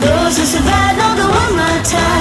Those who survive know the one more time.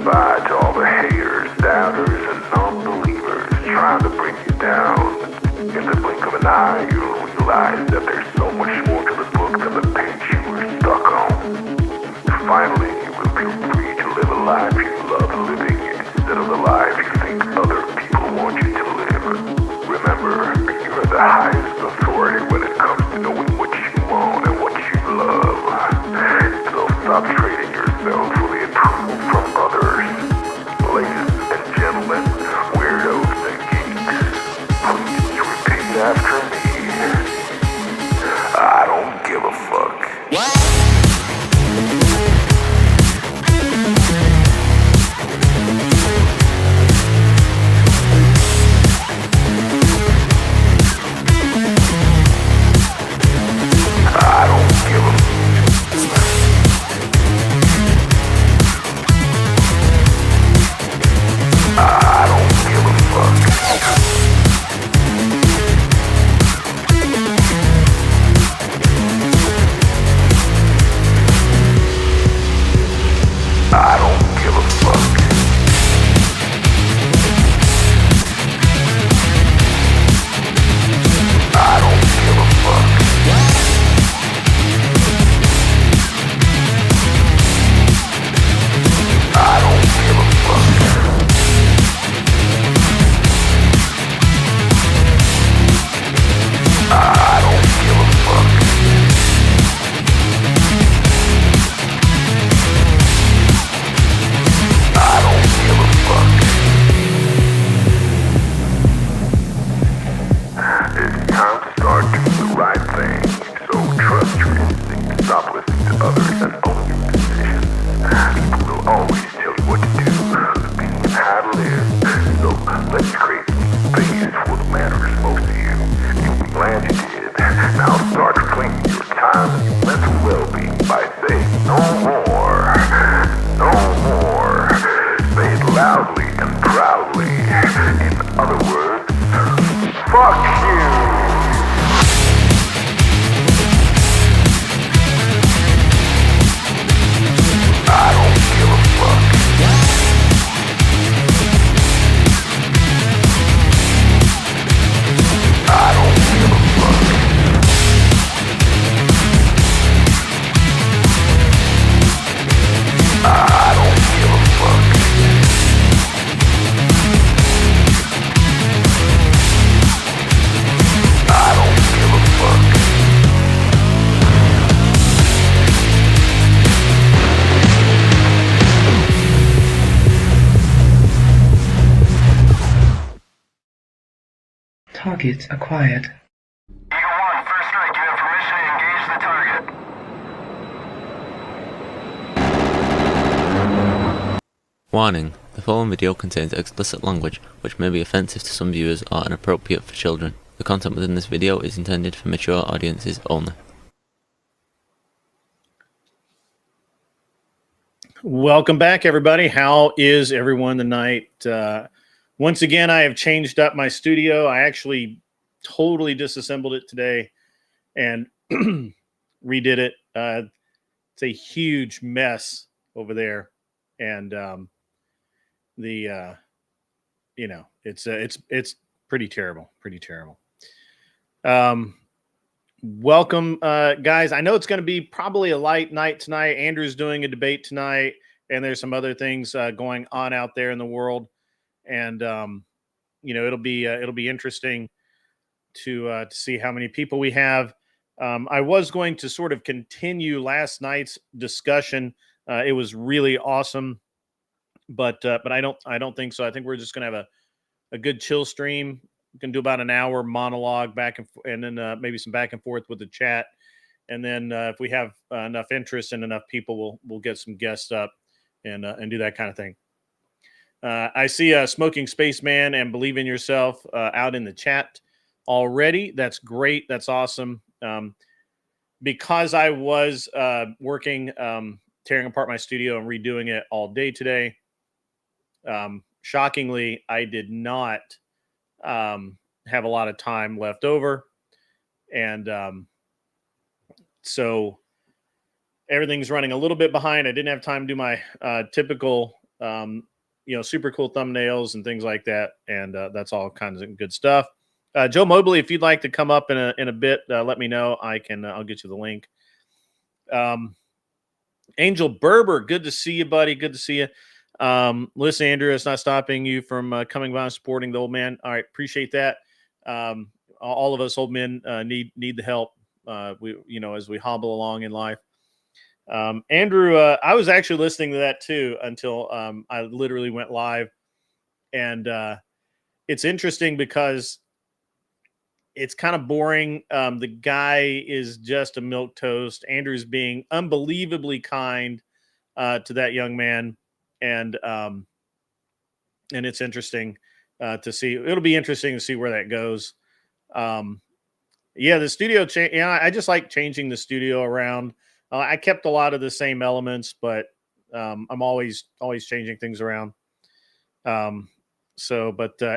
Goodbye to all the haters, doubters, and non-believers trying to bring you down. In the blink of an eye, you'll realize that there's so much more to the book than the page you were stuck on. Finally, you will feel free to live a life you love living instead of the life you think other people want you to live. Remember, you're the highest authority when it comes to knowing what you want and what you love. So stop trading yourself for the approval from others. Ladies and gentlemen, weirdos and geeks, please repeat after me. I don't give a fuck. Target acquired. Eagle 1, first strike. You have permission to engage the target. Warning: the following video contains explicit language which may be offensive to some viewers or inappropriate for children. The content within this video is intended for mature audiences only. Welcome back, everybody. How is everyone tonight? Once again, I have changed up my studio. I actually totally disassembled it today and redid it. It's a huge mess over there, and it's pretty terrible. Welcome, guys. I know it's going to be probably a light night tonight. Andrew's doing a debate tonight, and there's some other things going on out there in the world. And it'll be interesting to see how many people we have. I was going to sort of continue last night's discussion. It was really awesome, but I don't think so. I think we're just gonna have a good chill stream. We can do about an hour monologue back and then maybe some back and forth with the chat, and then if we have enough interest and enough people, we'll get some guests up and do that kind of thing. I see Smoking Spaceman and Believe in Yourself out in the chat already. That's great. That's awesome. Because I was working, tearing apart my studio and redoing it all day today, shockingly, I did not have a lot of time left over. And so everything's running a little bit behind. I didn't have time to do my typical super cool thumbnails and things like that. And that's all kinds of good stuff. Joe Mobley, if you'd like to come up in a bit, let me know. I'll get you the link. Angel Berber, good to see you, buddy. Good to see you. Listen, Andrew, it's not stopping you from coming by and supporting the old man. All right, appreciate that. All of us old men need the help. As we hobble along in life. Andrew, I was actually listening to that too until I literally went live, and it's interesting because it's kind of boring. The guy is just a milquetoast. Andrew's being unbelievably kind to that young man, and it's interesting to see. It'll be interesting to see where that goes. The studio change. I just like changing the studio around. I kept a lot of the same elements, but I'm always changing things around.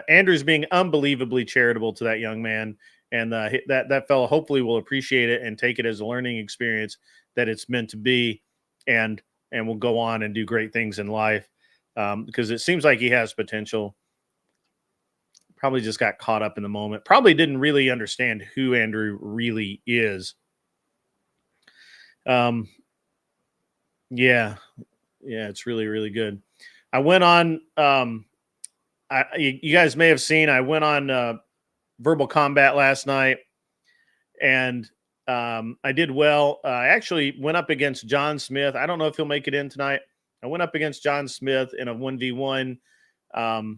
Andrew's being unbelievably charitable to that young man, and that fellow hopefully will appreciate it and take it as a learning experience that it's meant to be, and will go on and do great things in life, because it seems like he has potential. Probably just got caught up in the moment. Probably didn't really understand who Andrew really is. It's really, really good. I went on, you guys may have seen, I went on Verbal Combat last night, and I did well. I actually went up against John Smith. I don't know if he'll make it in tonight. I went up against John Smith in a 1v1. I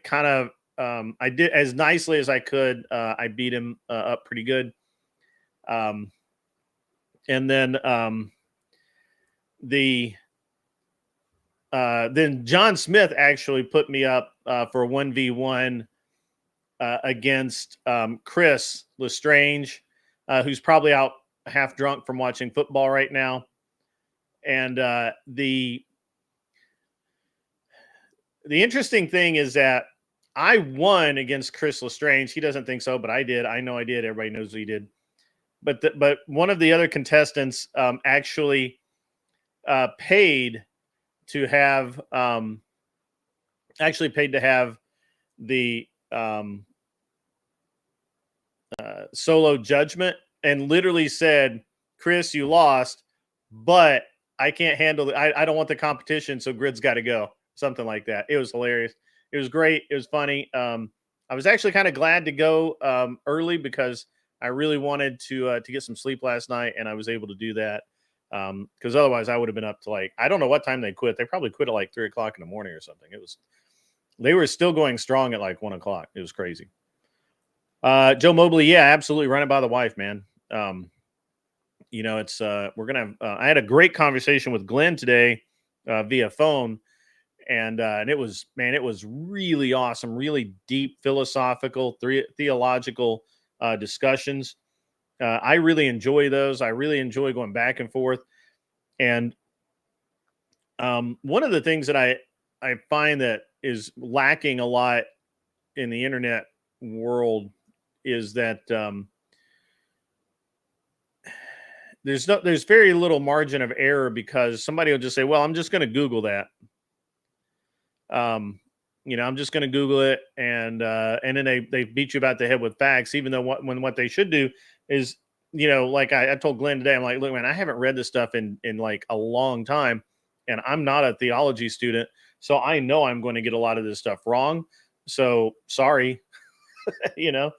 kind of, I did as nicely as I could. I beat him up pretty good. And then John Smith actually put me up for a 1v1 against Chris Lestrange, who's probably out half drunk from watching football right now. And the interesting thing is that I won against Chris Lestrange. He doesn't think so, but I did. I know I did. Everybody knows he did. But one of the other contestants actually paid to have the solo judgment, and literally said, "Chris, you lost, but I can't handle it. I don't want the competition, so Grid's got to go." Something like that. It was hilarious. It was great. It was funny. I was actually kind of glad to go early because I really wanted to get some sleep last night, and I was able to do that. Because otherwise I would have been up to I don't know what time they quit. They probably quit at 3 o'clock in the morning or something. They were still going strong at 1 o'clock. It was crazy. Joe Mobley. Yeah, absolutely. Run it by the wife, man. It's we're going to, I had a great conversation with Glenn today via phone. And it was really awesome, really deep philosophical, theological discussions. I really enjoy those. I really enjoy going back and forth. And one of the things that I find that is lacking a lot in the internet world is that there's very little margin of error, because somebody will just say, "Well, I'm just going to Google that." I'm just going to Google it, and then they beat you about the head with facts, even though what they should do is, I told Glenn today, I'm like, "Look, man, I haven't read this stuff in a long time, and I'm not a theology student, so I know I'm going to get a lot of this stuff wrong. So sorry, I'm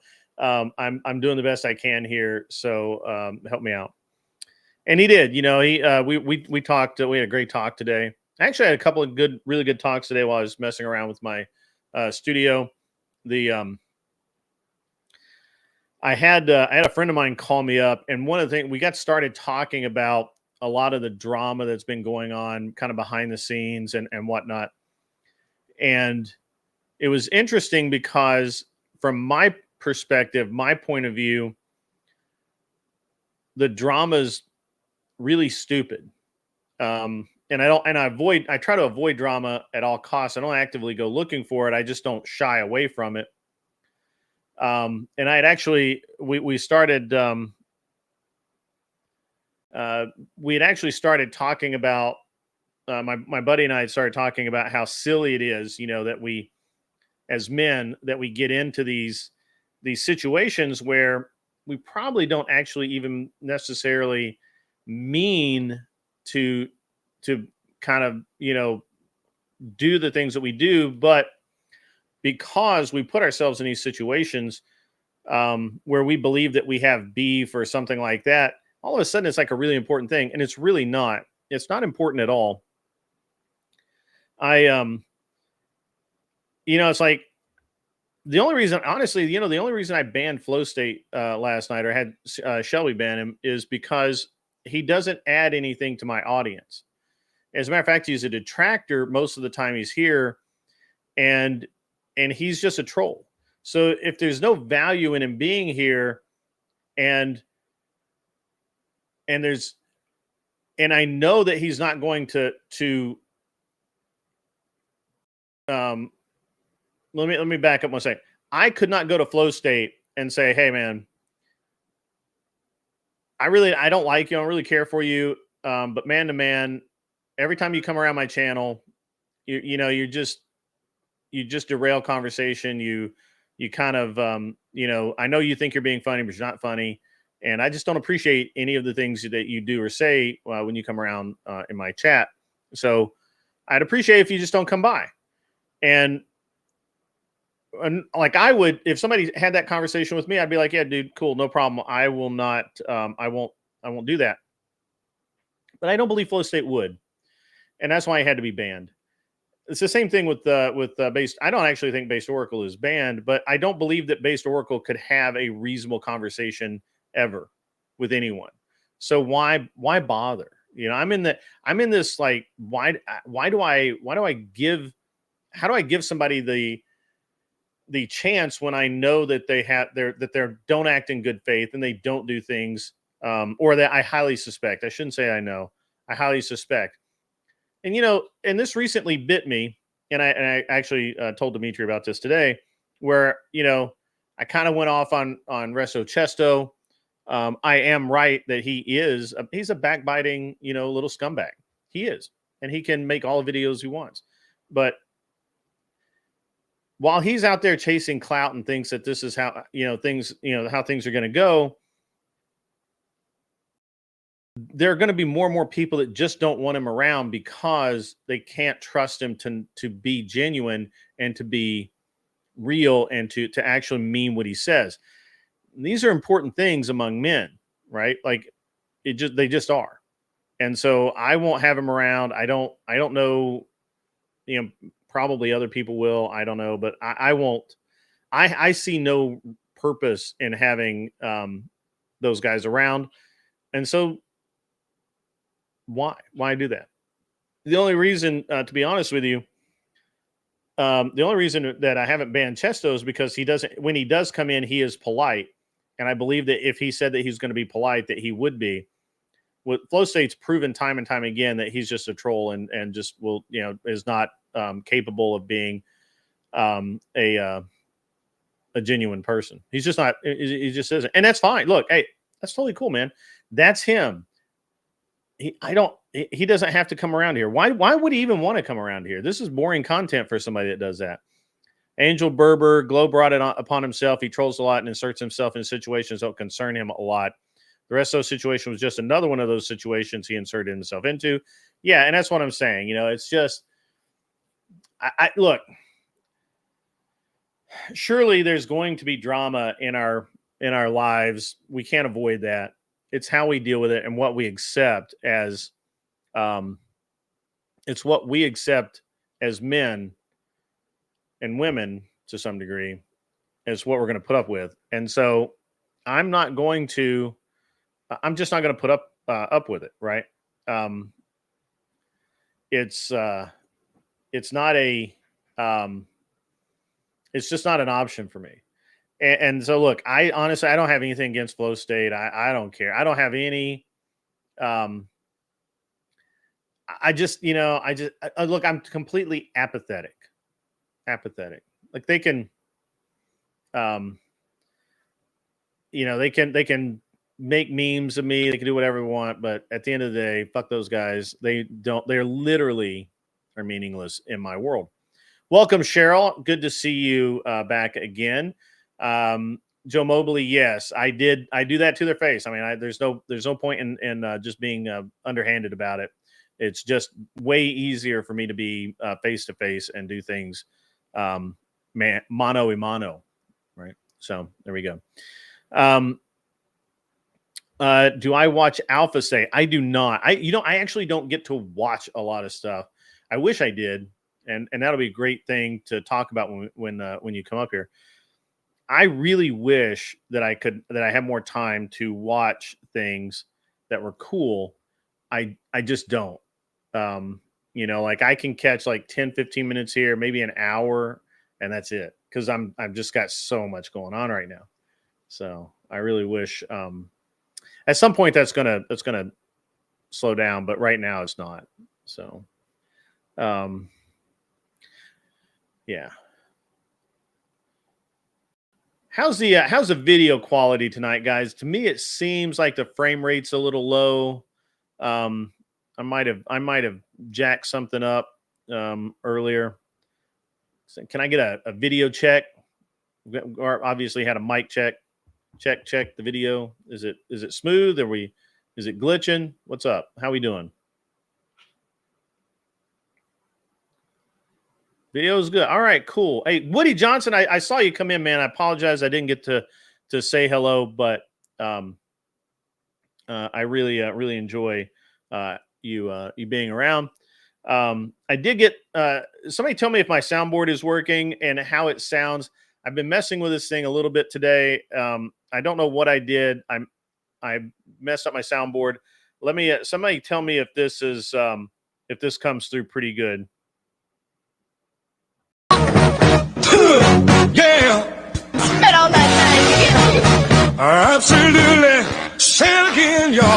doing the best I can here. So help me out." And he did. We talked. We had a great talk today. I actually had a couple of really good talks today while I was messing around with my studio. I had a friend of mine call me up, and one of the things we got started talking about a lot of the drama that's been going on kind of behind the scenes and whatnot. And it was interesting because from my perspective, my point of view, the drama's really stupid. And I try to avoid drama at all costs. I don't actively go looking for it. I just don't shy away from it. And I had actually, we started, we had actually started talking about my buddy and I had started talking about how silly it is, you know, that we, as men, that we get into these situations where we probably don't actually even necessarily mean to kind of, you know, do the things that we do, but because we put ourselves in these situations where we believe that we have beef or something like that, all of a sudden it's like a really important thing, and it's really not. It's not important at all. You know, it's like the only reason, honestly, you know, the only reason I banned Flow State last night, or had Shelby ban him, is because he doesn't add anything to my audience. As a matter of fact, he's a detractor most of the time he's here, and he's just a troll. So if there's no value in him being here, and I know that he's not going to let me back up one second. I could not go to Flow State and say, "Hey, man, I don't like you. I don't really care for you. But man to man, every time you come around my channel, you just derail conversation. You kind of, you know, I know you think you're being funny, but you're not funny. And I just don't appreciate any of the things that you do or say when you come around in my chat. So I'd appreciate if you just don't come by." And like I would, if somebody had that conversation with me, I'd be like, "Yeah, dude, cool, no problem. I will not, I won't do that." But I don't believe Flow State would, and that's why I had to be banned. It's the same thing with Based. I don't actually think Based Oracle is banned, but I don't believe that Based Oracle could have a reasonable conversation ever with anyone. So why bother? You know, I'm in this like, why do I give, how do I give somebody the chance when I know that they don't act in good faith and they don't do things, or that I highly suspect. I shouldn't say I know. I highly suspect. And you know, and this recently bit me, and I actually told Dimitri about this today, where you know I kind of went off on Resto Chesto. I am right that he's a backbiting, you know, little scumbag. He is, and he can make all the videos he wants, but while he's out there chasing clout and thinks that this is how, you know, things, you know, how things are going to go, there are going to be more and more people that just don't want him around because they can't trust him to be genuine and to be real and to actually mean what he says. And these are important things among men, right? Like they just are. And so I won't have him around. I don't know, you know, probably other people will. I don't know, but I won't. I see no purpose in having those guys around. And so why do that? The only reason, to be honest with you, the only reason that I haven't banned Chesto is because when he does come in, he is polite. And I believe that if he said that he's going to be polite, that he would be. With Flow State's proven time and time again that he's just a troll and just will, you know, is not capable of being a genuine person. He's just not. He just isn't, and that's fine. Look, hey, that's totally cool, man. That's him. He doesn't have to come around here. Why would he even want to come around here? This is boring content for somebody that does that. Angel Berber, Glow brought it upon himself. He trolls a lot and inserts himself in situations that don't concern him a lot. The rest of those situations was just another one of those situations he inserted himself into. Yeah, and that's what I'm saying. You know, it's just, I look, surely there's going to be drama in our lives. We can't avoid that. It's how we deal with it and what we accept as, it's what we accept as men and women to some degree is what we're going to put up with. And so I'm just not going to put up with it. Right. It's not it's just not an option for me. And so look, I honestly, I don't have anything against Flow State. I don't care. I don't have any, I just, you know, look, I'm completely apathetic. Like they can, you know, they can make memes of me. They can do whatever they want, but at the end of the day, fuck those guys. They're literally are meaningless in my world. Welcome, Cheryl. Good to see you back again. Joe Mobley, yes, I do that to their face. I mean, there's no point in just being underhanded about it. It's just way easier for me to be face to face and do things mano a mano, right? So there we go. Do I watch Alpha Say? I do not. I actually don't get to watch a lot of stuff. I wish I did, and that'll be a great thing to talk about when you come up here. I really wish that I had more time to watch things that were cool. I just don't. Like I can catch like 10, 15 minutes here, maybe an hour, and that's it. Because I've just got so much going on right now. So I really wish at some point that's gonna slow down, but right now it's not. So yeah. How's the video quality tonight, guys? To me, it seems like the frame rate's a little low. I might have jacked something up earlier. So can I get a video check? Or obviously had a mic check. Check the video. Is it smooth? Is it glitching? What's up? How we doing? Video is good. All right, cool. Hey, Woody Johnson, I saw you come in, man. I apologize. I didn't get to say hello, but I really enjoy you being around. I did get somebody tell me if my soundboard is working and how it sounds. I've been messing with this thing a little bit today. I don't know what I did. I messed up my soundboard. Somebody tell me if this is if this comes through pretty good. Yeah. Spit on that thing. Absolutely. Say it again, y'all.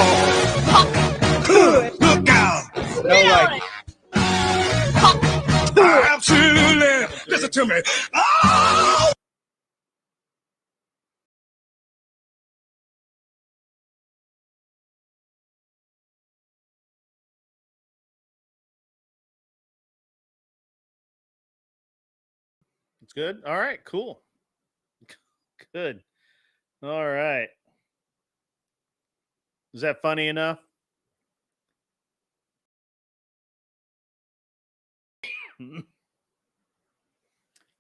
Look out. Spit on it. Absolutely. Listen to me. Oh! It's good. All right, cool. Good. All right. Is that funny enough?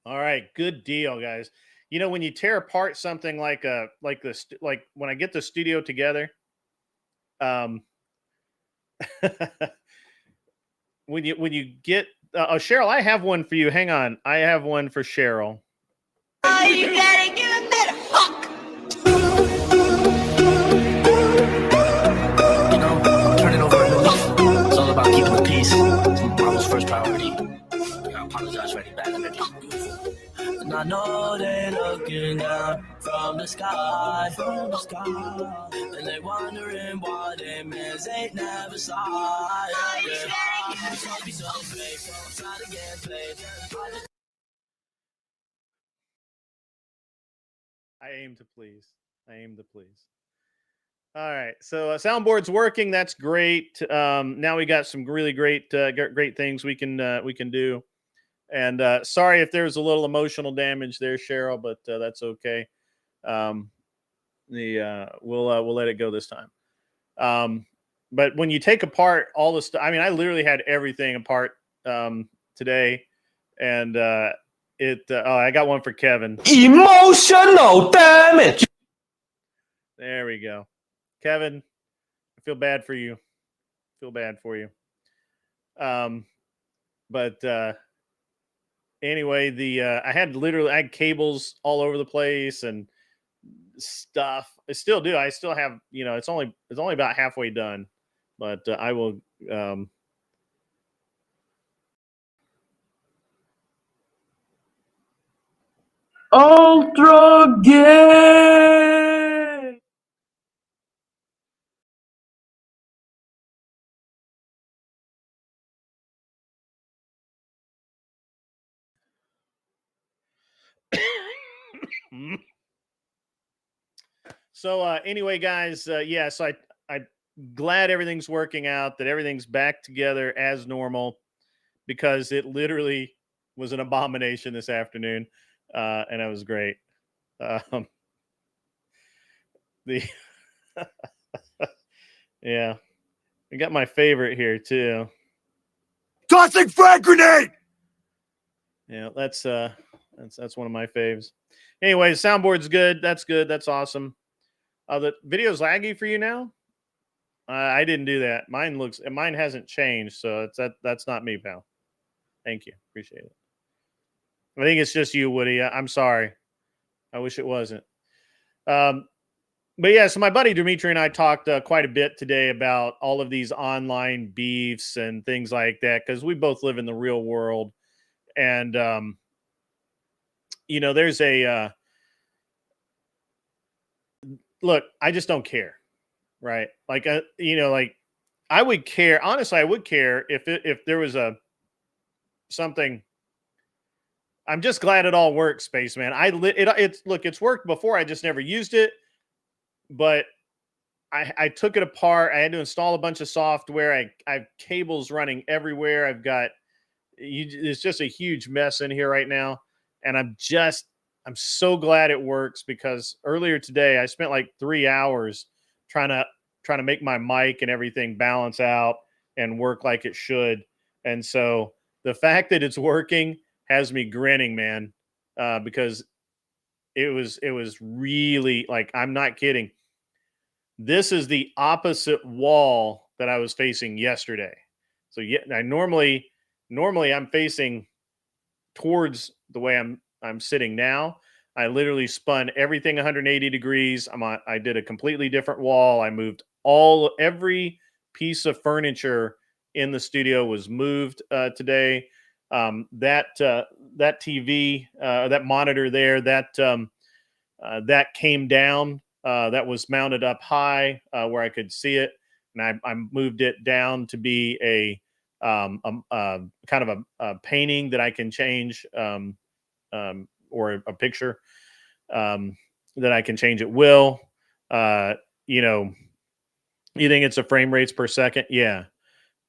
All right, good deal, guys. You know, when you tear apart something like when I get the studio together, when you get Cheryl, I have one for you. Hang on, I have one for Cheryl. Oh, you gotta give it that fuck. You know, turn it over a new leaf. It's all about keeping the peace. It's Mama's first priority. I apologize for any bad energy. And I know they're looking down from the sky, and they wondering why their mans ain't never slide. Oh, you gotta give it Don't be so fake, don't try to get played. I aim to please. All right, so soundboard's working. That's great. Now we got some really great things we can do. And sorry if there's a little emotional damage there, Cheryl, but that's okay. We'll let it go this time. But when you take apart all the stuff, I mean, I literally had everything apart today, and I got one for Kevin. Emotional damage. There we go. Kevin, I feel bad for you. But anyway, I had cables all over the place and stuff. I still do. I still have, it's only about halfway done, but I will Ultra gay. So anyway, guys, yeah, so I'm glad everything's working out, that everything's back together as normal, because it literally was an abomination this afternoon, and it was great. Um, the yeah, I got my favorite here too. Tossing frag grenade! Yeah, that's one of my faves. Anyway, soundboard's good. That's good. That's awesome. The video's laggy for you now. I didn't do that. Mine hasn't changed, so that's not me, pal. Thank you. Appreciate it. I think it's just you, Woody. I'm sorry. I wish it wasn't. But yeah, so my buddy Dimitri and I talked quite a bit today about all of these online beefs and things like that, because we both live in the real world. And, there's a look, I just don't care. Right. Like, like I would care. Honestly, I would care if there was something. I'm just glad it all works, Spaceman. It's worked before. I just never used it, but I took it apart. I had to install a bunch of software. I have cables running everywhere. It's just a huge mess in here right now. And I'm so glad it works, because earlier today I spent like 3 hours trying to make my mic and everything balance out and work like it should. And so the fact that it's working has me grinning, man, because it was really, like, I'm not kidding. This is the opposite wall that I was facing yesterday. So yeah, I normally I'm facing towards the way I'm sitting now. I literally spun everything 180 degrees. I did a completely different wall. I moved every piece of furniture in the studio was moved today. That TV, that monitor there, that came down. That was mounted up high where I could see it, and I moved it down to be a kind of a painting that I can change, or a picture that I can change at will. You think it's a frame rates per second? Yeah.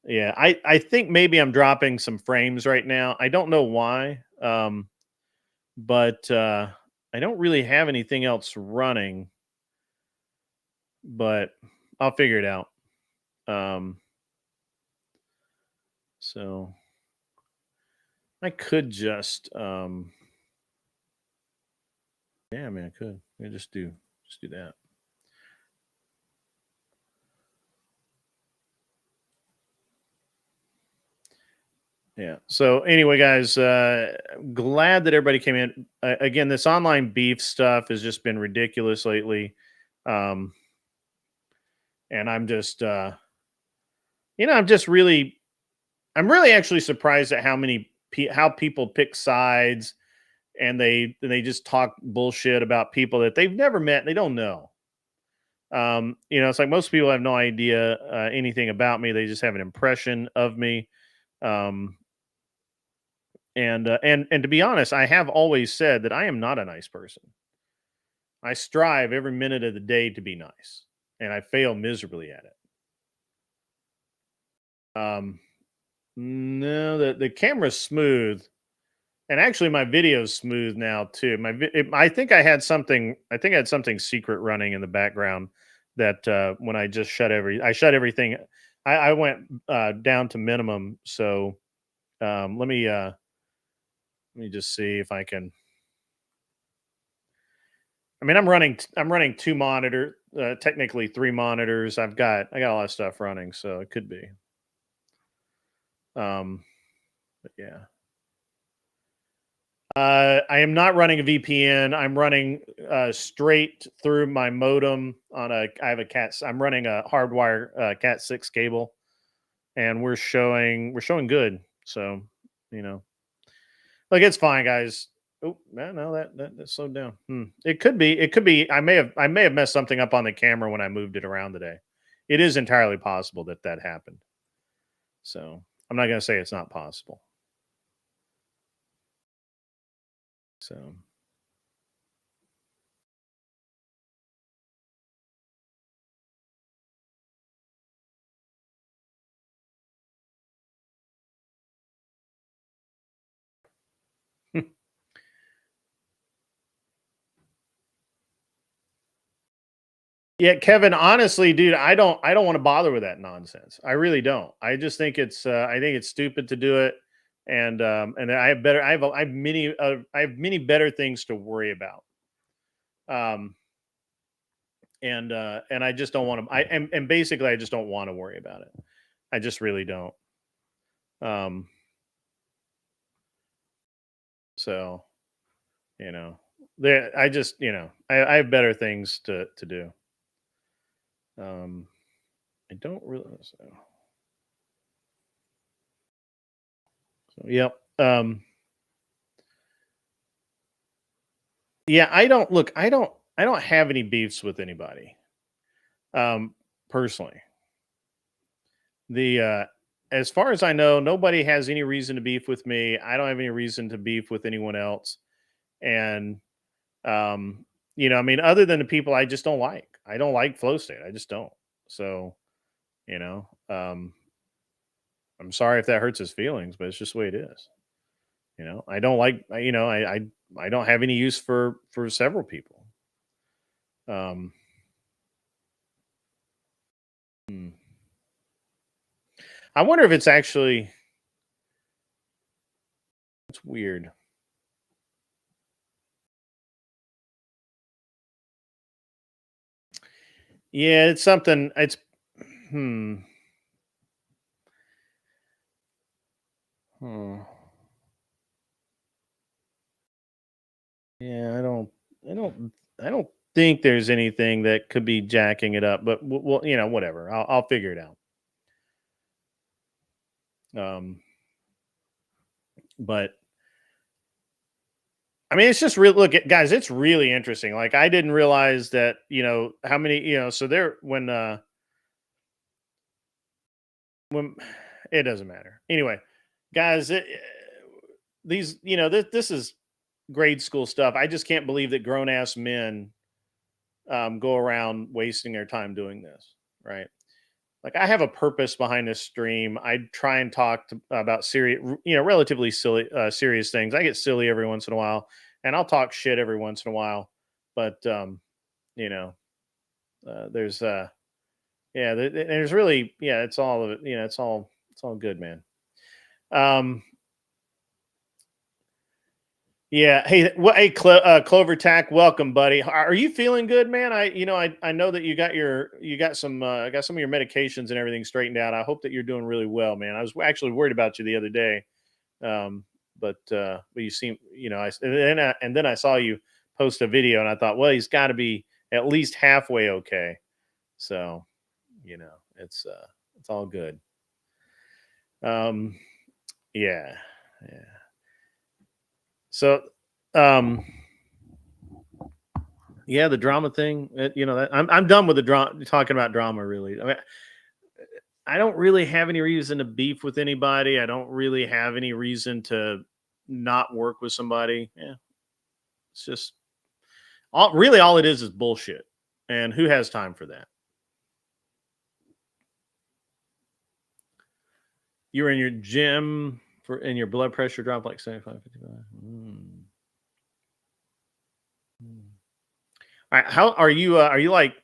Yeah. I think maybe I'm dropping some frames right now. I don't know why. But I don't really have anything else running, but I'll figure it out. So I could just, yeah, I mean, I could just do that. Yeah. So anyway, guys, glad that everybody came in. Again, this online beef stuff has just been ridiculous lately. And I'm just, I'm really actually surprised at how people pick sides, and they just talk bullshit about people that they've never met and they don't know. It's like most people have no idea anything about me. They just have an impression of me. And to be honest, I have always said that I am not a nice person. I strive every minute of the day to be nice, and I fail miserably at it. No, the camera's smooth, and actually my video's smooth now too. I think I had something secret running in the background that when I just shut everything. I went down to minimum. So let me just see if I can. I mean, I'm running 2 monitor, technically 3 monitors. I got a lot of stuff running, so it could be. But yeah. I am not running a VPN. I'm running straight through my modem I have a I'm running a hardwire Cat 6 cable, and we're showing good. So, like, it's fine, guys. Oh, no, that slowed down. It could be. I may have messed something up on the camera when I moved it around today. It is entirely possible that happened. So I'm not going to say it's not possible. So Yeah, Kevin, honestly, dude, I don't want to bother with that nonsense. I really don't. I just think I think it's stupid to do it. And I have many better things to worry about. Um and I just don't want to and basically I just don't want to worry about it. I just really don't. Um so, you know, there I just, I have better things to do. Um I don't really so yep. Yeah, I don't have any beefs with anybody. Um Personally. The As far as I know, nobody has any reason to beef with me. I don't have any reason to beef with anyone else. And um I mean, other than the people I just don't like. I don't like Flow State. I just don't. So, you know, um I'm sorry if that hurts his feelings, but it's just the way it is. I don't like I don't have any use for several people. Um hmm. I wonder if it's actually it's weird. Yeah, it's something it's hmm. Hmm. Yeah, I don't I don't think there's anything that could be jacking it up, but well, whatever. I'll figure it out. Um but I mean, it's just real. Look, guys, it's really interesting. Like, I didn't realize that, how many, so there, when it doesn't matter. Anyway, guys, these, this is grade school stuff. I just can't believe that grown ass men go around wasting their time doing this. Right. Like, I have a purpose behind this stream. I try and talk about serious, relatively silly, serious things. I get silly every once in a while, and I'll talk shit every once in a while. But you know, there's yeah, there's really, yeah, it's all of it. It's all good, man. Um, yeah. Hey, Clover Tack, welcome, buddy. Are you feeling good, man? I know that you got some of your medications and everything straightened out. I hope that you're doing really well, man. I was actually worried about you the other day. Um, but you seem, and then I saw you post a video, and I thought, well, he's got to be at least halfway okay. So, it's all good. Um, yeah, yeah. So, um, yeah, the drama thing. I'm done with the drama. Talking about drama, really. I mean, I don't really have any reason to beef with anybody. I don't really have any reason to not work with somebody. Yeah, it's just all it is bullshit. And who has time for that? You were in your gym and your blood pressure dropped like 75, 55. All right, how are you? Are you like?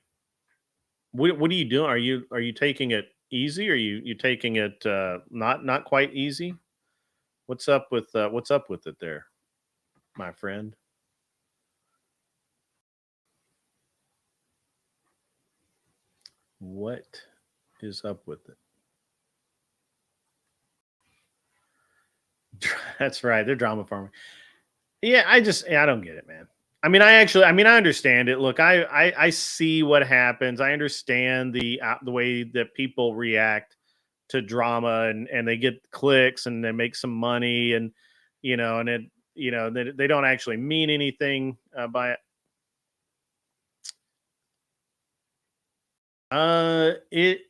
What are you doing? Are you taking it easy? Or you taking it not quite easy? What's up with it there, my friend? What is up with it? That's right. They're drama farming. Yeah, I don't get it, man. I understand it. Look, I see what happens. I understand the way that people react to drama, and they get clicks and they make some money, and and they don't actually mean anything by it. It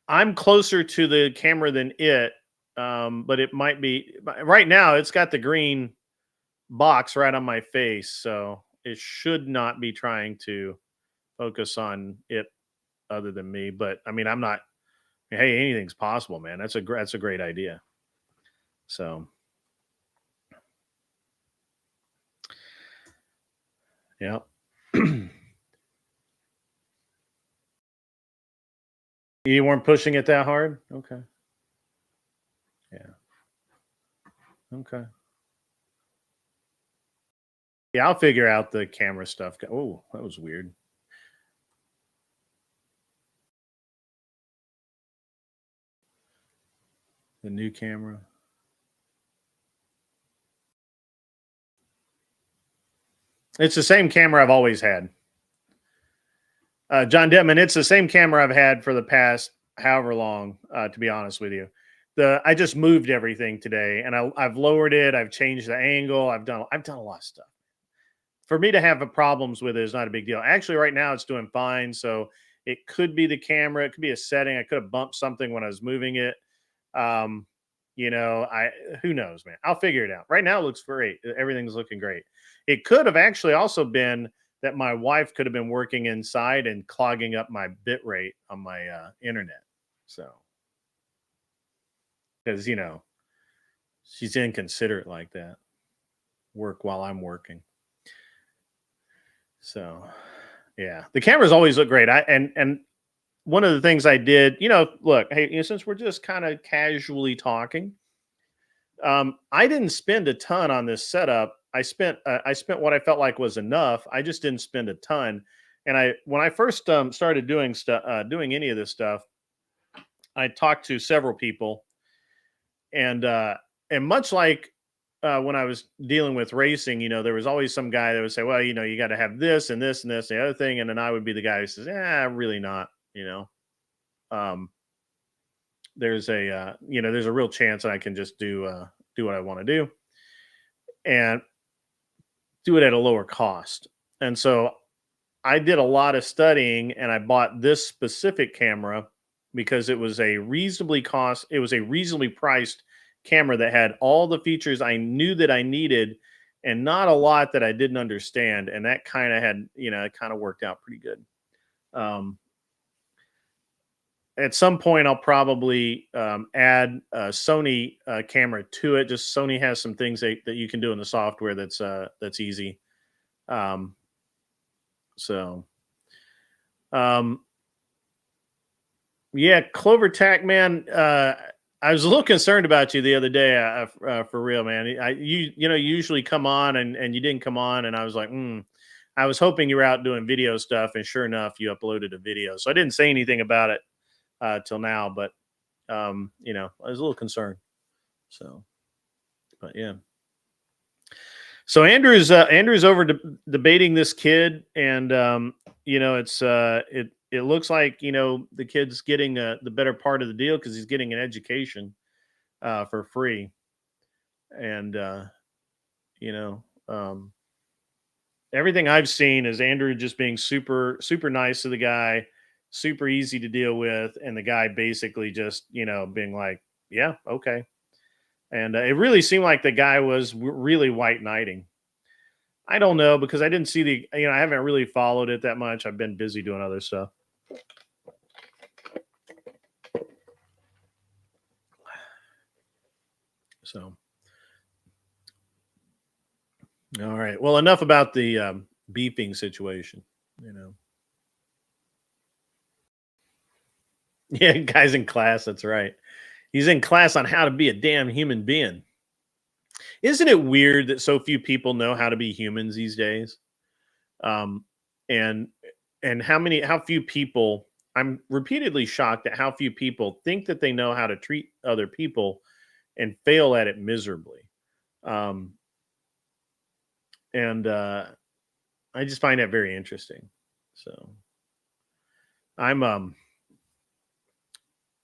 I'm closer to the camera than it, but it might be right now. It's got the green box right on my face, so it should not be trying to focus on it other than me. But I mean, I'm not. Hey, anything's possible, man. That's a great idea. So yeah. You weren't pushing it that hard? Okay. Yeah. Okay. Yeah, I'll figure out the camera stuff. Oh, that was weird. The new camera. It's the same camera I've always had. John Detman, it's the same camera I've had for the past however long, to be honest with you. I just moved everything today, and I've lowered it. I've changed the angle. I've done a lot of stuff. For me to have problems with it is not a big deal. Actually, right now it's doing fine. So it could be the camera. It could be a setting. I could have bumped something when I was moving it. Who knows, man? I'll figure it out. Right now it looks great. Everything's looking great. It could have actually also been that my wife could have been working inside and clogging up my bit rate on my internet. So, because, she's inconsiderate like that. Work while I'm working. So, yeah, the cameras always look great. And one of the things I did, look, hey, since we're just kind of casually talking, I didn't spend a ton on this setup. I spent what I felt like was enough. I just didn't spend a ton. And when I first started doing any of this stuff, I talked to several people, and much like when I was dealing with racing, there was always some guy that would say, well, you got to have this and this and this and the other thing. And then I would be the guy who says, really not, there's a real chance I can just do what I want to do and do it at a lower cost. And so I did a lot of studying, and I bought this specific camera because it was a reasonably priced camera that had all the features I knew that I needed and not a lot that I didn't understand. And that kind of had, it kind of worked out pretty good. At some point, I'll probably add a Sony camera to it. Just Sony has some things that you can do in the software that's easy. Yeah, Clover Tack, man. I was a little concerned about you the other day, for real, man. You usually come on and you didn't come on, and I was like, I was hoping you were out doing video stuff, and sure enough, you uploaded a video. So I didn't say anything about it till now, but I was a little concerned. So, but yeah. So Andrew's over debating this kid, and it looks like the kid's getting the better part of the deal because he's getting an education for free, and everything I've seen is Andrew just being super super nice to the guy, super easy to deal with, and the guy basically just being like, yeah, okay. And it really seemed like the guy was really white knighting. I don't know, because I didn't see I haven't really followed it that much. I've been busy doing other stuff. So, all right. Well, enough about the beeping situation, Yeah, guy's in class. That's right. He's in class on how to be a damn human being. Isn't it weird that so few people know how to be humans these days? And how few people, I'm repeatedly shocked at how few people think that they know how to treat other people and fail at it miserably. I just find that very interesting. So I'm,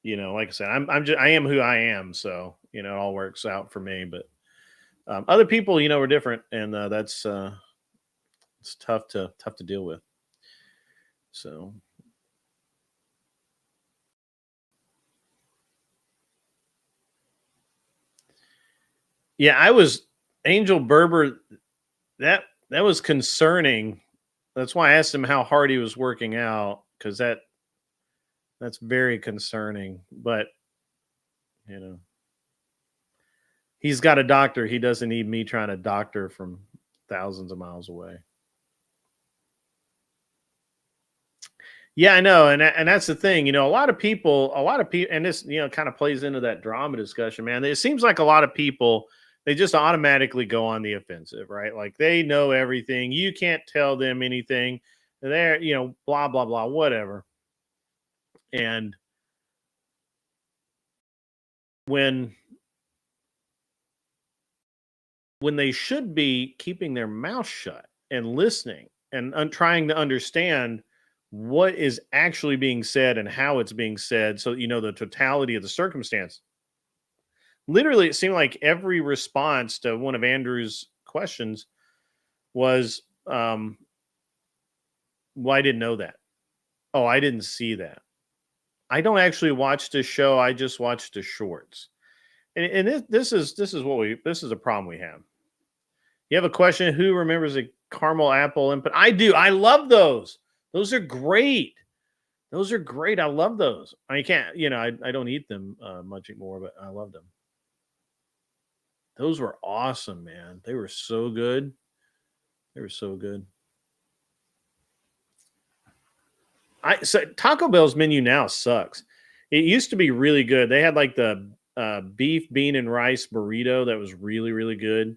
like I said, I am who I am. So, it all works out for me, but other people, are different, and that's it's tough to deal with. So, yeah, I was Angel Berber. That was concerning. That's why I asked him how hard he was working out, because that's very concerning. But he's got a doctor. He doesn't need me trying to doctor from thousands of miles away. Yeah, I know, and that's the thing. A lot of people, and this kind of plays into that drama discussion, man. It seems like a lot of people they just automatically go on the offensive, right? Like they know everything. You can't tell them anything. They're blah blah blah, whatever. And when they should be keeping their mouth shut and listening and trying to understand what is actually being said and how it's being said so that the totality of the circumstance. Literally, it seemed like every response to one of Andrew's questions was, well, I didn't know that. Oh, I didn't see that. I don't actually watch this show. I just watch the shorts. And this is a problem we have. You have a question, who remembers a caramel apple input? I do. I love those. Those are great. Those are great. I love those. I can't, I don't eat them much anymore, but I love them. Those were awesome, man. They were so good. They were so good. So Taco Bell's menu now sucks. It used to be really good. They had like the beef, bean, and rice burrito that was really, really good,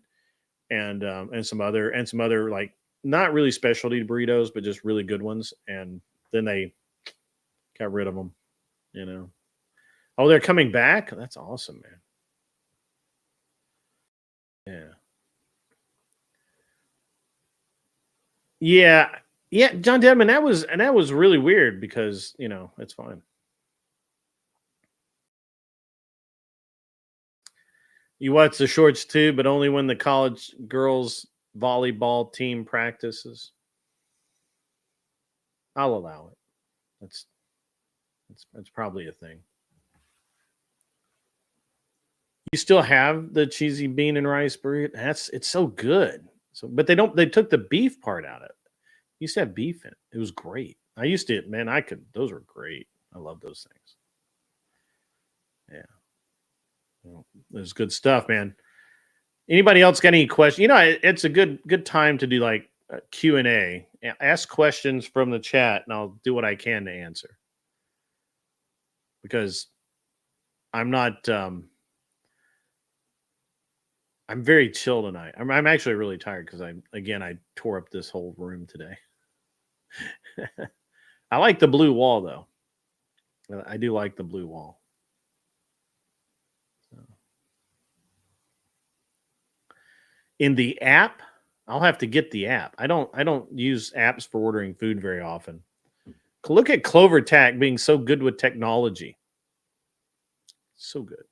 and some other like not really specialty burritos, but just really good ones. And then they got rid of them. Oh, they're coming back. That's awesome, man. Yeah, John Dedman. That was really weird because it's fine. You watch the shorts too, but only when the college girls volleyball team practices. I'll allow it. That's probably a thing. You still have the cheesy bean and rice burrito. It's so good. So, but they took the beef part out of it. You used to have beef in it. It was great. I used to, man. Those were great. I love those things. Yeah, it was good stuff, man. Anybody else got any questions? It's a good time to do like Q&A. Ask questions from the chat, and I'll do what I can to answer. Because I'm not. I'm very chill tonight. I'm actually really tired because I tore up this whole room today. I like the blue wall though. I do like the blue wall. In the app, I'll have to get the app. I don't use apps for ordering food very often. Look at Clover Tack being so good with technology. So good.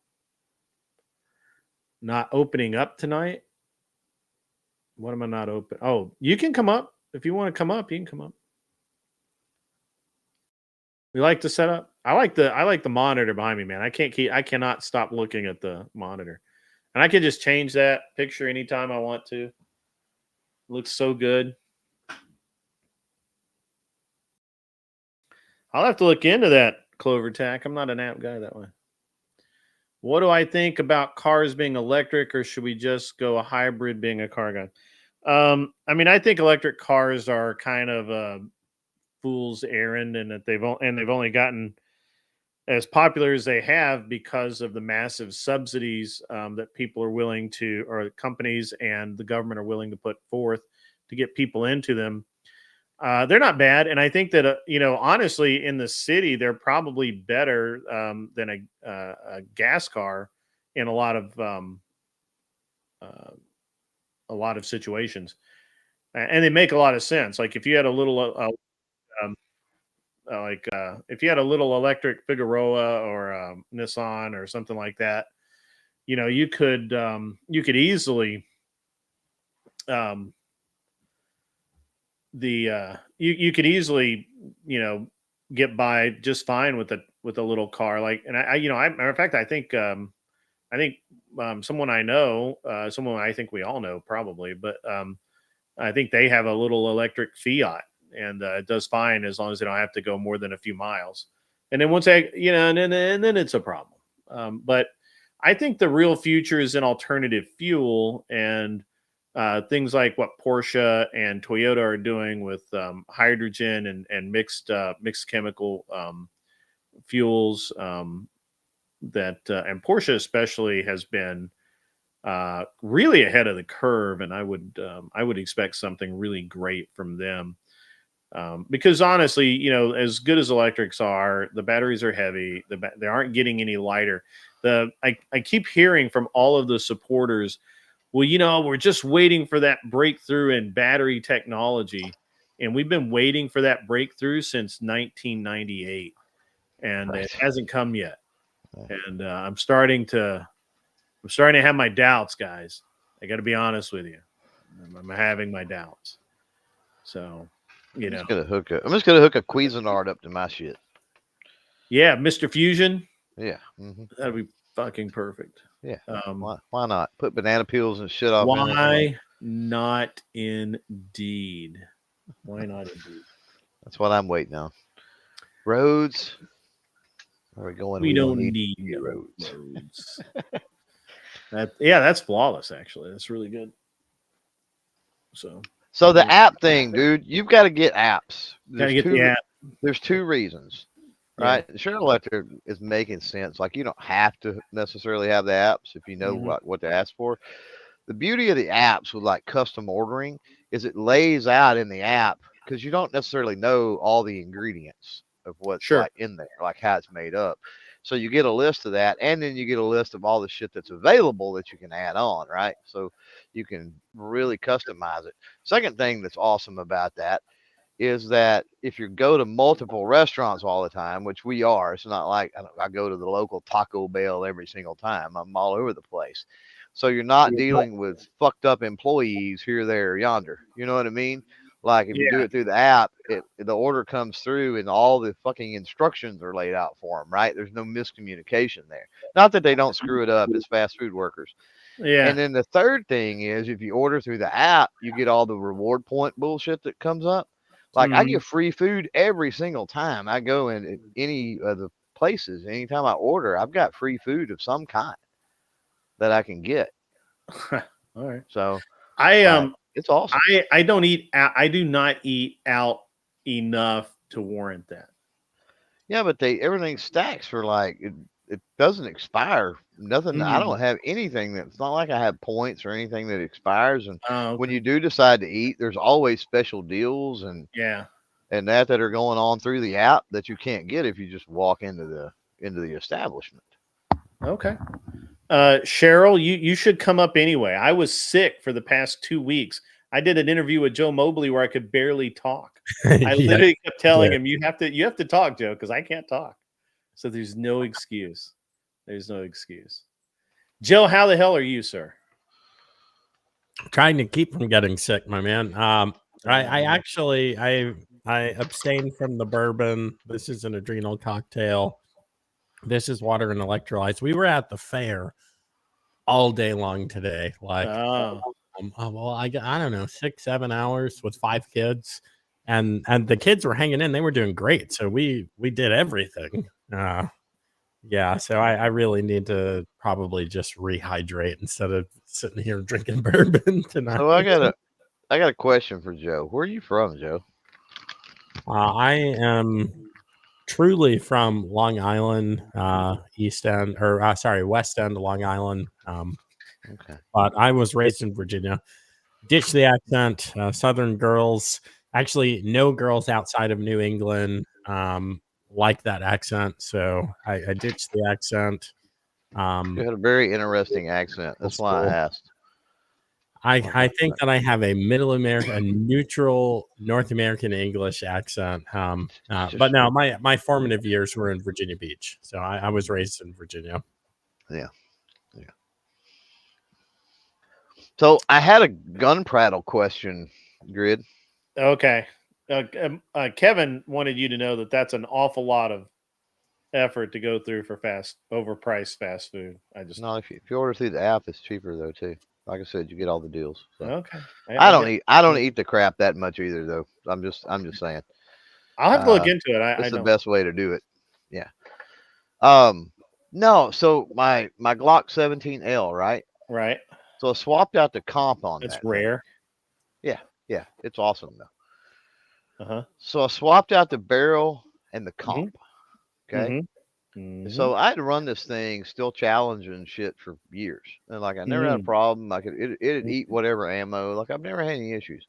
Not opening up tonight. What am I not open? Oh, you can come up. If you want to come up, you can come up. We like the setup. I like the monitor behind me, man. I cannot stop looking at the monitor. And I can just change that picture anytime I want to. It looks so good. I'll have to look into that, Clover Tack. I'm not an app guy that way. What do I think about cars being electric, or should we just go a hybrid being a car guy? I think electric cars are kind of a fool's errand, and that they've only gotten as popular as they have because of the massive subsidies that people are willing to, or companies and the government are willing to put forth to get people into them. They're not bad, and I think that honestly, in the city, they're probably better than a gas car in a lot of situations, and they make a lot of sense. Like if you had a little, if you had a little electric Figueroa or Nissan or something like that, you could easily. You could easily get by just fine with a little car, like, and matter of fact, I think someone I know, someone I think we all know probably, but I think they have a little electric Fiat, and it does fine as long as they don't have to go more than a few miles. And then once and then it's a problem. But I think the real future is in alternative fuel, and things like what Porsche and Toyota are doing with hydrogen and mixed chemical fuels. That and Porsche especially has been really ahead of the curve, and I would expect something really great from them. Because honestly, as good as electrics are, the batteries are heavy. They aren't getting any lighter. I keep hearing from all of the supporters, well, we're just waiting for that breakthrough in battery technology, and we've been waiting for that breakthrough since 1998, and it hasn't come yet. And I'm starting to have my doubts, guys. I got to be honest with you. I'm having my doubts. So, I'm just gonna hook a Cuisinart up to my shit. Yeah, Mr. Fusion. Yeah, that'd be fucking perfect. Yeah, why not put banana peels and shit off? Why not? Indeed. Why not? Indeed. That's what I'm waiting on. Roads. Where are we going? We don't need roads. That's flawless. Actually, that's really good. So the app thing, dude, you've got to get apps. Gotta get the app. There's two reasons, right? Yeah. Shared Electric is making sense. Like, you don't have to necessarily have the apps if you know what to ask for. The beauty of the apps with like custom ordering is it lays out in the app, because you don't necessarily know all the ingredients of what's like in there, like how it's made up. So you get a list of that, and then you get a list of all the shit that's available that you can add on, right? So you can really customize it. Second thing that's awesome about that is that if you go to multiple restaurants all the time, which we are, it's not like I go to the local Taco Bell every single time. I'm all over the place. So you're not dealing with fucked up employees here, there, yonder. You know what I mean? Like if you do it through the app, the order comes through and all the fucking instructions are laid out for them, right? There's no miscommunication there. Not that they don't screw it up as fast food workers. Yeah. And then the third thing is if you order through the app, you get all the reward point bullshit that comes up. Like I get free food every single time I go in any of the places. Anytime I order, I've got free food of some kind that I can get. All right. So it's awesome. I do not eat out enough to warrant that. Yeah, but everything stacks for like it doesn't expire. Nothing. I don't have anything it's not like I have points or anything that expires. And when you do decide to eat, there's always special deals and that are going on through the app that you can't get if you just walk into the establishment. Okay. Cheryl, you should come up anyway. I was sick for the past 2 weeks. I did an interview with Joe Mobley where I could barely talk. I literally kept telling him, you have to talk, Joe, because I can't talk. So there's no excuse. There's no excuse. Joe, how the hell are you, sir? Trying to keep from getting sick, my man. I actually abstained from the bourbon. This is an adrenal cocktail. This is water and electrolytes. We were at the fair all day long today. Like, I don't know, 6-7 hours with 5 kids, and the kids were hanging in. They were doing great. So we did everything. So I really need to probably just rehydrate instead of sitting here drinking bourbon tonight. So I got a question for Joe. Where are you from, Joe? I am truly from Long Island, West End, Long Island. Okay. But I was raised in Virginia. Ditched the accent. Southern girls, actually, no girls outside of New England like that accent. So I ditched the accent. You had a very interesting accent. That's why I asked. I think that I have a neutral North American English accent. But no, my formative years were in Virginia Beach. So I was raised in Virginia. Yeah. So I had a gun prattle question, Grid. Okay. Kevin wanted you to know that that's an awful lot of effort to go through for overpriced fast food. If you order through the app, it's cheaper though too. Like I said, you get all the deals. So. Okay. I don't eat the crap that much either though. I'm just saying. I'll have to look into it. It's the best way to do it. Yeah. No. So my Glock 17L, right? Right. So I swapped out the comp on That's that. rare. Yeah, it's awesome though. Uh-huh. So I swapped out the barrel and the comp. Okay. Mhm. So I had to run this thing still challenging shit for years. And like I never had a problem. Like it'd eat whatever ammo. Like I've never had any issues.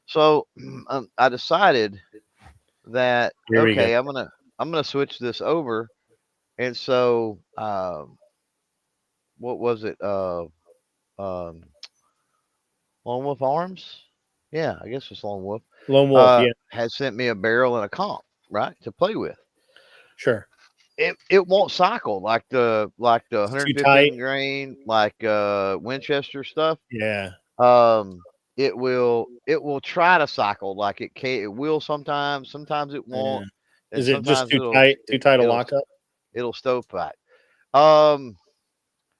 So I decided that Here we go. okay, I'm gonna switch this over. And so what was it? Lone Wolf Arms? Yeah, I guess it's Lone Wolf. Lone Wolf, yeah. Has sent me a barrel and a comp, right, to play with. Sure. It won't cycle like the tight. 115 grain, like Winchester stuff. Yeah. It will try to cycle like it can. It will sometimes it won't. Yeah. And Is it just sometimes too tight? Too tight to lock up? It'll stovepipe.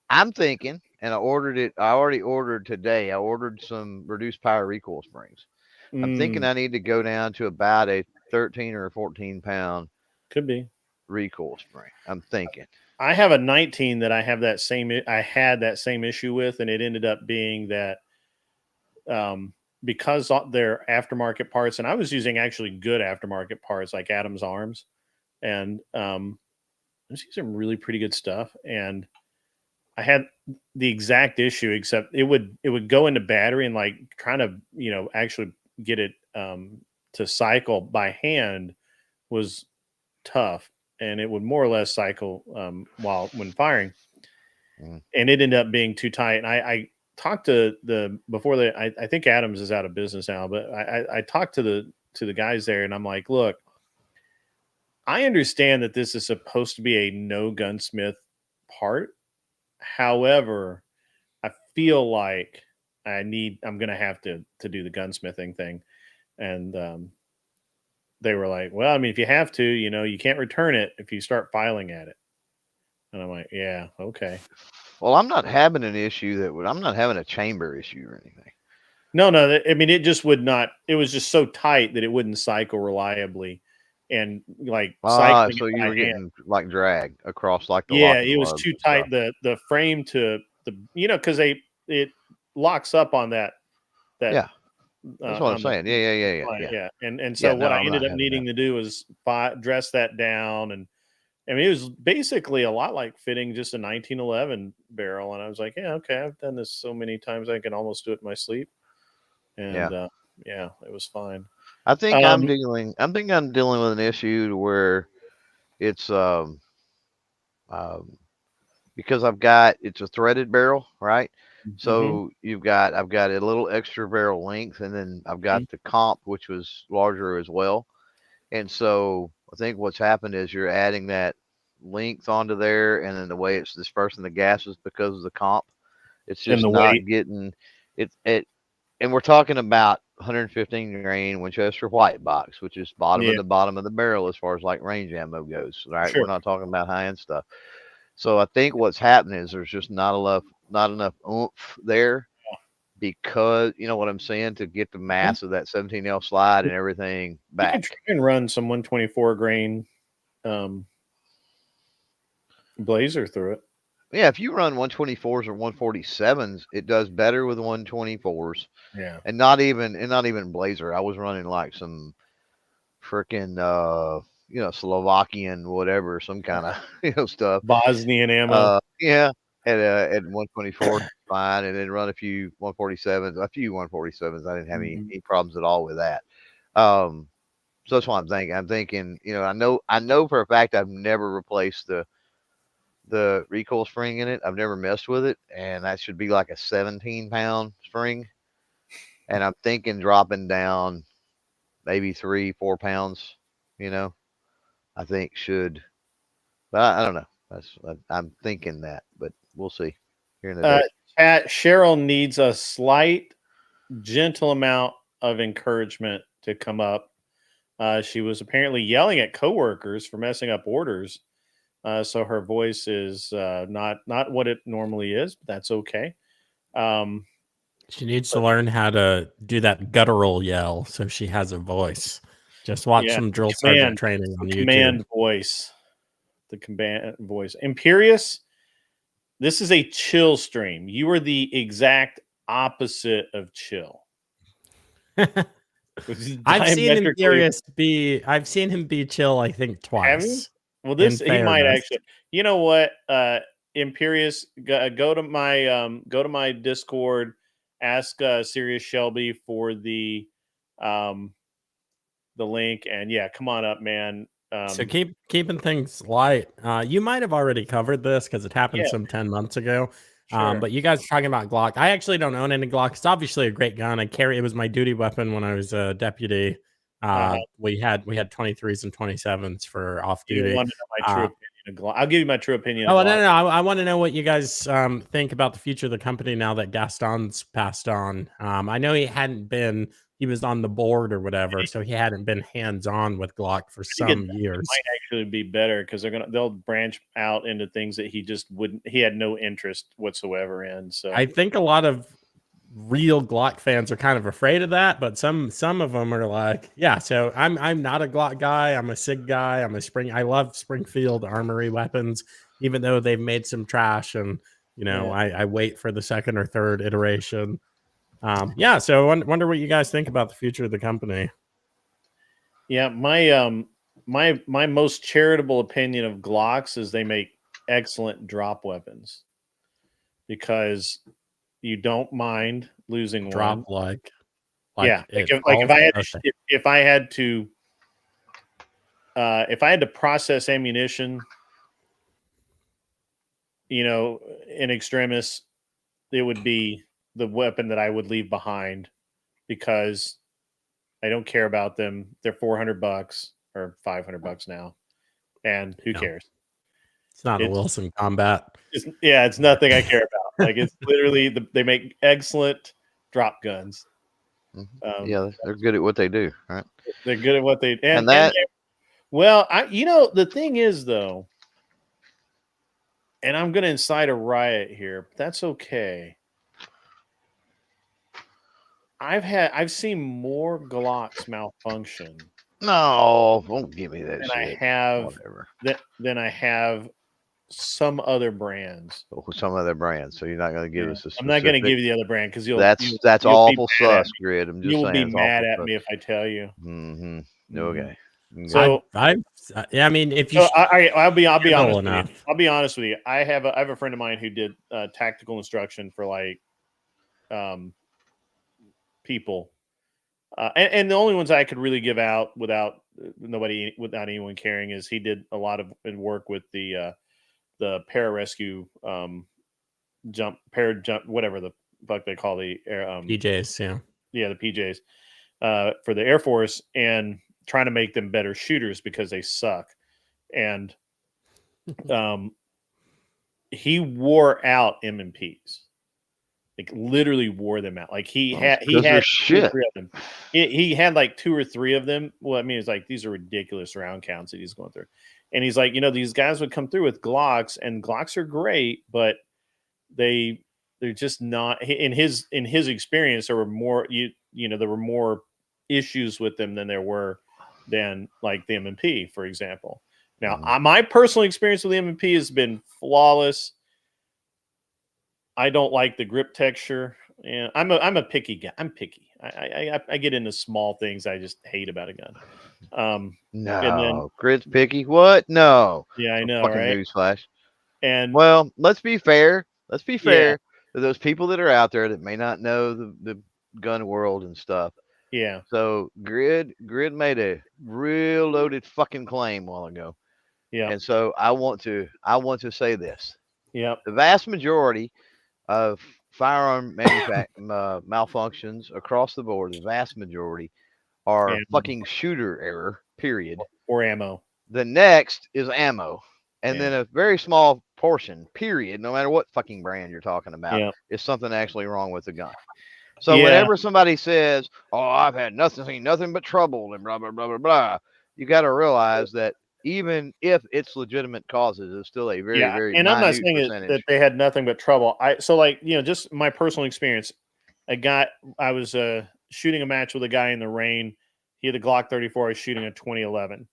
I'm thinking, and I ordered it. I already ordered today. I ordered some reduced power recoil springs. I'm thinking I need to go down to about a 13 or a 14 pound Could be recoil spring. I'm thinking. I have a 19 that I had that same issue with, and it ended up being that because they're aftermarket parts, and I was using actually good aftermarket parts like Adams Arms, and I was using really pretty good stuff, and I had the exact issue, except it would go into battery, and like trying to actually get it to cycle by hand was tough, and it would more or less cycle when firing, and it ended up being too tight. And I talked to I think Adams is out of business now, but I talked to the guys there, and I'm like, look, I understand that this is supposed to be a no gunsmith part. However, I feel like I'm going to have to do the gunsmithing thing. And they were like, well, I mean, if you have to, you can't return it if you start filing at it. And I'm like, yeah, okay. Well, I'm not having an issue I'm not having a chamber issue or anything. No. I mean, it just would not. It was just so tight that it wouldn't cycle reliably, and like cycling. So you were getting like drag across like the it was too tight. The frame to because it locks up on that. Yeah, that's what I'm saying. Yeah. And so what I ended up needing to do was dress that down, and I mean, it was basically a lot like fitting just a 1911 barrel. And I was like, yeah, okay, I've done this so many times I can almost do it in my sleep. And it was fine. I think I'm dealing with an issue to where it's because it's a threaded barrel, right? So I've got a little extra barrel length, and then I've got the comp, which was larger as well. And so I think what's happened is you're adding that length onto there, and then the way it's dispersing the gases because of the comp, it's just not getting it. And we're talking about 115 grain Winchester white box, which is bottom of the bottom of the barrel as far as like range ammo goes. Right? Sure. We're not talking about high end stuff. So I think what's happening is there's just not enough oomph there, because you know what I'm saying, to get the mass of that 17L slide and everything back. You can try and run some 124 grain blazer through it. Yeah, if you run 124s or 147s, it does better with 124s. Yeah, and not even blazer. I was running like some freaking Slovakian whatever, some kind of stuff. Bosnian ammo. At 124 fine, and then run a few 147s. I didn't have any problems at all with that. So that's what I'm thinking. I'm thinking, I know for a fact I've never replaced the recoil spring in it. I've never messed with it, and that should be like a 17-pound spring. And I'm thinking dropping down maybe 3-4 pounds. I think should, but I don't know. I'm thinking that, but we'll see. Here in the day. Chat, Cheryl needs a slight, gentle amount of encouragement to come up. She was apparently yelling at coworkers for messing up orders. So her voice is not what it normally is, but that's okay. She needs to learn how to do that guttural yell so she has a voice. Just watch some drill sergeant training on YouTube. The command voice. Imperious, This is a chill stream. You are the exact opposite of chill. Which is I've seen him diametrically- I've seen him be chill, I think, Have you? twice. Well, this in he might fairness. actually. You know what? Imperious, go to my Discord. Ask Sirius Shelby for the link, and yeah, come on up, man. So keeping things light. You might have already covered this because it happened Yeah. some 10 months ago. Sure. But you guys are talking about Glock. I actually don't own any Glock. It's obviously a great gun. It was my duty weapon when I was a deputy. We had 23s and 27s for off You duty. want to know my true opinion of Glock? I'll give you my true opinion. Oh, of no, Glock. no, no. I want to know what you guys think about the future of the company now that Gaston's passed on. I know he was on the board or whatever, so he hadn't been hands-on with Glock for some years. It might actually be better because they'll branch out into things that he had no interest whatsoever in. So I think a lot of real Glock fans are kind of afraid of that, but some of them are like, yeah. So I'm not a Glock guy. I'm a SIG guy. I love Springfield Armory weapons, even though they've made some trash, and I wait for the second or third iteration. So I wonder what you guys think about the future of the company. Yeah, my most charitable opinion of Glocks is they make excellent drop weapons because you don't mind losing Drop one. like if I had to process ammunition, in extremis, it would be the weapon that I would leave behind because I don't care about them. They're $400 or $500 now, and who cares? It's not a Wilson Combat. It's nothing I care about. Like it's literally they make excellent drop guns. Yeah, they're good at what they do, right? They're good at what they and that. The thing is though, and I'm going to incite a riot here, but that's okay. I've seen more Glocks malfunction. No, don't give me that than shit. Than I have some other brands. Some other brands. So you're not going to give us a specific. I'm not going to give you the other brand because that's awful sus, Grid. I'm just you'll saying. You'll be mad at me if I tell you. Mm-hmm. Okay. So I mean, if you, I'll be honest with you. I'll be honest with you. I have a friend of mine who did tactical instruction for like people, and the only ones I could really give out without anyone caring is he did a lot of work with the pararescue jump, whatever the fuck they call the PJs, the PJs for the Air Force, and trying to make them better shooters because they suck. And he wore out M&Ps, like literally wore them out. Like he had shit. 2 or 3 of them. He had like 2 or 3 of them. Well, I mean, it's like these are ridiculous round counts that he's going through. And he's like, these guys would come through with Glocks, and Glocks are great, but they're just not. In his experience, there were more there were more issues with them than like the M&P, for example. Now, my personal experience with the M&P has been flawless. I don't like the grip texture, and I'm a picky guy. I'm picky. I get into small things I just hate about a gun. No, Grid's picky. What? No. Yeah, I know. Fucking right? newsflash. And well, let's be fair. Let's be fair to those people that are out there that may not know the gun world and stuff. Yeah. So Grid made a real loaded fucking claim a while ago. Yeah. And so I want to say this. Yeah. The vast majority of firearm malfunctions across the board, the vast majority are fucking shooter error, period. Or ammo. The next is ammo. And then a very small portion, period, no matter what fucking brand you're talking about, is something actually wrong with the gun. So whenever somebody says, "Oh, I've seen nothing but trouble," and blah blah blah blah blah, you got to realize that even if it's legitimate causes, it's still a very very. And I'm not saying that they had nothing but trouble. Just my personal experience. I was shooting a match with a guy in the rain. He had a Glock 34. I was shooting a 2011,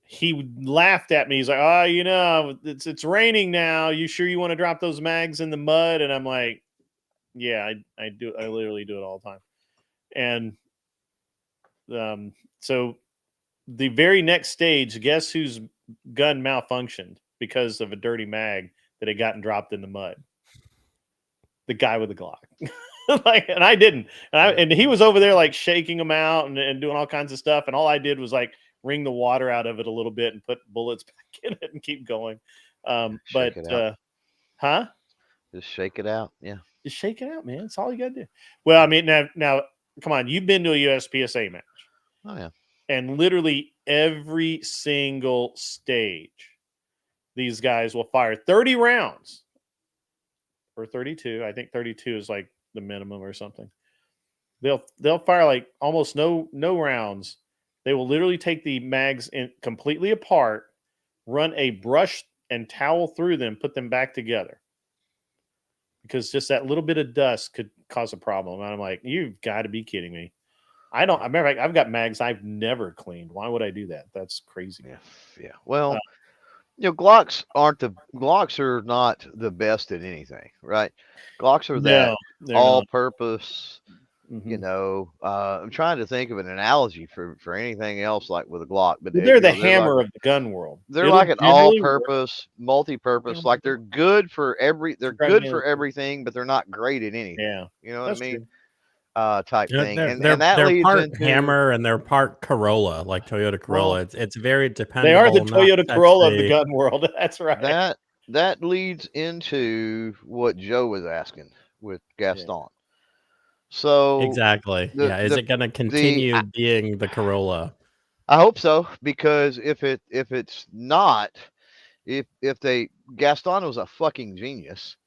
he laughed at me. He's like, "Oh, you know, it's raining now. You sure you want to drop those mags in the mud?" And I'm like, "Yeah, I do. I literally do it all the time." And so the very next stage, guess whose gun malfunctioned because of a dirty mag that had gotten dropped in the mud? The guy with the Glock. Like, and I didn't. And he was over there like shaking them out and doing all kinds of stuff. And all I did was like wring the water out of it a little bit and put bullets back in it and keep going. Shake it out. Huh? Just shake it out. Yeah. Just shake it out, man. That's all you gotta do. Well, I mean, now come on, you've been to a USPSA match. Oh yeah. And literally every single stage, these guys will fire 30 rounds or 32. I think 32 is like the minimum or something. They'll fire like almost no rounds. They will literally take the mags in completely apart, run a brush and towel through them, put them back together. Because just that little bit of dust could cause a problem. And I'm like, you've got to be kidding me. I remember I've got mags I've never cleaned. Why would I do that? That's crazy. Yeah. Well, Glocks are not the best at anything, right? Glocks are that all-purpose. I'm trying to think of an analogy for anything else like with a Glock, but they're the hammer of the gun world. They're like an all-purpose, multi-purpose. Like they're good for everything, but they're not great at anything. Yeah, you know what I mean? Type thing, and they're that leads part into hammer and they're part Corolla, like Toyota Corolla. It's very dependable. They are the Toyota Corolla of the gun world. That's right. That leads into what Joe was asking with Gaston. Yeah. So exactly, is it going to continue being the Corolla? I hope so, because if it's not, Gaston was a fucking genius,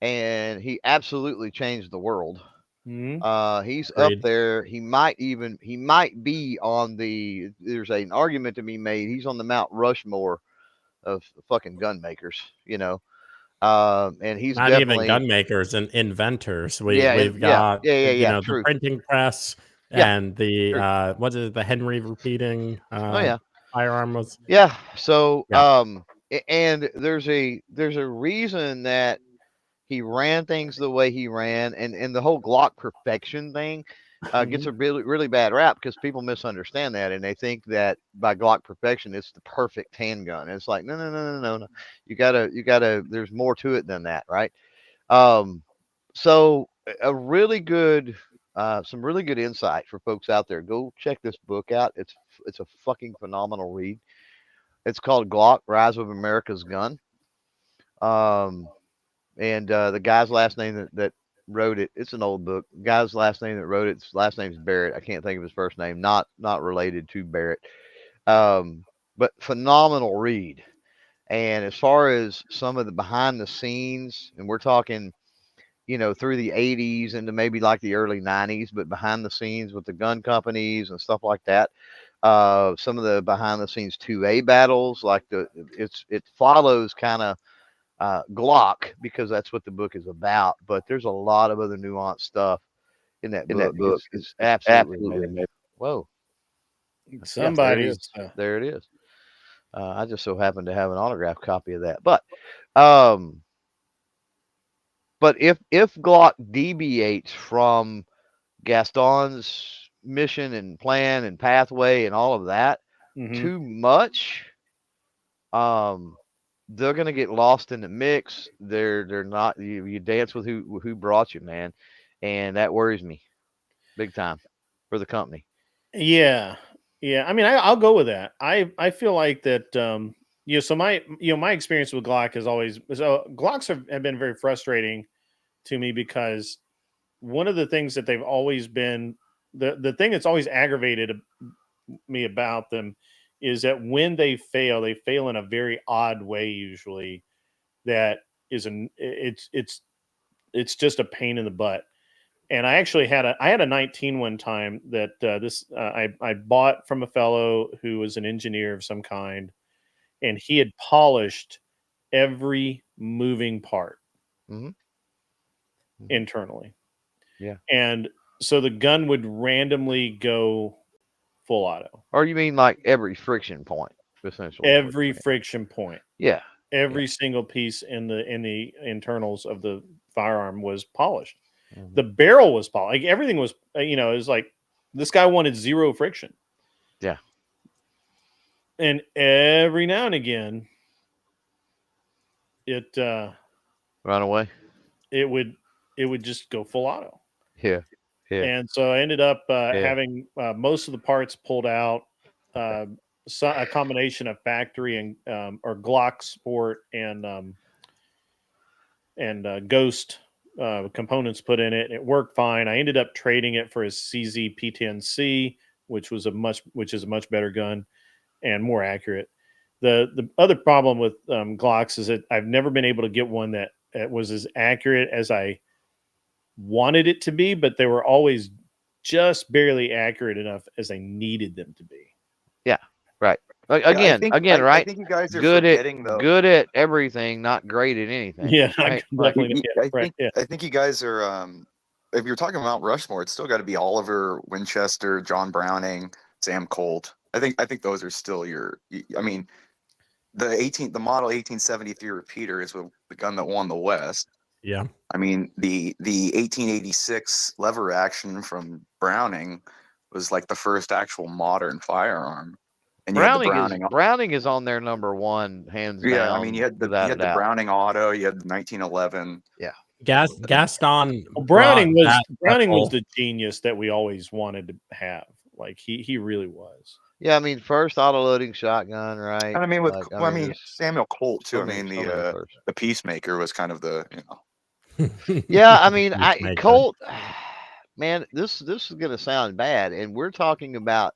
and he absolutely changed the world. He's up there. He might be on the. There's an argument to be made. He's on the Mount Rushmore of fucking gun makers. And he's not definitely even gun makers and inventors. We've got the printing press and the what is it, the Henry repeating firearm was So and there's a reason that he ran things the way he ran, and the whole Glock perfection thing gets a really, really bad rap because people misunderstand that, and they think that by Glock perfection it's the perfect handgun. It's like no. You gotta. There's more to it than that, right? So a really good, some really good insight for folks out there. Go check this book out. It's a fucking phenomenal read. It's called Glock: Rise of America's Gun. And the guy's last name that wrote it, it's an old book. The guy's last name that wrote it, his last name's Barrett. I can't think of his first name. Not related to Barrett. But phenomenal read. And as far as some of the behind the scenes, and we're talking, through the 80s into maybe like the early 90s, but behind the scenes with the gun companies and stuff like that. Some of the behind the scenes 2A battles, like it follows kind of Glock because that's what the book is about, but there's a lot of other nuanced stuff in that book. It's absolutely amazing. Whoa, somebody's there it is. I just so happen to have an autographed copy of that, but if Glock deviates from Gaston's mission and plan and pathway and all of that too much, they're gonna get lost in the mix. They're not. You dance with who brought you, man, and that worries me, big time, for the company. Yeah. I mean, I'll go with that. I feel like that. So my experience with Glock is always Glocks have been very frustrating to me because one of the things that they've always been the thing that's always aggravated me about them is that when they fail in a very odd way. Usually, that is it's just a pain in the butt. And I actually had a 19 one time that I bought from a fellow who was an engineer of some kind, and he had polished every moving part internally. Yeah, and so the gun would randomly go full auto. Or you mean like every friction point? essentially. what Every you're saying. friction point, Yeah. every single piece in the internals of the firearm was polished. Mhm. The barrel was polished. Like everything was, it was like this guy wanted zero friction. Yeah. And every now and again, it Run away. it would just go full auto. Yeah. Yeah. And so I ended up having most of the parts pulled out, a combination of factory and or Glock Sport and Ghost components put in it. It worked fine. I ended up trading it for his CZ P10C, which is a much better gun and more accurate. The other problem with Glocks is that I've never been able to get one that was as accurate as I wanted it to be, but they were always just barely accurate enough as I needed them to be. Yeah. Right. Like, Yeah, again, I right? think you guys are Good forgetting though. Good at everything, not great at anything. Yeah, Right. definitely. I think you guys are. If you're talking about Rushmore, it's still got to be Oliver, Winchester, John Browning, Sam Colt. I think those are still your. I mean, the model 1873 repeater is the gun that won the West. Yeah. I mean, the 1886 lever action from Browning was like the first actual modern firearm. And you had the Browning is on their number one, hands down. Yeah, I mean, you had the Browning Auto, you had the 1911. Yeah. Gaston. Browning was was the genius that we always wanted to have. Like he really was. Yeah, I mean, first auto-loading shotgun, right? And I mean, Samuel Colt too. The Peacemaker was kind of the, Yeah, I mean, Colt. Man, this is gonna sound bad, and we're talking about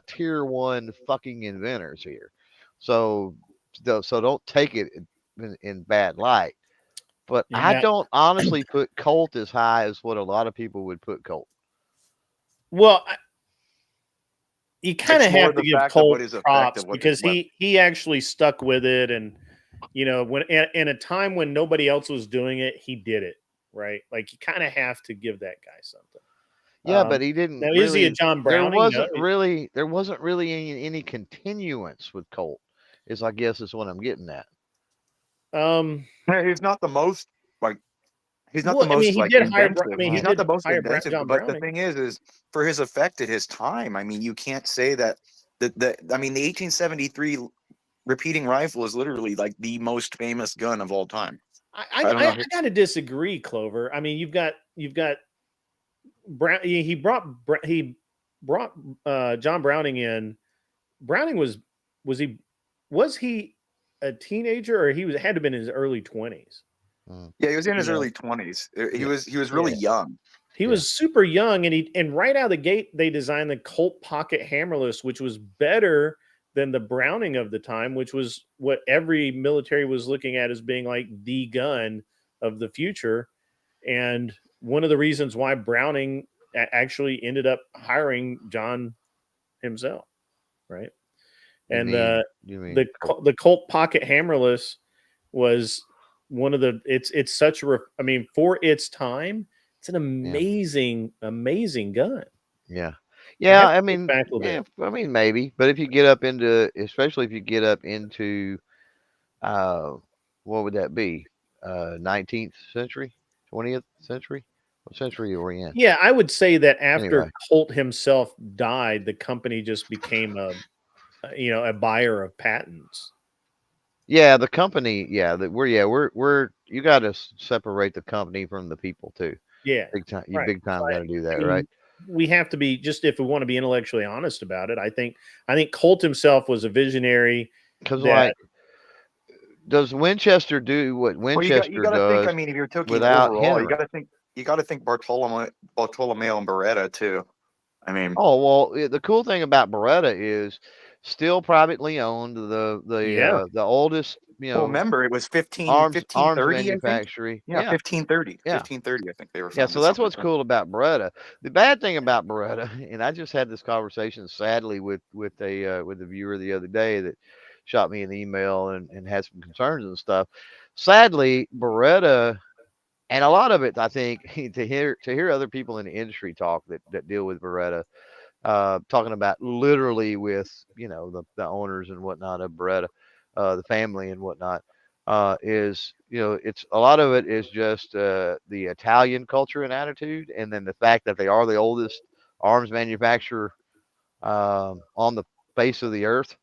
tier 1 fucking inventors here. So don't take it in bad light. But I don't honestly put Colt as high as what a lot of people would put Colt. Well, you kind of have to give Colt props because he actually stuck with it, and when in a time when nobody else was doing it, he did it right. Like you kind of have to give that guy something. Yeah, but he didn't. Now, is he a John Browning? There wasn't really any continuance with Colt. I guess is what I'm getting at. He's not the most he's not the most he's not the most inventive. But the thing is for his effect at his time. I mean, you can't say that. The 1873 repeating rifle is literally like the most famous gun of all time. I got to disagree, Clover. I mean, you've got Brown. He brought John Browning in. Browning was he a teenager, or he had to have been in his early 20s? Yeah, he was in his early 20s. He was really young. He was super young, and right out of the gate, they designed the Colt Pocket Hammerless, which was better than the Browning of the time, which was what every military was looking at as being like the gun of the future. And one of the reasons why Browning actually ended up hiring John himself, right? And the Colt Pocket Hammerless was one of the it's such a for its time, it's an amazing gun. Yeah. I mean maybe, but if you get up into, especially if you get up into what would that be? 19th century, 20th century? What century are we in? Yeah, I would say that after Colt himself died, the company just became a buyer of patents. Yeah, the company. Yeah, we're you got to separate the company from the people too. Yeah, big time. You big time got to do that, right? We have to be, just if we want to be intellectually honest about it. I think Colt himself was a visionary. Because does Winchester do what Winchester you gotta does? Think, I mean, if you're talking without overall, Henry. you got to think Bartolomeo and Beretta too. I mean, the cool thing about Beretta is still privately owned. The oldest, remember it was 1530 manufacturing. Yeah, 1530. Yeah. 1530. I think they were. Yeah, so that's what's cool about Beretta. The bad thing about Beretta, and I just had this conversation sadly with a viewer the other day that shot me an email and had some concerns and stuff. Sadly, Beretta, and a lot of it, I think, to hear other people in the industry talk that deal with Beretta, talking about literally with the owners and whatnot of Beretta, the family and whatnot, is it's a lot of it is just the Italian culture and attitude, and then the fact that they are the oldest arms manufacturer on the face of the earth,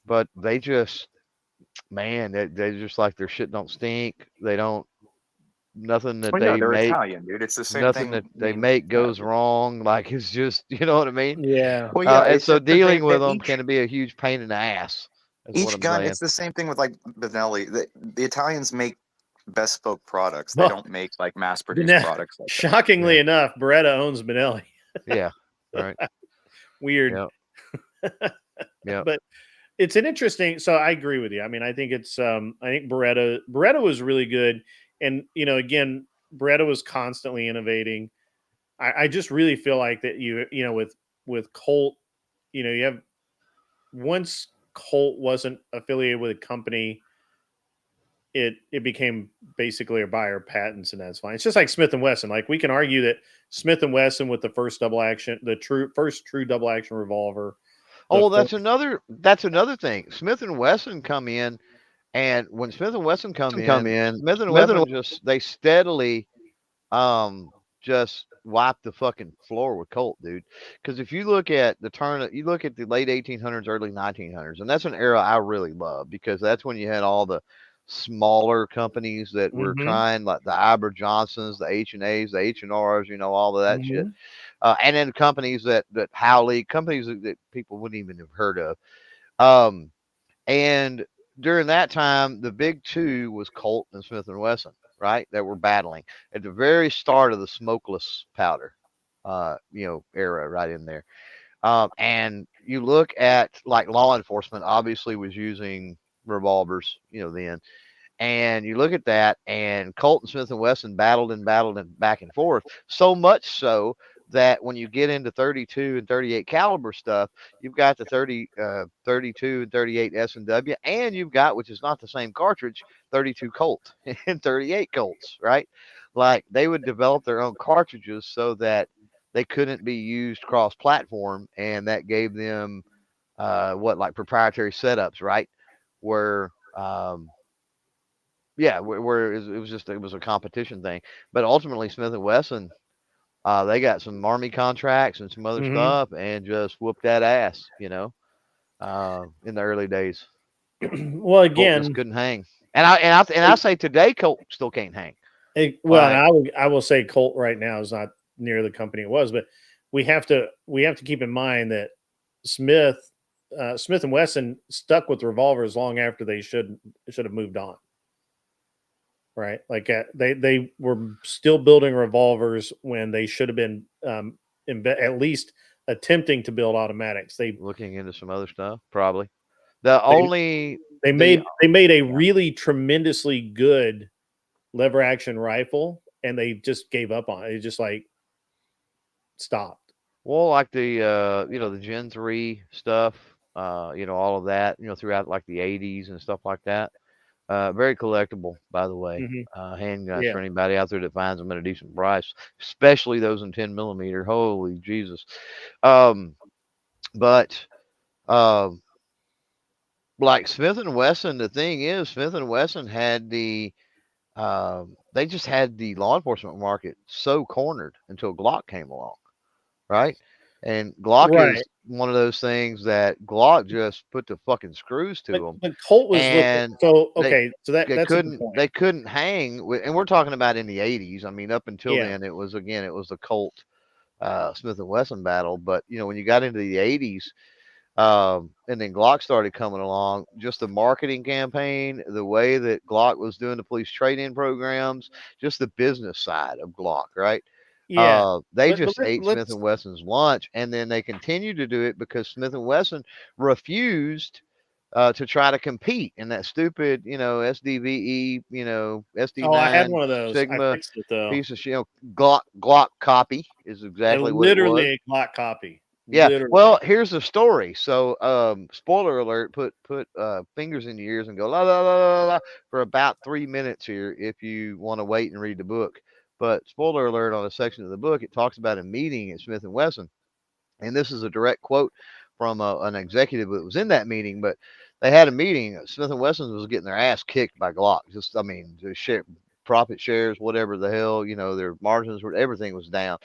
but they just man, they just like their shit don't stink. They don't nothing that Well, yeah, they they're make Italian, dude. It's the same nothing thing. that I they mean, make yeah. goes wrong. Like it's just you know what I mean. Yeah. Well, yeah, And it's so just that dealing with they them can be a huge pain in the ass. Is what each I'm gun. saying. It's the same thing with like Benelli. The Italians make bespoke products. They Well, don't make like mass-produced products like that. shockingly enough, Beretta owns Benelli. Yeah. Right. Weird. Yeah. Yeah. But it's an interesting. So I agree with you. I mean, I think it's. I think Beretta was really good, and again, Beretta was constantly innovating. I just really feel like that with Colt, you have once Colt wasn't affiliated with a company, it became basically a buyer patents, and that's fine. It's just like Smith and Wesson. Like we can argue that Smith and Wesson with the first double action, first true double action revolver. Oh, well, that's another thing. Smith and Wesson come in, and when Smith and Wesson come in, Smith and Wesson they steadily just wipe the fucking floor with Colt, dude. Because if you look at you look at the late 1800s, early 1900s, and that's an era I really love because that's when you had all the smaller companies that were trying, like the Aber Johnsons, the H&As, the H&Rs, all of that shit. And then companies that Howley, companies that people wouldn't even have heard of. And during that time, the big two was Colt and Smith and Wesson, right? That were battling at the very start of the smokeless powder, era right in there. And you look at like law enforcement, obviously was using revolvers, then. And you look at that, and Colt and Smith and Wesson battled and back and forth, so much so that when you get into 32 and 38 caliber stuff, you've got the 32 and 38 S&W, and you've got, which is not the same cartridge, 32 Colt and 38 Colts, right? Like they would develop their own cartridges so that they couldn't be used cross-platform, and that gave them like proprietary setups, right? Where where it was a competition thing. But ultimately, Smith and Wesson, they got some Army contracts and some other stuff, and just whooped that ass, in the early days. Well, again, Colt couldn't hang, and I say today, Colt still can't hang. I will say Colt right now is not near the company it was, but we have to keep in mind that Smith and Wesson stuck with revolvers long after they should have moved on. Right, like they were still building revolvers when they should have been at least attempting to build automatics. They looking into some other stuff, probably. They made a really tremendously good lever action rifle, and they just gave up on it. They just like stopped. Well, like the the Gen 3 stuff, all of that, throughout like the 80s and stuff like that. Very collectible, by the way. Handguns for anybody out there that finds them at a decent price, especially those in 10 millimeter. Holy Jesus! But like Smith and Wesson, the thing is, Smith and Wesson had they just had the law enforcement market so cornered until Glock came along, right? And Glock is one of those things that Glock just put the fucking screws to them. But Colt was they couldn't hang with, and we're talking about in the 80s. I mean, up until then, it was the Colt Smith and Wesson battle. But when you got into the 80s, and then Glock started coming along, just the marketing campaign, the way that Glock was doing the police trade-in programs, just the business side of Glock, right? They just ate Smith and Wesson's lunch, and then they continued to do it because Smith and Wesson refused to try to compete in that stupid, SDVE, SD9. Oh, I had one of those. Sigma I fixed it though. Piece of shit. Glock copy is exactly what it was. Literally a Glock copy. Yeah. Literally. Well, here's the story. So, spoiler alert, put fingers in your ears and go la la la la la for about 3 minutes here if you want to wait and read the book. But spoiler alert, on a section of the book, it talks about a meeting at Smith and Wesson And this is a direct quote from an executive that was in that meeting. But they had a meeting. Smith and Wesson was getting their ass kicked by Glock. Just, I mean, the profit shares, whatever the hell, their margins, everything was down.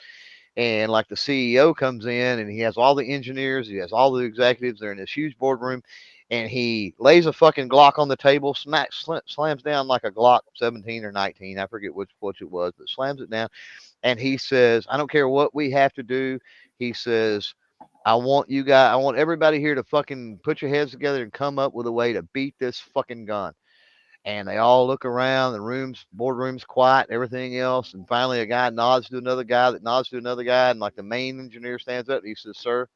And like the CEO comes in and he has all the engineers, he has all the executives. They're in this huge boardroom, and he lays a fucking Glock on the table, slams down like a Glock 17 or 19. I forget which it was, but slams it down. And he says, I don't care what we have to do. He says, I want everybody here to fucking put your heads together and come up with a way to beat this fucking gun. And they all look around, the boardroom's quiet, everything else. And finally, a guy nods to another guy that nods to another guy. And like the main engineer stands up, and he says, sir,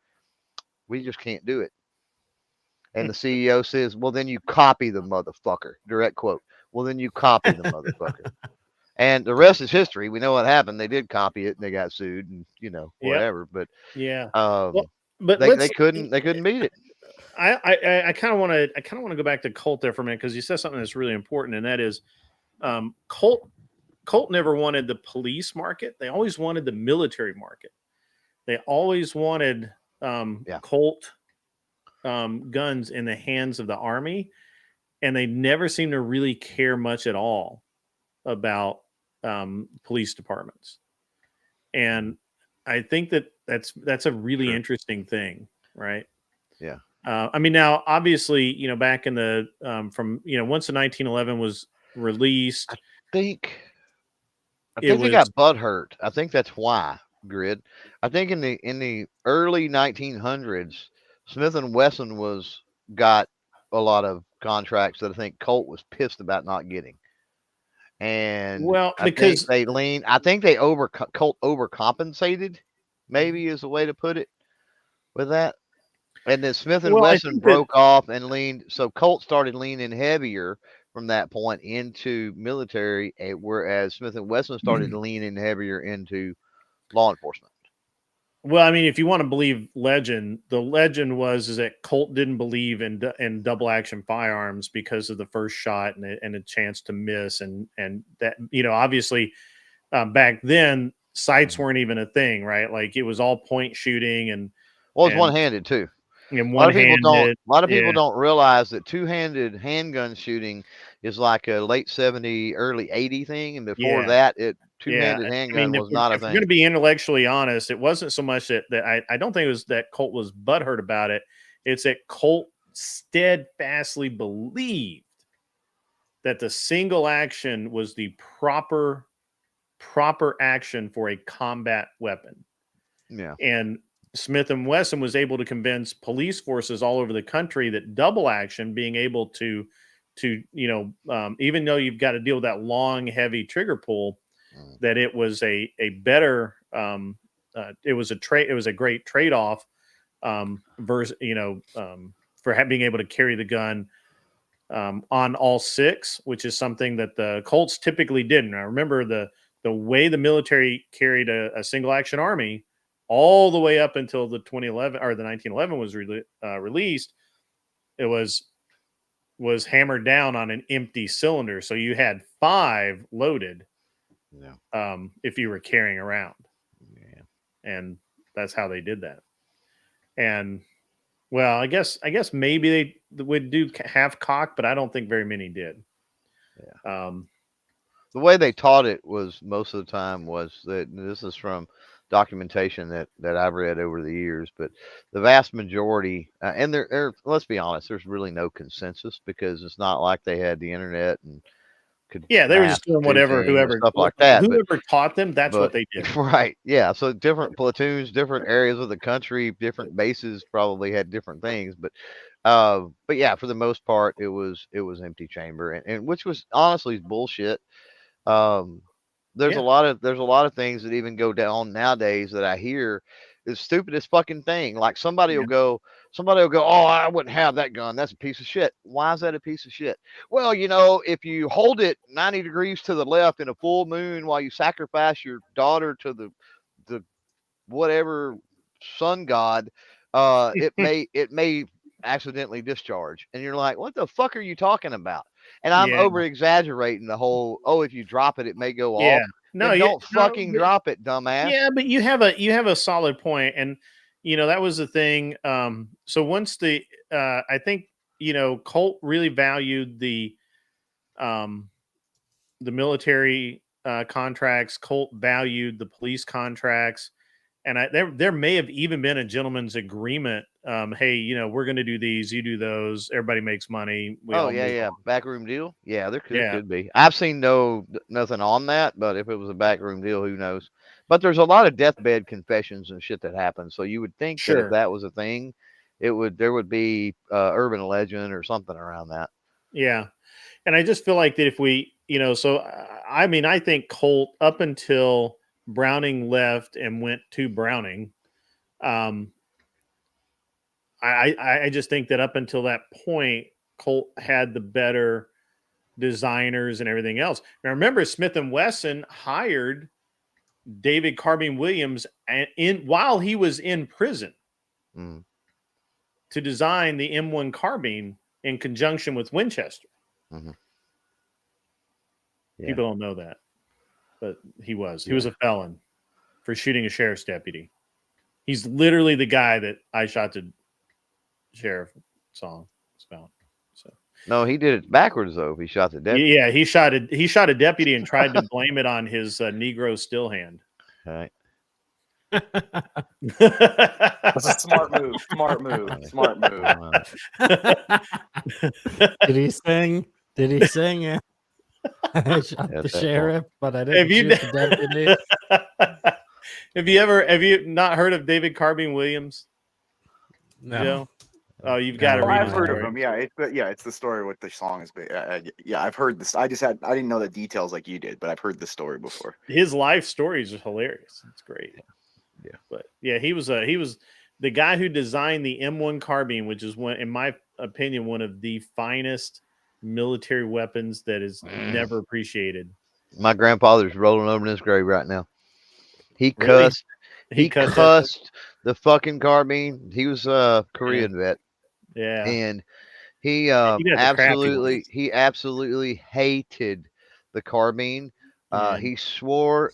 we just can't do it. And the CEO says, well, then you copy the motherfucker. Direct quote. Well, then you copy the motherfucker. And the rest is history. We know what happened. They did copy it and they got sued and, whatever. But yeah. But they couldn't beat it. I kind of want to go back to Colt there for a minute, because you said something that's really important, and that is Colt never wanted the police market. They always wanted the military market. They always wanted Colt guns in the hands of the Army, and they never seemed to really care much at all about police departments. And I think that's a really interesting thing, right? Yeah. I mean, now obviously, back in the once the 1911 was released, I think they got butthurt. I think that's why, Grid. I think in the early 1900s, Smith and Wesson got a lot of contracts that I think Colt was pissed about not getting. And because I think Colt overcompensated, maybe is the way to put it with that. And then Smith and Wesson broke off and leaned. So Colt started leaning heavier from that point into military, whereas Smith and Wesson started leaning heavier into law enforcement. Well, I mean, if you want to believe legend, the legend is that Colt didn't believe in double action firearms because of the first shot and a chance to miss, and that obviously back then sights weren't even a thing, right? Like it was all point shooting and it's one-handed too. And a lot of people don't realize that two-handed handgun shooting is like a late 70, early 80 thing, and before that, two-handed handgun was not a thing. If we're going to be intellectually honest, it wasn't so much that I don't think it was that Colt was butthurt about it. It's that Colt steadfastly believed that the single action was the proper action for a combat weapon. Yeah, and Smith and Wesson was able to convince police forces all over the country that double action, being able to even though you've got to deal with that long, heavy trigger pull, that it was a better it was a great trade-off versus for being able to carry the gun on all six, which is something that the Colts typically didn't. I remember the way the military carried a single action army all the way up until the 2011 or the 1911 was released. It was hammered down on an empty cylinder, so you had 5 loaded. Yeah. If you were carrying around. Yeah. And that's how they did that. And well, I guess maybe they would do half cock, but I don't think very many did. Yeah. The way they taught it was most of the time was that, this is from documentation that I've read over the years, but the vast majority, and there, let's be honest, there's really no consensus, because it's not like they had the internet and they were just doing whatever stuff like that. Whoever taught them, that's what they did. Right. Yeah. So different platoons, different areas of the country, different bases probably had different things, but yeah, for the most part, it was empty chamber, and which was honestly bullshit. There's a lot of things that even go down nowadays that I hear is stupidest fucking thing. Like somebody will go, oh, I wouldn't have that gun. That's a piece of shit. Why is that a piece of shit? Well, if you hold it 90 degrees to the left in a full moon while you sacrifice your daughter to the whatever sun god, it may accidentally discharge. And you're like, what the fuck are you talking about? And I'm over exaggerating the whole, if you drop it, it may go off. No, you don't fucking drop it, dumbass. Yeah, but you have a solid point. And that was the thing. So once I think, Colt really valued the military contracts. Colt valued the police contracts. And there may have even been a gentleman's agreement. Hey, we're going to do these, you do those. Everybody makes money. We all move on. Backroom deal. Yeah, there Yeah. could be. I've seen nothing on that, but if it was a backroom deal, who knows? But there's a lot of deathbed confessions and shit that happens. So you would think that if that was a thing, there would be urban legend or something around that. Yeah, and I just feel like that if we, so I mean, I think Colt up until Browning left and went to Browning. I just think that up until that point, Colt had the better designers and everything else. Now remember, Smith & Wesson hired David Carbine Williams while he was in prison to design the M1 carbine in conjunction with Winchester. Yeah. People don't know that. But he was a felon for shooting a sheriff's deputy. He's literally the guy that I shot the sheriff song about. So no, he did it backwards though. He shot the deputy. Yeah, he shot a deputy and tried to blame it on his Negro still hand. All right. That's a smart move. Smart move. Smart move. Did he sing? Yeah. I shot the sheriff, but I didn't shoot the deputy. Have you not heard of David Carbine Williams? No. Joe? Oh, you've got to read. I've heard of him. Yeah, it's the story what the song is. Yeah, I've heard this. I didn't know the details like you did, but I've heard the story before. His life story is hilarious. It's great. Yeah. But yeah, he was the guy who designed the M1 carbine, which is in my opinion, one of the finest military weapons that is never appreciated. My grandfather's rolling over in his grave right now. He Really? cussed. He cussed the fucking carbine. He was a Korean vet. Yeah. And he absolutely hated the carbine. He swore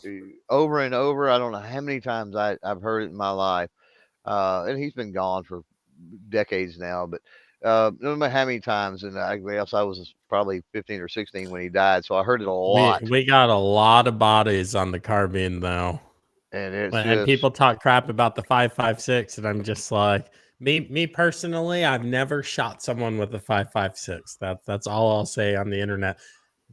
over and over. I don't know how many times I've heard it in my life. And he's been gone for decades now, but no matter how many times, and I guess I was probably 15 or 16 when he died, so I heard it a lot. We got a lot of bodies on the carbine though, and people talk crap about the 5.56, and I'm just like, me personally, I've never shot someone with a 5.56. That's all I'll say on the internet.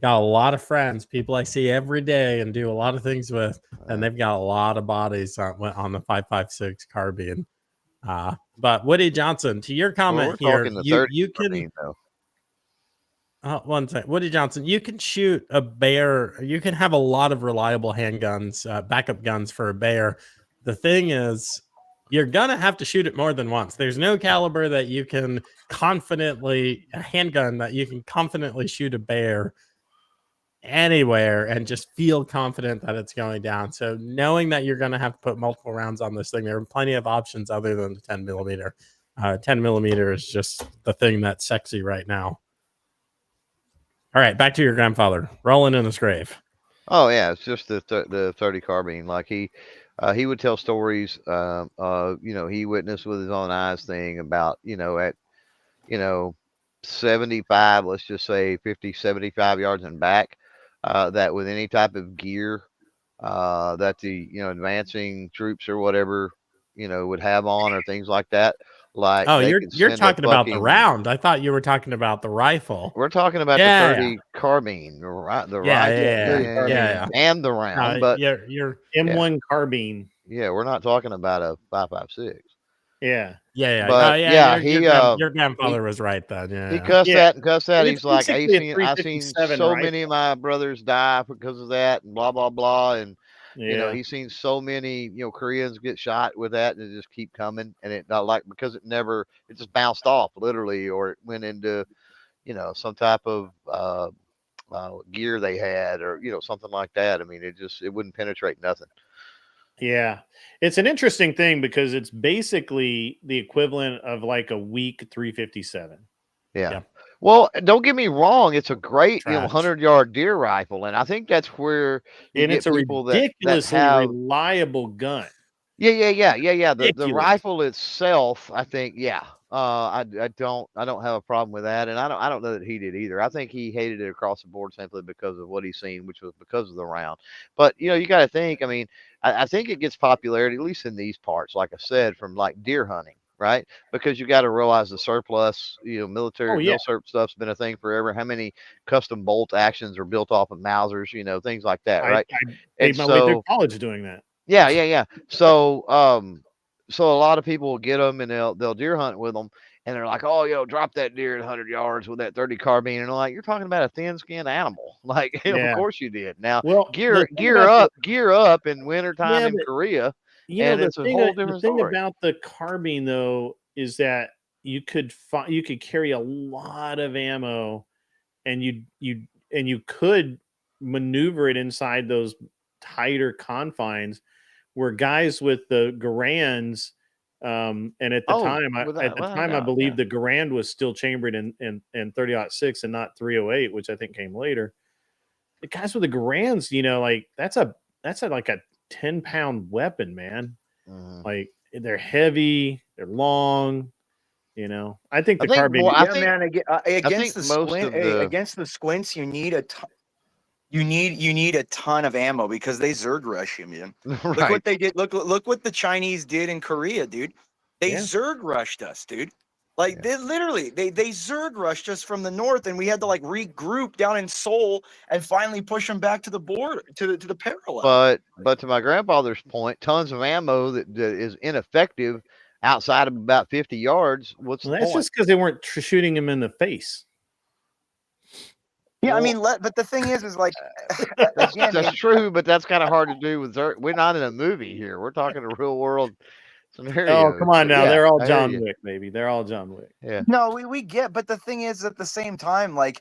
Got a lot of friends, people I see every day and do a lot of things with, and they've got a lot of bodies on the 5.56 carbine. But Woody Johnson, to your comment here, you can. One thing, Woody Johnson, you can shoot a bear. You can have a lot of reliable handguns, backup guns for a bear. The thing is, you're gonna have to shoot it more than once. There's no caliber that you can a handgun that you can confidently shoot a bear anywhere and just feel confident that it's going down. So knowing that you're going to have to put multiple rounds on this thing, there are plenty of options other than the 10 millimeter. 10 millimeter is just the thing that's sexy right now. All right, back to your grandfather rolling in his grave. Oh yeah, it's just the 30 carbine. Like he would tell stories. He witnessed with his own eyes thing about at 75, let's just say 50, 75 yards and back. That with any type of gear that the advancing troops or whatever would have on or things like that. Like, oh, you're talking about the round. I thought you were talking about the rifle. We're talking about the 30 carbine, the rifle, and the round. But your M1 carbine. Yeah, we're not talking about a 5.56. Yeah. But your grandfather was right then. Yeah. He cussed that and cussed that. He's like, I've seen so many of my brothers die because of that, and blah blah blah. And he's seen so many Koreans get shot with that, and it just keep coming. And it not like because it just bounced off literally, or it went into some type of gear they had, or something like that. I mean, it wouldn't penetrate nothing. Yeah, it's an interesting thing because it's basically the equivalent of like a weak 357. Yeah. Well, don't get me wrong; it's a great 100-yard deer rifle, and I think that's where it's a ridiculously reliable gun. Yeah. The Ridiculous. rifle itself, I think, yeah. I don't have a problem with that, and I don't know that he did either. I think he hated it across the board simply because of what he's seen, which was because of the round. But you got to think. I mean, I think it gets popularity, at least in these parts, like I said, from like deer hunting, right? Because you got to realize the surplus, Oh yeah, mil-surp stuff's been a thing forever. How many custom bolt actions are built off of Mausers, things like that, I right? made And my way through so, college doing that. yeah. So a lot of people will get them and they'll deer hunt with them, and they're like, "Oh, drop that deer at 100 yards with that 30 carbine," and I'm like, "You're talking about a thin-skinned animal." Like, of Yeah. course you did. Now, Well, the thing gear about up in wintertime yeah, in but Korea, and it's a whole the different thing story. about the carbine though is that you could carry a lot of ammo, and you could maneuver it inside those tighter confines, where guys with the Garands, and at the Oh, time, without I doubt, believe yeah. the Garand was still chambered in 30-06 and not 308, which I think came later. The guys with the Garands, like that's like a 10-pound weapon, man. Mhm. Like they're heavy, they're long. I think I the think carbine. more. Yeah, man. I Against think the most squint, of the against the squints, you need a ton of ammo because they Zerg rush you, man. Look right. what they did. Look what the Chinese did in Korea, dude. They Yeah. Zerg rushed us, dude. Like Yeah. they literally they Zerg rushed us from the north, and we had to like regroup down in Seoul and finally push them back to the border to the parallel. But to my grandfather's point, tons of ammo that is ineffective outside of about 50 yards. What's Well, the that's point? just because they weren't shooting him in the face. Yeah, I Well, mean, but the thing is like again, that's true, but that's kind of hard to do with we're not in a movie here. We're talking a real world Oh, scenario. come on But now. yeah, They're all I hear John you. Wick, baby. They're all John Wick. Yeah. no, we get, but the thing is, at the same time, like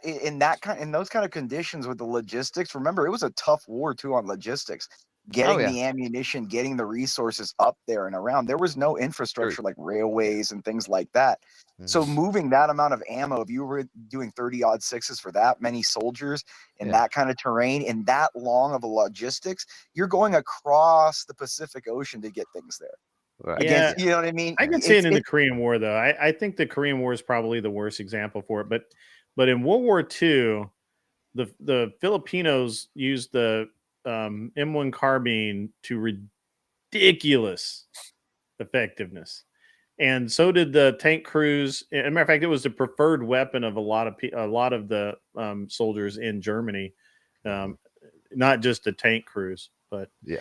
in those kind of conditions with the logistics. Remember, it was a tough war too on logistics, Oh getting yeah. the ammunition, getting the resources up there and around. There was no True. infrastructure like railways and things like that. So Mhm. moving that amount of ammo, if you were doing 30-odd sixes for that many soldiers in Yeah. that kind of terrain, in that long of a logistics, you're going across the Pacific Ocean to get things there. Right. Yeah, Against, you know what I mean? I can see it in the Korean War, though. I think the Korean War is probably the worst example for it. But in World War II, the Filipinos used the M1 carbine to ridiculous effectiveness, and so did the tank crews. As a matter of fact, it was the preferred weapon of a lot of the soldiers in Germany, um, not just the tank crews. But Yeah.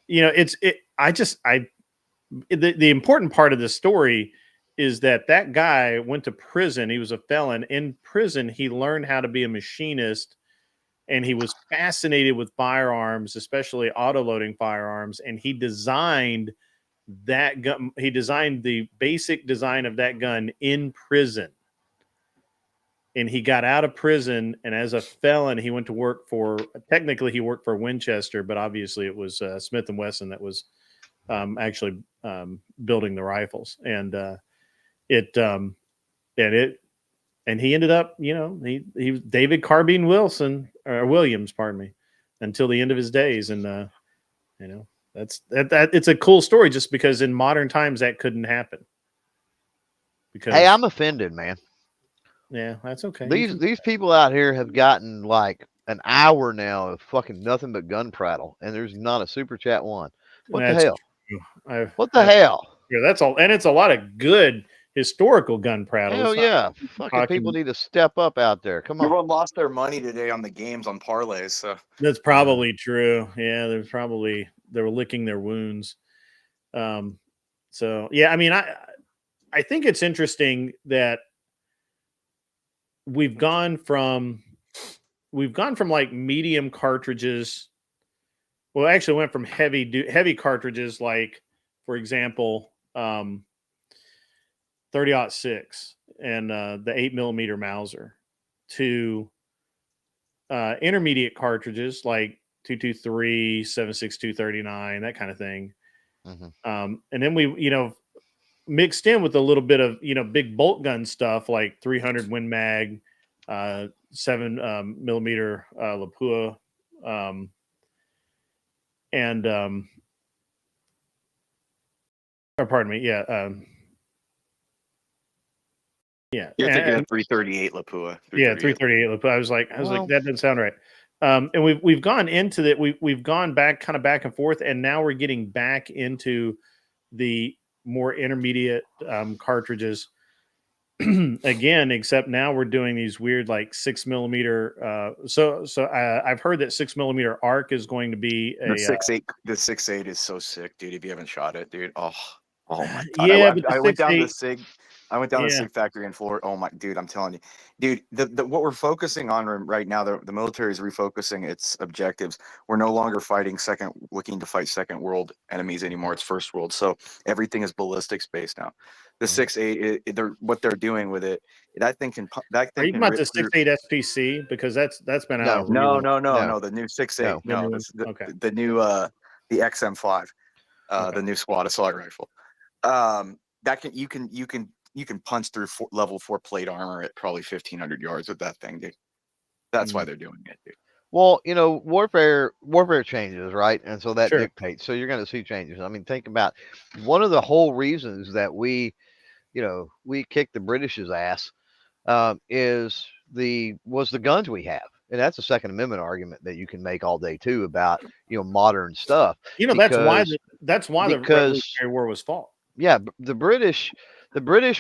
the important part of this story is that guy went to prison. He was a felon. In prison, he learned how to be a machinist, and he was fascinated with firearms, especially auto-loading firearms. And he designed that gun. He designed the basic design of that gun in prison. And he got out of prison, and as a felon, he went to work technically he worked for Winchester, but obviously it was Smith & Wesson that was actually building the rifles. And he ended up, he was David Carbine Williams, pardon me, until the end of his days. And that's it's a cool story, just because in modern times that couldn't happen. Because Hey, I'm offended, man. yeah, that's okay. These people out here have gotten like an hour now of fucking nothing but gun prattle, and there's not a super chat one. What the That's hell? true. What the hell? Yeah, that's all, and it's a lot of good historical gun prattle. Hell It's not yeah. Fucking people talking. need to step up out there. Come on. Everyone lost their money today on the games on parlays. So That's probably true. Yeah, they were licking their wounds. So yeah, I mean, I think it's interesting that we've gone from like medium cartridges. Well, actually, went from heavy cartridges, like for example, 30-06 and the 8mm Mauser, to intermediate cartridges like 223, 7.62 39, that kind of thing. Mhm. And then we, mixed in with a little bit of, big bolt gun stuff like 300 Win Mag, 7mm Lapua, and Or pardon me. Yeah. Yeah. You're thinking of 338 Lapua. Yeah, 338. I was like, that doesn't sound right. And we've gone into that. We've gone back and forth, and now we're getting back into the more intermediate cartridges again. Except now we're doing these weird like 6mm. So I've heard that 6mm arc is going to be a The 6.8. The 6.8 is so sick, dude. If you haven't shot it, dude. Oh my god. Yeah, I went down to the 6.8 Sig. I went down to the Yeah. Sig factory in Florida. Oh my dude, I'm telling you, dude. What we're focusing on right now, the military is refocusing its objectives. We're no longer looking to fight second world enemies anymore. It's first world. So everything is ballistics based now. The 6.8, what they're doing with it, that thing can. Are you talking about the 6.8 SPC? Because that's been out. No. The new 6.8. No, Okay. the new the XM5, the new squad assault rifle. That you can punch through level 4 plate armor at probably 1,500 yards with that thing, dude. That's why they're doing it, dude. Well, warfare changes, right? And so that Sure. dictates. So you're going to see changes. I mean, think about one of the whole reasons that we kicked the British's ass was the guns we have. And that's a Second Amendment argument that you can make all day too about, modern stuff. That's why the Revolutionary War was fought. Yeah, the British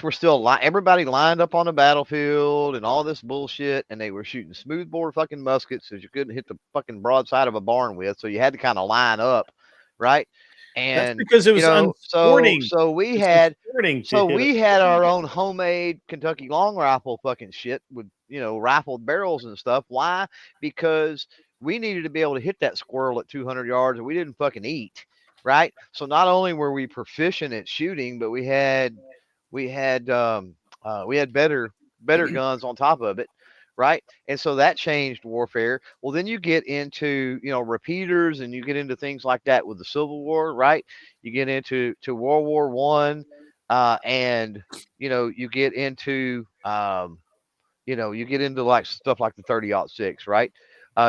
were still everybody lined up on the battlefield and all this bullshit, and they were shooting smoothbore fucking muskets that you couldn't hit the fucking broadside of a barn with, so you had to kind of line up, right? And that's because it was unsporting. So we had our own homemade Kentucky long rifle fucking shit with rifled barrels and stuff. Why? Because we needed to be able to hit that squirrel at 200 yards, and we didn't fucking eat. Right. So not only were we proficient at shooting, but we had better guns on top of it. Right. And so that changed warfare. Well, then you get into, repeaters, and you get into things like that with the Civil War. Right. You get into World War I, and, you get into like stuff like the 30-06. Right.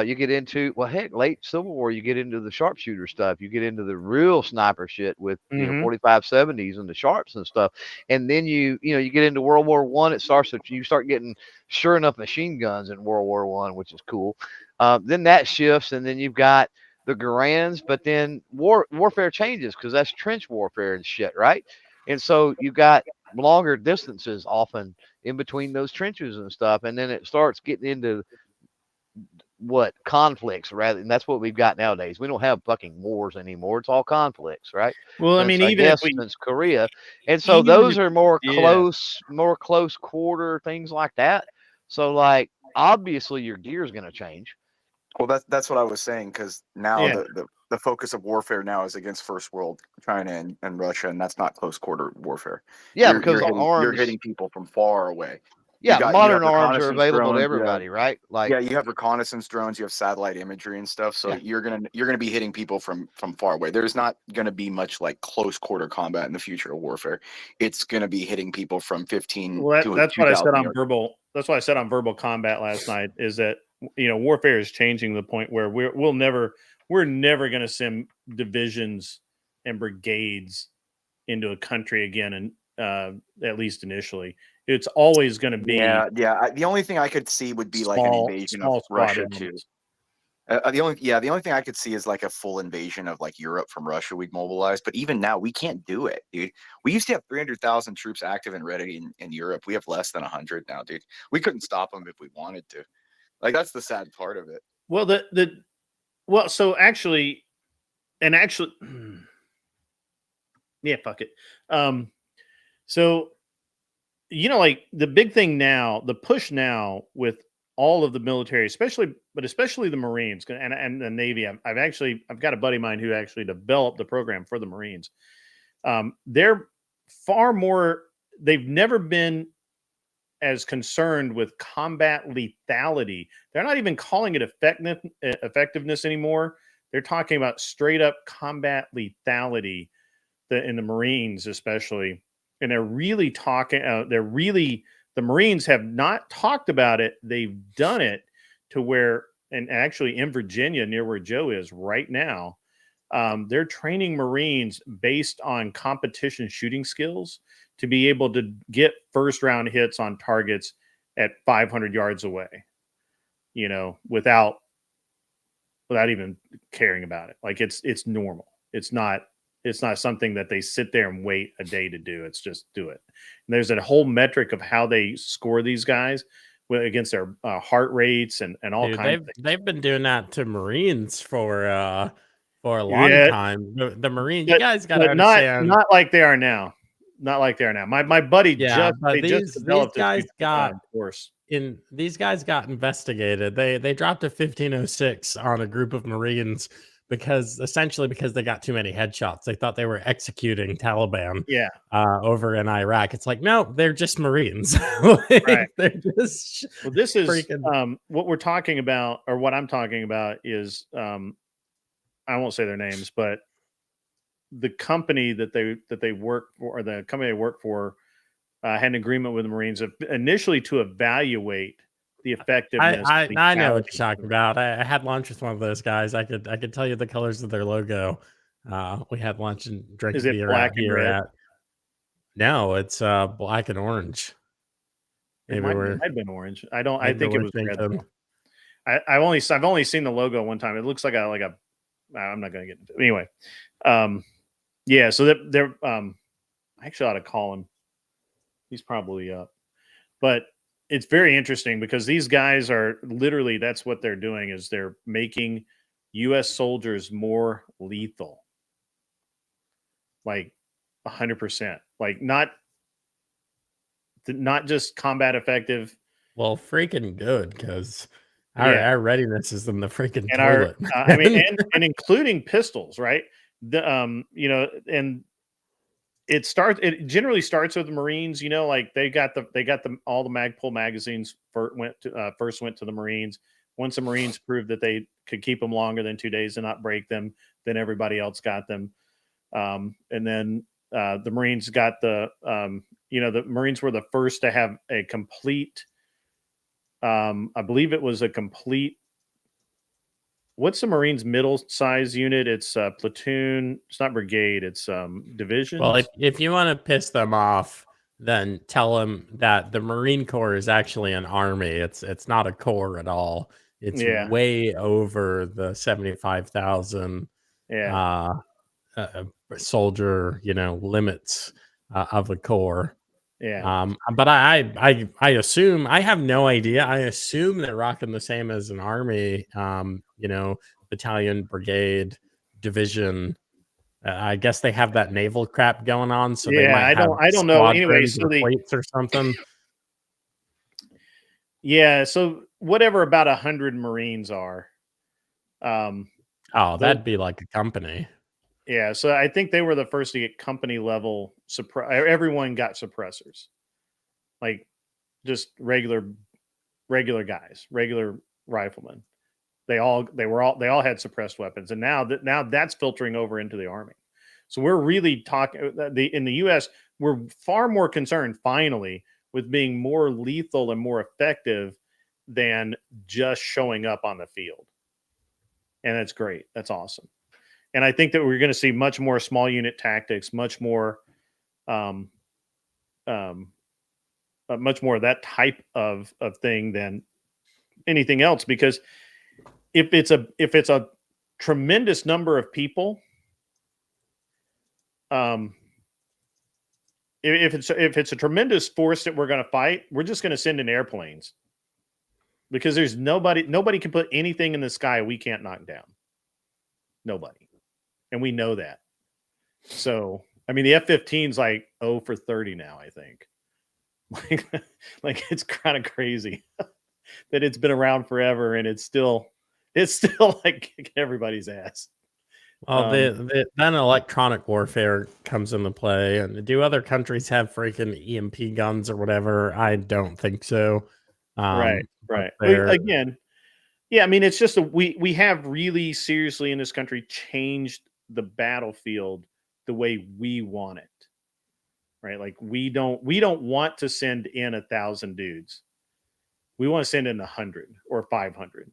You get into, late Civil War, you get into the sharpshooter stuff. You get into the real sniper shit with 45-70s and the sharps and stuff. And then you get into World War I. You start getting sure enough machine guns in World War I, which is cool. Then that shifts, and then you've got the Garands. But then warfare changes because that's trench warfare and shit, right? And so you got longer distances often in between those trenches and stuff, and then it starts getting into conflicts rather, and that's what we've got nowadays. We don't have fucking wars anymore. It's all conflicts, right? Well, since Korea, and so those are more close quarter things like that. So like obviously your gear is going to change. Well, that's what I was saying, because now the focus of warfare now is against first world China and Russia, and that's not close quarter warfare. Yeah, because you're hitting people from far away. Yeah, modern arms are available to everybody, right? Like, you have reconnaissance drones, you have satellite imagery and stuff. So you're gonna be hitting people from far away. There's not gonna be much like close quarter combat in the future of warfare. It's gonna be hitting people from 15. That's what I said on verbal. That's what I said on verbal combat last night. Is that warfare is changing to the point where we're never gonna send divisions and brigades into a country again, and at least initially. It's always going to be the only thing I could see would be like an invasion of Russia too. The only thing I could see is like a full invasion of like Europe from Russia. We'd mobilize, but even now we can't do it, dude. We used to have 300,000 troops active and ready in Europe. We have less than 100 now, dude. We couldn't stop them if we wanted to. Like that's the sad part of it. Well, so actually, yeah, fuck it. So. Like the big thing now, the push now with all of the military, especially the Marines and the Navy. I've got a buddy of mine who actually developed the program for the Marines. They're far more. They've never been as concerned with combat lethality. They're not even calling it effectiveness anymore. They're talking about straight up combat lethality in the Marines, especially. And they're really talking, the Marines have not talked about it. They've done it to where, and actually in Virginia, near where Joe is right now, They're training Marines based on competition shooting skills to be able to get first round hits on targets at 500 yards away, without even caring about it. Like it's normal. It's not something that they sit there and wait a day to do. It's just do it. And there's a whole metric of how they score these guys against their heart rates and all kinds of things. They've been doing that to Marines for a long time. The Marine, you guys got to understand. Not like they are now. Not like they are now. My buddy just developed these guys got investigated. They dropped a 1506 on a group of Marines because they got too many headshots. They thought they were executing Taliban over in Iraq. It's like, no, they're just Marines. Right. They're just this is freaking... what we're talking about, or what I'm talking about is I won't say their names, but the company that they work for, or the company they work for, had an agreement with the Marines initially to evaluate the effectiveness. I know what you're talking about. I had lunch with one of those guys. I could tell you the colors of their logo. We had lunch and drank beer black out here at. No, it's black and orange. It might have been orange. I think it was red. I've only seen the logo one time. It looks like a. I'm not going to get into it. Anyway, yeah. So they're I actually ought to call him. He's probably up, but it's very interesting because these guys are literally, that's what they're doing, is they're making U.S. soldiers more lethal, like 100%, like not just combat effective. Well, freaking good, because our readiness is in the freaking and toilet. And including pistols, right? And it generally starts with the Marines, like they got all the Magpul magazines first went to the Marines. Once the Marines proved that they could keep them longer than 2 days and not break them, then everybody else got them. And then the Marines got the Marines were the first to have a complete, I believe it was a complete, what's the Marines' middle size unit? It's platoon. It's not brigade. It's division. Well, if you want to piss them off, then tell them that the Marine Corps is actually an army. It's not a corps at all. It's way over the 75,000 soldier limits of a corps. Yeah. But I assume, I have no idea. I assume they're rocking the same as an army. Battalion, brigade, division. I guess they have that naval crap going on. So they might I don't know. Anyway, so plates or something. Yeah. So whatever about 100 Marines are. That'd be like a company. Yeah, so I think they were the first to get company level everyone got suppressors, like just regular guys, regular riflemen. They all had suppressed weapons, and now that's filtering over into the Army. So we're really talking in the U.S. We're far more concerned finally with being more lethal and more effective than just showing up on the field, and that's great. That's awesome. And I think that we're going to see much more small unit tactics, much more of that type of thing than anything else. Because if it's a tremendous number of people, if it's a tremendous force that we're going to fight, we're just going to send in airplanes, because there's nobody can put anything in the sky we can't knock down. Nobody. And we know that. So, I mean, the F-15's like 0 for 30 now, I think. Like it's kind of crazy that it's been around forever and it's still like kicking everybody's ass. Well, then electronic warfare comes into play. And do other countries have freaking EMP guns or whatever? I don't think so. Right. Again, yeah, I mean, it's just we have really seriously in this country changed the battlefield the way we want it, right? Like we don't want to send in 1,000 dudes. We want to send in 100 or 500.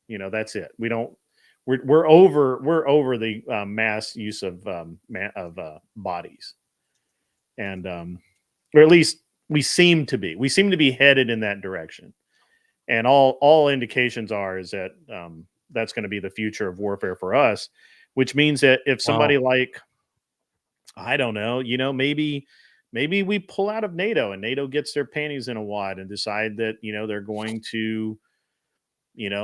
That's it. We're we're over the mass use of bodies, and or at least we seem to be headed in that direction, and all indications is that that's going to be the future of warfare for us, which means that if somebody like, I don't know, maybe we pull out of NATO and NATO gets their panties in a wad and decide that they're going to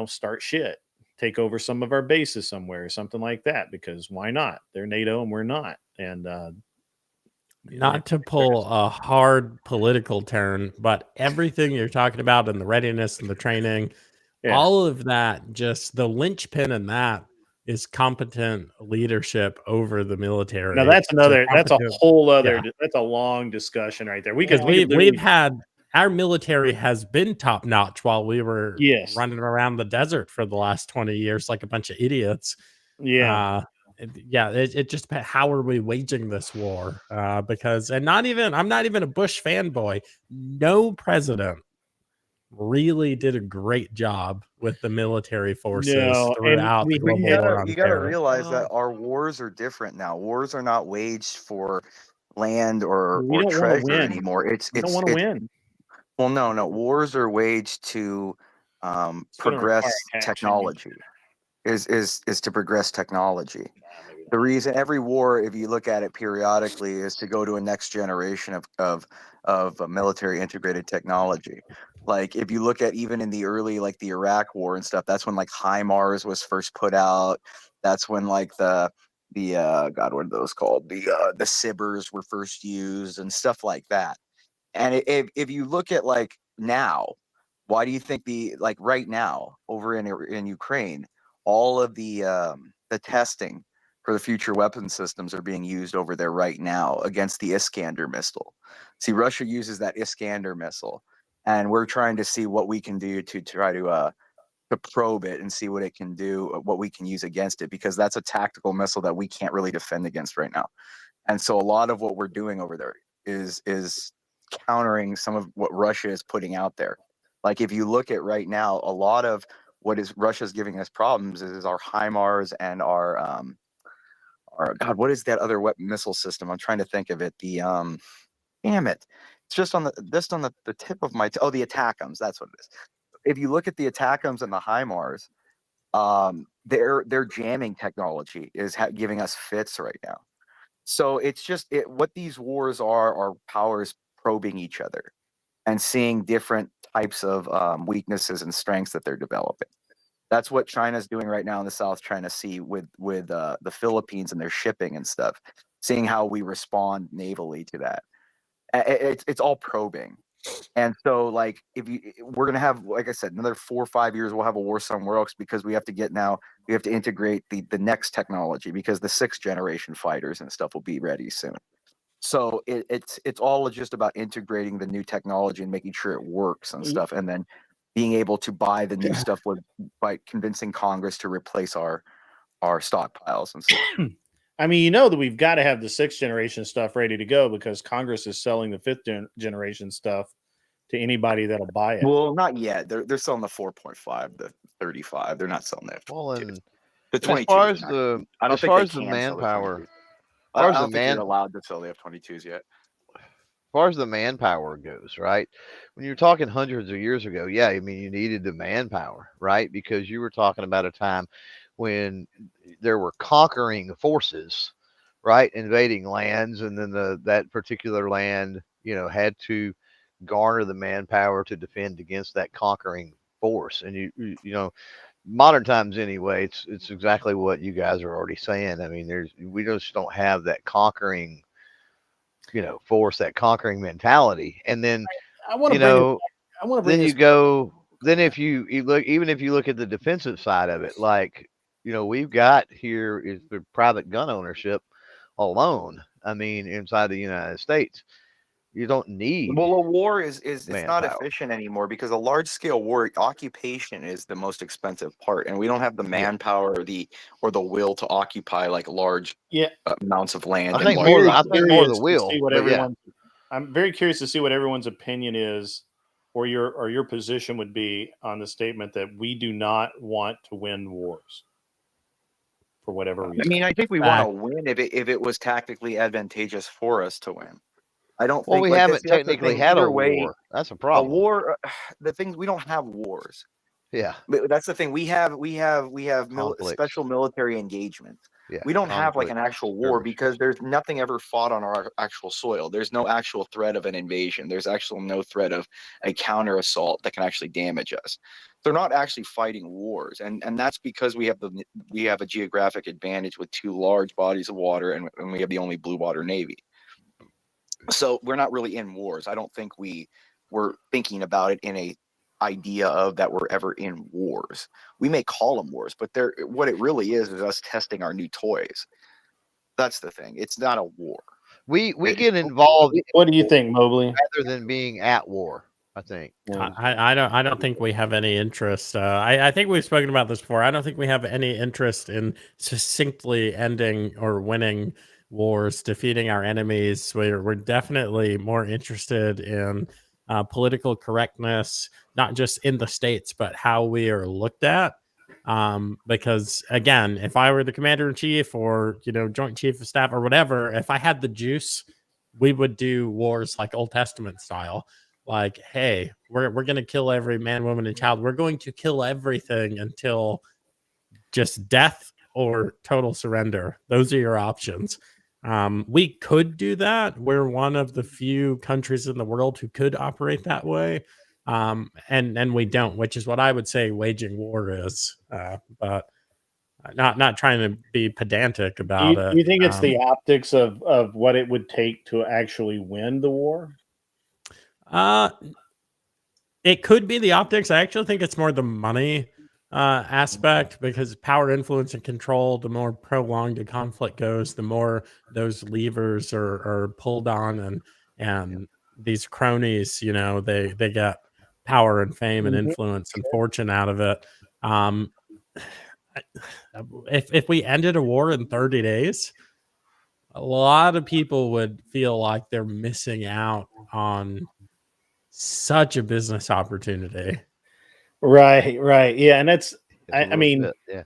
start shit, take over some of our bases somewhere or something like that, because why not? They're NATO and we're not. And not to pull a hard political turn, but everything you're talking about and the readiness and the training, all of that, just the linchpin in that is competent leadership over the military. Now that's a whole other, that's a long discussion right there. We've had, our military has been top notch while we were running around the desert for the last 20 years like a bunch of idiots. It just, how are we waging this war? Because, and I'm not even a Bush fanboy. No president really did a great job with the military forces throughout the global war on You got to terror. realize that our wars are different now. Wars are not waged for land or treasure anymore. We don't want to win. Well, no. Wars are waged to progress technology. Is to progress technology. The reason every war, if you look at it periodically, is to go to a next generation of military integrated technology. Like if you look at even in the early, like the Iraq war and stuff, that's when like HIMARS was first put out. That's when like the God, what are those called? The SIBRs were first used and stuff like that. And if you look at like now, why do you think like right now over in Ukraine, all of the testing for the future weapon systems are being used over there right now against the Iskander missile. See, Russia uses that Iskander missile, and we're trying to see what we can do to try to probe it and see what it can do, what we can use against it, because that's a tactical missile that we can't really defend against right now. And so a lot of what we're doing over there is countering some of what Russia is putting out there. Like if you look at right now, a lot of what is Russia's giving us problems is our HIMARS and our God, what is that other weapon missile system? I'm trying to think of it. The damn it, it's just on the tip of my the ATACMS. That's what it is. If you look at the ATACMS and the HIMARS, their jamming technology is giving us fits right now. So it's just what these wars are powers probing each other and seeing different types of weaknesses and strengths that they're developing. That's what China's doing right now in the South China Sea with the Philippines and their shipping and stuff, seeing how we respond navally to that. It's all probing. And so like we're going to have, like I said, another 4 or 5 years, we'll have a war somewhere else, because we have to integrate the next technology, because the 6th generation fighters and stuff will be ready soon. So it's all just about integrating the new technology and making sure it works and stuff, and then being able to buy the new stuff by convincing Congress to replace our stockpiles and stuff. I mean, that we've got to have the 6th generation stuff ready to go, because Congress is selling the 5th generation stuff to anybody that'll buy it. Well, not yet. They're selling the 4.5, the 35. They're not selling that. Well, the 22. As far as the manpower, I don't think you're allowed to sell the F-22s yet. As far as the manpower goes, right? When you're talking hundreds of years ago, yeah, I mean, you needed the manpower, right? Because you were talking about a time when there were conquering forces, right, invading lands, and then that particular land, had to garner the manpower to defend against that conquering force. And you modern times anyway, it's exactly what you guys are already saying. I mean, we just don't have that conquering force, that conquering mentality. And then then if you look, even if you look at the defensive side of it, like we've got here is the private gun ownership alone. I mean, inside the United States, you don't need. Well, a war is it's not efficient anymore, because a large scale war, occupation is the most expensive part, and we don't have the manpower or the will to occupy like large amounts of land. I think more the will. I'm very curious to see what everyone's opinion is, or your position would be on the statement that we do not want to win wars. for whatever I reason. mean, I think we want to win if it was tactically advantageous for us to win. I don't Well, think we like, haven't that's the technically thing. had a Either way, war. That's a a problem. war. The thing we don't have wars. Yeah. But that's the thing. We have Conflicts. special military engagements. Yeah. We don't have like an conflict, actual war skirmish. because there's nothing ever fought on our actual soil. There's no actual threat of an invasion. There's actually no threat of a counter assault that can actually damage us. They're not actually fighting wars, and that's because we have a geographic advantage with two large bodies of water, and we have the only blue water navy. So we're not really in wars. I don't think we're thinking about it in a idea of that we're ever in wars. We may call them wars, but what it really is us testing our new toys. That's the thing. It's not a war. We get involved What do you think, Mobley? rather than being at war, I think. I don't think we have any interest. I think we've spoken about this before. I don't think we have any interest in succinctly ending or winning wars, defeating our enemies. We're definitely more interested in political correctness, not just in the States, but how we are looked at. Because again, if I were the commander in chief or, joint chief of staff or whatever, if I had the juice, we would do wars like Old Testament style. Like, hey, we're going to kill every man, woman, and child. We're going to kill everything until just death or total surrender. Those are your options. We could do that. We're one of the few countries in the world who could operate that way. And we don't, which is what I would say waging war is. But not trying to be pedantic about it. Do you think it's the optics of what it would take to actually win the war? It could be the optics. I actually think it's more the money aspect, because power, influence, and control, the more prolonged the conflict goes, the more those levers are pulled on, and these cronies, they get power and fame and influence and fortune out of it. If we ended a war in 30 days, a lot of people would feel like they're missing out on such a business opportunity. Right. Yeah, and that's I mean, yeah.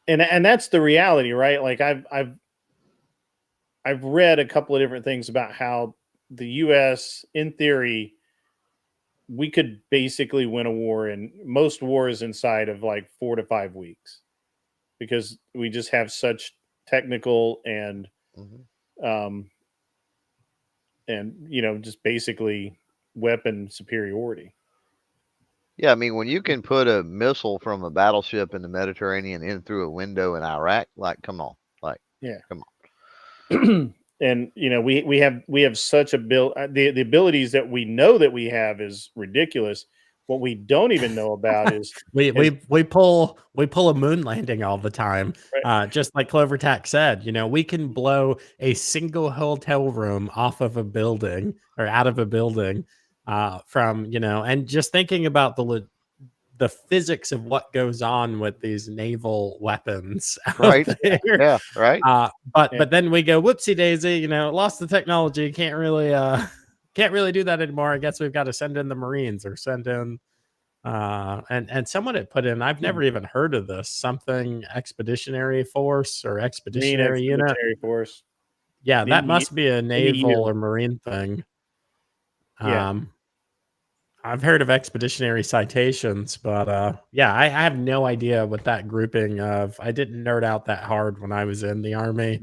And that's the reality, right? Like I've read a couple of different things about how the US, in theory, we could basically win a war in most wars inside of like 4 to 5 weeks, because we just have such technical and just basically weapon superiority. Yeah, I mean, when you can put a missile from a battleship in the Mediterranean in through a window in Iraq, like, come on, come on. And we have such the abilities that we know that we have is ridiculous. What we don't even know about is we pull a moon landing all the time. Right. Just like Clovertack said, we can blow a single hotel room off of a building or out of a building. From and just thinking about the physics of what goes on with these naval weapons, right? Yeah, right. But then we go whoopsie daisy, lost the technology, can't really do that anymore. I guess we've got to send in the Marines or send in and someone had put in, I've never even heard of this, something expeditionary force or expeditionary unit force. Yeah, that must be a naval or Marine thing. I've heard of expeditionary citations, but I have no idea what that grouping of. I didn't nerd out that hard when I was in the Army,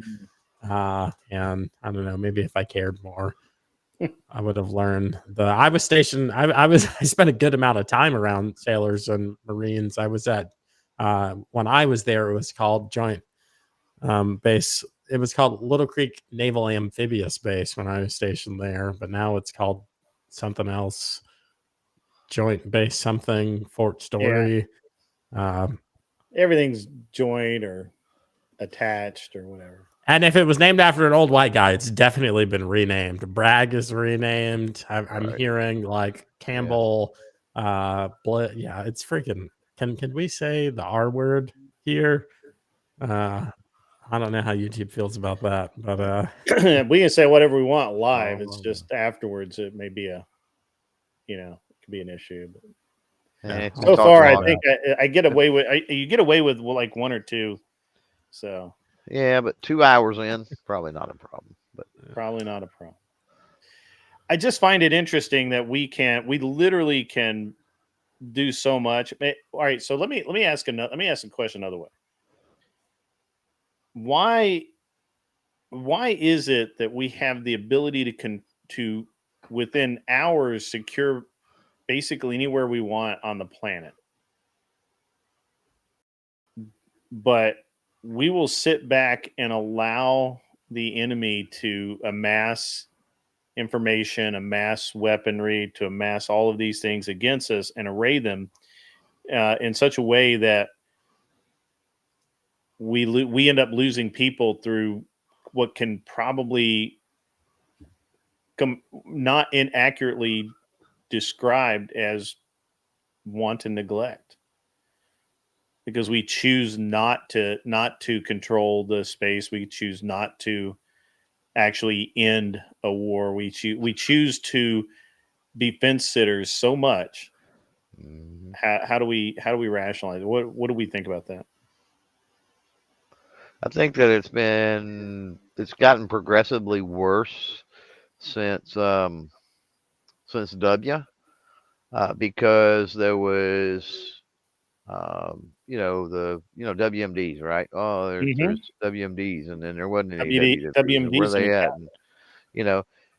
and I don't know. Maybe if I cared more, I would have learned. I was stationed. I spent a good amount of time around sailors and Marines. I was at when I was there. It was called Joint Base. It was called Little Creek Naval Amphibious Base when I was stationed there, but now it's called something else. Joint Base something, Fort Story. Everything's joint or attached or whatever. And if it was named after an old white guy, it's definitely been renamed. Bragg is renamed. I'm hearing like Campbell. It's freaking. Can we say the R word here? I don't know how YouTube feels about that, but we can say whatever we want live. It's just afterwards it may be be an issue, but so far I think I get away with you get away with like one or two So Yeah, but 2 hours in, probably not a problem. But probably not a problem. I just find it interesting that we literally can do so much. All right, so let me ask a question another way. Why is it that we have the ability to within hours secure basically anywhere we want on the planet, but we will sit back and allow the enemy to amass information, amass weaponry, to amass all of these things against us and array them in such a way that we end up losing people through what can probably not inaccurately described as wanton neglect, because we choose not to control the space. We choose not to actually end a war. We choose to be fence sitters so much. How do we rationalize it? What do we think about that? I think that it's gotten progressively worse since W, because there was WMDs, right? Oh, there's WMDs, and then there wasn't any WMDs. Where they at? And,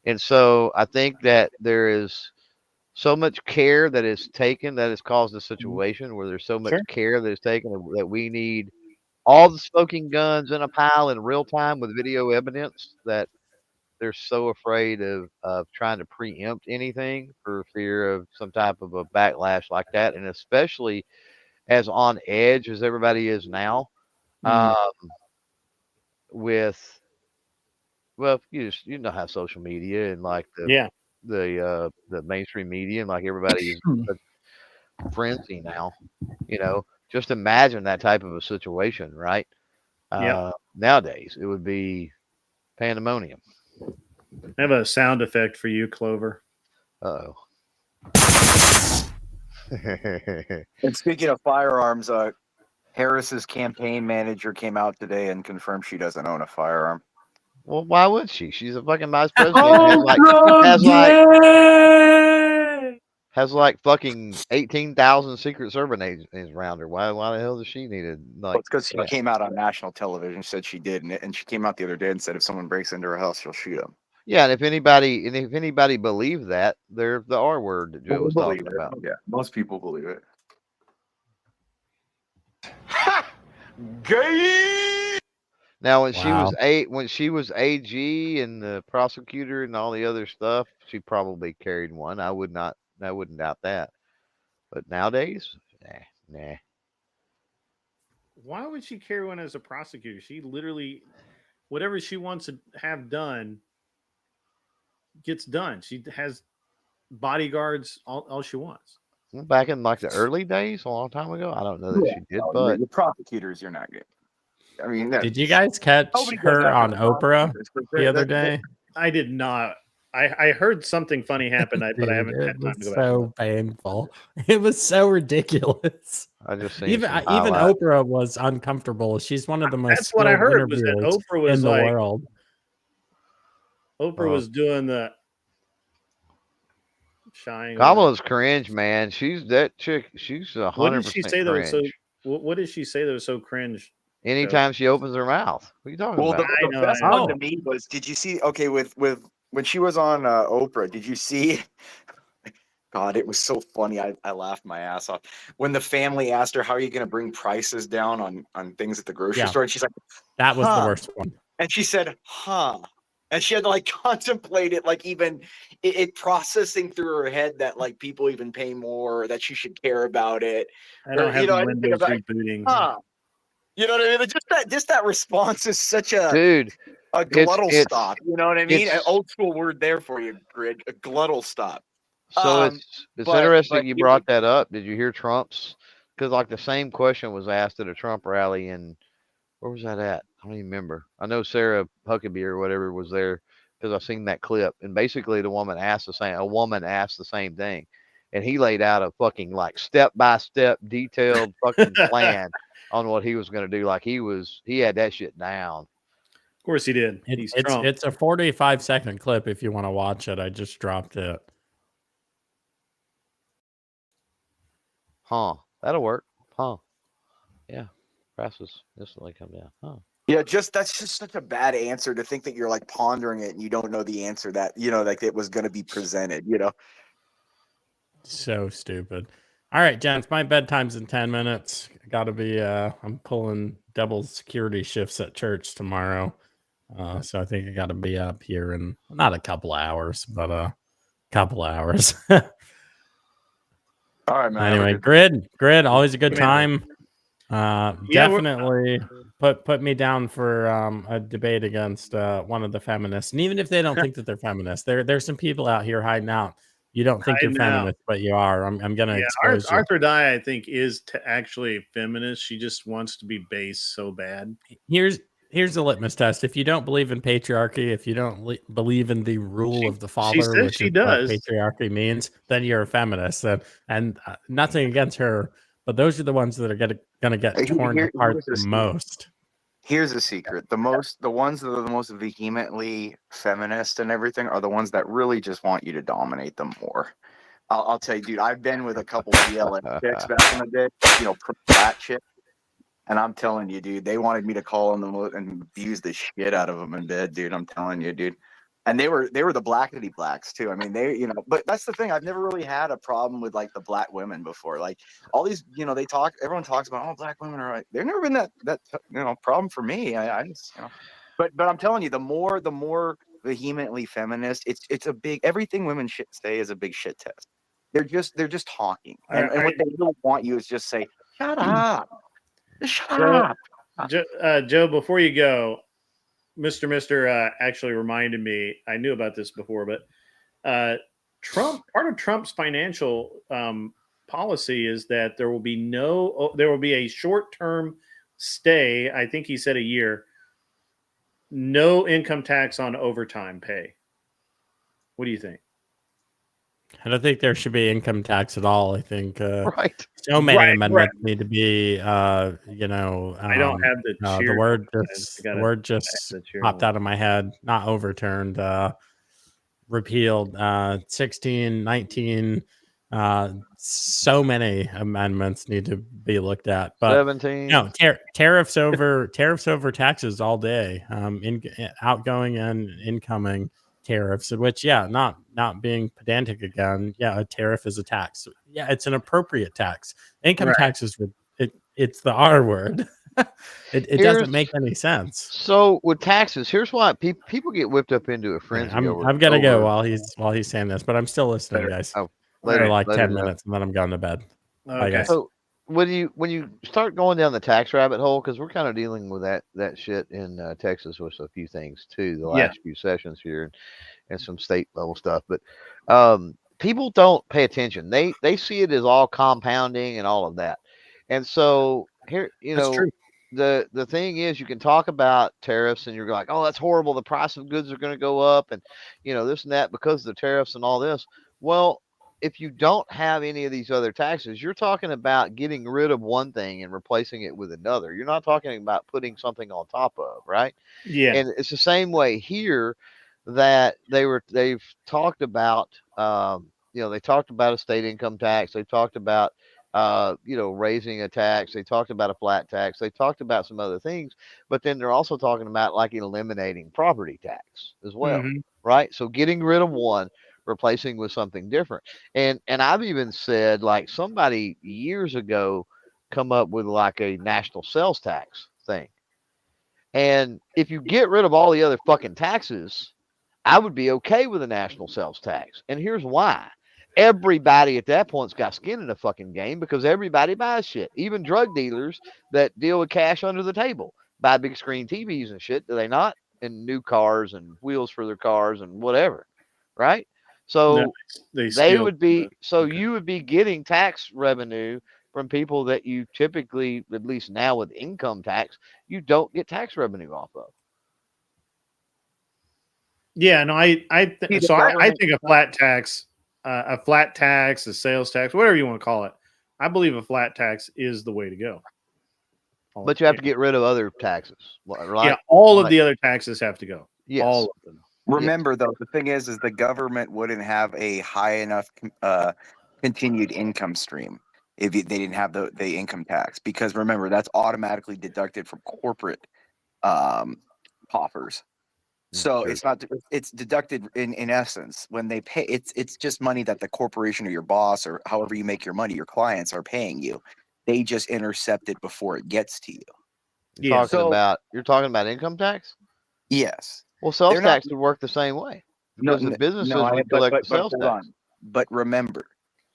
and so I think that there is so much care that is taken that has caused a situation where there's so much care that is taken that we need all the smoking guns in a pile in real time with video evidence, that they're so afraid of trying to preempt anything for fear of some type of a backlash like that. And especially as on edge as everybody is now, with, well, you know how social media and like the mainstream media and like everybody's a frenzy now, just imagine that type of a situation, right? Nowadays it would be pandemonium. I have a sound effect for you, Clover. Uh-oh. And speaking of firearms, Harris's campaign manager came out today and confirmed she doesn't own a firearm. Well, why would she? She's a fucking vice president. Has like fucking 18,000 Secret Service agents around her. Why the hell does she need it? Like, it's because she came out on national television, said she did, and she came out the other day and said if someone breaks into her house, she'll shoot them. Yeah, and if anybody believed that, they're the R word that Joe was talking about. Yeah, most people believe it. Gay. Now, when she was AG and the prosecutor and all the other stuff, she probably carried one. I wouldn't doubt that. But nowadays, nah. Why would she carry one as a prosecutor? She literally, whatever she wants to have done, gets done. She has bodyguards all she wants. Back in like the early days, a long time ago, I don't know that she did, but the prosecutors, you're not good. I mean, did you guys catch her on Oprah the other day? I did not. I heard something funny happen, but I haven't had time to go back. So painful. It was so ridiculous. I just even Oprah was uncomfortable. She's one of the most. That's what I heard. Was that Oprah was in like, the world. Oprah was doing the shying. Kamala's cringe, man. She's that chick. She's 100%. What did she say cringe. that was so? What did she say that was so cringe? Anytime she opens her mouth. What are you talking about? The best one to me was, did you see? Okay, with when she was on Oprah, did you see? God, it was so funny. I laughed my ass off when the family asked her, "How are you going to bring prices down on things at the grocery store?" And she's like, "That was the worst one." And she said, "Huh." And she had to like contemplate it, like even it processing through her head that like people even pay more, or that she should care about it. I don't have the Windows rebooting. Huh. You know what I mean? Just that response is such a gluttal stop. You know what I mean? An old school word there for you, Grid. A gluttal stop. So it's interesting you brought that up. Did you hear Trump's? Because like the same question was asked at a Trump rally, and where was that at? I don't even remember. I know Sarah Huckabee or whatever was there because I've seen that clip. And basically, a woman asked the same thing, and he laid out a fucking like step by step detailed fucking plan. on what he was going to do. Like he had that shit down. Of course he did. He's Trump. It's a 45-second clip if you want to watch it. I just dropped it. Huh. That'll work. Huh. Yeah. Prices instantly come down. Huh. Yeah, that's just such a bad answer to think that you're like pondering it and you don't know the answer that, like it was going to be presented, So stupid. All right, gents, my bedtime's in 10 minutes. Gotta be I'm pulling double security shifts at church tomorrow. So I think I gotta be up here in not a couple hours, but a couple hours. All right, man. Anyway, grid, always a good time. Definitely put me down for a debate against one of the feminists. And even if they don't think that they're feminists, there's some people out here hiding out. You don't think you're feminist, but you are. I'm gonna expose you. Arthur Dye, I think, is actually a feminist. She just wants to be base so bad. Here's the litmus test. If you don't believe in patriarchy, if you don't believe in the rule of the father, which is what patriarchy means, then you're a feminist. And nothing against her, but those are the ones that are gonna get torn apart the most. Here's a secret: the ones that are the most vehemently feminist and everything are the ones that really just want you to dominate them more. I'll tell you, dude. I've been with a couple of BLM chicks back in the day, pro-flat chick, and I'm telling you, dude, they wanted me to call on them and abuse the shit out of them in bed, dude. I'm telling you, dude. And they were the blackity blacks too. I mean, but that's the thing. I've never really had a problem with like the black women before. Like all these, everyone talks about, oh, black women are right. They've never been that problem for me. I just, but I'm telling you, the more vehemently feminist, it's a big, everything women say is a big shit test. They're just talking. And what they don't want you is just say, shut up. Shut up. Joe, before you go, Mr. actually reminded me, I knew about this before, but part of Trump's financial policy is that there will be a short-term stay. I think he said a year, no income tax on overtime pay. What do you think? I don't think there should be income tax at all. I think right. So many amendments need to be, I don't have the word just popped out of my head. Not overturned, repealed. 16, 19. So many amendments need to be looked at. But 17. No, tariffs over taxes all day. Outgoing and incoming tariffs, which not being pedantic again, a tariff is a tax. It's an appropriate tax. Income tax is it's the R word. it doesn't make any sense. So with taxes, here's why people get whipped up into a frenzy. I'm gonna go while he's saying this, but I'm still listening, guys. Later, like 10 minutes, and then I'm going to bed. Okay. Guys. So when you start going down the tax rabbit hole, because we're kind of dealing with that shit in Texas with a few things too, the last few sessions here and some state level stuff, but people don't pay attention. They see it as all compounding and all of that, and so here That's true. The thing is, you can talk about tariffs and you're like, oh, that's horrible, the price of goods are going to go up, and this and that because of the tariffs and all this. Well, if you don't have any of these other taxes, you're talking about getting rid of one thing and replacing it with another. You're not talking about putting something on top of, right? Yeah. And it's the same way here that they've talked about, they talked about a state income tax. They talked about, raising a tax. They talked about a flat tax. They talked about some other things, but then they're also talking about like eliminating property tax as well, right? So getting rid of one, replacing with something different. And I've even said, like, somebody years ago come up with like a national sales tax thing. And if you get rid of all the other fucking taxes, I would be okay with a national sales tax. And here's why. Everybody at that point's got skin in the fucking game because everybody buys shit. Even drug dealers that deal with cash under the table buy big screen TVs and shit, do they not? And new cars and wheels for their cars and whatever, right? So you would be getting tax revenue from people that you typically, at least now with income tax, you don't get tax revenue off of. Yeah, no, I think a flat tax, a sales tax, whatever you want to call it, I believe a flat tax is the way to go. But you have to get rid of other taxes, right? Yeah, all of the other taxes have to go. Yes. All of them. Remember, though, the thing is the government wouldn't have a high enough continued income stream if they didn't have the income tax. Because remember, that's automatically deducted from corporate coffers. So Sure. it's not. It's deducted in essence when they pay. It's just money that the corporation or your boss or however you make your money, your clients are paying you. They just intercept it before it gets to you. You're talking about income tax? Yes. Well, sales They're not- tax would work the same way because the businesses would collect the sales hold tax. on. But remember,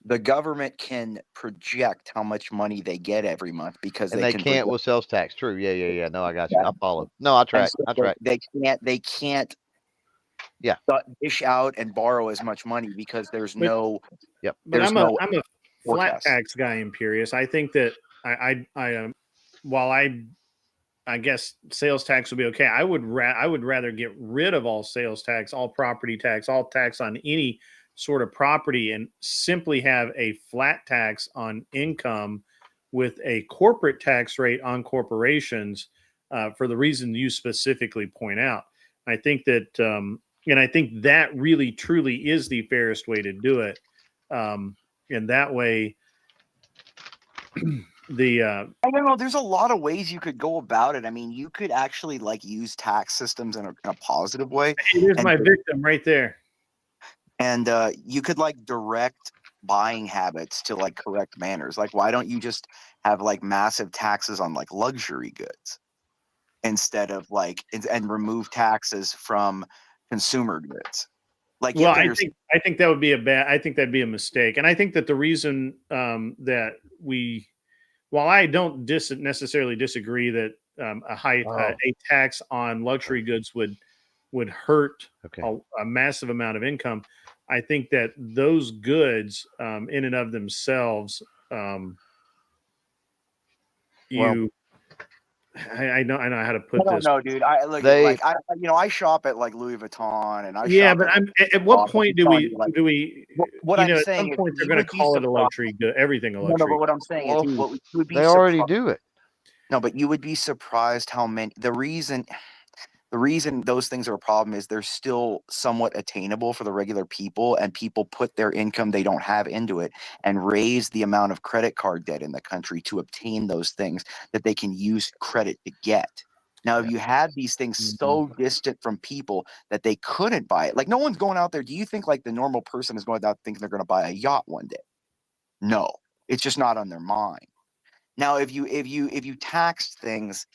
the government can project how much money they get every month because And they they can can't project- with sales tax. True. Yeah. No, I got you. I follow. No, I track. and so They can't. Yeah. Dish out and borrow as much money because there's no. Yep. But There's I'm no a flat forecast. tax guy, Imperious. I think that while I guess sales tax would be okay. I would rather get rid of all sales tax, all property tax, all tax on any sort of property, and simply have a flat tax on income with a corporate tax rate on corporations for the reason you specifically point out. I think that, and I think that really truly is the fairest way to do it. And that way, I don't know. There's a lot of ways you could go about it. I mean, you could actually like use tax systems in a positive way. Here's my victim right there. And you could like direct buying habits to like correct manners. Like, why don't you just have like massive taxes on like luxury goods instead of like and remove taxes from consumer goods? Like, Well, I think that would be I think that'd be a mistake. And I think that the reason that while I don't necessarily disagree that a tax on luxury goods would hurt a massive amount of income, I think that those goods in and of themselves, I know how to put this. No, dude. I shop at like Louis Vuitton, and But at what point do we? What I'm at saying some is point they're you going would to be call it a surprised. luxury good, everything a luxury. No, but what I'm saying is you would be they already do it. No, but you would be surprised how many. The reason those things are a problem is they're still somewhat attainable for the regular people, and people put their income they don't have into it and raise the amount of credit card debt in the country to obtain those things that they can use credit to get. Now, if you had these things so distant from people that they couldn't buy it, like no one's going out there. Do you think like the normal person is going out thinking they're going to buy a yacht one day? No, it's just not on their mind. Now, if you tax things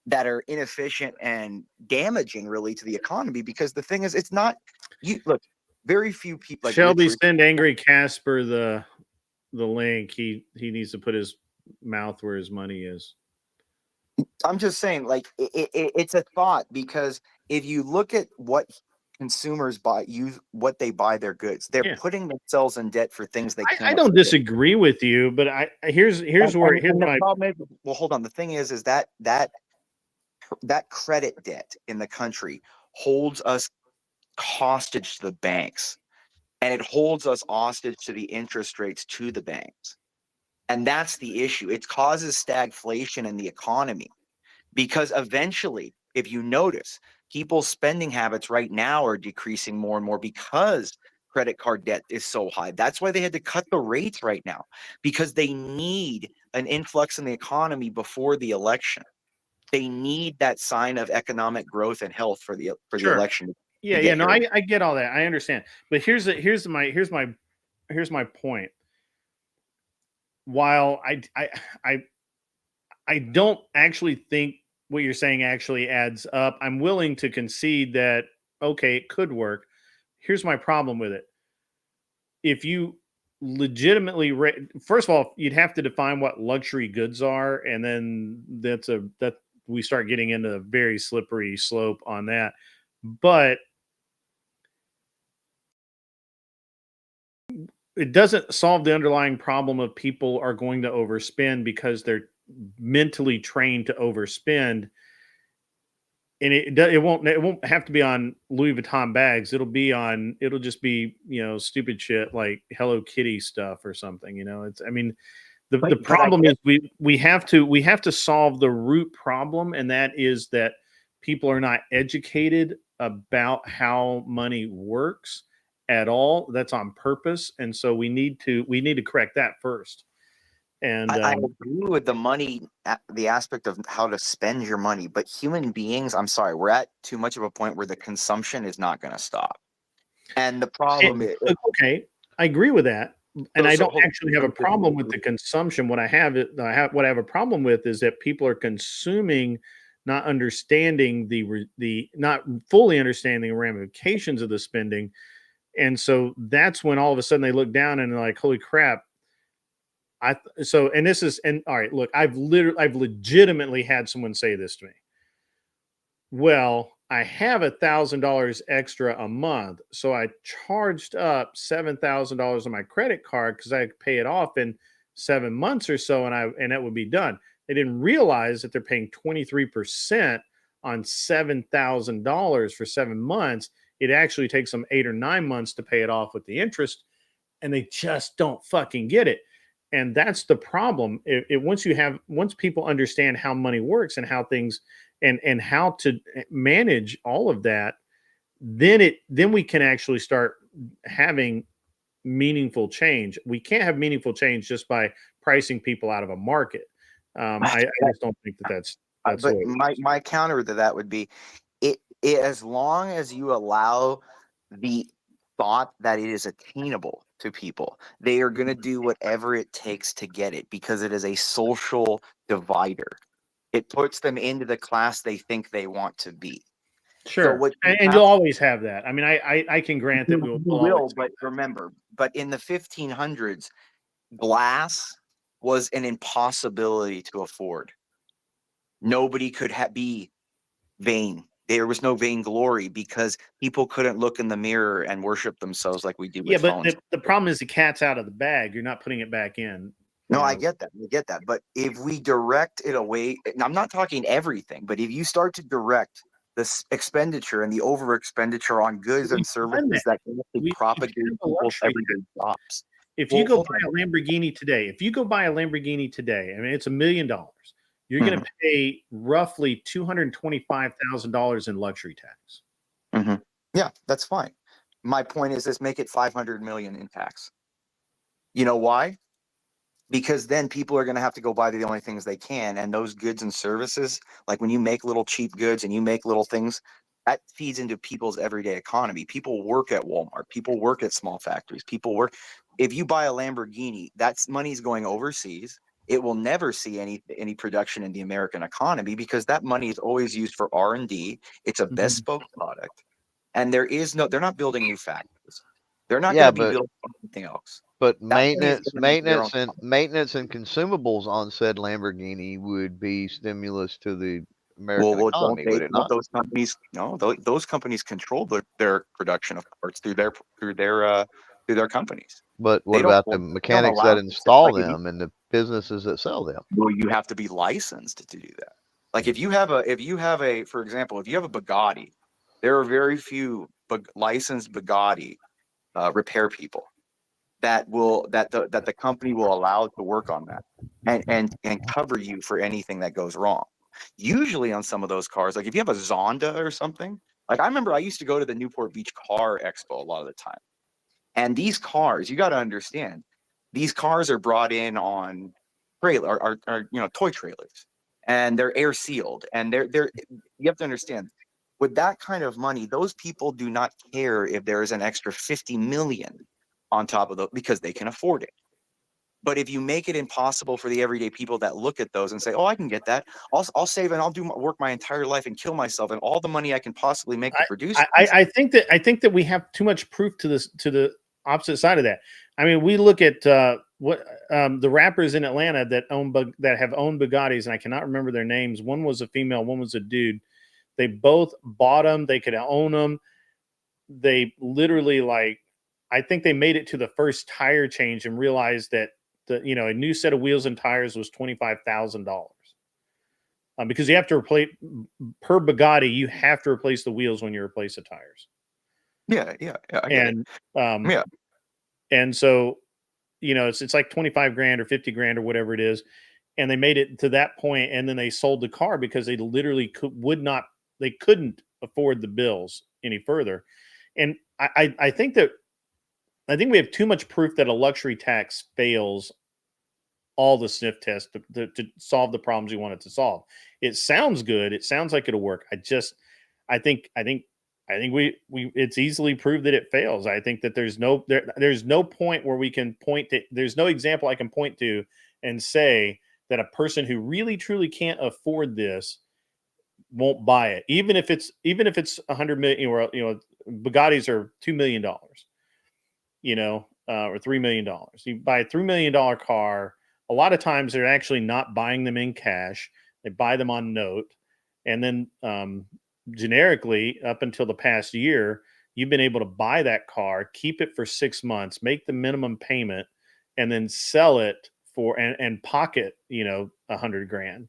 that are inefficient and damaging really to the economy, because the thing is, it's not look, very few people. Like Shelby, send Angry Casper the link. He needs to put his mouth where his money is. I'm just saying, like it's a thought, because if you look at what consumers buy, what they buy their goods, they're putting themselves in debt for things they can't. I don't disagree with you, but here's my problem. Well, hold on. The thing is that credit debt in the country holds us hostage to the banks, and it holds us hostage to the interest rates to the banks. And that's the issue. It causes stagflation in the economy, because eventually, if you notice, people's spending habits right now are decreasing more and more because credit card debt is so high. That's why they had to cut the rates right now, because they need an influx in the economy before the election. They need that sign of economic growth and health for the election. Yeah. No, I get all that. I understand. But here's my point. While I don't actually think what you're saying actually adds up, I'm willing to concede that, okay, it could work. Here's my problem with it. If you legitimately, first of all, you'd have to define what luxury goods are, and then that we start getting into a very slippery slope on that. But it doesn't solve the underlying problem of people are going to overspend because they're mentally trained to overspend. And it won't have to be on Louis Vuitton bags. It'll just be, stupid shit like Hello Kitty stuff or something. The problem is we have to solve the root problem, and that is that people are not educated about how money works at all. That's on purpose, and so we need to correct that first. And I agree with the money, the aspect of how to spend your money, but human beings, I'm sorry, we're at too much of a point where the consumption is not going to stop. And the problem is, okay, I agree with that, and So- I so don't hold- actually have a problem with the consumption. What I have a problem with is that people are consuming, not understanding not fully understanding the ramifications of the spending, and so that's when all of a sudden they look down and they're like, "Holy crap!" All right, look, I've legitimately had someone say this to me. Well, I have $1,000 extra a month, so I charged up $7,000 on my credit card because I could pay it off in 7 months or so, and that would be done. They didn't realize that they're paying 23% on $7,000 for 7 months. It actually takes them 8 or 9 months to pay it off with the interest, and they just don't fucking get it. And that's the problem. Once people understand how money works and how things and how to manage all of that, then we can actually start having meaningful change. We can't have meaningful change just by pricing people out of a market. I just don't think that's but the way my counter to that would be it as long as you allow the thought that it is attainable to people, they are going to do whatever it takes to get it because it is a social divider. It puts them into the class they think they want to be. Sure. So and you'll always have that. I mean, I can grant that we'll always but remember, but in the 1500s, glass was an impossibility to afford. Nobody could be vain. There was no vainglory because people couldn't look in the mirror and worship themselves like we do with but phones. the problem is the cat's out of the bag. You're not putting it back in. No, I get that. I get that. But if we direct it away, and I'm not talking everything, but if you start to direct this expenditure and the over expenditure on goods and services that can actually propagate people's everyday jobs. If you go buy a Lamborghini today, I mean, it's $1 million. You're going to pay roughly $225,000 in luxury tax. Yeah, that's fine. My point is, let's make it 500 million in tax. You know why? Because then people are going to have to go buy the only things they can, and those goods and services, like when you make little cheap goods and you make little things, that feeds into people's everyday economy. People work at Walmart. People work at small factories. People work. If you buy a Lamborghini, that's money's going overseas. It will never see any production in the American economy because that money is always used for R&D. It's a bespoke product, and they're not building new factories. They're not going to be building anything else. But maintenance and consumables on said Lamborghini would be stimulus to the American economy. Would it not? Those companies, no, those companies control their production of parts through their companies. But what about the mechanics that install them and the businesses that sell them? Well, you have to be licensed to do that. Like if you have a, for example, if you have a Bugatti, there are very few licensed Bugatti repair people that the company will allow to work on that and cover you for anything that goes wrong. Usually on some of those cars, like if you have a Zonda or something, like I remember I used to go to the Newport Beach Car Expo a lot of the time. And these cars, you got to understand, these cars are brought in on toy trailers, and they're air sealed, and you have to understand, with that kind of money, those people do not care if there is an extra 50 million on top of because they can afford it. But if you make it impossible for the everyday people that look at those and say, "Oh, I can get that. I'll save and I'll work my entire life and kill myself and all the money I can possibly make to produce." I think that we have too much proof to the opposite side of that. I mean, we look at what the rappers in Atlanta that have owned Bugattis, and I cannot remember their names. One was a female, one was a dude. They both bought them. They could own them. They literally, like, I think they made it to the first tire change and realized that a new set of wheels and tires was $25,000. Because you have to replace per Bugatti, you have to replace the wheels when you replace the tires. Yeah. And so it's like 25 grand or 50 grand or whatever it is. And they made it to that point, and then they sold the car because they literally they couldn't afford the bills any further. And I think we have too much proof that a luxury tax fails all the sniff tests to solve the problems we want it to solve. It sounds good. It sounds like it'll work. I think we it's easily proved that it fails. I think that there's no point where we can point to, there's no example I can point to and say that a person who really truly can't afford this won't buy it, even if it's 100 million, or Bugattis are $2 million, or $3 million. You buy a $3 million car. A lot of times they're actually not buying them in cash. They buy them on note, and then generically, up until the past year, you've been able to buy that car, keep it for 6 months, make the minimum payment, and then sell it for and pocket 100 grand,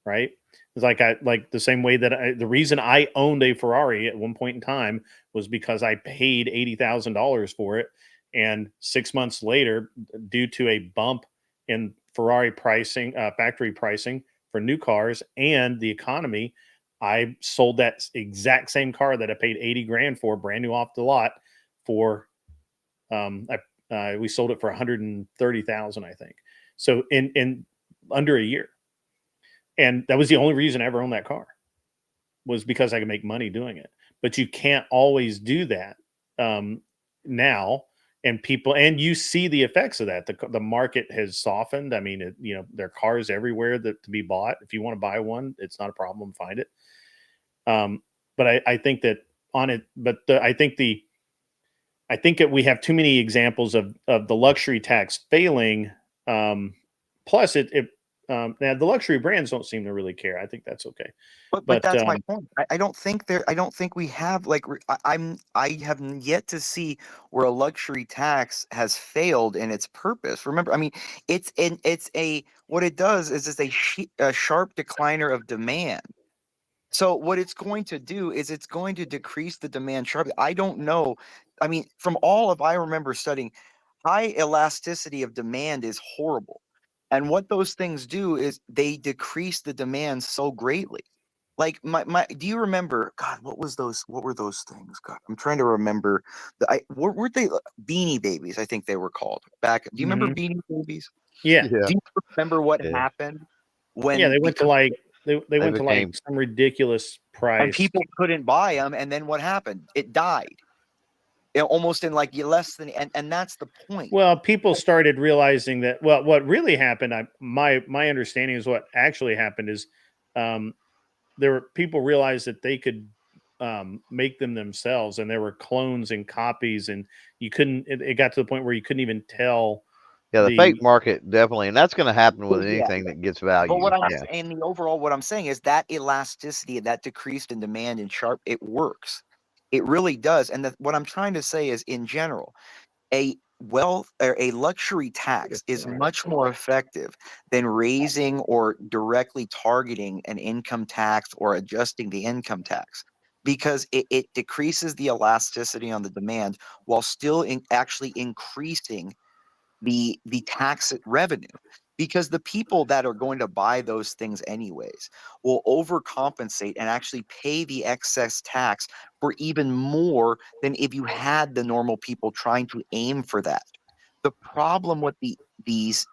right? It's like the same way that the reason I owned a Ferrari at one point in time was because I paid $80,000 for it, and 6 months later, due to a bump in Ferrari pricing, factory pricing for new cars and the economy, I sold that exact same car that I paid 80 grand for, brand new off the lot, for we sold it for 130,000, I think. So in under a year. And that was the only reason I ever owned that car, was because I could make money doing it. But you can't always do that now. And you see the effects of that. The market has softened. I mean, there are cars everywhere to be bought. If you want to buy one, it's not a problem. Find it. But I think that on it, but I think that we have too many examples of the luxury tax failing. Plus now the luxury brands don't seem to really care. I think that's okay. But that's my point. I don't think we have, like, I have yet to see where a luxury tax has failed in its purpose. Remember, I mean, what it does is it's a sharp decliner of demand. So what it's going to do is it's going to decrease the demand sharply. I don't know. I mean, from all of I remember studying, high elasticity of demand is horrible. And what those things do is they decrease the demand so greatly. Like do you remember, God, what were those things? God, I'm trying to remember. Weren't they Beanie Babies? I think they were called back. Do you remember Beanie Babies? Yeah. Do you remember what happened when? Yeah, they went to like they went to like some ridiculous price, and people couldn't buy them. And then what happened? It died. Almost in like less than, and that's the point. Well, people started realizing that. Well, what really happened, my understanding is what actually happened is, people realized that they could make them themselves, and there were clones and copies, and you couldn't. It got to the point where you couldn't even tell. Yeah, the fake market definitely, and that's going to happen with anything that gets value. But what I'm saying is that elasticity, that decreased in demand and sharp, it works. It really does. And what I'm trying to say is, in general, a luxury tax is much more effective than raising or directly targeting an income tax or adjusting the income tax, because it decreases the elasticity on the demand while still actually increasing the tax revenue. Because the people that are going to buy those things anyways will overcompensate and actually pay the excess tax for even more than if you had the normal people trying to aim for that. The problem with these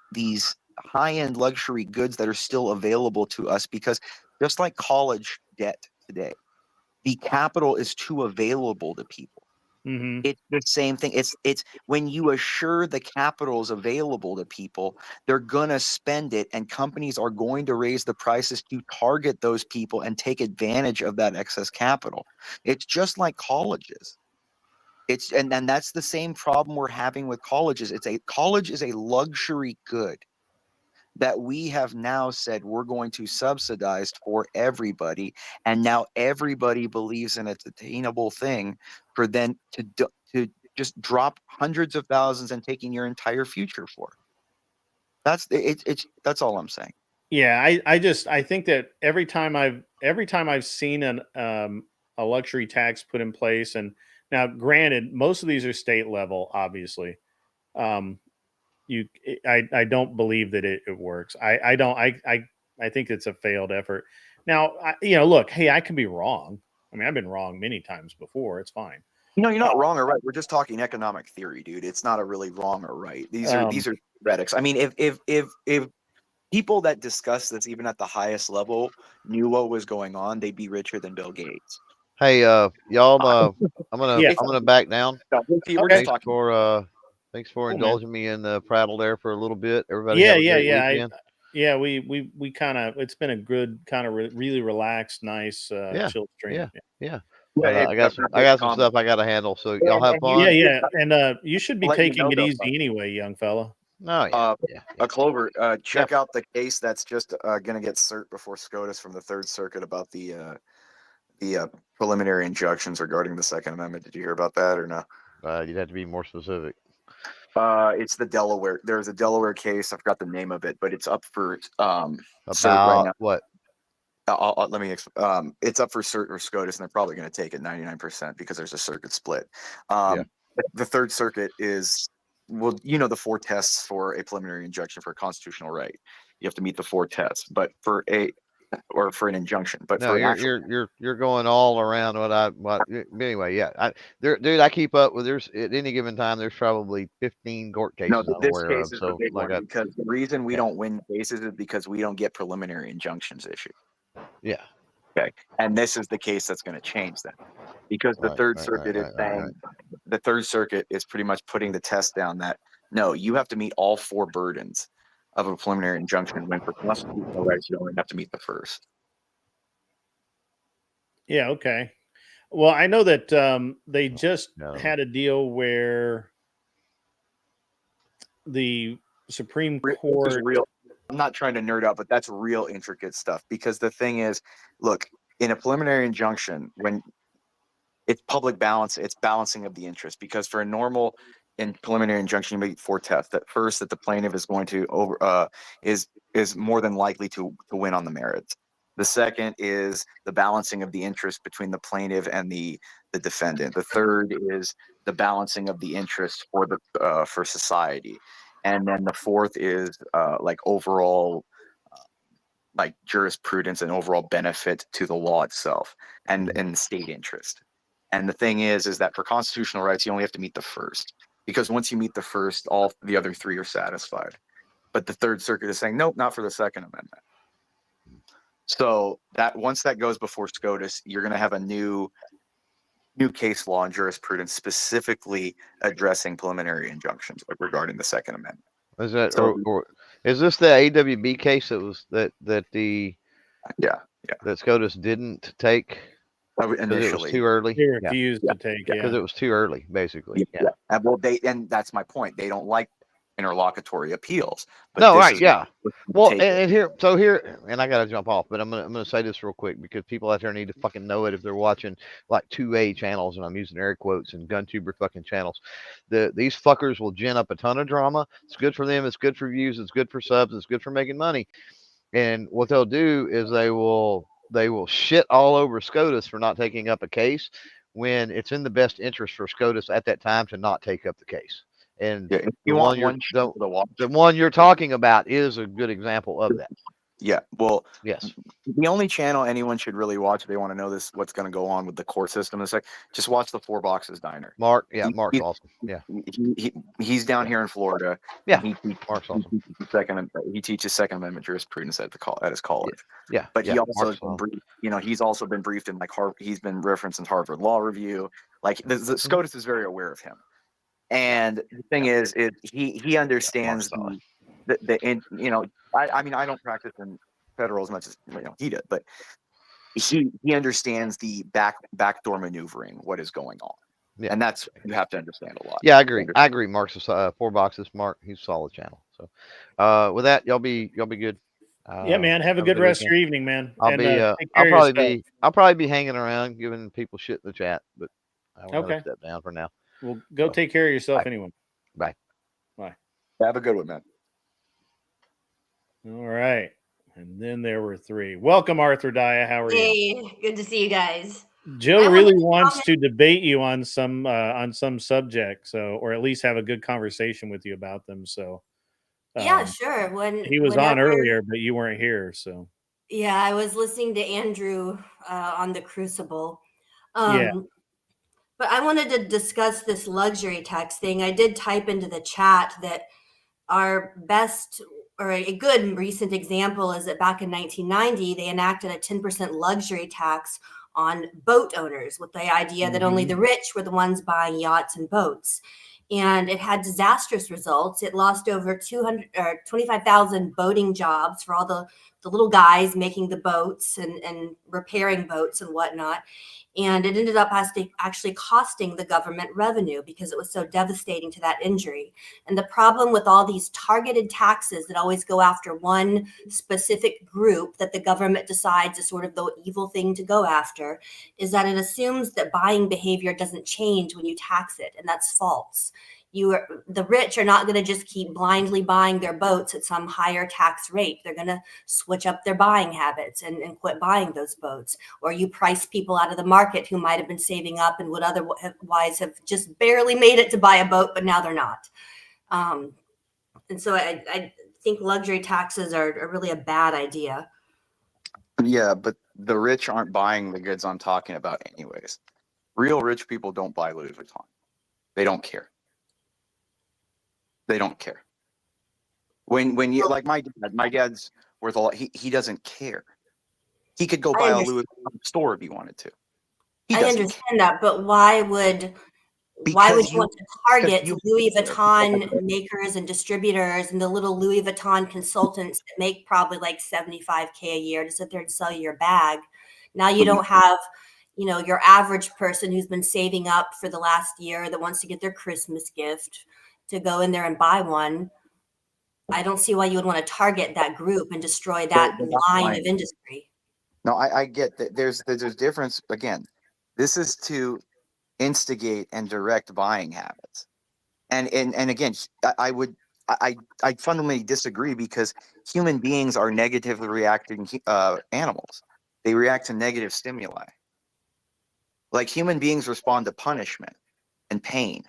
high-end luxury goods that are still available to us, because just like college debt today, the capital is too available to people. Mm-hmm. It's the same thing. It's when you assure the capital is available to people, they're gonna spend it, and companies are going to raise the prices to target those people and take advantage of that excess capital. It's just like colleges. And that's the same problem we're having with colleges. College is a luxury good that we have now said we're going to subsidize for everybody, and now everybody believes in it's an attainable thing for them to just drop hundreds of thousands and taking your entire future for. That's all I'm saying. Yeah, I think that every time I've seen a luxury tax put in place, and now granted, most of these are state level, obviously. I don't believe that it works. I don't. I think it's a failed effort. Now, look, hey, I can be wrong. I mean, I've been wrong many times before. It's fine. No, you're not wrong or right. We're just talking economic theory, dude. It's not a really wrong or right. These are theoretics. I mean, if people that discuss this even at the highest level knew what was going on, they'd be richer than Bill Gates. Hey, y'all, I'm gonna back down. We're just talking. Thanks for Cool, indulging me in the prattle there for a little bit. Everybody, Yeah, have a yeah, great yeah. weekend. We kind of. It's been a good kind of really relaxed, nice, chill stream. Yeah. But, I got some stuff I got to handle. So y'all have fun. Yeah, and you should be Let you taking know it though, easy anyway, young fella. No, A Clover, check out the case that's just going to get cert before SCOTUS from the Third Circuit about the preliminary injunctions regarding the Second Amendment. Did you hear about that or no? You'd have to be more specific. It's the Delaware. There's a Delaware case. I forgot the name of it, but it's up for about right now. what? Let me. It's up for cert or SCOTUS, and they're probably going to take it 99% because there's a circuit split. The Third Circuit is the 4 tests for a preliminary injunction for a constitutional right. You have to meet the 4 tests, but for an injunction. But No, you're going all around anyway. Yeah, dude, I keep up with. There's at any given time there's probably 15 court cases I'm this aware case of. is So the big one because the reason we don't win cases is because we don't get preliminary injunctions issued. Yeah. Okay. And this is the case that's going to change that because the Third Circuit is saying the Third Circuit is pretty much putting the test down that no, you have to meet all 4 burdens of a preliminary injunction. When for constitutional rights, you only have to meet the first. Yeah. Okay. Well, I know that they just had a deal where the Supreme Court. I'm not trying to nerd out, but that's real intricate stuff because the thing is, look, in a preliminary injunction, when it's public balance, it's balancing of the interest because for a normal in preliminary injunction, you make 4 tests. That first, that the plaintiff is going to is more than likely to win on the merits. The second is the balancing of the interest between the plaintiff and the defendant. The third is the balancing of the interest for society. And then the fourth is like overall like jurisprudence and overall benefit to the law itself and state interest. And the thing is that for constitutional rights, you only have to meet the first because once you meet the first, all the other 3 are satisfied. But the Third Circuit is saying, nope, not for the Second Amendment. So that once that goes before SCOTUS, you're going to have a new case law and jurisprudence specifically addressing preliminary injunctions regarding the Second Amendment. Is that or is this the AWB case that SCOTUS didn't take initially? It was too early. They refused to take it because it was too early, basically. Yeah. And that's my point. They don't like interlocutory appeals. But no, right? Yeah. Well, and here, and I gotta jump off, but I'm gonna say this real quick because people out there need to fucking know it if they're watching like 2A channels, and I'm using air quotes, and GunTuber fucking channels. These fuckers will gin up a ton of drama. It's good for them. It's good for views. It's good for subs. It's good for making money. And what they'll do is they will shit all over SCOTUS for not taking up a case when it's in the best interest for SCOTUS at that time to not take up the case. And the one you're talking about is a good example of that. Yeah. Well, yes. The only channel anyone should really watch if they want to know what's going to go on with the court system is just watch the 4 Boxes Diner. Mark's awesome. Yeah. He's down here in Florida. Yeah. Mark's awesome. He teaches Second Amendment jurisprudence at his college. Yeah. But he also has been briefed, he's also been briefed in like Harvard. He's been referenced in Harvard Law Review. Like the SCOTUS is very aware of him. And the thing is he understands I mean, I don't practice in federal as much as he did, but he understands the backdoor maneuvering, what is going on. Yeah. And that's, you have to understand a lot. Yeah, I agree. Mark's 4 Boxes. Mark, he's a solid channel. So with that, y'all be good. Yeah, man. Have a good rest of your evening, man. I'll probably be hanging around giving people shit in the chat, but I want to step down for now. Well, go take care of yourself anyway. Bye. Bye. Have a good one, man. All right. And then there were 3. Welcome, Arthur Daya. How are you? Hey, good to see you guys. Joe really wants to debate you on some subject, or at least have a good conversation with you about them. So Yeah, sure. He was on Whenever, earlier, but you weren't here, so yeah, I was listening to Andrew on the Crucible. yeah. But I wanted to discuss this luxury tax thing. I did type into the chat that our best or a good recent example is that back in 1990, they enacted a 10% luxury tax on boat owners with the idea that only the rich were the ones buying yachts and boats. And it had disastrous results. It lost over 25,000 boating jobs for all the little guys making the boats and repairing boats and whatnot. And it ended up actually costing the government revenue because it was so devastating to that injury. And the problem with all these targeted taxes that always go after one specific group that the government decides is sort of the evil thing to go after is that it assumes that buying behavior doesn't change when you tax it. And that's false. The rich are not going to just keep blindly buying their boats at some higher tax rate. They're going to switch up their buying habits and quit buying those boats. Or you price people out of the market who might have been saving up and would otherwise have just barely made it to buy a boat, but now they're not. And so I think luxury taxes are really a bad idea. Yeah, but the rich aren't buying the goods I'm talking about anyways. Real rich people don't buy Louis Vuitton. They don't care. They don't care. When you like my dad's worth a lot. He doesn't care. He could go buy a Louis Vuitton store if he wanted to. I understand that, but why would you want to target Louis Vuitton makers and distributors and the little Louis Vuitton consultants that make probably like $75K a year to sit there and sell you your bag? Now you don't have, your average person who's been saving up for the last year that wants to get their Christmas gift to go in there and buy one. I don't see why you would want to target that group and destroy that line of industry. No, I get that there's difference. Again, this is to instigate and direct buying habits. And again, I fundamentally disagree because human beings are negatively reacting animals. They react to negative stimuli. Like human beings respond to punishment and pain.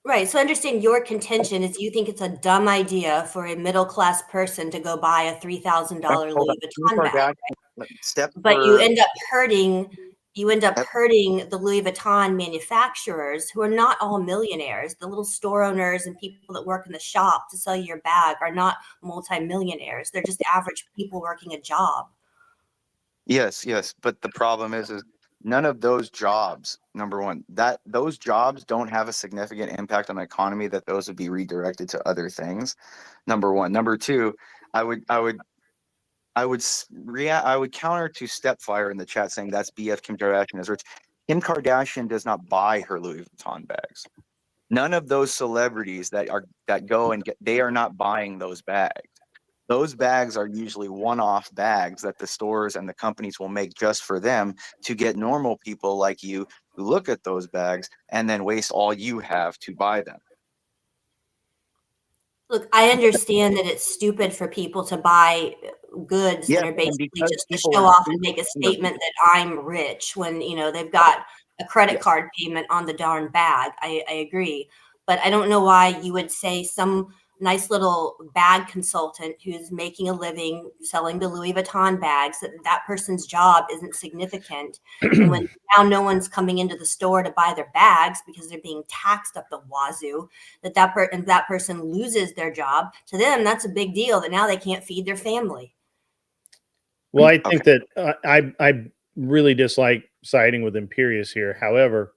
Right. So I understand your contention is you think it's a dumb idea for a middle-class person to go buy a $3,000 Louis Vuitton bag. But you end up hurting the Louis Vuitton manufacturers who are not all millionaires. The little store owners and people that work in the shop to sell you your bag are not multimillionaires. They're just average people working a job. Yes. But the problem is none of those jobs, number one, that those jobs don't have a significant impact on the economy, that those would be redirected to other things. Number one. Number two, I would counter to Stepfire in the chat saying that's BF Kim Kardashian is rich. Kim Kardashian does not buy her Louis Vuitton bags. None of those celebrities that go and they are not buying those bags. Those bags are usually one-off bags that the stores and the companies will make just for them to get normal people like you who look at those bags and then waste all you have to buy them. Look, I understand that it's stupid for people to buy goods that are basically just to show off and make a statement that I'm rich when, they've got a credit card payment on the darn bag. I agree. But I don't know why you would say some nice little bag consultant who's making a living selling the Louis Vuitton bags, that person's job isn't significant. And when now no one's coming into the store to buy their bags because they're being taxed up the wazoo, that person loses their job. To them, that's a big deal that now they can't feed their family. Well, I think that I really dislike siding with Imperius here. However,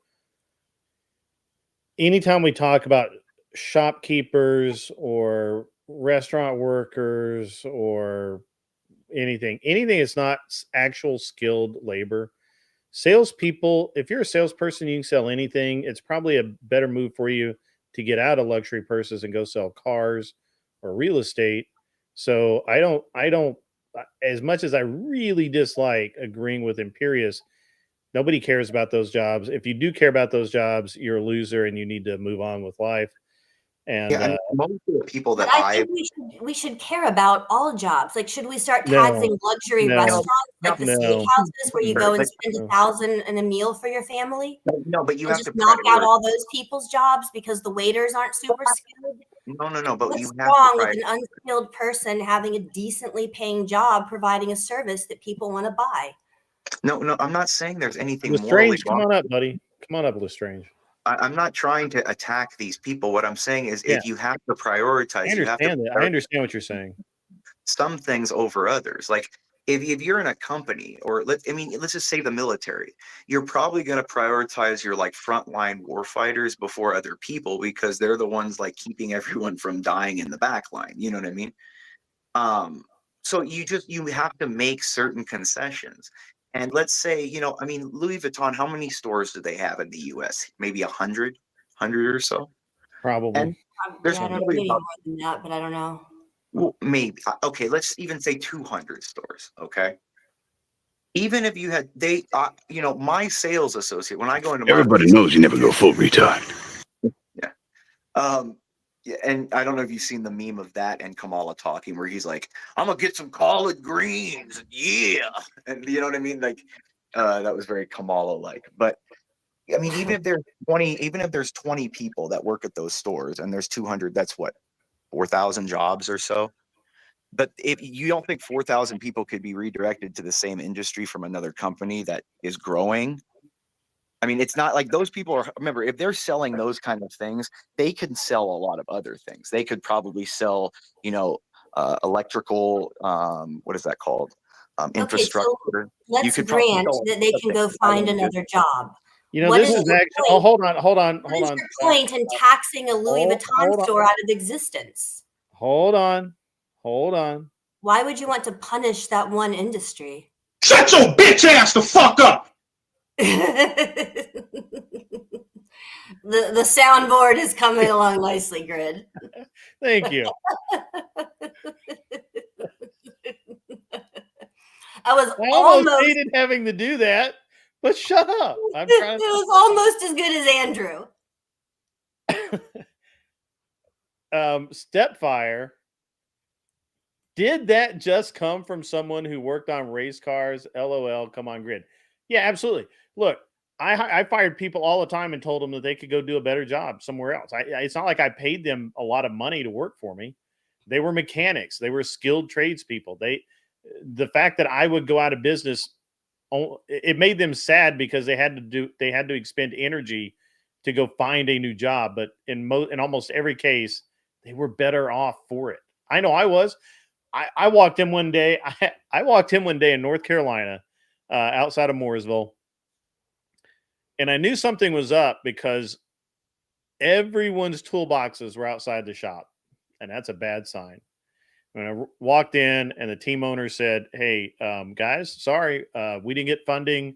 anytime we talk about shopkeepers or restaurant workers or anything that's not actual skilled labor, salespeople, if you're a salesperson, you can sell anything. It's probably a better move for you to get out of luxury purses and go sell cars or real estate. So I don't, as much as I really dislike agreeing with Imperius, nobody cares about those jobs. If you do care about those jobs, you're a loser and you need to move on with life. And most of the people that I think we should care about all jobs. Like, should we start taxing luxury restaurants like the steakhouses where you go and spend $1,000 in a meal for your family? No, but you have to knock out all those people's jobs because the waiters aren't super skilled. No. But What's you have wrong to with an unskilled person having a decently paying job providing a service that people want to buy? No, I'm not saying there's anything morally Lestrange, come wrong. on up, buddy. Come on up, Lestrange. I'm not trying to attack these people. What I'm saying is, Yeah. if you have to prioritize, I you have to understand that. I understand what you're saying. some things over others. Like if you're in a company, or let's just say the military, you're probably going to prioritize your like frontline war fighters before other people, because they're the ones like keeping everyone from dying in the back line. You know what I mean? So you have to make certain concessions. And let's say, Louis Vuitton, how many stores do they have in the US? Maybe 100 or so. Probably. And there's I don't know probably any about, more than that, but I don't know. well, maybe, okay, let's even say 200 stores. Okay. Even if you had, my sales associate, when I go into Everybody marketing, knows you never go full retard. yeah. Yeah, and I don't know if you've seen the meme of that and Kamala talking, where he's like, "I'm gonna get some collard greens, yeah," and you know what I mean. Like, that was very Kamala-like. But I mean, even if there's 20 people that work at those stores, and there's 200, that's what, 4,000 jobs or so. But if you don't think 4,000 people could be redirected to the same industry from another company that is growing, I mean, it's not like those people are, remember, if they're selling those kind of things, they can sell a lot of other things. They could probably sell, electrical, what is that called? Infrastructure. Okay, so let's grant that they can go find another job. This is actually, hold on. What is your point in taxing a Louis Vuitton store out of existence? Hold on. Why would you want to punish that one industry? Shut your bitch ass the fuck up! The soundboard is coming along nicely, Grid. Thank you. I almost hated having to do that, but shut up. I'm trying. It was almost as good as Andrew. Stepfire. Did that just come from someone who worked on race cars? LOL. Come on, Grid. Yeah, absolutely. Look, I fired people all the time and told them that they could go do a better job somewhere else. It's not like I paid them a lot of money to work for me. They were mechanics. They were skilled tradespeople. The fact that I would go out of business, it made them sad because they had to expend energy to go find a new job. But in almost every case, they were better off for it. I know I was. I walked in one day. I walked in one day in North Carolina, outside of Mooresville, and I knew something was up because everyone's toolboxes were outside the shop, and that's a bad sign. When I walked in, and the team owner said, "Hey, guys, sorry, we didn't get funding.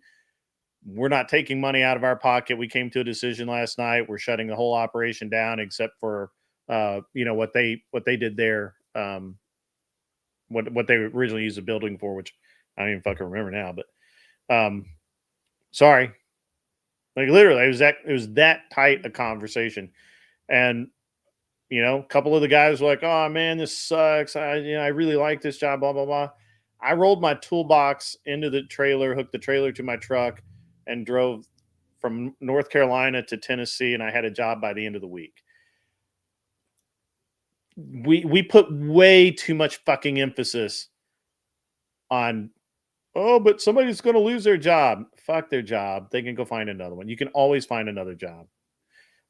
We're not taking money out of our pocket. We came to a decision last night. We're shutting the whole operation down, except for what they did there." What they originally used the building for, which I don't even fucking remember now, but sorry. Like literally, it was that tight a conversation. And a couple of the guys were like, "Oh man, this sucks. I really like this job, blah, blah, blah." I rolled my toolbox into the trailer, hooked the trailer to my truck, and drove from North Carolina to Tennessee, and I had a job by the end of the week. We put way too much fucking emphasis on, but somebody's going to lose their job. Fuck their job. They can go find another one. You can always find another job.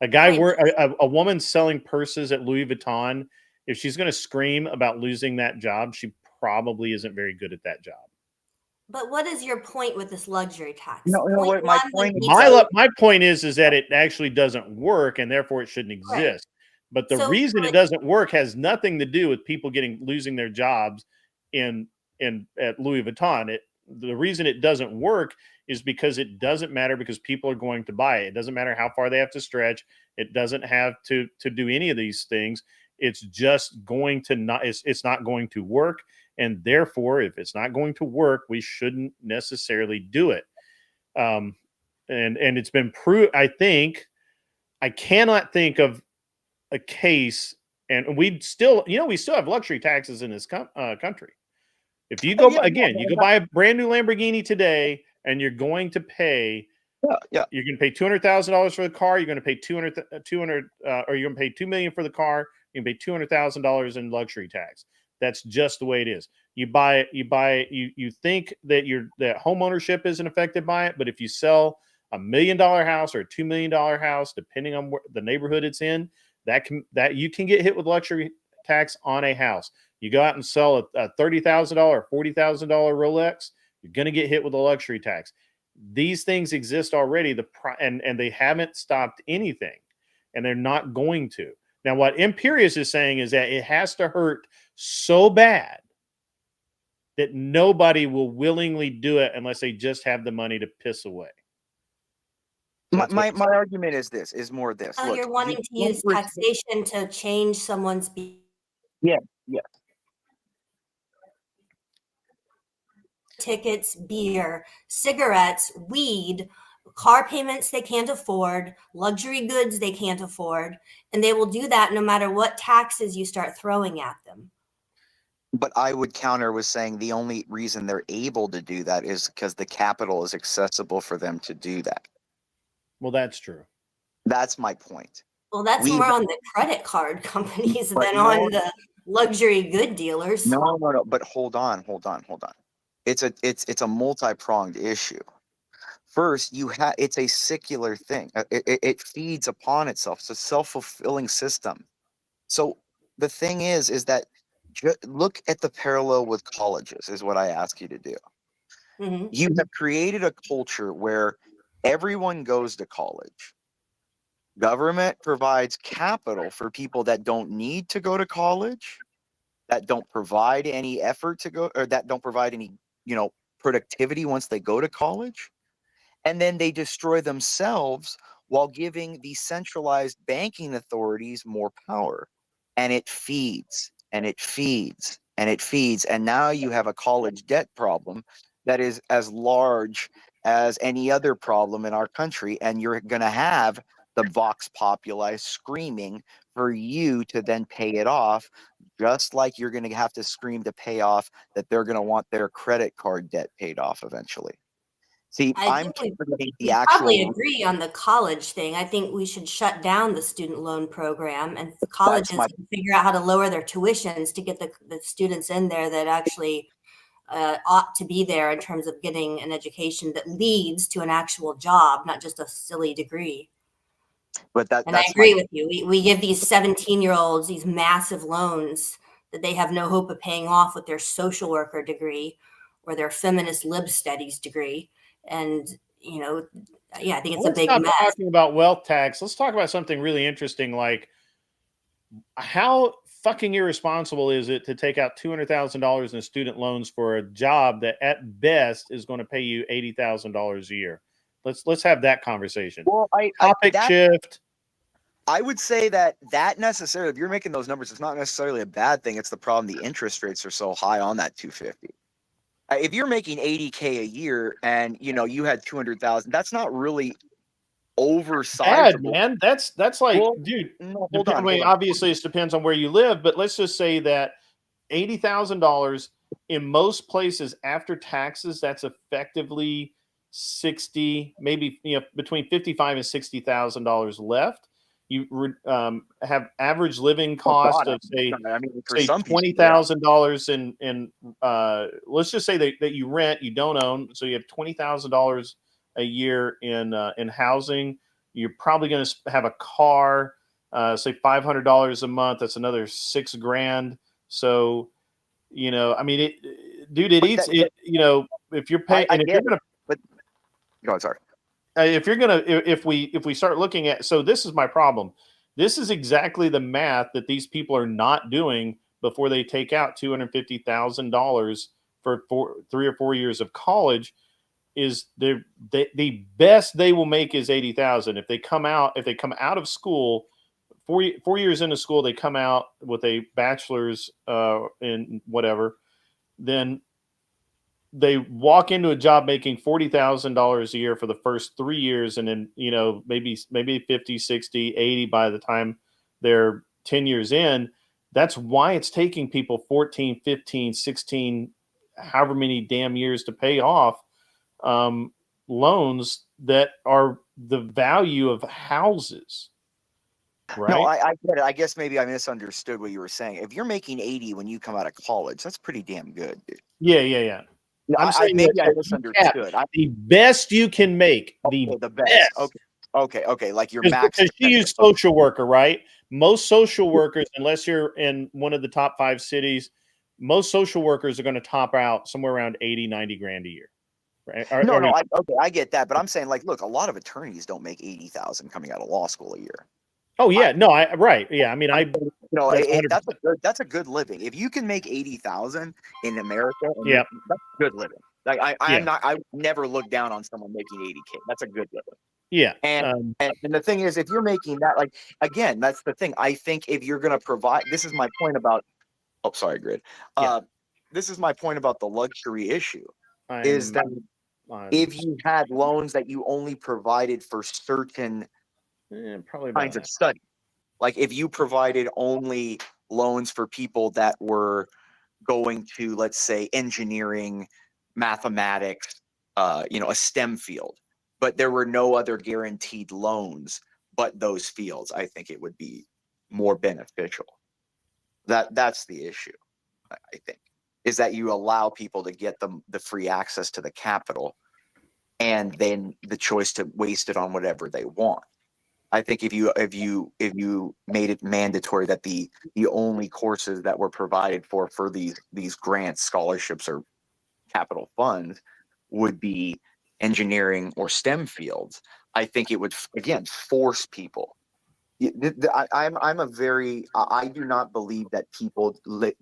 A woman selling purses at Louis Vuitton, if she's going to scream about losing that job, she probably isn't very good at that job. But what is your point with this luxury tax? My point is that it actually doesn't work, and therefore it shouldn't exist. Right. But the reason it doesn't work has nothing to do with people losing their jobs at Louis Vuitton. The reason it doesn't work is because it doesn't matter, because people are going to buy it. It doesn't matter how far they have to stretch. It doesn't have to do any of these things. It's just going to it's not going to work. And therefore, if it's not going to work, we shouldn't necessarily do it. And it's been proved. I cannot think of a case, and we still have luxury taxes in this country. If you go you go buy a brand new Lamborghini today, and you're going to pay, you're going to pay $200,000 for the car. You're going to pay $200, or you're going to pay $2 million for the car. you can pay $200,000 in luxury tax. That's just the way it is. You buy it, you think that that home ownership isn't affected by it, but if you sell $1 million house or a $2 million house, depending on the neighborhood it's in, that you can get hit with luxury tax on a house. You go out and sell a $30,000 or $40,000 Rolex, you're going to get hit with a luxury tax. These things exist already, and they haven't stopped anything, and they're not going to. Now, what Imperius is saying is that it has to hurt so bad that nobody will willingly do it unless they just have the money to piss away. My argument is more this. Oh, Look, you're wanting to use taxation to change someone's yeah. Tickets, beer, cigarettes, weed, car payments they can't afford, luxury goods they can't afford, and they will do that no matter what taxes you start throwing at them. But I would counter with saying the only reason they're able to do that is because the capital is accessible for them to do that. Well, that's true. That's my point. Well, that's more on the credit card companies than on the luxury good dealers. No. But hold on. It's a multi-pronged issue. First, it's a secular thing. It feeds upon itself. It's a self-fulfilling system. So the thing is that look at the parallel with colleges is what I ask you to do. Mm-hmm. You have created a culture where everyone goes to college. Government provides capital for people that don't need to go to college, that don't provide any effort to go, or that don't provide any, productivity once they go to college. And then they destroy themselves while giving the centralized banking authorities more power. And it feeds and it feeds and it feeds. And now you have a college debt problem that is as large as any other problem in our country. And you're going to have the vox populi screaming for you to then pay it off, just like you're going to have to scream to pay off that they're going to want their credit card debt paid off eventually. See, I'm targeting the actual. Probably agree on the college thing. I think we should shut down the student loan program, and colleges can figure out how to lower their tuitions to get the students in there that actually ought to be there in terms of getting an education that leads to an actual job, not just a silly degree. But I agree with you. We give these 17-year-olds these massive loans that they have no hope of paying off with their social worker degree or their feminist lib studies degree. And, I think it's a big mess. Talking about wealth tax, let's talk about something really interesting, like how fucking irresponsible is it to take out $200,000 in student loans for a job that at best is going to pay you $80,000 a year? Let's have that conversation. Well, topic shift. I would say that necessarily, if you're making those numbers, it's not necessarily a bad thing. It's the problem. The interest rates are so high on that 250. If you're making $80K a year and you had 200,000, that's not really oversized, man. That's like, dude. No, hold on. Obviously, it depends on where you live, but let's just say that $80,000 in most places after taxes, that's effectively 60, maybe between $55,000 and $60,000 left. You have average living cost of say $20,000 in let's just say that you rent, you don't own, so you have $20,000 a year in housing. You're probably going to have a car, say $500 a month. That's another $6,000. So it eats it. If you're paying, and if you're going to. Go ahead, sorry. If we start looking at, so this is my problem. This is exactly the math that these people are not doing before they take out $250,000 for 3 or 4 years of college. Is the best they will make is $80,000. If they come out of school, 4 years into school, they come out with a bachelor's in whatever, then they walk into a job making $40,000 a year for the first 3 years. And then, maybe 50, 60, 80 by the time they're 10 years in. That's why it's taking people 14, 15, 16, however many damn years to pay off loans that are the value of houses. right? No, I get it. I guess maybe I misunderstood what you were saying. If you're making 80 when you come out of college, that's pretty damn good, dude. Yeah. No, I'm saying maybe that I you misunderstood. the best you can make, The best. Okay. Like your max. Because she used social worker, right? Most social workers, unless you're in one of the top 5 cities, most social workers are going to top out somewhere around 80, 90 grand a year. Right? I get that, but I'm saying, like, look, a lot of attorneys don't make 80,000 coming out of law school a year. Oh yeah, right. Yeah, I mean, that's a good living. If you can make 80,000 in America, yeah, that's good living. Like I never look down on someone making 80K. That's a good living. Yeah. And the thing is, if you're making that, like, again, that's the thing. I think if you're going to provide, this is my point about, Grid. This is my point about the luxury issue, is that if you had loans that you only provided for certain kinds of study, like if you provided only loans for people that were going to, let's say, engineering, mathematics, a STEM field, but there were no other guaranteed loans but those fields, I think it would be more beneficial. That's the issue, I think, is that you allow people to get the free access to the capital and then the choice to waste it on whatever they want. I think if you made it mandatory that the only courses that were provided for these grants, scholarships, or capital funds would be engineering or STEM fields, I think it would again force people. I do not believe that people left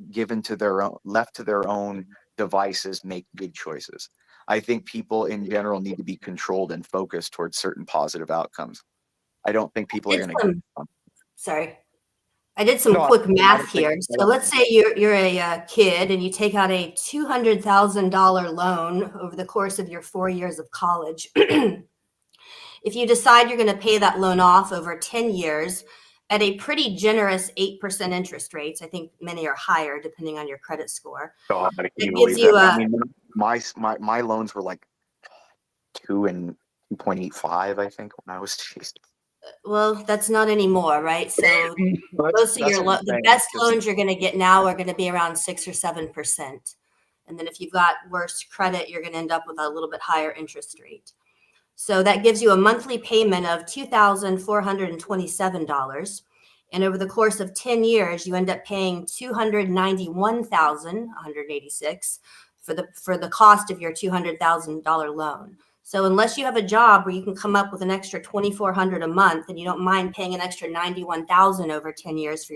to their own devices make good choices. I think people in general need to be controlled and focused towards certain positive outcomes. I don't think people are going to. Sorry, I did some quick math here. So let's say you're a kid and you take out a $200,000 loan over the course of your 4 years of college. If you decide you're going to pay that loan off over 10 years at a pretty generous 8% interest rates, I think many are higher depending on your credit score. It gives you my loans were like 2 and 2.85, I think, when I was chased. Well, that's not anymore, right? So most of the best loans you're going to get now are going to be around 6 or 7%. And then if you've got worse credit, you're going to end up with a little bit higher interest rate. So that gives you a monthly payment of $2,427. And over the course of 10 years, you end up paying $291,186 for the cost of your $200,000 loan. So unless you have a job where you can come up with an extra $2,400 a month, and you don't mind paying an extra $91,000 over 10 years for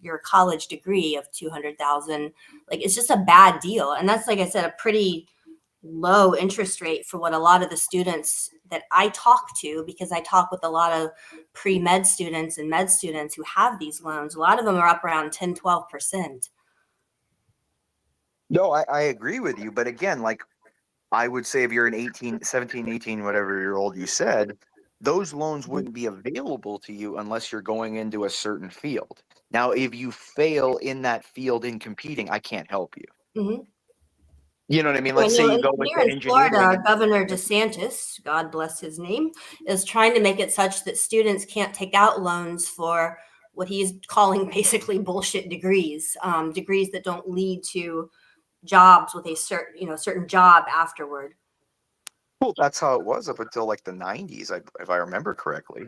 your college degree of $200,000, like, it's just a bad deal. And that's, like I said, a pretty low interest rate for what a lot of the students that I talk to, because I talk with a lot of pre-med students and med students who have these loans. A lot of them are up around 10, 12%. No, I agree with you. But again, like, I would say if you're an 17, 18, whatever year old you said, those loans wouldn't be available to you unless you're going into a certain field. Now, if you fail in that field in competing, I can't help you. Mm-hmm. You know what I mean? Let's say you go with here in Florida, our Governor DeSantis, God bless his name, is trying to make it such that students can't take out loans for what he's calling basically bullshit degrees, degrees that don't lead to jobs with a certain job afterward. Well, that's how it was up until like the 90s, if I remember correctly.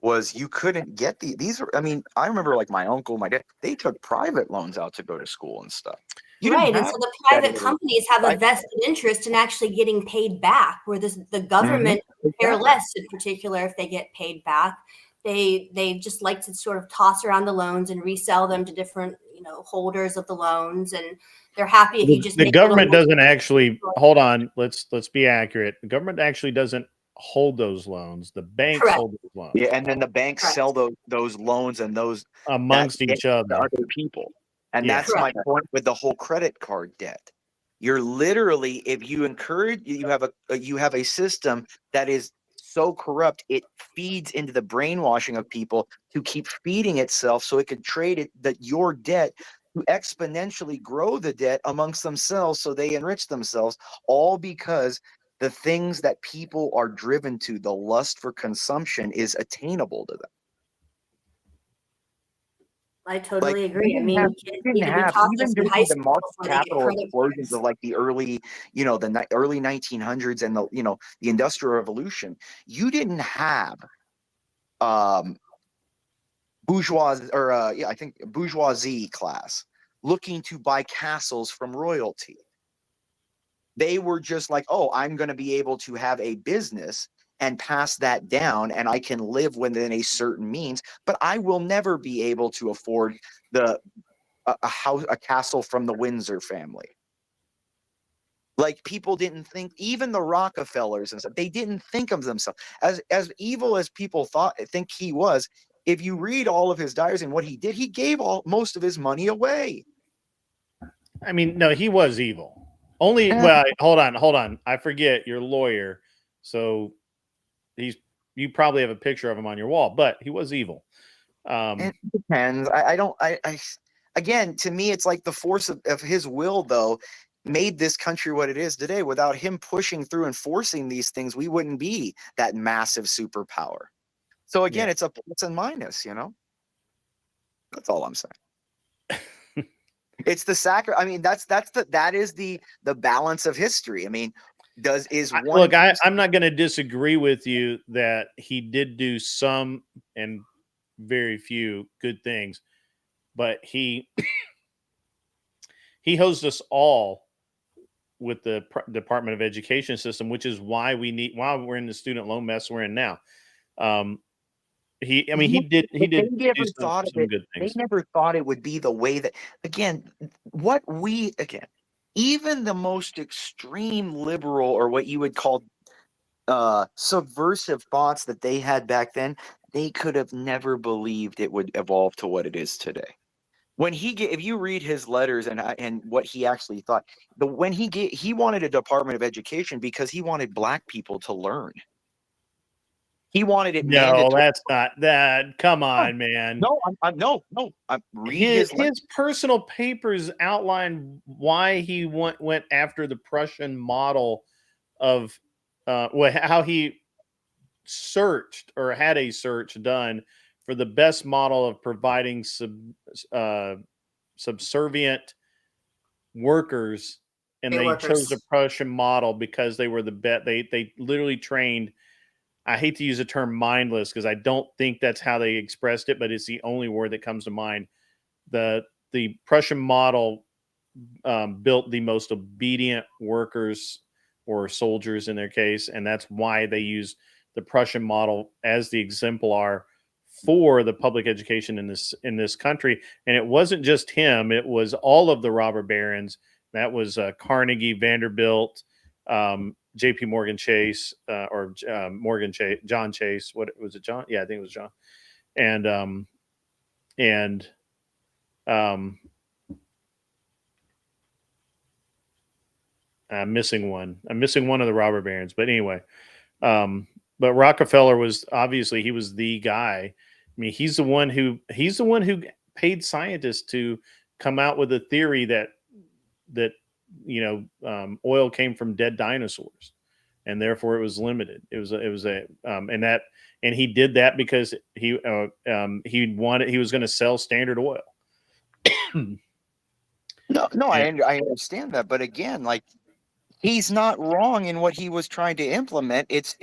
Was you couldn't get these. I mean, I remember like my uncle, my dad, they took private loans out to go to school and stuff. Right, and so the private companies have a vested interest in actually getting paid back, where the government care less, in particular, if they get paid back. They just like to sort of toss around the loans and resell them to different holders of the loans, and they're happy if you just. The government doesn't actually hold on. Let's be accurate. The government actually doesn't hold those loans. The banks hold those loans. Yeah, and then the banks sell those loans and those amongst each other to other people. And that's my point with the whole credit card debt. You're literally, if you encourage, you have a system that is so corrupt, it feeds into the brainwashing of people to keep feeding itself so it could trade your debt to exponentially grow the debt amongst themselves so they enrich themselves, all because the things that people are driven to, the lust for consumption, is attainable to them. I totally agree. I didn't mean, have, kids you need didn't to be have taught even this in during high the school market before they get capital credit for explosions it. of like the early, the early 1900s and the Industrial Revolution. You didn't have bourgeoisie or I think bourgeoisie class looking to buy castles from royalty. They were just like, oh, I'm going to be able to have a business and pass that down, and I can live within a certain means, but I will never be able to afford a castle from the Windsor family. Like, people didn't think, even the Rockefellers and stuff, they didn't think of themselves as evil as people think he was. If you read all of his diaries and what he did, he gave most of his money away. I mean, no, he was evil. Only, well, hold on. I forget, you're a lawyer, so you probably have a picture of him on your wall, but he was evil. It depends. Again, to me, it's like the force of his will, though, made this country what it is today. Without him pushing through and forcing these things, we wouldn't be that massive superpower. So again, it's a plus and minus, That's all I'm saying. It's the I mean, that is the balance of history. I mean, look, I'm not going to disagree with you that he did do some and very few good things, but he hosed us all with the Department of Education system, which is why we're in the student loan mess we're in now. He did do some good things. They never thought it would be the way that, even the most extreme liberal, or what you would call subversive thoughts that they had back then, they could have never believed it would evolve to what it is today. If you read his letters and what he actually thought, he wanted a Department of Education because he wanted Black people to learn. He wanted it mandatory. No, that's not that. Come on, man. No, I'm reading his personal papers outline why he went after the Prussian model of how he searched or had a search done for the best model of providing subservient workers, and they chose the Prussian model because they were the best. They literally trained. I hate to use the term mindless because I don't think that's how they expressed it, but it's the only word that comes to mind. The Prussian model built the most obedient workers, or soldiers in their case, and that's why they use the Prussian model as the exemplar for the public education in this country. And it wasn't just him; it was all of the robber barons. That was Carnegie, Vanderbilt, J.P. Morgan Chase, or Morgan Chase, John Chase. What was it, John? Yeah, I think it was John. I'm missing one. I'm missing one of the robber barons. But anyway, but Rockefeller was obviously, he was the guy. I mean, he's the one who paid scientists to come out with a theory that oil came from dead dinosaurs, and therefore it was limited. And he did that because he was going to sell Standard Oil. No, I understand that, but again, like, he's not wrong in what he was trying to implement. It's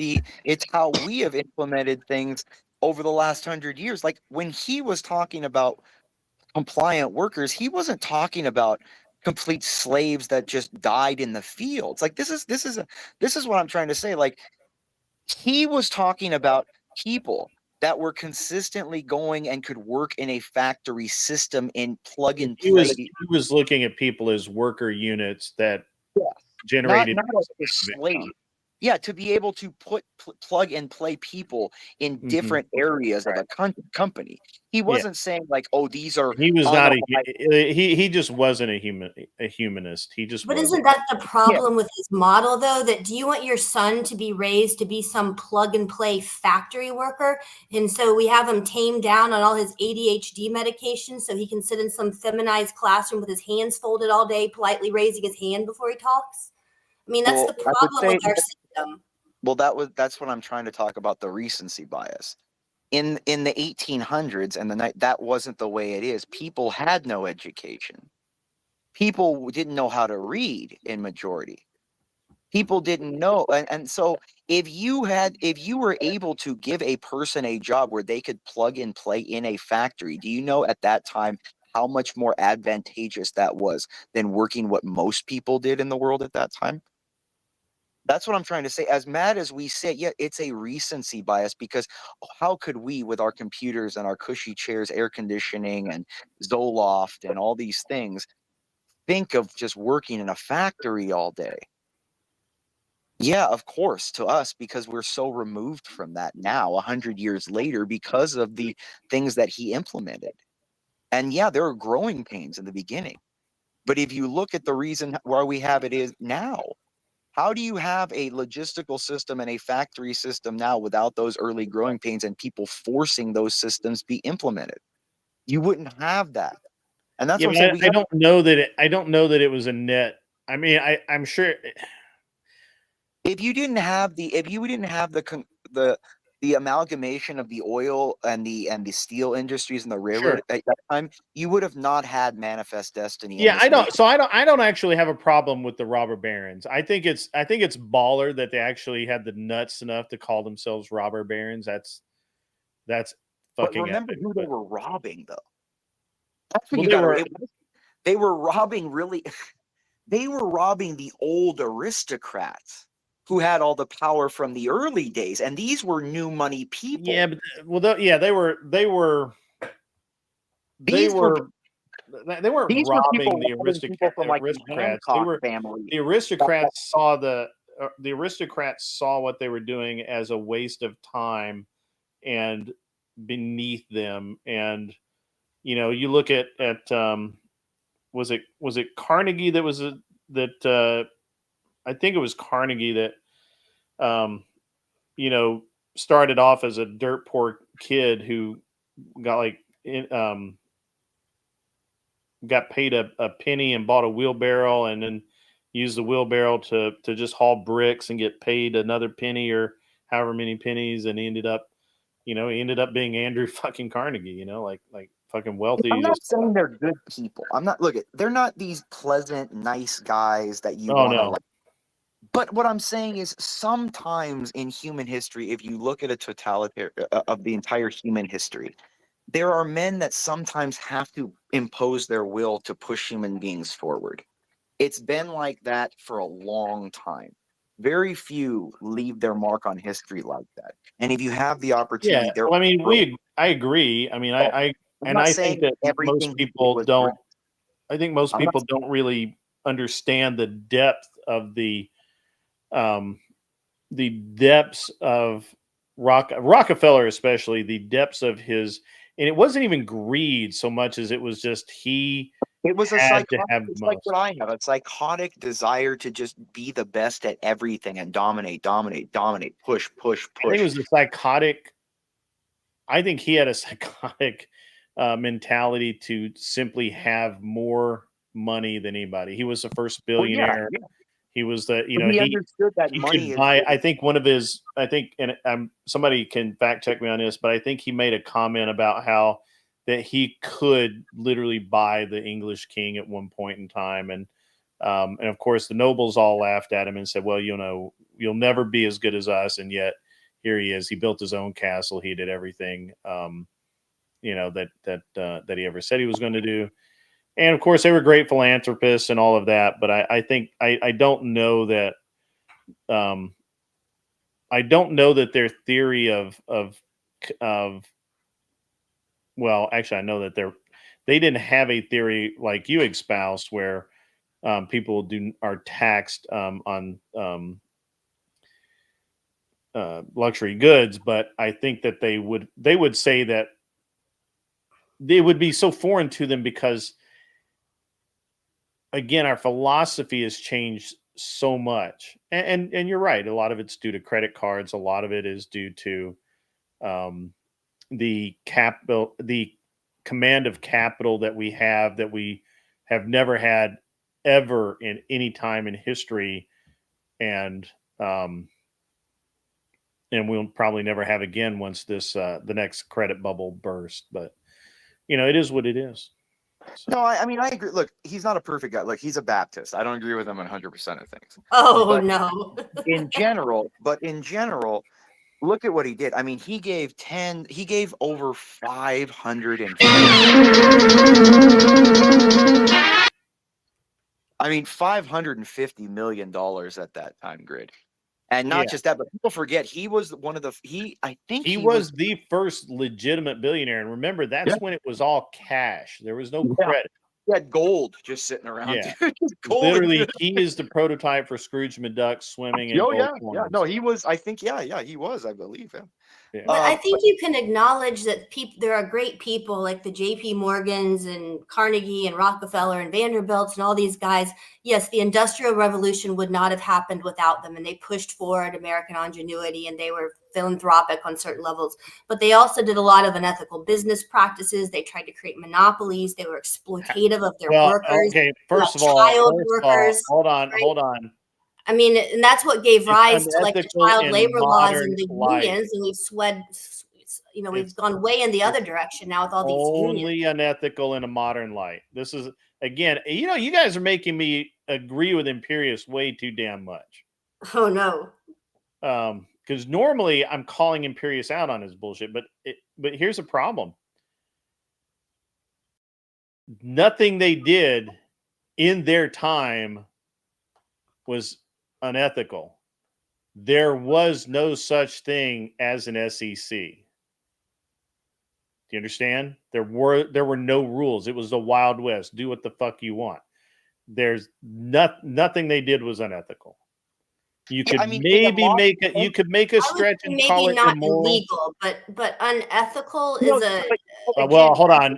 how we have implemented things over the last 100 years. Like, when he was talking about compliant workers, he wasn't talking about complete slaves that just died in the fields. Like, this is what I'm trying to say. Like, he was talking about people that were consistently going and could work in a factory system in plug and play. He was looking at people as worker units that generated not as a slave. Yeah, to be able to plug and play people in different areas of a company. He wasn't saying like, "Oh, these are." He was not he just wasn't a humanist. He just. But isn't that the problem with his model, though? That do you want your son to be raised to be some plug and play factory worker? And so we have him tamed down on all his ADHD medication so he can sit in some feminized classroom with his hands folded all day, politely raising his hand before he talks. I mean, that's the problem with our system. Well, that's what I'm trying to talk about, the recency bias. in the 1800s and that wasn't the way it is. People had no education. People didn't know how to read in majority. People didn't know, and so if you were able to give a person a job where they could plug and play in a factory, do you know at that time how much more advantageous that was than working what most people did in the world at that time? That's what I'm trying to say. As mad as we say, yeah, it's a recency bias, because how could we, with our computers and our cushy chairs, air conditioning and Zoloft and all these things, think of just working in a factory all day? Yeah, of course, to us, because we're so removed from that now, 100 years later, because of the things that he implemented. And yeah, there are growing pains in the beginning. But if you look at the reason why we have it is now, how do you have a logistical system and a factory system now without those early growing pains and people forcing those systems be implemented? You wouldn't have that. And that's Yeah, what I'm saying. I don't know that it was a net. I mean, I'm sure If you didn't have the amalgamation of the oil and the steel industries and the railroad Sure. at that time, you would have not had Manifest Destiny. Yeah, I don't. So I don't actually have a problem with the robber barons. I think it's baller that they actually had the nuts enough to call themselves robber barons. That's But fucking remember epic. who they But were robbing, though. That's what well, you they got were. to. They were robbing really. They were robbing the old aristocrats who had all the power from the early days, and these were new money people. Yeah, but well, yeah, they were. They These were weren't these were people robbing the robbing people from like the aristocrats. They Hancock were family. the aristocrats saw what they were doing as a waste of time and beneath them. And you look at was it Carnegie that was I think it was Carnegie that um started off as a dirt poor kid who got got paid a penny and bought a wheelbarrow, and then used the wheelbarrow to just haul bricks and get paid another penny or however many pennies, and he ended up being Andrew fucking Carnegie, like fucking wealthy. I'm not saying they're good people. They're not these pleasant, nice guys that you want to like. But what I'm saying is, sometimes in human history, if you look at a totalitarian of the entire human history, there are men that sometimes have to impose their will to push human beings forward. It's been like that for a long time. Very few leave their mark on history like that. And if you have the opportunity, Well, I mean, I agree. I mean, I think that most people don't. I think most people don't really understand the depth of the depths of Rockefeller, especially the depths of his. And it wasn't even greed so much as it was just it was had to have the like most. what I have, a psychotic desire to just be the best at everything and dominate, push. I think it was a psychotic. I think he had a psychotic mentality to simply have more money than anybody. He was the first billionaire. Yeah. He was the, he understood that money could buy. I think one of his, and somebody can fact check me on this, but I think he made a comment about how that he could literally buy the English king at one point in time, and of course the nobles all laughed at him and said, "Well, you'll never be as good as us," and yet here he is. He built his own castle. He did everything, that he ever said he was going to do. And of course, they were great philanthropists and all of that. But I think I don't know that their theory of well, actually, I know that they didn't have a theory like you espoused, where people are taxed on luxury goods. But I think that they would say that they would be so foreign to them because, again, our philosophy has changed so much, and you're right. A lot of it's due to credit cards. A lot of it is due to the command of capital that we have never had ever in any time in history, and and we'll probably never have again once this the next credit bubble burst. But it is what it is. No, I mean, I agree. Look, he's not a perfect guy. Look, he's a Baptist. I don't agree with him 100% of things. Oh, But no. in general, look at what he did. I mean, he gave over 550. I mean, $550 million at that time, Grid. And not just that, but people forget he was one of the he was the first legitimate billionaire. And remember, that's when it was all cash. There was no credit. He had gold just sitting around. Yeah. Dude. Gold. Literally, he is the prototype for Scrooge McDuck swimming in gold coins. No, he was. I think, he was. I believe him. Yeah. But I think you can acknowledge that there are great people like the J.P. Morgans and Carnegie and Rockefeller and Vanderbilts and all these guys. Yes, the Industrial Revolution would not have happened without them, and they pushed forward American ingenuity, and they were philanthropic on certain levels. But they also did a lot of unethical business practices. They tried to create monopolies. They were exploitative of their workers. Okay, first of all, hold on. I mean, and that's what gave rise to like the child labor laws and the life. unions, and we've gone way in the other direction now with all these only unions. Unethical in a modern light. This is again, you guys are making me agree with Imperius way too damn much. Oh no. Because normally I'm calling Imperius out on his bullshit, but here's a problem. Nothing they did in their time was unethical. There was no such thing as an SEC. Do you understand? There were no rules. It was the Wild West. Do what the fuck you want. There's nothing they did was unethical. You could you could make a stretch and call it not immoral. illegal, but unethical is well, hold on.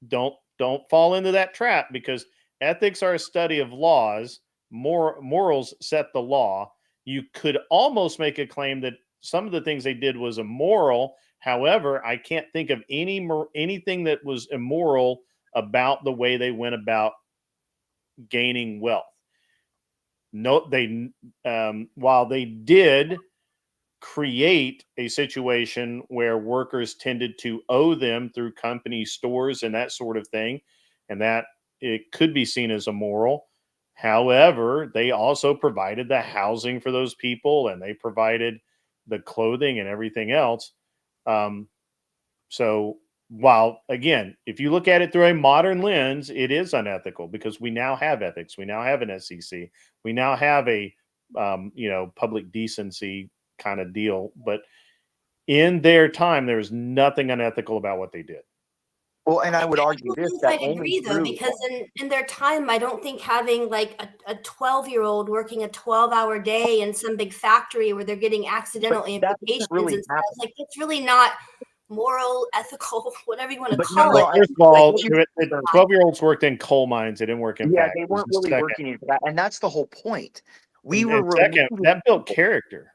Don't fall into that trap, because ethics are a study of laws. Morals set the law. You could almost make a claim that some of the things they did was immoral. However, I can't think of anything that was immoral about the way they went about gaining wealth. No, while they did create a situation where workers tended to owe them through company stores and that sort of thing, and that it could be seen as immoral. However, they also provided the housing for those people, and they provided the clothing and everything else. So while, again, if you look at it through a modern lens, it is unethical, because we now have ethics. We now have an SEC. We now have a, public decency kind of deal. But in their time, there was nothing unethical about what they did. Well, and I would argue this. I agree, though, because in their time, I don't think having like a 12-year-old working a 12-hour day in some big factory where they're getting accidental amputations and stuff, like, it's really not moral, ethical, whatever you want to call it. First of all, 12-year-olds worked in coal mines. They didn't work in factories. They weren't really working in that, and that's the whole point. That built character.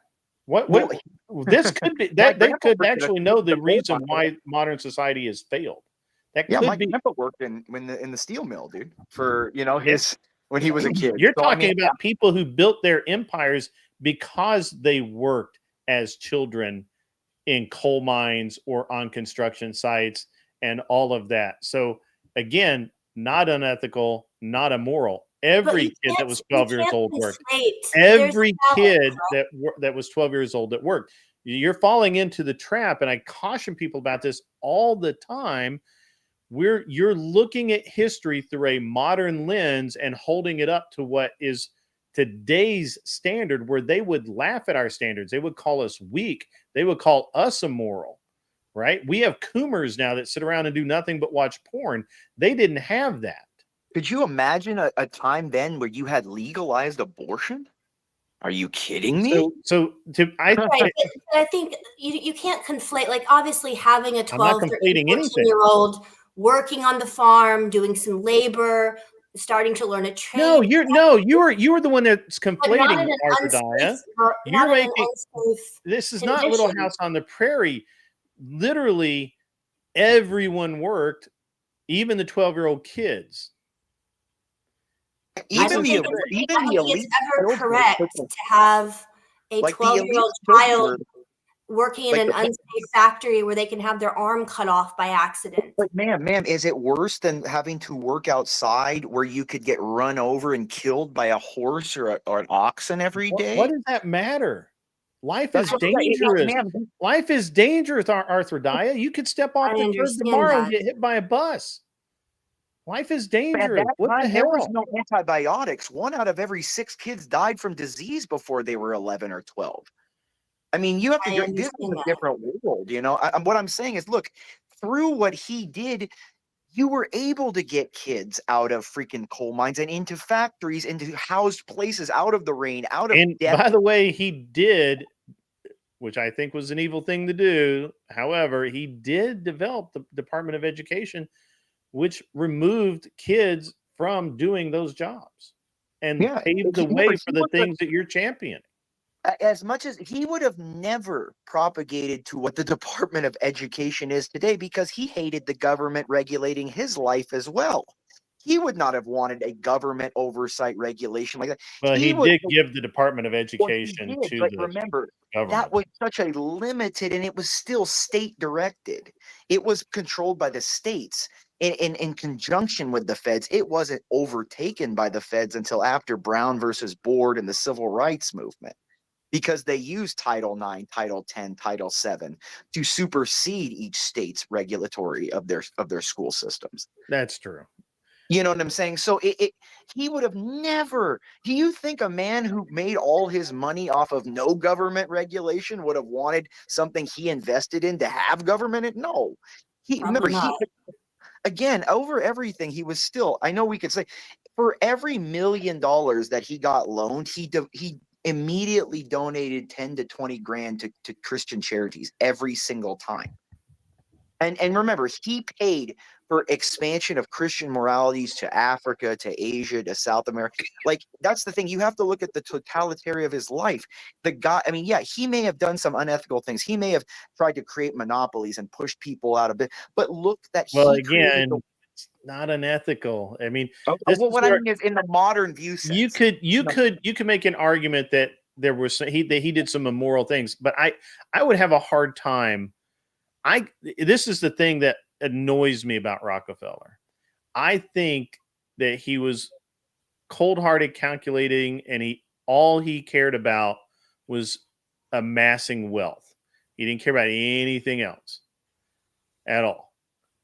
This could be that they could actually know the reason why modern society has failed. My grandpa worked in the steel mill, dude, for when he was a kid. You're talking about people who built their empires because they worked as children in coal mines or on construction sites and all of that. So again, not unethical, not immoral. Every kid that was 12 years old worked. Every kid that was 12 years old that worked. You're falling into the trap, and I caution people about this all the time. You're looking at history through a modern lens and holding it up to what is today's standard, where they would laugh at our standards. They would call us weak. They would call us immoral, right? We have coomers now that sit around and do nothing but watch porn. They didn't have that. Could you imagine a time then where you had legalized abortion? Are you kidding me? I think you can't conflate, like, obviously having a 12, 13, 14-year-old working on the farm, doing some labor, starting to learn a trade. You were the one that's conflating, Arthadiah. You're making this is not Little House on the Prairie. Literally, everyone worked, even the 12-year-old kids. I don't think it's ever correct to have a 12-year-old child working in an unsafe factory where they can have their arm cut off by accident. But ma'am, is it worse than having to work outside where you could get run over and killed by a horse or an oxen every day? What does that matter? Life That's is what I'm saying, dangerous. ma'am. Life is dangerous, Arthrodaya. You could step off I the curb understand tomorrow and that. get hit by a bus. Life is At dangerous. that What the time, there was hell? no antibiotics. 1 out of every 6 kids died from disease before they were 11 or 12. I mean, you have to. This is a different world, you know. What I'm saying is, look, through what he did, you were able to get kids out of freaking coal mines and into factories, into housed places, out of the rain, out of And death. by the way, he did, which I think was an evil thing to do. However, he did develop the Department of Education, which removed kids from doing those jobs and paved the way for the things that you're championing. As much as he would have never propagated to what the Department of Education is today, because he hated the government regulating his life as well. He would not have wanted a government oversight regulation like that. Well, he would did give the Department of Education did, to but the remember, government. that was such a limited, and it was still state directed. It was controlled by the states in conjunction with the feds. It wasn't overtaken by the feds until after Brown versus Board and the Civil Rights Movement, because they used Title IX, Title X, Title VII to supersede each state's regulatory of their school systems. That's true. You know what I'm saying? So he would have never. Do you think a man who made all his money off of no government regulation would have wanted something he invested in to have government? No. Again, over everything, he was still. I know we could say, for every $1 million that he got loaned, he immediately donated 10 to 20 grand to Christian charities every single time. And remember, he paid for expansion of Christian moralities to Africa, to Asia, to South America. Like, that's the thing. You have to look at the totality of his life. The guy, I mean, yeah, he may have done some unethical things. He may have tried to create monopolies and push people out of it. But look that again, it's not unethical. I mean, what I mean is, in the modern view sense, you could make an argument that there was he did some immoral things, but I would have a hard time. This is the thing that annoys me about Rockefeller. I think that he was cold-hearted, calculating, and all he cared about was amassing wealth. He didn't care about anything else at all.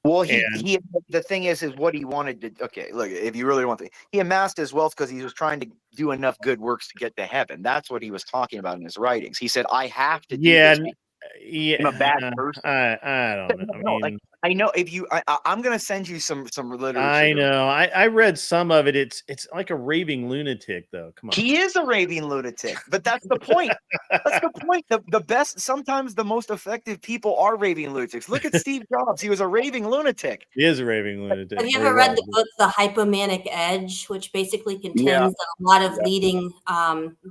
Well, the thing is what he wanted to. Okay, look, if you really want to, he amassed his wealth because he was trying to do enough good works to get to heaven. That's what he was talking about in his writings. He said, "I have to do this. I'm a bad person." I don't know. I know if you, I'm going to send you some literature. I know. I read some of it. It's like a raving lunatic, though. Come on. He is a raving lunatic, but that's the point. That's the point. The best, sometimes the most effective people are raving lunatics. Look at Steve Jobs. He was a raving lunatic. He is a raving lunatic. Have you ever read the book, The Hypomanic Edge, which basically contends that a lot of leading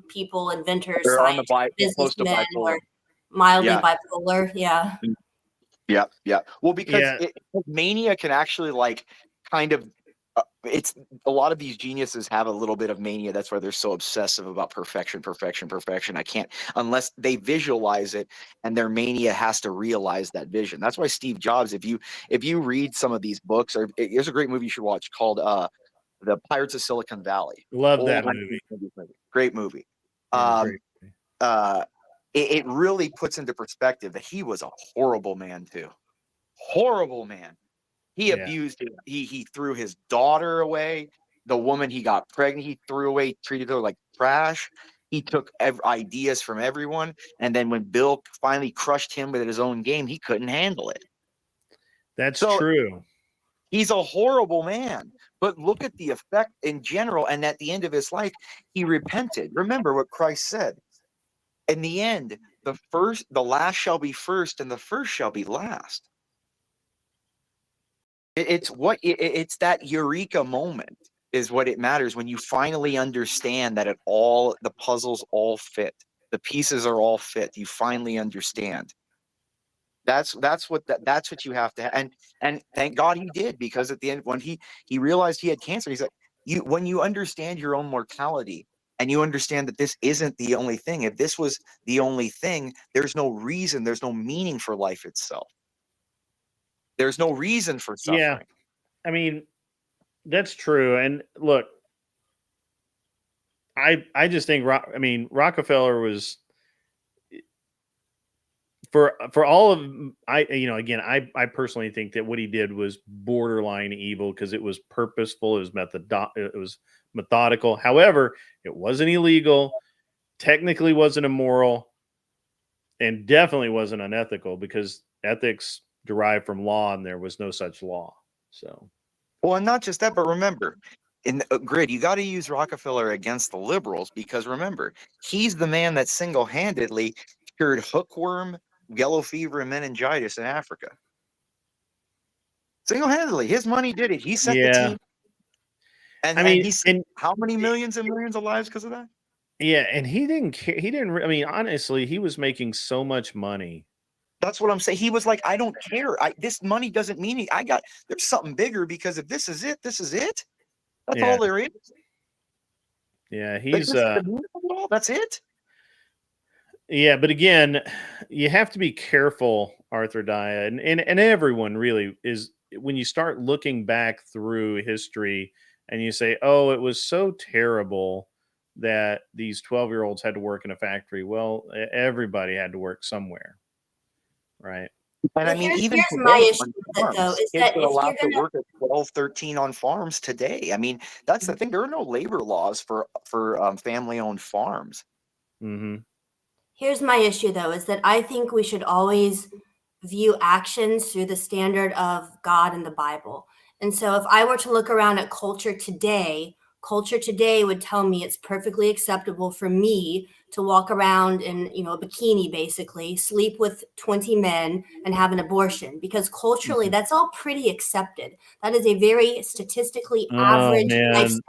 people, inventors, scientists, businessmen were mildly bipolar? Yeah. Yeah. Well, because mania can actually kind of, it's a lot of these geniuses have a little bit of mania. That's why they're so obsessive about perfection. I can't, unless they visualize it, and their mania has to realize that vision. That's why Steve Jobs, if you read some of these books, or there's a great movie you should watch called The Pirates of Silicon Valley. Love that movie. Great movie. It really puts into perspective that he was a horrible man too. Horrible man. He abused him. He threw his daughter away. The woman he got pregnant, he threw away, treated her like trash. He took ideas from everyone. And then when Bill finally crushed him with his own game, he couldn't handle it. That's true. He's a horrible man. But look at the effect in general. And at the end of his life, he repented. Remember what Christ said. In the end, the last shall be first, and the first shall be last. It's that eureka moment is what it matters, when you finally understand that the puzzles all fit, the pieces are all fit. You finally understand. That's what you have to have. And thank God he did, because at the end, when he realized he had cancer, he's like, when you understand your own mortality and you understand that this isn't the only thing, if this was the only thing, there's no reason, there's no meaning for life itself. There's no reason for suffering. Yeah, I mean, that's true. And look, I just think Rockefeller was for all of I personally think that what he did was borderline evil because it was purposeful, it was methodical. However, it wasn't illegal, technically wasn't immoral, and definitely wasn't unethical because ethics derived from law and there was no such law. So, well, and not just that, but remember, in the grid, you got to use Rockefeller against the liberals because remember, he's the man that single-handedly cured hookworm, yellow fever, and meningitis in Africa. Single-handedly, his money did it. He set the team. And he saved how many millions and millions of lives because of that? Yeah, and he didn't care. He didn't. I mean, honestly, he was making so much money. That's what I'm saying. He was like, I don't care. This money doesn't mean it. There's something bigger because if this is it, this is it. That's all there is. Yeah, he's that's it. Yeah, but again, you have to be careful, Arthur Daya, and everyone really is when you start looking back through history and you say, "Oh, it was so terrible that these 12-year-olds had to work in a factory." Well, everybody had to work somewhere, right? And I mean, even here's my issue with it, though, is kids that are if allowed you're to gonna work at 12, 13 on farms today. I mean, that's the thing. There are no labor laws for family-owned farms. Mm-hmm. Here's my issue, though, is that I think we should always view actions through the standard of God and the Bible. And so if I were to look around at culture today would tell me it's perfectly acceptable for me to walk around in, a bikini, basically, sleep with 20 men and have an abortion, because culturally that's all pretty accepted. That is a very statistically average lifestyle.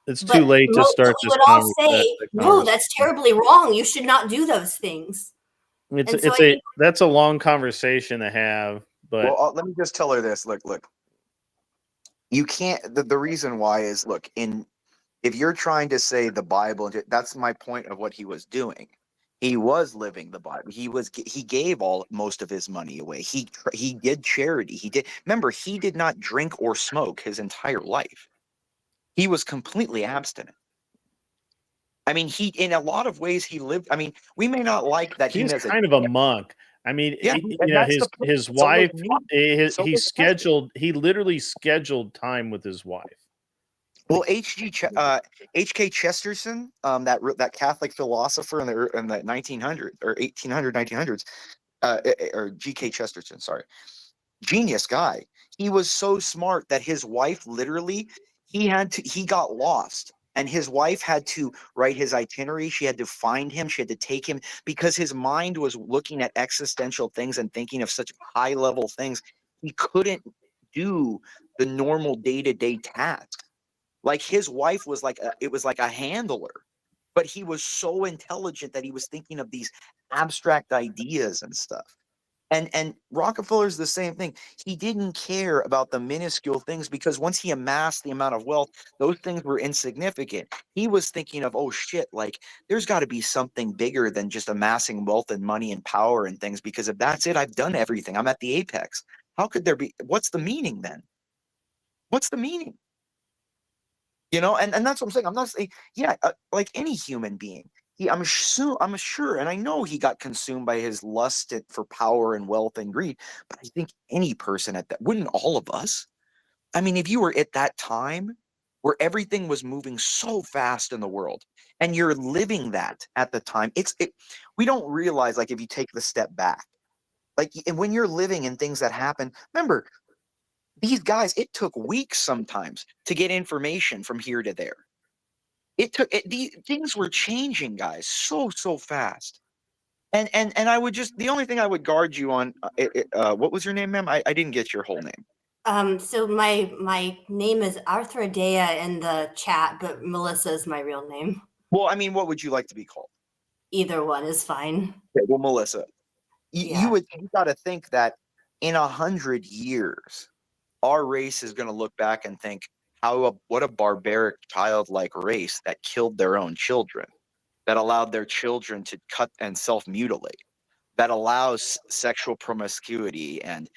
It's too late to start this would all say, no, that's terribly wrong. You should not do those things. That's a long conversation to have. But well, let me just tell her this. Look. You can't. The reason why is if you're trying to say the Bible, that's my point of what he was doing. He was living the Bible. He gave most of his money away. He did charity. Remember, he did not drink or smoke his entire life. He was completely abstinent. I mean, in a lot of ways, he lived. I mean, we may not like that. He's kind of a monk. I mean, his wife. He literally scheduled time with his wife. Well, H.K. Chesterton, that Catholic philosopher in the 1900s or 1900s, or G.K. Chesterton, sorry, genius guy. He was so smart that his wife literally he got lost. And his wife had to write his itinerary. She had to find him. She had to take him because his mind was looking at existential things and thinking of such high level things. He couldn't do the normal day-to-day tasks. Like his wife was it was like a handler, but he was so intelligent that he was thinking of these abstract ideas and stuff. And Rockefeller's the same thing. He didn't care about the minuscule things because once he amassed the amount of wealth, those things were insignificant. He was thinking of, oh shit, there's got to be something bigger than just amassing wealth and money and power and things, because if that's it, I've done everything. I'm at the apex. How could there be? What's the meaning then? What's the meaning? And that's what I'm saying. I'm not saying, like any human being. I'm sure, and I know he got consumed by his lust for power and wealth and greed. But I think any person wouldn't all of us? I mean, if you were at that time where everything was moving so fast in the world, and you're living that at the time, we don't realize, if you take the step back, and when you're living in things that happen, remember, these guys, it took weeks sometimes to get information from here to there. Things were changing, guys, so fast. And I would the only thing I would guard you on, what was your name, ma'am? I didn't get your whole name. So my name is Arthur Dea in the chat, but Melissa is my real name. Well, I mean, what would you like to be called? Either one is fine. Okay, well, Melissa, you got to think that in 100 years, our race is going to look back and think, what a barbaric childlike race that killed their own children, that allowed their children to cut and self-mutilate, that allows sexual promiscuity and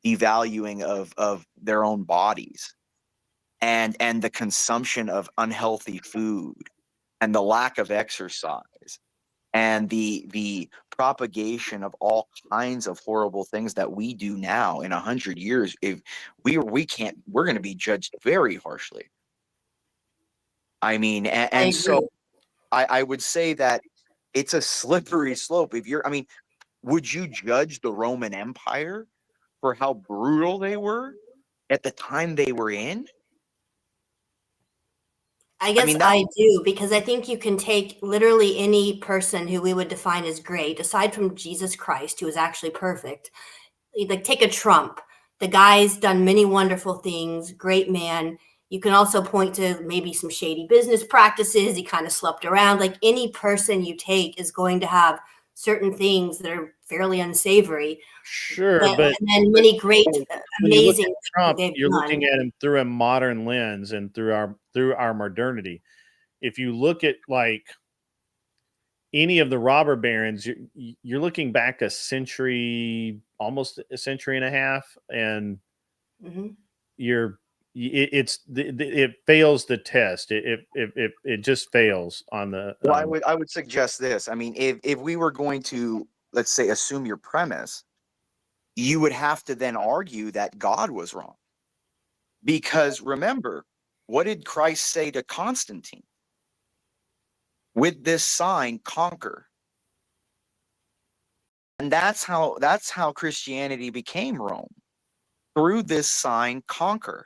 devaluing of their own bodies, and the consumption of unhealthy food, and the lack of exercise, and the propagation of all kinds of horrible things that we do now. In 100 years, if we're going to be judged very harshly. I mean, and so I would say that it's a slippery slope. Would you judge the Roman Empire for how brutal they were at the time they were in? I guess I do, because I think you can take literally any person who we would define as great, aside from Jesus Christ, who is actually perfect. Like, take a Trump. The guy's done many wonderful things, great man. You can also point to maybe some shady business practices. He kind of slept around. Like, any person you take is going to have certain things that are fairly unsavory. Sure, and but then many great, when you look amazing at Trump, they've you're done. looking at him through a modern lens and through our modernity. If you look at like any of the robber barons, you're looking back a century, almost a century and a half, and it fails the test. It just fails on the. Well, I would suggest this. I mean, if we were going to, let's say, assume your premise, you would have to then argue that God was wrong. Because remember, what did Christ say to Constantine? With this sign, conquer. And that's how Christianity became Rome. Through this sign, conquer.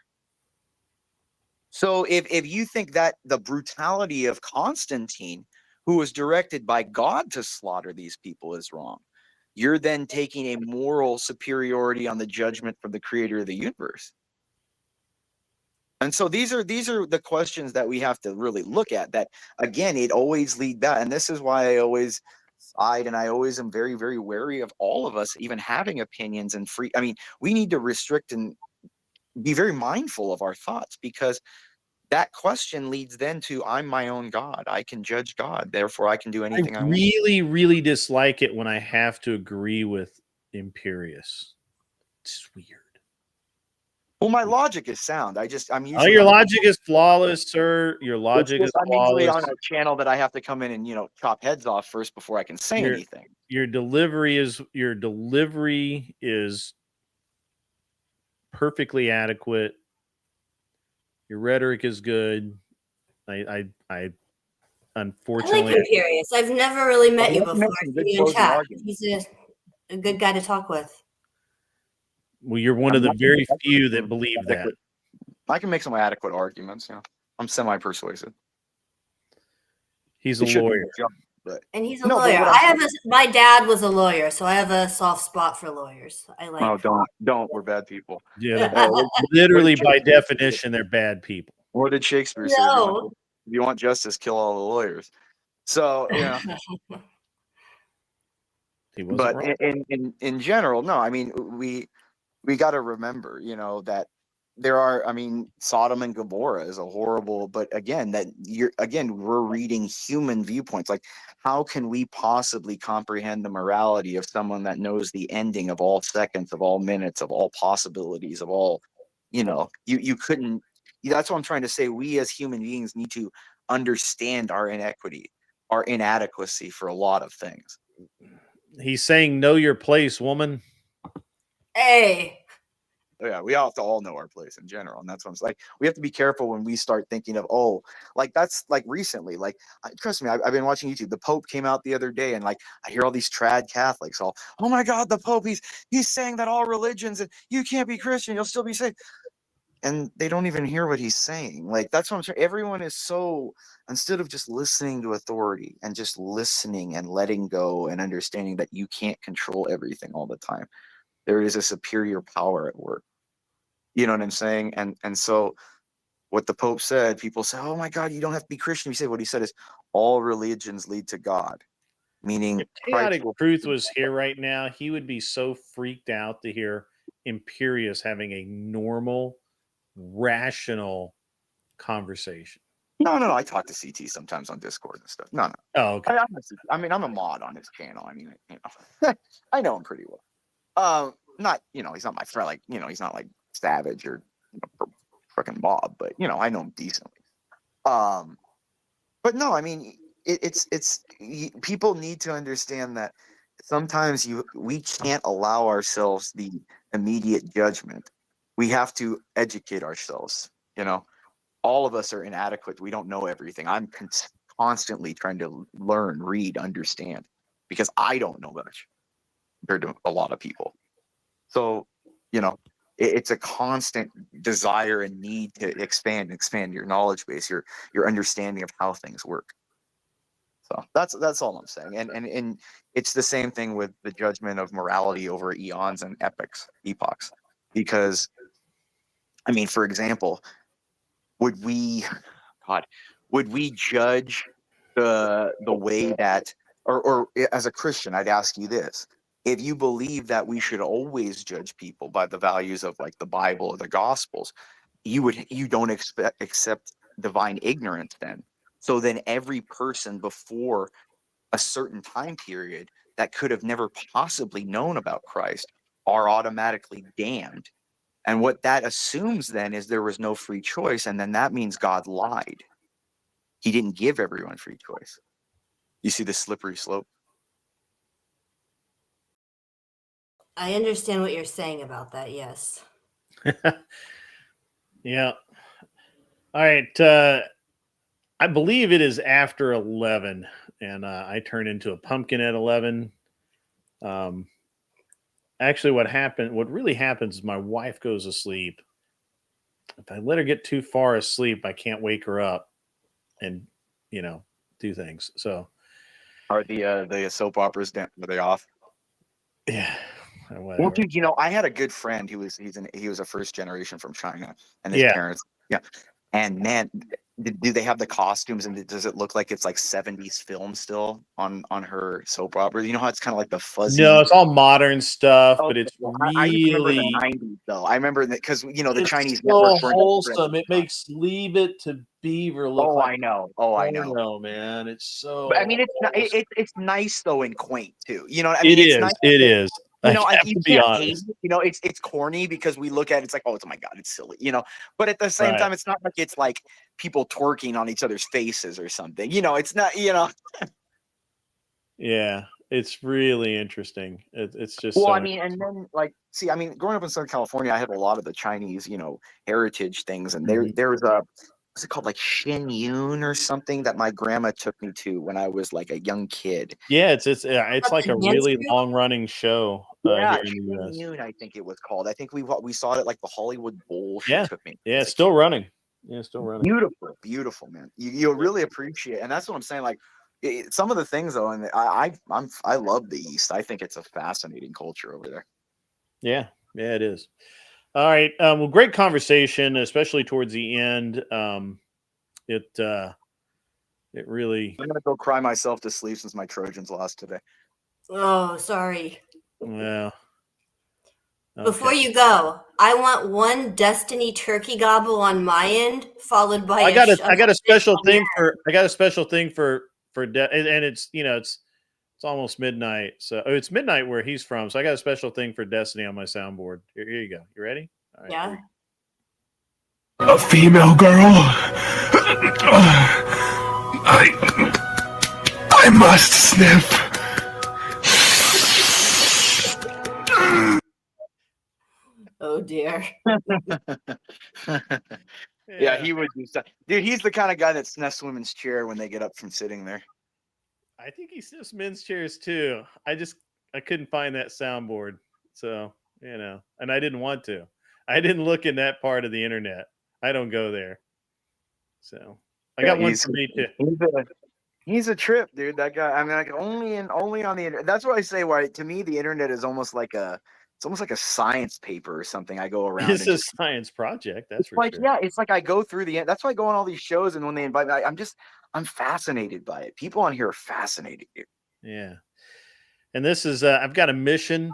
So if you think that the brutality of Constantine, who was directed by God to slaughter these people, is wrong, you're then taking a moral superiority on the judgment from the creator of the universe. And so these are the questions that we have to really look at, that again, it always leads back. And this is why I always side, and I always am very, very wary of all of us even having opinions and free. I mean, we need to restrict and be very mindful of our thoughts, because that question leads then to, I'm my own God. I can judge God. Therefore, I can do anything I want. Really, really dislike it when I have to agree with Imperius. It's weird. Well, my logic is sound. I'm usually. Your logic is flawless, sir. Your logic is I'm usually flawless. on a channel that I have to come in and chop heads off first before I can say anything. Your delivery is perfectly adequate. Your rhetoric is good. I unfortunately, I like Imperius. I've never really met you Well, before. some I've good seen you in closing chat. arguments. He's a good guy to talk with. well, you're one of the very few that believe that. I can make some adequate arguments. I'm semi-persuasive. He's a It should be lawyer. my job, but And he's a No, but lawyer. what My dad was a lawyer, so I have a soft spot for lawyers. I like. oh, don't. We're bad people. Yeah, literally by definition, they're bad people. What did Shakespeare say? No. If you want justice, kill all the lawyers. So He wasn't but wrong. in general, no. I mean, we got to remember, that there are. I mean, Sodom and Gomorrah is a horrible. But again, we're reading human viewpoints. Like, how can we possibly comprehend the morality of someone that knows the ending of all seconds, of all minutes, of all possibilities, of all, you couldn't. That's what I'm trying to say. We as human beings need to understand our inequity, our inadequacy for a lot of things. He's saying, "Know your place, woman." Hey. Yeah, we have to all know our place in general, and that's what I'm like. We have to be careful when we start thinking of that's like recently. Like, trust me, I've been watching YouTube. The Pope came out the other day, and like I hear all these trad Catholics all, "Oh my God, the Pope! He's saying that all religions, and you can't be Christian, you'll still be saved." And they don't even hear what he's saying. Like, that's what I'm saying. Everyone is so, instead of just listening to authority and just listening and letting go and understanding that you can't control everything all the time, there is a superior power at work. You know what I'm saying? And so what the Pope said, people say, "Oh my God, you don't have to be Christian." You say, what he said is, all religions lead to God. Meaning, if Chaotic Truth was here right now, he would be so freaked out to hear Imperius having a normal rational conversation. No. I talk to CT sometimes on Discord and stuff. No. Oh, okay. I'm a mod on his channel. I mean, I know him pretty well. Not, he's not my friend. Like, he's not like Savage or freaking Bob, but I know him decently. But no, I mean, people need to understand that sometimes we can't allow ourselves the immediate judgment. We have to educate ourselves. All of us are inadequate. We don't know everything. I'm constantly trying to learn, read, understand, because I don't know much compared to a lot of people. So, it's a constant desire and need to expand your knowledge base, your understanding of how things work. So that's all I'm saying. And it's the same thing with the judgment of morality over eons and epochs. Because, I mean, for example, would we judge the way that, or as a Christian, I'd ask you this: if you believe that we should always judge people by the values of like the Bible or the Gospels, you don't accept divine ignorance then. So then every person before a certain time period that could have never possibly known about Christ are automatically damned. And what that assumes then is there was no free choice, and then that means God lied. He didn't give everyone free choice. You see the slippery slope? I understand what you're saying about that, yes. Yeah. All right. I believe it is after 11, and I turn into a pumpkin at 11. Actually, what really happens is my wife goes to sleep. If I let her get too far asleep, I can't wake her up and, do things. So Are the soap operas are they off? Yeah. Well, dude, I had a good friend who was he was a first generation from China, and his parents, and man, do they have the costumes, and does it look like it's like 70s film still on her soap opera? You know how it's kind of like the fuzzy. No, it's all modern stuff, but it's I remember really the 90s though. I remember that because the Chinese so networks were wholesome. It makes Leave It to Beaver look like I know. Oh, I know. No, man, it's so. But I mean, it's nice though and quaint too. I It mean, it's is. nice. It is. You to be can't honest. hate it. It's corny because we look at it, it's like, oh my God, it's silly, But at the same Right. time, it's not like it's like people twerking on each other's faces or something. It's not, Yeah, it's really interesting. It's just. Well, so I mean, and then growing up in Southern California, I had a lot of the Chinese, heritage things, and there was what's it called, like Shin Yun or something that my grandma took me to when I was like a young kid. Yeah, it's like a really long running show. Yeah, here in the US. Shin-Yun, I think it was called. I think we saw it at like the Hollywood Bowl. She Yeah, took me. yeah, it's still running. Yeah, still running. Beautiful, man. You'll really appreciate, and that's what I'm saying. Like some of the things though, and I love the East. I think it's a fascinating culture over there. Yeah, it is. All right. Well, great conversation, especially towards the end. It really. I'm gonna go cry myself to sleep since my Trojans lost today. Oh, sorry. Well. Before you go, I want one Destiny turkey gobble on my end, followed by I got a special thing for and it's it's almost midnight. So it's midnight where he's from. So I got a special thing for Destiny on my soundboard. Here you go. You ready? All right, yeah. A female girl? I must sniff. Oh dear. Yeah, he would do stuff. Dude, he's the kind of guy that sniffs women's chair when they get up from sitting there. I think he sniffs men's chairs too. I couldn't find that soundboard. So, and I didn't want to. I didn't look in that part of the internet. I don't go there. So I got one for me too. He's a trip, dude. That guy. I mean, like only on the internet. That's what I say. Why to me the internet is almost like it's almost like a science paper or something. I go around. It's a science project. That's for like, sure. yeah, it's like I go through that's why I go on all these shows, and when they invite me, I'm fascinated by it. People on here are fascinated. Dude. Yeah. And this is I've got a mission.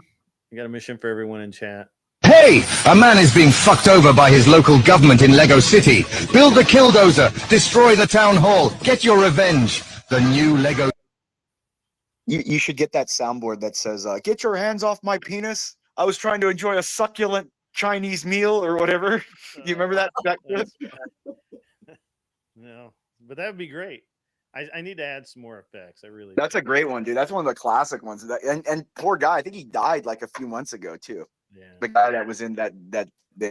I got a mission for everyone in chat. Hey! A man is being fucked over by his local government in Lego City. Build the killdozer. Destroy the town hall. Get your revenge. The new Lego... You should get that soundboard that says, get your hands off my penis. I was trying to enjoy a succulent Chinese meal or whatever. You remember that clip? No, but that would be great. I need to add some more effects. I really That's a great one, dude. That's one of the classic ones. And poor guy, I think he died like a few months ago too. Yeah. The guy that was in that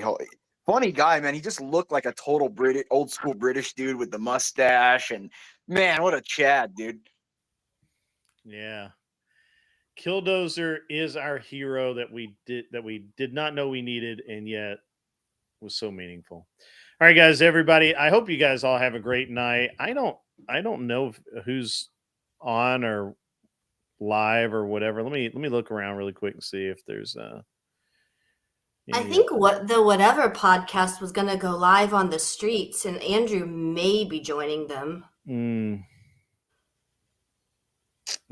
whole funny guy, man. He just looked like a total old school British dude with the mustache, and man, what a Chad, dude. Yeah. Killdozer is our hero that we did not know we needed, and yet was so meaningful. All right, guys, everybody. I hope you guys all have a great night. I don't know who's on or live or whatever. Let me look around really quick and see if there's I think whatever podcast was going to go live on the streets, and Andrew may be joining them.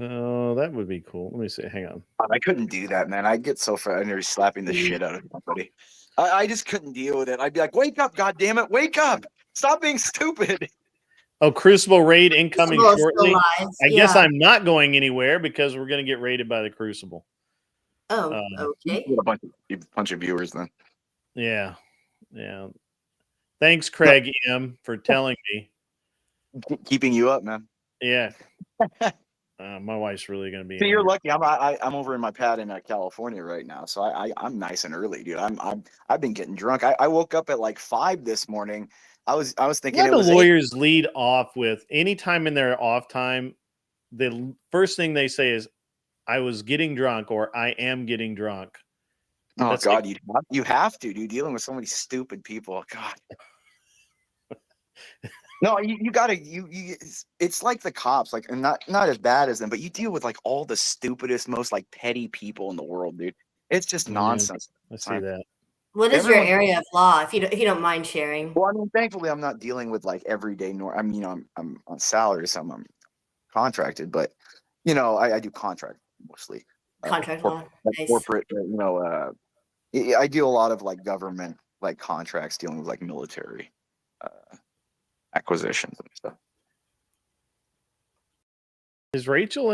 Oh, that would be cool. Let me see. Hang on. I couldn't do that, man. I get so frustrated slapping the shit out of somebody. I just couldn't deal with it. I'd be like, "Wake up, goddammit! Wake up! Stop being stupid!" Oh, Crucible raid incoming shortly. I guess yeah. I'm not going anywhere because we're going to get raided by the Crucible. Oh, okay. A bunch of viewers then. Yeah. Thanks, Craig M, for telling me. Keeping you up, man. Yeah. My wife's really going to be. See, you're lucky. I'm over in my pad in California right now, so I'm nice and early, dude. I've been getting drunk. I woke up at like 5 this morning. I was thinking What the lawyers lead off with anytime in their off time, the first thing they say is, "I was getting drunk" or "I am getting drunk." Oh That's God, like, you have to, dude. Dealing with so many stupid people. God. No, you gotta it's like the cops, like, and not as bad as them, but you deal with like all the stupidest, most like petty people in the world, dude. It's just nonsense. I see that. What is your area of law, if you don't mind sharing? Well, I mean, thankfully, I'm not dealing with like everyday. I'm on salary, so I'm contracted, but I do contract mostly. Contract law, nice. Corporate. I do a lot of like government like contracts dealing with like military acquisitions and stuff. Is Rachel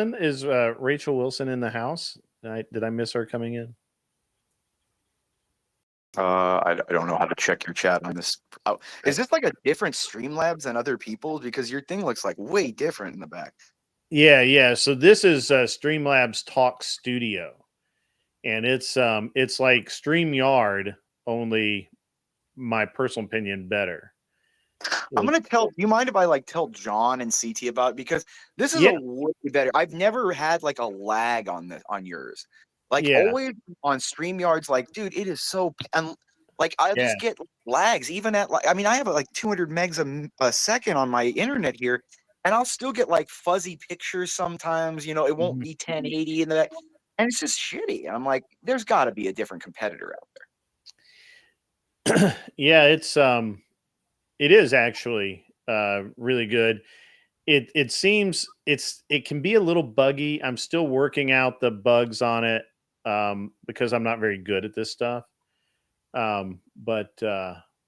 Rachel Wilson in the house? Did I miss her coming in? I don't know how to check your chat on this. Oh, is this like a different Streamlabs than other people's? Because your thing looks like way different in the back. Yeah. So this is Streamlabs Talk Studio, and it's like StreamYard, only my personal opinion better. I'm gonna tell. Do you mind if I like tell John and CT about it? Because this is a way better. I've never had like a lag on yours. Like always on StreamYard's, like, dude, it is so, and like I just get lags even at like, I mean, I have like 200 megs a second on my internet here, and I'll still get like fuzzy pictures sometimes. It won't be 1080 and that, and it's just shitty. And I'm like, there's got to be a different competitor out there. Yeah, it is actually really good. It seems it can be a little buggy. I'm still working out the bugs on it because I'm not very good at this stuff. But I'm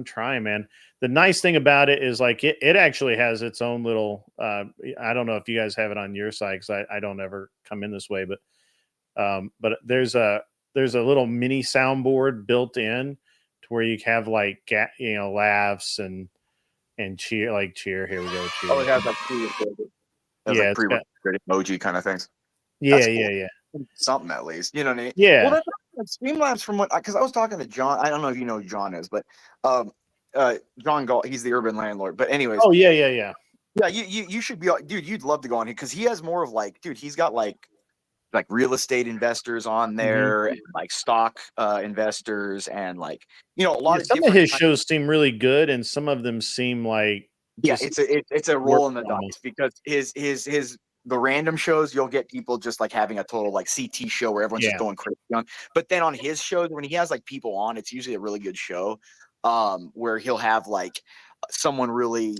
trying, man. The nice thing about it is like it actually has its own little. I don't know if you guys have it on your side because I don't ever come in this way, but there's a little mini soundboard built in to where you have like laughs and cheer, like cheer. Here we go. Cheer. Oh, it has like pre-recorded emoji kind of things. Yeah, cool. yeah. Something at least, you know what I mean? Yeah. Well, that's Streamlabs from because I was talking to John. I don't know if you know who John is, but John Galt, he's the urban landlord. But anyways. Oh yeah. Yeah, you should be, dude. You'd love to go on here because he has more of like, dude. He's got like real estate investors on there, and like stock investors, and like a lot of some of his shows seem really good, and some of them seem like it's a roll in the dice because his the random shows you'll get people just like having a total like CT show where everyone's just going crazy on. But then on his shows when he has like people on, it's usually a really good show where he'll have like someone really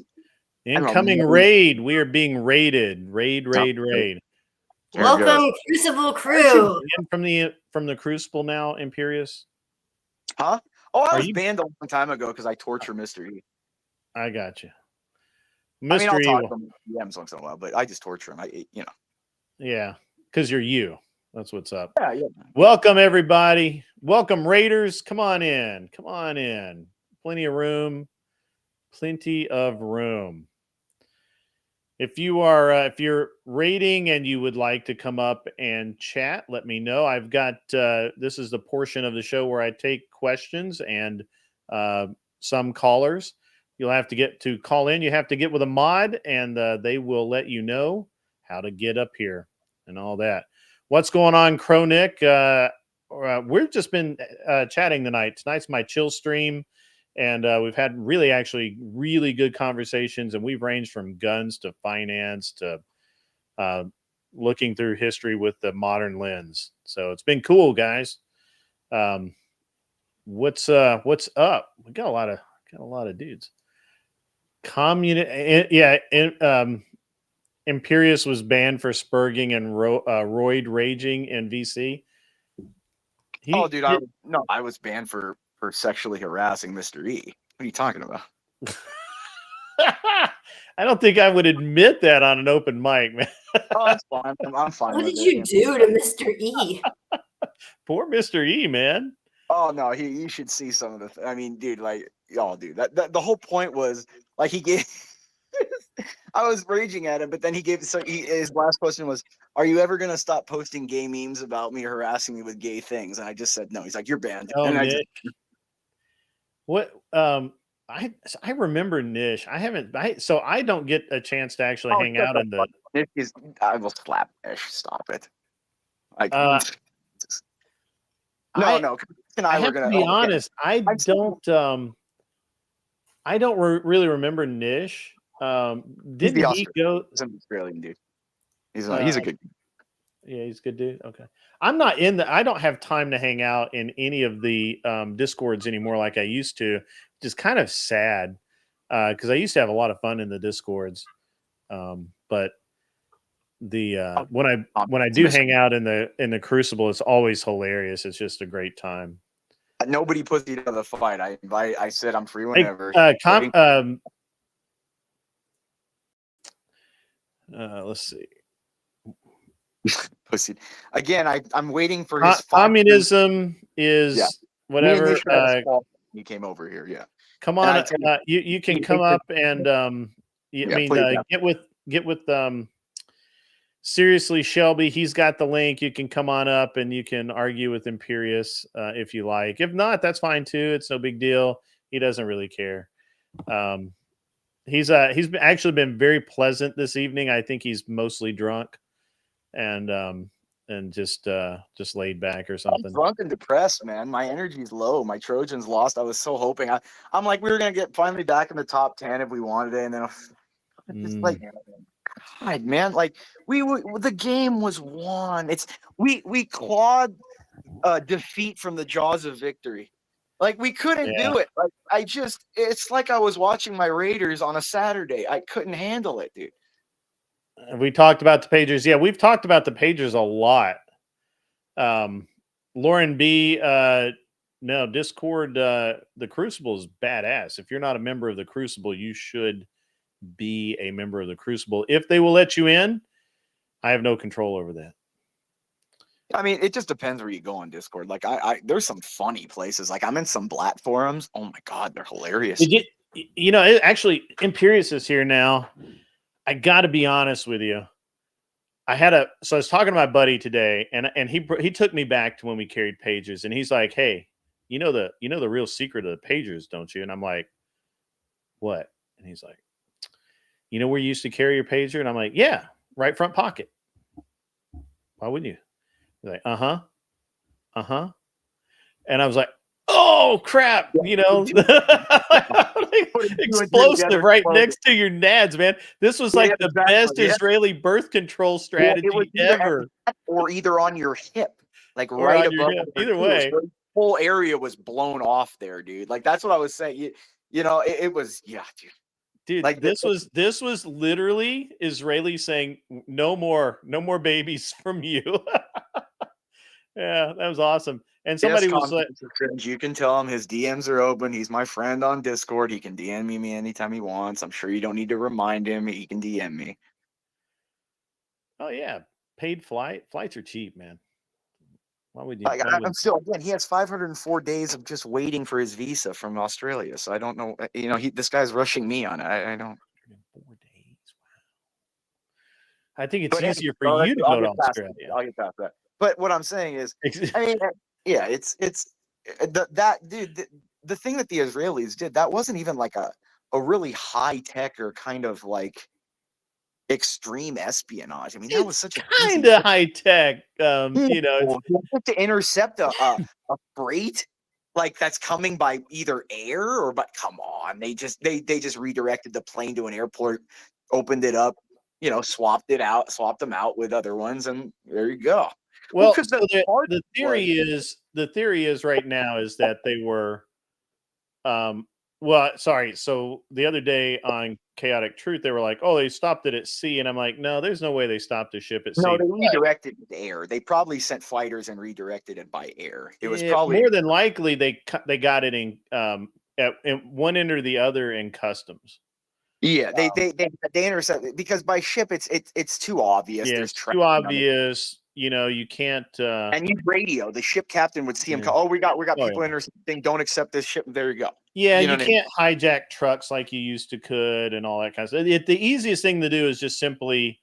incoming raid. We are being raided. Raid. Welcome, Crucible Crew. Aren't you banned from the Crucible now, Imperious? Huh? Oh, I Are was you- banned a long time ago because I torture Mr. E. I got you. I mean, I'll Mr. talk E. to him DMs once in a while, but I just torture him. Yeah, because you're you. That's what's up. Yeah, yeah. Welcome, everybody. Welcome, Raiders. Come on in. Come on in. Plenty of room. Plenty of room. If you're raiding and you would like to come up and chat, let me know. I've got this is the portion of the show where I take questions and some callers. You'll have to get to call in. You have to get with a mod, and they will let you know how to get up here and all that. What's going on, Cronick? We've just been chatting tonight. Tonight's my chill stream. And we've had really good conversations, and we've ranged from guns to finance to looking through history with the modern lens. So it's been cool, guys. What's up? We got a lot of dudes. Imperious was banned for spurging and roid raging in VC. I was banned for sexually harassing Mr. E. What are you talking about? I don't think I would admit that on an open mic, man. Oh, that's fine. I'm fine. What did you do to Mr. E? Poor Mr. E, man. Oh no, you should see some of the. I mean, dude, that the whole point was like he gave. I was raging at him, but then his last question was, "Are you ever gonna stop posting gay memes about me harassing me with gay things?" And I just said no. He's like, "You're banned." Oh, and Nish. What? I remember Nish. So I don't get a chance to actually hang out in the. I will slap Nish. Stop it. No. I have to be honest. I don't really remember Nish. Didn't he go? He's an Australian dude. He's a good. Yeah, he's a good dude. Okay, I'm not I don't have time to hang out in any of the Discords anymore like I used to, which is kind of sad because I used to have a lot of fun in the Discords. But the when I do hang out in the Crucible, it's always hilarious. It's just a great time. Nobody puts you to the fight. I said I'm free whenever. Let's see. Pussy. Again, I'm waiting for his communism is whatever. He came over here. Yeah. Come on. You can come up and get with seriously Shelby. He's got the link. You can come on up and you can argue with Imperious if you like. If not, that's fine too. It's no big deal. He doesn't really care. He's actually been very pleasant this evening. I think he's mostly drunk and just laid back or something. I'm drunk and depressed, man. My energy's low. My Trojans lost. I was so hoping. I'm like, we were gonna get finally back in the top 10 if we wanted it, and then just like, God, man, like the game was won. We clawed defeat from the jaws of victory. Like we couldn't do it. Like it's like I was watching my Raiders on a Saturday. I couldn't handle it, dude. We talked about the pagers. Yeah, we've talked about the pagers a lot. Lauren B. No, Discord. The Crucible is badass. If you're not a member of the Crucible, you should be a member of the Crucible. If they will let you in, I have no control over that. I mean, it just depends where you go on Discord. Like, there's some funny places. Like, I'm in some Blatt forums. Oh my God, they're hilarious. Actually, Imperious is here now. I got to be honest with you. So I was talking to my buddy today, and he took me back to when we carried pagers, and he's like, "Hey, you know the real secret of the pagers, don't you?" And I'm like, "What?" And he's like, "You know where you used to carry your pager?" And I'm like, "Yeah, right front pocket." Why wouldn't you? He's like, uh-huh. And I was like, oh crap, explosive right next to your nads, man. This was like the best Israeli birth control strategy ever. Or either on your hip, like right above. Either way. The whole area was blown off there, dude. Like that's what I was saying. It was, yeah, dude. Dude, Like this was literally Israeli saying no more babies from you. Yeah, that was awesome. And somebody yes, was like, you can tell him his DMs are open. He's my friend on Discord. He can DM me anytime he wants. I'm sure you don't need to remind him. He can DM me. "Oh yeah, paid flights are cheap, man. Why would you?" Like, I'm still, again, he has 504 days of just waiting for his visa from Australia. So I don't know. This guy's rushing me on it. I don't. 4 days. Wow. I think it's But easier for you to go to Australia. I'll get past that. But what I'm saying is, I mean, yeah, it's that dude. The thing that the Israelis did, that wasn't even like a really high tech or kind of like extreme espionage. I mean, that was such a kind of high tech. to intercept a freight like that's coming by either air or, but come on, they just redirected the plane to an airport, opened it up, swapped them out with other ones, and there you go. Well, because the theory is right now is that they were, sorry. So the other day on Chaotic Truth, they were like, "Oh, they stopped it at sea," and I'm like, "No, there's no way they stopped a ship at sea." No, they redirected it to air. They probably sent fighters and redirected it by air. It was probably more than likely they got it in at one end or the other in customs. Yeah, they intercept because by ship it's too obvious. Yeah, There's it's too obvious. You can't. And use radio. The ship captain would see him. Oh, we got people intercepting. Don't accept this ship. There you go. Yeah, you can't hijack trucks like you used to could, and all that kind of stuff. The easiest thing to do is just simply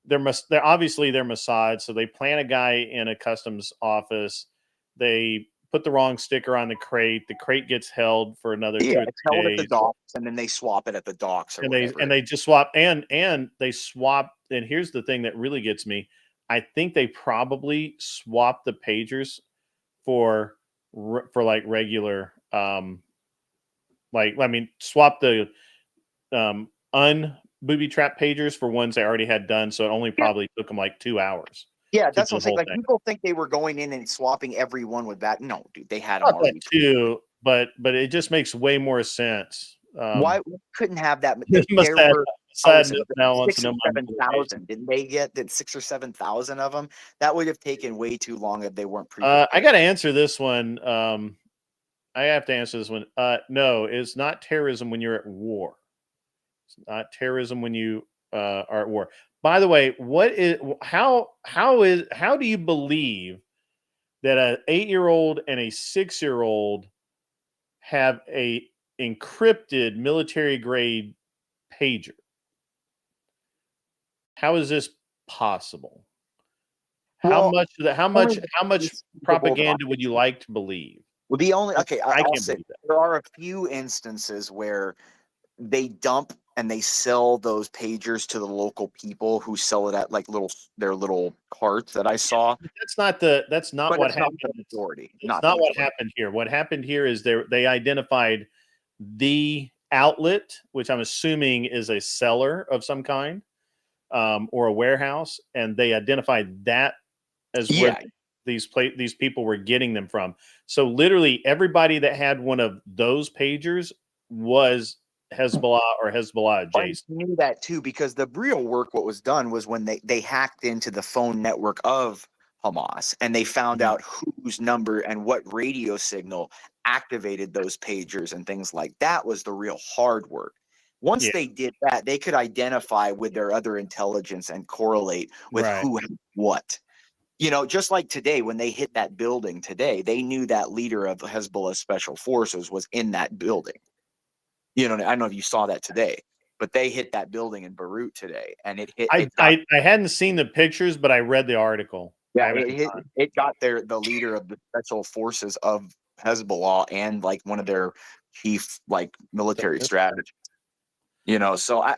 they're obviously they're Mossad, so they plant a guy in a customs office. They put the wrong sticker on the crate. The crate gets held for another 2 or 3 it's held days. at the docks, and then they swap it at the docks, and they just swap and they swap. And here's the thing that really gets me. I think they probably swap the pagers for like regular swap the booby trap pagers for ones they already had done, so it only probably took them like 2 hours. Yeah, that's what I'm saying. Like, people think they were going in and swapping everyone with that. No, dude, they had them Not already. that too, but it just makes way more sense. Why we couldn't have that? Now wants to know 7,000. Didn't they get 6,000 or 7,000 of them? That would have taken way too long if they weren't pre. I got to answer this one. I have to answer this one. No, it's not terrorism when you're at war. It's not terrorism when you are at war. By the way, how do you believe that an 8-year-old and a 6-year-old have a encrypted military grade pager? How is this possible? How much propaganda would you like to believe? Well, the only I can't say believe that. there are a few instances where they dump and they sell those pagers to the local people who sell it at like their little carts that I saw. That's not what happened. Not what happened here. What happened here is they identified the outlet, which I'm assuming is a seller of some kind, or a warehouse, and they identified that as where these people were getting them from. So literally everybody that had one of those pagers was Hezbollah or Hezbollah adjacent. I knew that too, because the real work, what was done was when they hacked into the phone network of Hamas and they found out whose number and what radio signal activated those pagers and things like that was the real hard work. Once they did that, they could identify with their other intelligence and correlate with who had what. Just like today, when they hit that building today, they knew that leader of Hezbollah Special Forces was in that building. I don't know if you saw that today, but they hit that building in Beirut today, and it hit. I hadn't seen the pictures, but I read the article. Yeah, it got the leader of the Special Forces of Hezbollah and like one of their chief military strategists. So I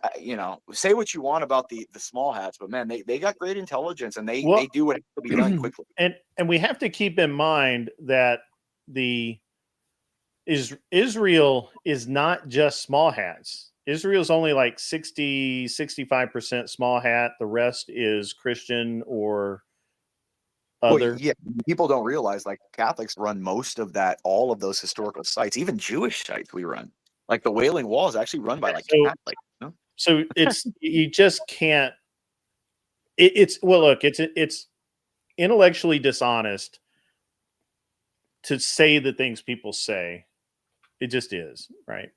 say what you want about the small hats, but man, they got great intelligence and they do what has to be done quickly. And we have to keep in mind that Israel is not just small hats. Israel's only like 65% small hat. The rest is Christian or other. Well, yeah, people don't realize Catholics run most of that, all of those historical sites, even Jewish sites we run. Like the Wailing Wall is actually run by like So- Catholics. No? So it's you just can't. It's well, look, it's intellectually dishonest to say the things people say. It just is, right?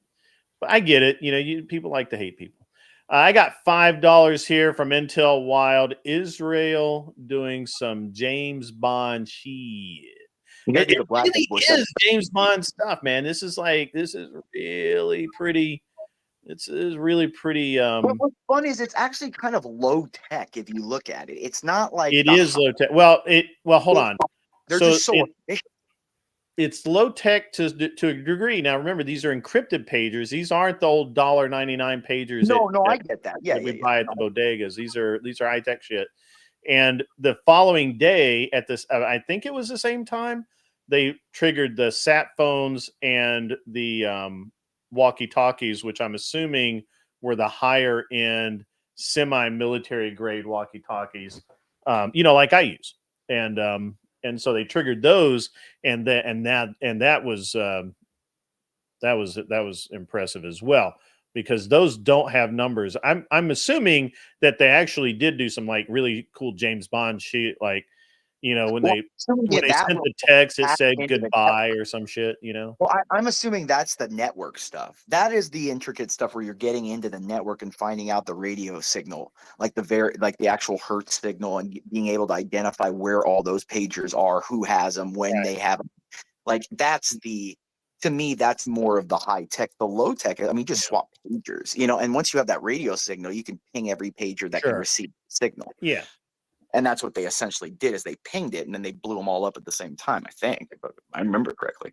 But I get it. You know, people like to hate people. I got $5 here from Intel Wild. Israel doing some James Bond shit. It really is James Bond stuff, man. This is really pretty. This is really pretty. What's fun is it's actually kind of low tech if you look at it. It's not like It is low tech. Well, hold on. They're just so efficient. It's low tech to a degree. Now, remember, these are encrypted pagers. These aren't the old $1.99 pagers. I get that. Yeah, that we buy at the bodegas. These are high tech shit. And the following day, at this, I think it was the same time, they triggered the sat phones and the walkie-talkies, which I'm assuming were the higher end semi-military grade walkie-talkies, like I use. And so they triggered those, and that was impressive as well, because those don't have numbers. I'm assuming that they actually did do some like really cool James Bond shit, like, when they sent the text, it said goodbye or some shit, Well, I'm assuming that's the network stuff. That is the intricate stuff where you're getting into the network and finding out the radio signal, like the actual Hertz signal, and being able to identify where all those pagers are, who has them, when they have them. Like to me, that's more of the high tech. The low tech, I mean, just swap pagers, and once you have that radio signal, you can ping every pager that can receive the signal. Yeah. And that's what they essentially did, is they pinged it and then they blew them all up at the same time, I think, if I remember correctly.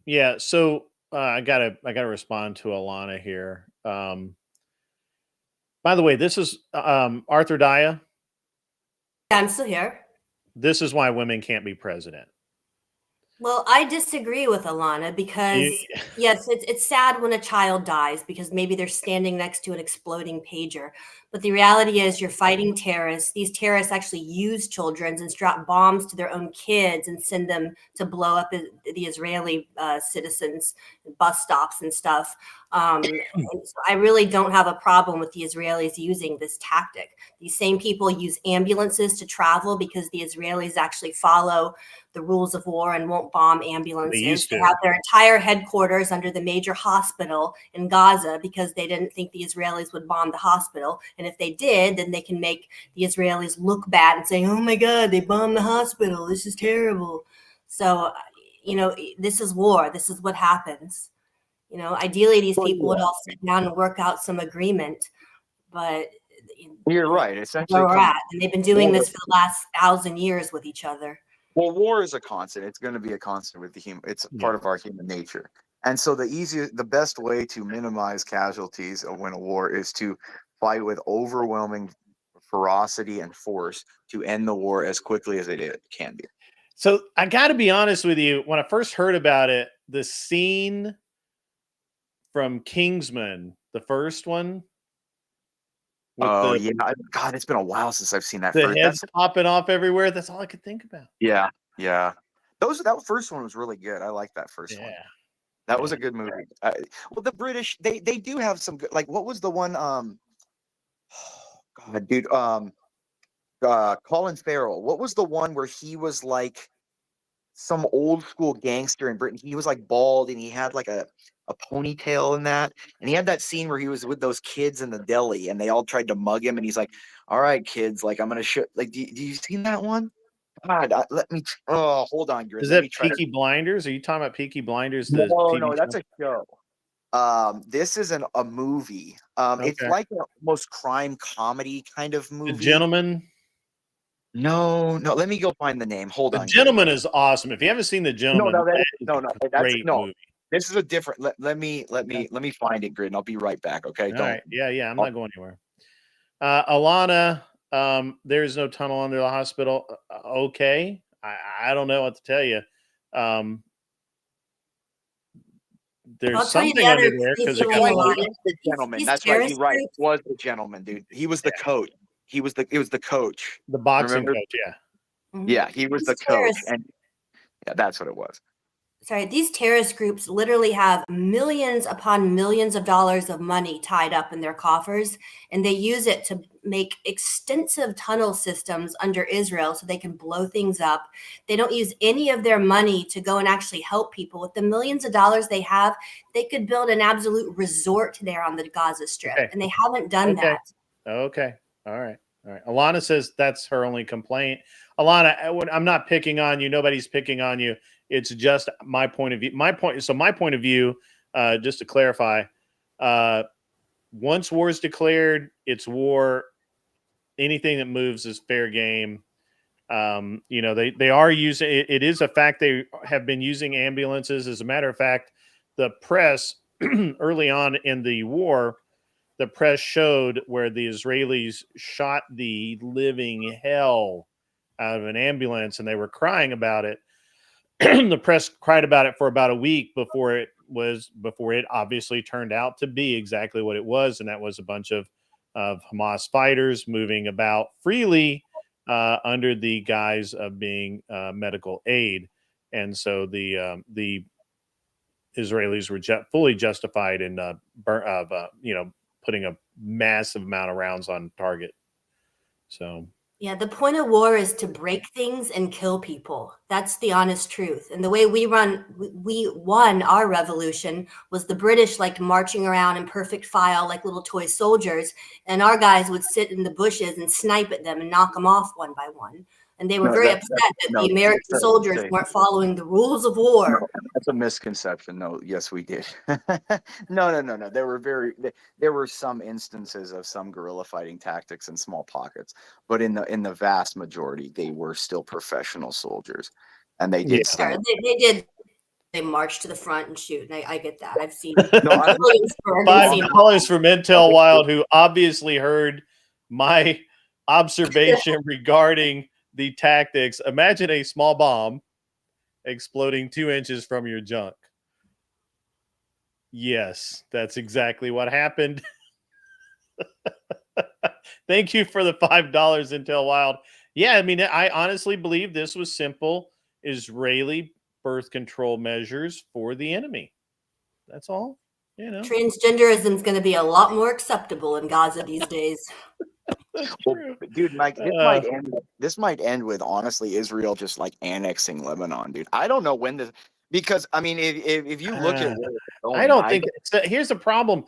Yeah. So I gotta respond to Alana here. By the way, this is Arthur Daya. Yeah, I'm still here. This is why women can't be president. Well, I disagree with Alana because, yes, it's sad when a child dies because maybe they're standing next to an exploding pager. But the reality is you're fighting terrorists. These terrorists actually use children and strap bombs to their own kids and send them to blow up the Israeli citizens, bus stops and stuff. And so I really don't have a problem with the Israelis using this tactic. These same people use ambulances to travel because the Israelis actually follow the rules of war and won't bomb ambulances. They have their entire headquarters under the major hospital in Gaza because they didn't think the Israelis would bomb the hospital. And if they did, then they can make the Israelis look bad and say, oh my God, they bombed the hospital. This is terrible. So, this is war. This is what happens. Ideally, these people would all sit down and work out some agreement. But you're right. Essentially, and they've been doing this for the last 1,000 years with each other. Well, war is a constant. It's going to be a constant with the human. It's part of our human nature. And so the best way to minimize casualties when a war is to fight with overwhelming ferocity and force to end the war as quickly as it can be. So I got to be honest with you. When I first heard about it, the scene from Kingsman, the first one. Oh, yeah. God, it's been a while since I've seen that. The heads popping off everywhere. That's all I could think about. Yeah. Yeah. That first one was really good. I like that first one. That was a good movie. Well, the British, they do have some good, like, what was the one? God, dude. Colin Farrell. What was the one where he was like some old school gangster in Britain? He was like bald and he had like a ponytail in that, and he had that scene where he was with those kids in the deli and they all tried to mug him, and he's like, all right, kids, like, I'm gonna show, like, do you seen that one? God, hold on, Grizz. Is that Peaky Blinders? Are you talking about Peaky Blinders? No, that's a show. This is a movie. It's like a almost crime comedy kind of movie. The Gentleman. No, let me go find the name. Hold on. The Gentleman is awesome. If you haven't seen The Gentleman, that's great movie. This is a different. Let me find it, Grid, and I'll be right back. Okay. All right. Yeah. I'm not going anywhere. Alana, there's no tunnel under the hospital. Okay. I don't know what to tell you. There's something under there because the Gentleman. That's right. You're right. It was The Gentleman, dude. He was the coach. It was the coach. The boxing coach. Yeah. Yeah. He was the coach, and yeah, that's what it was. these terrorist groups literally have millions upon millions of dollars of money tied up in their coffers, and they use it to make extensive tunnel systems under Israel so they can blow things up. They don't use any of their money to go and actually help people. With the millions of dollars they have, they could build an absolute resort there on the Gaza Strip, and they haven't done that. Okay. All right. Alana says that's her only complaint. Alana, I'm not picking on you. Nobody's picking on you. It's just my point of view. My point of view, just to clarify, once war is declared, it's war. Anything that moves is fair game. They are using it is a fact they have been using ambulances. As a matter of fact, the press early on in the war, the press showed where the Israelis shot the living hell out of an ambulance, and they were crying about it. The press cried about it for about a week before it obviously turned out to be exactly what it was, and that was a bunch of Hamas fighters moving about freely under the guise of being medical aid, and so the Israelis were fully justified in putting a massive amount of rounds on target. So. Yeah, the point of war is to break things and kill people. That's the honest truth. And the way we won our revolution was the British liked marching around in perfect file like little toy soldiers, and our guys would sit in the bushes and snipe at them and knock them off one by one. And they were very upset that the American soldiers weren't following the rules of war. No, that's a misconception. No, yes, we did. No. There were some instances of some guerrilla fighting tactics in small pockets, but in the vast majority, they were still professional soldiers, and they did. They marched to the front and shoot. And I get that. I've seen $5 from Intel Wild, who obviously heard my observation regarding the tactics. Imagine a small bomb exploding 2 inches from your junk. Yes, that's exactly what happened. Thank you for the $5, Intel Wild. Yeah, I mean, I honestly believe this was simple Israeli birth control measures for the enemy. That's all. Transgenderism is going to be a lot more acceptable in Gaza these days. Well, dude, Mike, this might end with honestly Israel just like annexing Lebanon, dude. I don't know when because I mean, if you look at where it's going, I don't think here's the problem,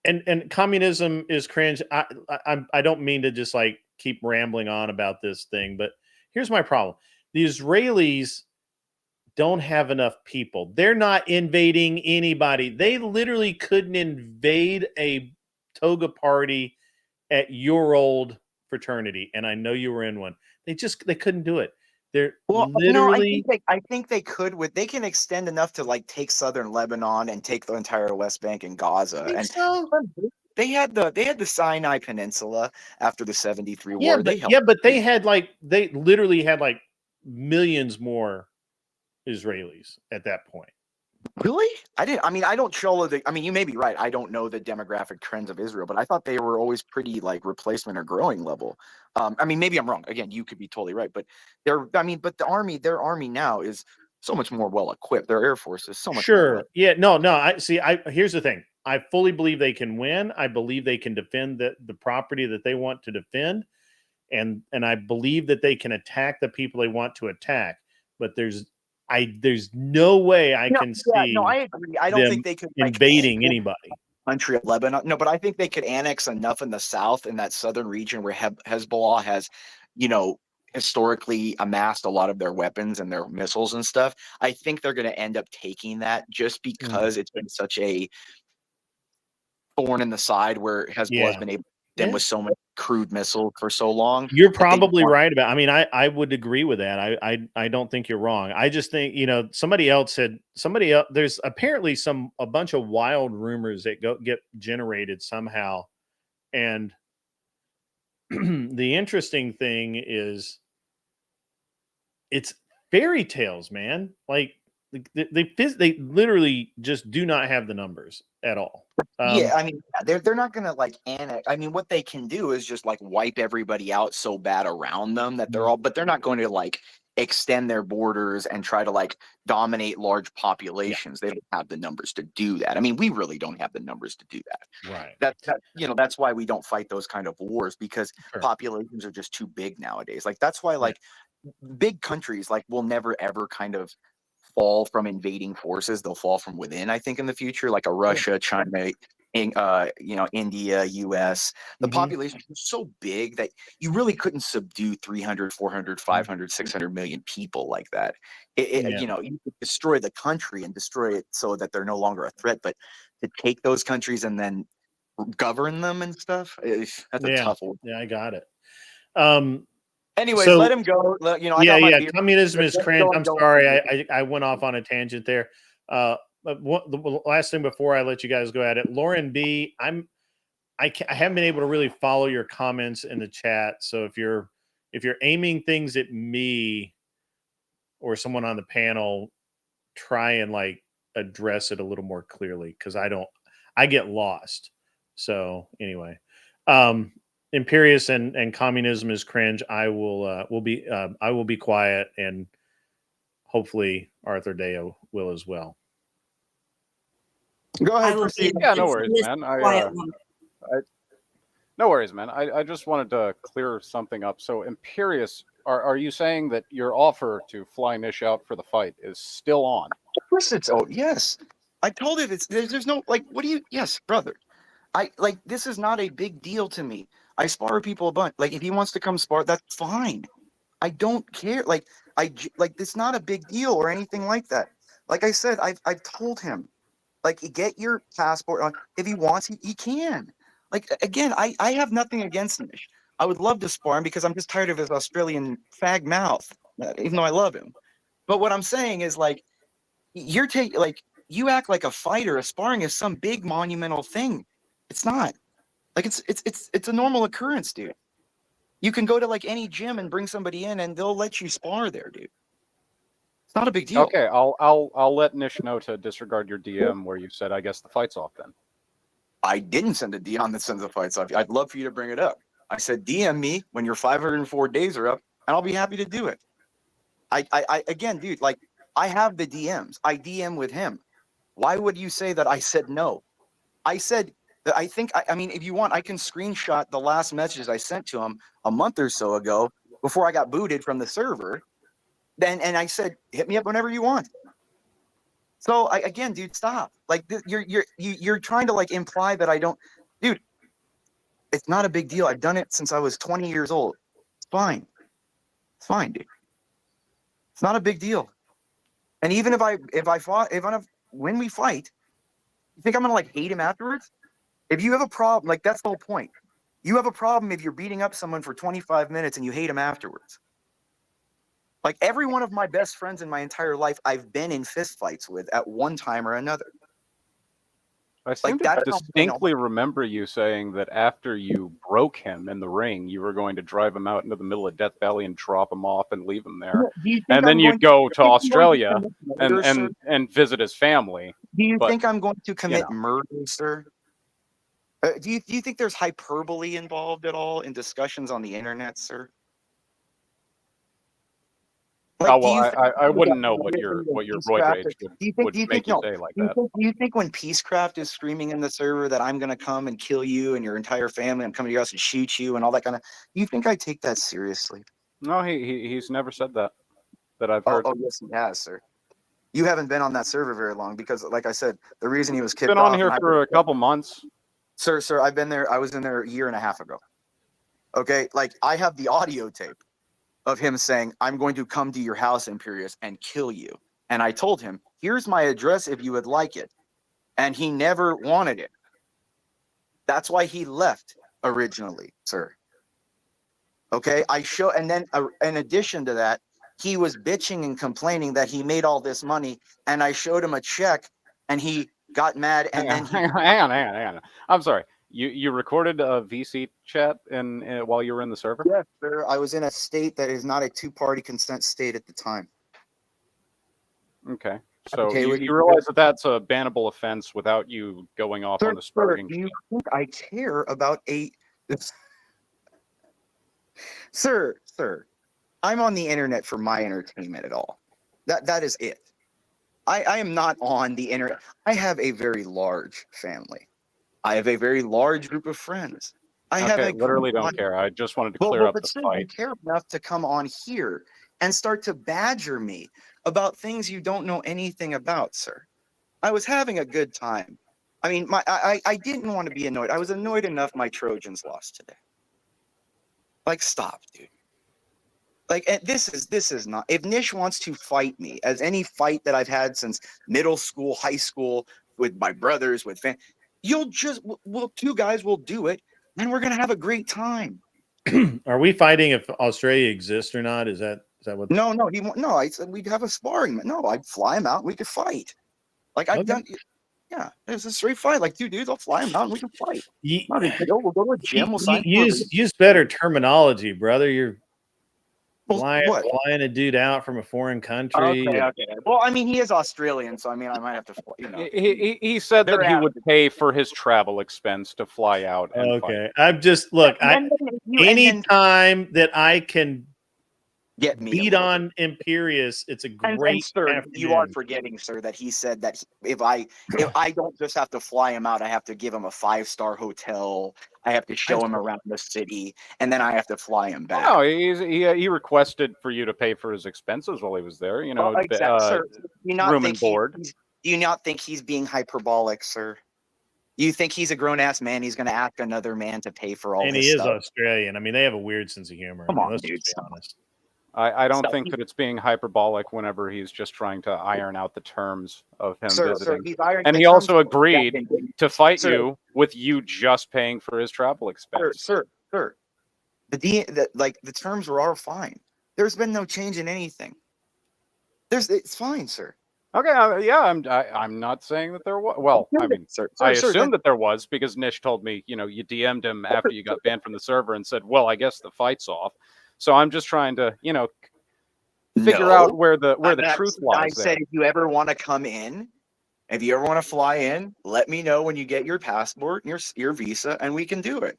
and communism is cringe. I don't mean to just like keep rambling on about this thing, but here's my problem: the Israelis don't have enough people. They're not invading anybody. They literally couldn't invade a toga party at your old fraternity, and I know you were in one. They couldn't do it. They're literally. No, I think they could. They can extend enough to like take southern Lebanon and take the entire West Bank and Gaza. And so. They had the Sinai Peninsula after the 73 war. But They literally had like millions more Israelis at that point. Really? I don't show you may be right. I don't know the demographic trends of Israel, but I thought they were always pretty like replacement or growing level. Maybe I'm wrong. Again, you could be totally right, but their army now is so much more well equipped. Their air force is so much sure. Yeah, no. Here's the thing. I fully believe they can win. I believe they can defend the property that they want to defend. And I believe that they can attack the people they want to attack, but there's no way I can see. No, I agree. I don't think they could invading anybody. Country of Lebanon. No, but I think they could annex enough in the south, in that southern region where Hezbollah has, historically amassed a lot of their weapons and their missiles and stuff. I think they're going to end up taking that just because it's been such a thorn in the side where Hezbollah has been able to them with so many crude missiles for so long. You're probably right about. I mean, I would agree with that. I don't think you're wrong. I just think somebody else. There's apparently a bunch of wild rumors that get generated somehow, and the interesting thing is, it's fairy tales, man. Like they literally just do not have the numbers at all. They're not gonna like annex. I mean, what they can do is just like wipe everybody out so bad around them that they're all, but they're not going to like extend their borders and try to like dominate large populations. They don't have the numbers to do that. I mean, we really don't have the numbers to do that. Right. That's why we don't fight those kind of wars, because Sure. populations are just too big nowadays. Like that's why like big countries like will never ever kind of fall from invading forces. They'll fall from within, I think, in the future, like a Russia, China, India, US. The population is so big that you really couldn't subdue 300, 400, 500, 600 million people like that. You could destroy the country and destroy it so that they're no longer a threat, but to take those countries and then govern them and stuff, that's a tough one. Yeah, I got it. Anyways, So- let him go. I got my beer. Communism is Let him cringe. go and I'm go. sorry, I went off on a tangent there. But the last thing before I let you guys go at it, Lauren B, I haven't been able to really follow your comments in the chat. So if you're aiming things at me or someone on the panel, try and like address it a little more clearly, because I get lost. So anyway, Imperious and communism is cringe. I will be quiet, and hopefully Arthur Deo will as well. Go ahead, I will proceed. be Yeah, no worries, this man. quiet one. No worries, man. I just wanted to clear something up. So, Imperious, are you saying that your offer to fly Nish out for the fight is still on? Of course it's yes. I told it there's no like what do you yes, brother. This is not a big deal to me. I spar people a bunch. Like if he wants to come spar, that's fine. I don't care. It's not a big deal or anything like that. Like I said, I've told him, like, get your passport on. If he wants, he can. Like again, I have nothing against Nish. I would love to spar him because I'm just tired of his Australian fag mouth, even though I love him. But what I'm saying is like you act like a fighter. A sparring is some big monumental thing. It's not. Like it's a normal occurrence, dude. You can go to like any gym and bring somebody in, and they'll let you spar there, dude. It's not a big deal. Okay, I'll let Nish know to disregard your DM where you said, I guess the fight's off then. I didn't send a DM that sends the fights off. I'd love for you to bring it up. I said DM me when your 504 days are up, and I'll be happy to do it. I again, dude, like I have the DMs. I DM with him. Why would you say that I said no? I said that I mean, if you want, I can screenshot the last messages I sent to him a month or so ago before I got booted from the server. And I said, hit me up whenever you want. So again, dude, stop. Like you're trying to like imply that I don't, dude. It's not a big deal. I've done it since I was 20 years old. It's fine. It's fine, dude. It's not a big deal. And even when we fight, you think I'm gonna like hate him afterwards? If you have a problem, like that's the whole point. You have a problem if you're beating up someone for 25 minutes and you hate him afterwards. Like every one of my best friends in my entire life, I've been in fist fights with at one time or another. I seem to distinctly remember you saying that after you broke him in the ring, you were going to drive him out into the middle of Death Valley and drop him off and leave him there. And then you'd go to Australia and visit his family. Do you think I'm going to commit murder, sir? Do you think there's hyperbole involved at all in discussions on the internet, sir? Like, I wouldn't know what your roid rage would make you say like that. Do you think when Peacecraft is screaming in the server that I'm going to come and kill you and your entire family, I'm coming to your house and shoot you and all that kind of, do you think I take that seriously? No, he's never said that I've heard. Oh, yes, he has, sir. You haven't been on that server very long because, like I said, the reason he was kicked off. Been on here for a couple months. Sir, I've been there. I was in there a year and a half ago. Okay, like I have the audio tape of him saying, I'm going to come to your house, Imperious, and kill you. And I told him, here's my address if you would like it. And he never wanted it. That's why he left originally, sir. Okay, and then in addition to that, he was bitching and complaining that he made all this money, and I showed him a check, and he got mad, and then hang on. I'm sorry. You recorded a VC chat while you were in the server? Yes, sir. I was in a state that is not a two-party consent state at the time. Okay. So you realize that that's a bannable offense without you going off on the sparring. Do you think I care about Sir, I'm on the internet for my entertainment at all. That is it. I am not on the internet. I have a very large family. I have a very large group of friends. I have a literally don't care. I just wanted to clear up the still, fight. you care enough to come on here and start to badger me about things you don't know anything about, sir. I was having a good time. I mean, I didn't want to be annoyed. I was annoyed enough my Trojans lost today. Like, stop, dude. Like, and this is not. If Nish wants to fight me, as any fight that I've had since middle school, high school, with my brothers, with two guys will do it, and we're gonna have a great time. Are we fighting if Australia exists or not? Is that what? No, he won't. No, I said we'd have a sparring. No, I'd fly him out. And we could fight. Like I've done. Yeah, it's a straight fight. Like 2 dudes, I'll fly them out and we can fight. Not a deal. We'll go to a gym. We'll sign. Use better terminology, brother. You're flying a dude out from a foreign country. Okay. Well, I mean, he is Australian, so I mean, I might have to. He said that he would pay for his travel expense to fly out. And okay, I'm just anytime that I can get me beat on Imperius, it's a great. Sir, you are forgetting, sir, that he said that if I don't just have to fly him out, I have to give him a 5-star hotel. I have to show him around the city, and then I have to fly him back. No, he requested for you to pay for his expenses while he was there. You know, sir, room and board. Do you not think he's being hyperbolic, sir? You think he's a grown-ass man? He's going to ask another man to pay for all and his he is stuff? Australian. I mean, they have a weird sense of humor. Come on, let's dude, just be honest. I don't think that it's being hyperbolic whenever he's just trying to iron out the terms of him visiting. And he also agreed to fight you with you just paying for his travel expense. Sir. The terms were all fine. There's been no change in anything. It's fine, sir. Okay, I'm not saying that there was. Well, I mean, I assumed that there was because Nish told me, you DM'd him after you got banned from the server and said, well, I guess the fight's off. So I'm just trying to, figure out where the truth lies. I said, if you ever want to come in, if you ever want to fly in, let me know when you get your passport and your visa, and we can do it.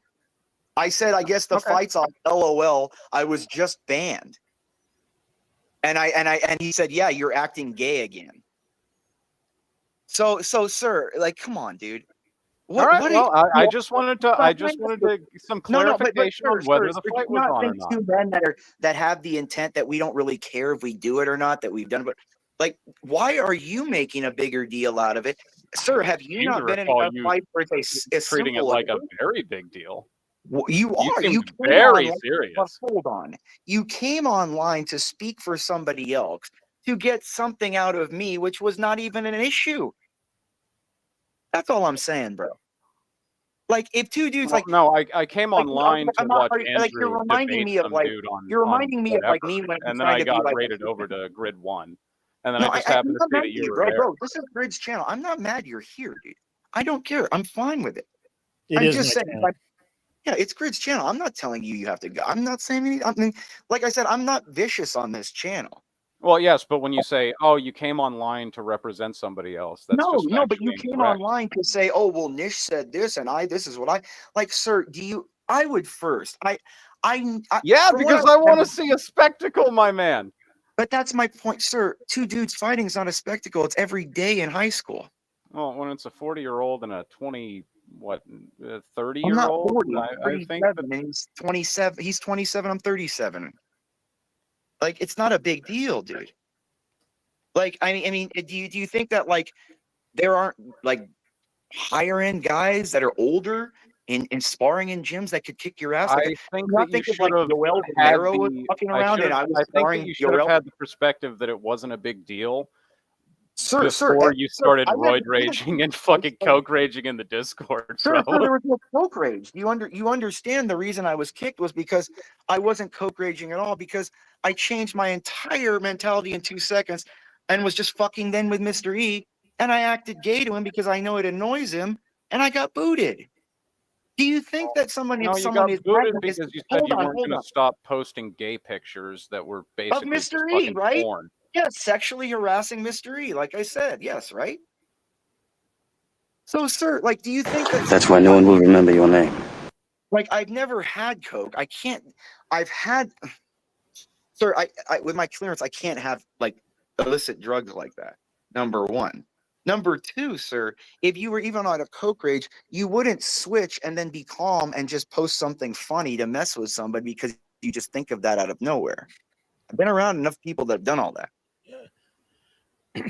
I said, I guess the fight's off. LOL. I was just banned. And he said, yeah, you're acting gay again. So, sir, like, come on, dude. All right. Well, I just wanted some clarification on whether the fight was on or not. Two men that have the intent that we don't really care if we do it or not, that we've done it. But like, why are you making a bigger deal out of it, sir? Have you not been in a fight where it's treating it like a very big deal? You are. You very serious. But hold on. You came online to speak for somebody else to get something out of me, which was not even an issue. That's all I'm saying, bro. Like, if two dudes no, I came online to watch Andrew you're reminding me of dude on, you're reminding me of like whatever, me when and then I got rated over to Grid 1, and then I just happened to see that you were there. Bro, this is Grid's channel. I'm not mad you're here, dude. I don't care. I'm fine with it. I'm just saying. Yeah, it's Grid's channel. I'm not telling you have to go. I'm not saying anything. I mean, like I said, I'm not vicious on this channel. Well, yes, but when you say, "Oh, you came online to represent somebody else," that's no, but you came online to say, "Oh, well, Nish said this, and this is what I like." Sir, I would first. Yeah, because I want to see a spectacle, my man. But that's my point, sir. Two dudes fighting is not a spectacle. It's every day in high school. Well, when it's a 40-year-old and a 30-year-old, I'm not 40, I think he's 27. He's 27. I'm 37. Like, it's not a big deal, dude. Like, I mean, do you think that like there aren't like higher end guys that are older in sparring in gyms that could kick your ass? I think that you should have had the perspective that it wasn't a big deal. Before you started roid raging and fucking coke raging in the Discord, sir, there was no coke rage. You understand the reason I was kicked was because I wasn't coke raging at all, because I changed my entire mentality in 2 seconds and was just fucking then with Mr. E, and I acted gay to him because I know it annoys him, and I got booted. Do you think that someone is booted because you said you weren't going to stop posting gay pictures that were basically of Mr. E, right? Porn? Yeah, sexually harassing Mr. E, like I said. Yes, right? So, sir, like, do you think that's why no one will remember your name? Like, I've never had coke. sir, I with my clearance, I can't have like illicit drugs like that. Number one. Number two, sir, if you were even on a coke rage, you wouldn't switch and then be calm and just post something funny to mess with somebody because you just think of that out of nowhere. I've been around enough people that have done all that.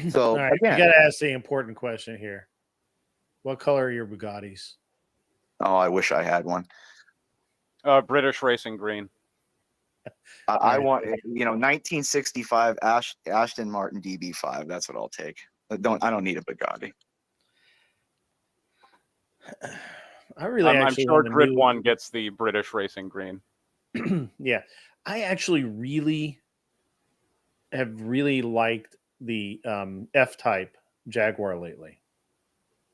So all right, again, you got to ask the important question here. What color are your Bugattis? oh, I wish I had one. British racing green. I want, 1965 Aston Martin DB5. That's what I'll take. I don't need a Bugatti. I'm sure Grid 1 gets the British racing green. Yeah, I actually have really liked the F-Type Jaguar lately.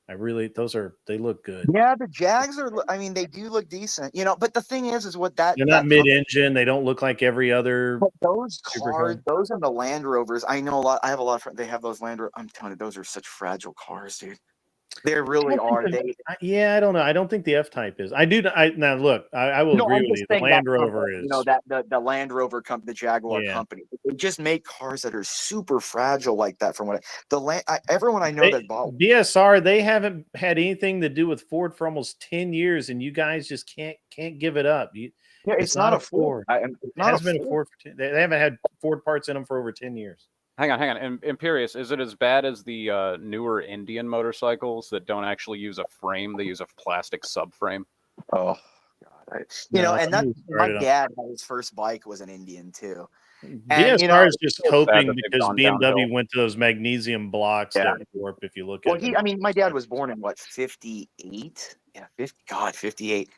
They look good. Yeah, the Jags are. I mean, they do look decent, But the thing is what that they're not mid-engine. They don't look like every other. But those cars, those are the Land Rovers. I know a lot. I have a lot of friends. They have those Land Rovers. I'm telling you, those are such fragile cars, dude. They really are. I don't know. I don't think the F-Type is. I do. Now look, I will agree with you. The Land Rover is. The Land Rover company, the Jaguar company. They just make cars that are super fragile like that. From what everyone I know that bought BSR, they haven't had anything to do with Ford for almost 10 years, and you guys just can't give it up. It's not a Ford. It has been a Ford for 10. They haven't had Ford parts in them for over 10 years. Hang on. Imperious, is it as bad as the newer Indian motorcycles that don't actually use a frame? They use a plastic subframe. Oh, God. My dad had his first bike was an Indian too. And, BSR is just coping because BMW went to those magnesium blocks that warp. If you look at it. My dad was born in 58? Yeah, 58.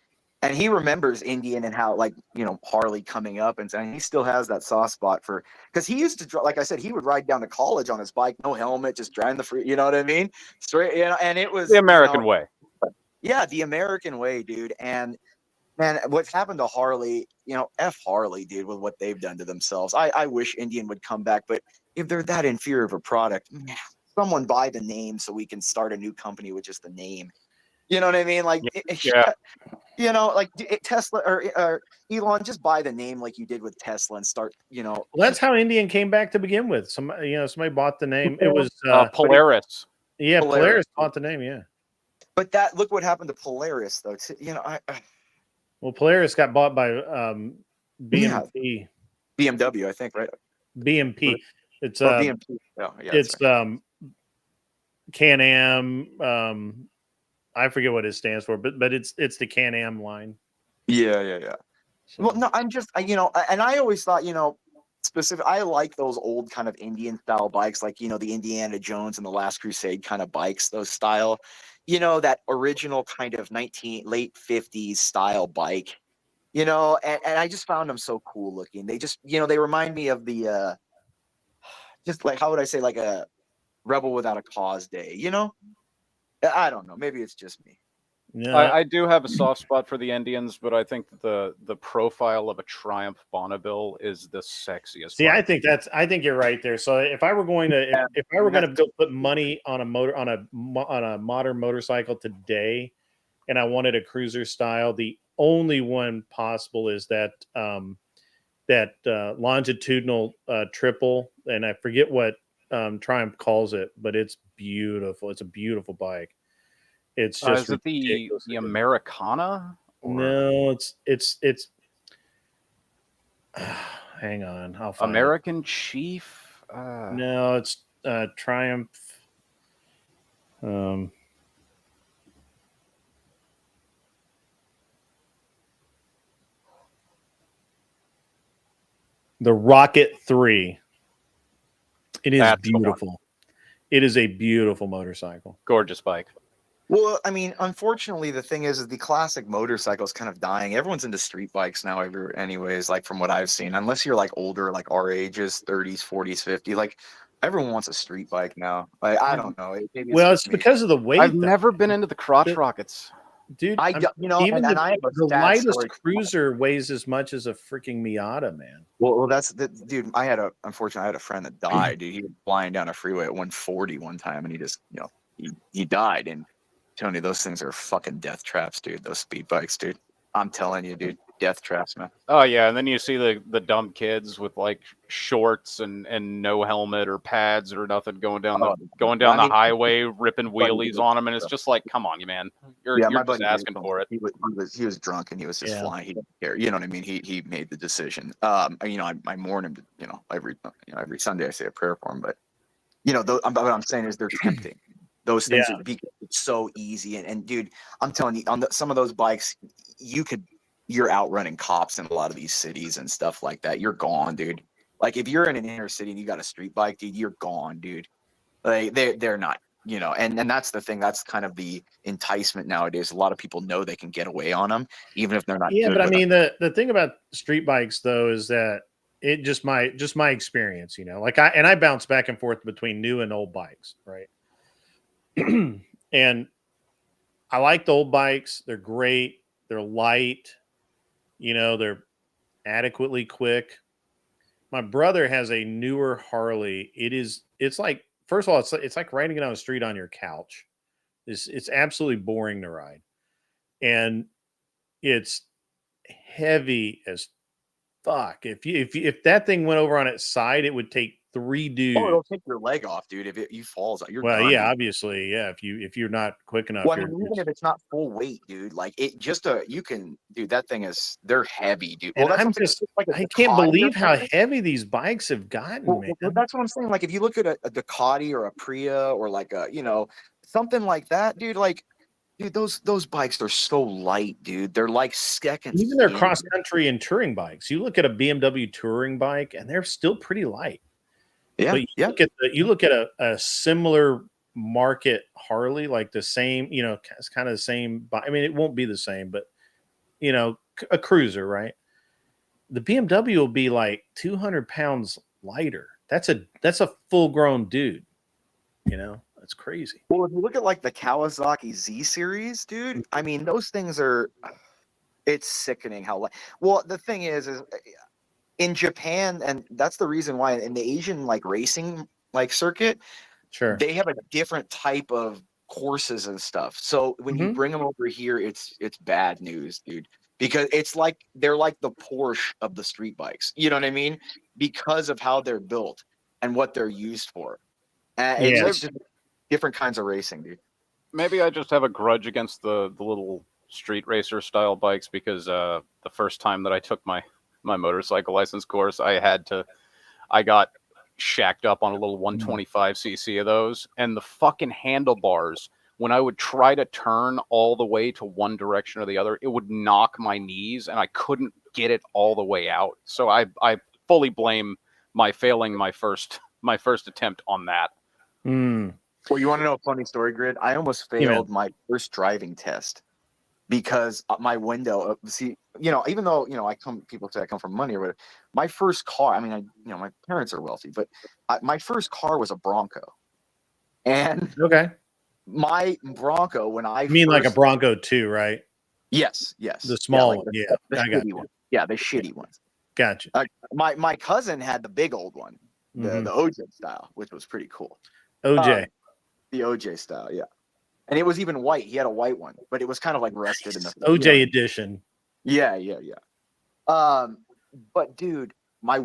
And he remembers Indian and how, Harley coming up, and he still has that soft spot for, because he used to, like I said, he would ride down to college on his bike, no helmet, just driving the free, you know what I mean? Straight, and it was the American way. Yeah, the American way, dude. And man, what's happened to Harley, F Harley, dude, with what they've done to themselves. I wish Indian would come back, but if they're that inferior of a product, man, someone buy the name so we can start a new company with just the name. You know what I mean? Tesla or Elon, just buy the name like you did with Tesla and start, Well, that's how Indian came back to begin with. Somebody bought the name. It was Polaris. Polaris bought the name. Yeah. But look what happened to Polaris, though. Well, Polaris got bought by BMP. BMW, I think, right? BMP. It's BMP. Oh, yeah, it's Can-Am. I forget what it stands for, but it's the Can-Am line. Yeah. So. Well, no, I'm just and I always thought I like those old kind of Indian style bikes, like the Indiana Jones and the Last Crusade kind of bikes, those style, that original kind of late 50s style bike, and I just found them so cool looking. They just they remind me of the just like, how would I say, like a Rebel Without a Cause day, I don't know. Maybe it's just me. Yeah, I do have a soft spot for the Indians, but I think the profile of a Triumph Bonneville is the sexiest. See, I think you're right there. So if I were going to go put money on a modern motorcycle today, and I wanted a cruiser style, the only one possible is that longitudinal triple, and I forget what Triumph calls it, but it's beautiful. It's a beautiful bike. It's just is it the Americana? Or? No, it's hang on, I'll find American Chief. No, it's Triumph. The Rocket 3. It is beautiful. It is a beautiful motorcycle. Gorgeous bike. Well, I mean, unfortunately, the thing is the classic motorcycle is kind of dying. Everyone's into street bikes now, anyways, like from what I've seen. Unless you're like older, like our ages, 30s, 40s, 50s, like everyone wants a street bike now. Like, I don't know. It's because of the weight. I've never been into the crotch rockets. Dude, even the lightest cruiser weighs as much as a freaking Miata, man. Well, that's the dude. Unfortunately, I had a friend that died. Dude, he was flying down a freeway at 140 one time, and he just, he died. And Tony, those things are fucking death traps, dude. Those speed bikes, dude. I'm telling you, dude. death traps, man. Oh yeah, and then you see the dumb kids with like shorts and no helmet or pads or nothing going down the highway, ripping wheelies on them, and it's just like, come on, you man, you're my just buddy asking for it. He was drunk and he was just flying. He didn't care. You know what I mean? He made the decision. You know, I mourn him. You know, every Sunday I say a prayer for him. But you know, what I'm saying is they're tempting. Those things are because it's so easy. And dude, I'm telling you, on some of those bikes, you're outrunning cops in a lot of these cities and stuff like that. You're gone, dude. Like if you're in an inner city and you got a street bike, dude, you're gone, dude. Like they're not, you know, and that's the thing. That's kind of the enticement nowadays. A lot of people know they can get away on them, even if they're not. Yeah, good but I with mean, the thing about street bikes though is that it just my experience, you know, like I bounce back and forth between new and old bikes, right? And I like the old bikes. They're great. They're light. You know, they're adequately quick. My brother has a newer Harley. It's like, first of all, it's like riding it on the street on your couch. It's absolutely boring to ride. And it's heavy as fuck. If that thing went over on its side, it would take 3 dudes. Oh, it'll take your leg off, dude. If you falls out, you're well, done, yeah, dude. obviously, yeah. If you're not quick enough, Well, I mean, even if it's not full weight, dude, like it just you can, dude. That thing is, they're heavy, dude. And Well, I'm just like I can't believe how heavy these bikes have gotten, man. Well, that's what I'm saying. Like if you look at a Ducati or a Priya or like a, you know, something like that, dude. Like, dude, those bikes are so light, dude. They're like seconds. Even their cross country and touring bikes. You look at a BMW touring bike, and they're still pretty light. Yeah, but you look at a similar market Harley, like the same, you know, it's kind of the same. I mean, it won't be the same, but you know, a cruiser, right? The BMW will be like 200 pounds lighter. That's a full grown dude. You know, that's crazy. Well, if you look at like the Kawasaki Z series, dude, I mean, those things are, it's sickening how light. Well, the thing is in Japan, and that's the reason why in the Asian like racing like circuit, sure, they have a different type of courses and stuff. So when you bring them over here, it's bad news, dude, because it's like they're like the Porsche of the street bikes. You know what I mean? Because of how they're built and what they're used for. It's just different kinds of racing, dude. Maybe I just have a grudge against the little street racer style bikes because the first time that I took my motorcycle license course, I got shacked up on a little 125cc of those, and the fucking handlebars, when I would try to turn all the way to one direction or the other, it would knock my knees and I couldn't get it all the way out. So I fully blame my failing my first attempt on that. Well, you want to know a funny story, Grid? I almost failed my first driving test because my window, see, you know, even though, you know, people say I come from money or whatever, my first car, I mean, you know, my parents are wealthy, but my first car was a Bronco. And my Bronco, when I like a Bronco 2, right? Yes. The small one. The shitty one. Yeah, the shitty ones. Gotcha. My cousin had the big old one, the OJ style, which was pretty cool. OJ. The OJ style, yeah. And it was even white. He had a white one, but it was kind of like rusted in the OJ edition. Yeah. But dude, my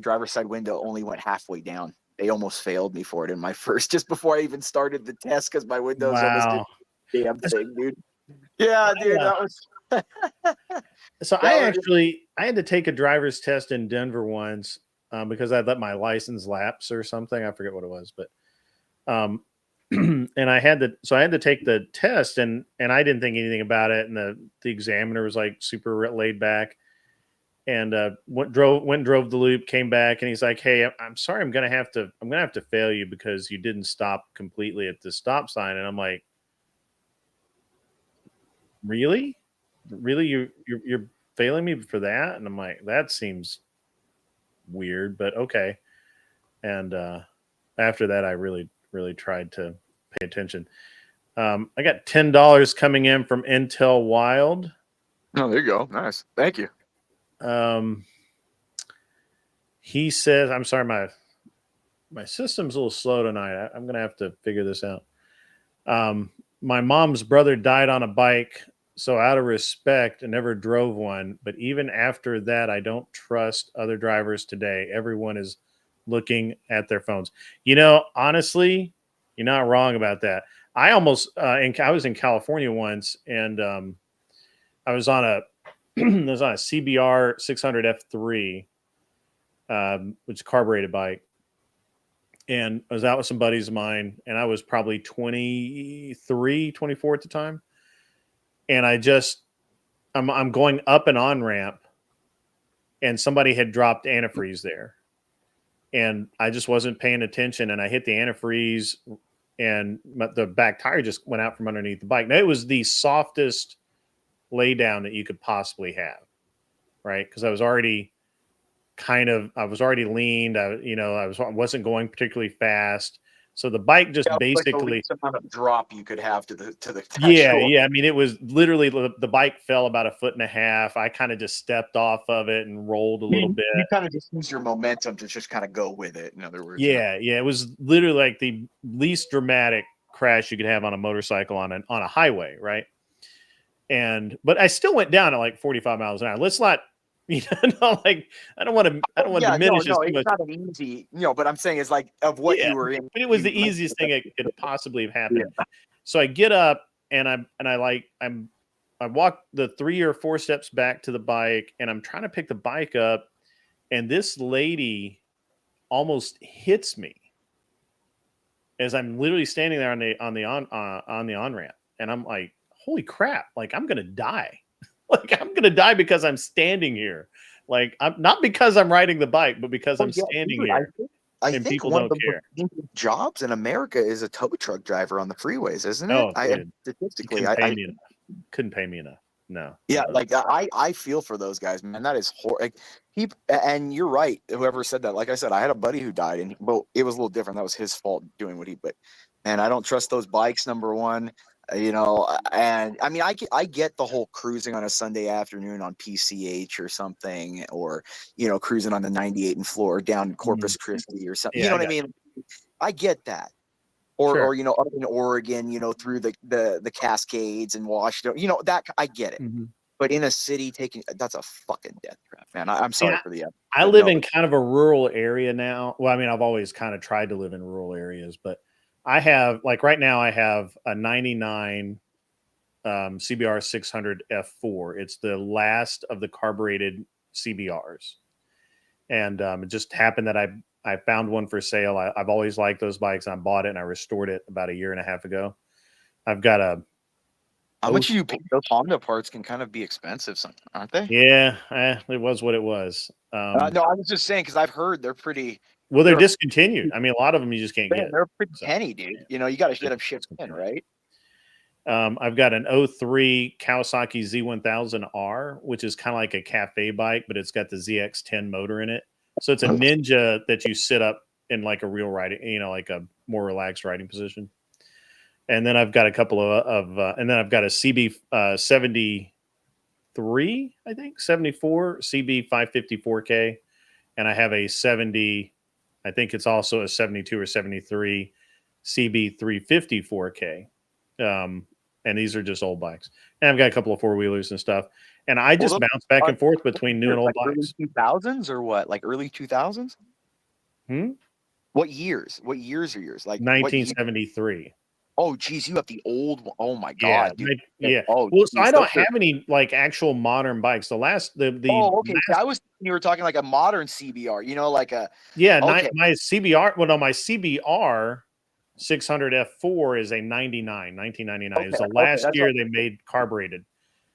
driver's side window only went halfway down. They almost failed me for it in my first, just before I even started the test, because my windows almost did damn thing, dude. Yeah, dude, that was. So I had to take a driver's test in Denver once because I let my license lapse or something. I forget what it was, but and I had to take the test, and I didn't think anything about it, and the examiner was like super laid back, and drove the loop, came back, and he's like, "Hey, I'm sorry, I'm gonna have to fail you because you didn't stop completely at the stop sign." And I'm like, really you're failing me for that? And I'm like, that seems weird, but okay. And after that, I really tried to pay attention. I got $10 coming in from Intel Wild. Oh, there you go. Nice. Thank you. He says, I'm sorry, my system's a little slow tonight. I'm gonna have to figure this out. My mom's brother died on a bike So out of respect, I never drove one. But even after that, I don't trust other drivers today. Everyone is looking at their phones. Honestly, you're not wrong about that. I almost, I was in California once, and I was on a CBR 600 F3, which is a carbureted bike. And I was out with some buddies of mine, and I was probably 23, 24 at the time. And I'm going up an on-ramp, and somebody had dropped antifreeze there. And I just wasn't paying attention, and I hit the antifreeze, and the back tire just went out from underneath the bike. Now, it was the softest lay down that you could possibly have, right? Because I was already leaned. I wasn't going particularly fast. So the bike just basically like the least amount of drop you could have to the yeah. I mean, it was literally the bike fell about 1.5 feet. I kind of just stepped off of it and rolled a little bit. You kind of just use your momentum to just kind of go with it. In other words, Yeah. It was literally like the least dramatic crash you could have on a motorcycle on a highway, right? But I still went down at like 45 miles an hour. Let's not. I don't want to diminish this too much. It's not an easy, but I'm saying it's like of what you were in. But it was the easiest thing that could possibly have happened. Yeah. So I get up and I walk the 3 or 4 steps back to the bike, and I'm trying to pick the bike up, and this lady almost hits me as I'm literally standing there on the on-ramp, and I'm like, holy crap, like I'm gonna die. Like I'm gonna die because I'm standing here. Like I'm not because I'm riding the bike, but because I'm standing here. I think people don't care. Jobs in America is a tow truck driver on the freeways, isn't it? Statistically, I couldn't pay me enough. No. Yeah, like I feel for those guys, man. That is horrible. And you're right. Whoever said that, like I said, I had a buddy who died, and it was a little different. That was his fault doing what he. But man, I don't trust those bikes. Number one. And I mean, I get the whole cruising on a Sunday afternoon on PCH or something, or cruising on the 98 and floor down Corpus Christi or something. Yeah, what I mean? I get that. Or up in Oregon, through the Cascades and Washington, that I get it. Mm-hmm. But in a city that's a fucking death trap, man. I'm sorry for the. I live in kind of a rural area now. Well, I mean, I've always kind of tried to live in rural areas, but I have, like right now, I have a 99 CBR 600 F4. It's the last of the carbureted CBRs. And it just happened that I found one for sale. I've always liked those bikes. I bought it and I restored it about 1.5 years ago. I've got a... How much you pay? Those Honda parts can kind of be expensive sometimes, aren't they? Yeah, it was what it was. No, I was just saying because I've heard they're pretty... Well, they're discontinued. I mean, a lot of them you just can't get. They're pretty penny, dude. You got to get them shipped in, right? I've got an 03 Kawasaki Z1000R, which is kind of like a cafe bike, but it's got the ZX10 motor in it. So it's a Ninja that you sit up in like a real riding, like a more relaxed riding position. And then I've got a couple and then I've got a CB 73, I think 74 CB 554K, and I have a 70. I think it's also a 72 or 73 CB 354K. And these are just old bikes. And I've got a couple of 4-wheelers and stuff. And I just bounce back and forth between new and old bikes. Early 2000s or what? Like early 2000s? What years? What years are yours? Like 1973. Oh, geez, you have the old one. Oh my god, dude. Yeah. Oh, well, so I don't have any like actual modern bikes. Oh, okay. I was thinking you were talking like a modern CBR. Like a my CBR. Well, no, my CBR 600 F4 is a 1999. It was the last year they made carbureted.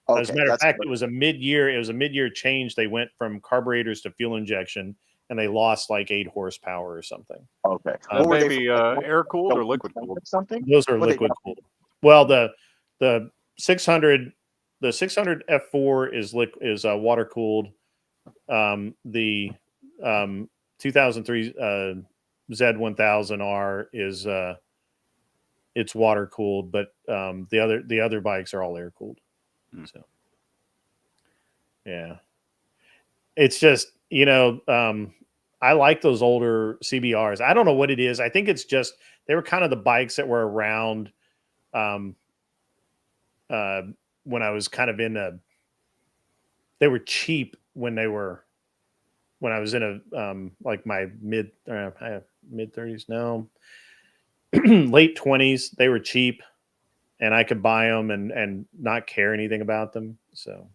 As a matter of fact, it was a mid-year. It was a mid-year change. They went from carburetors to fuel injection, and they lost like 8 horsepower or something. Okay. Maybe air cooled or liquid cooled? Something. Those are liquid cooled. Well, the 600 F4 is water cooled. The 2003 Z1000R is it's water cooled, but the other bikes are all air cooled. So yeah, it's just I like those older CBRs. I don't know what it is. I think it's just they were kind of the bikes that were around when I was kind of they were cheap when I was in like my mid 30s. No, late 20s. They were cheap, and I could buy them and not care anything about them. So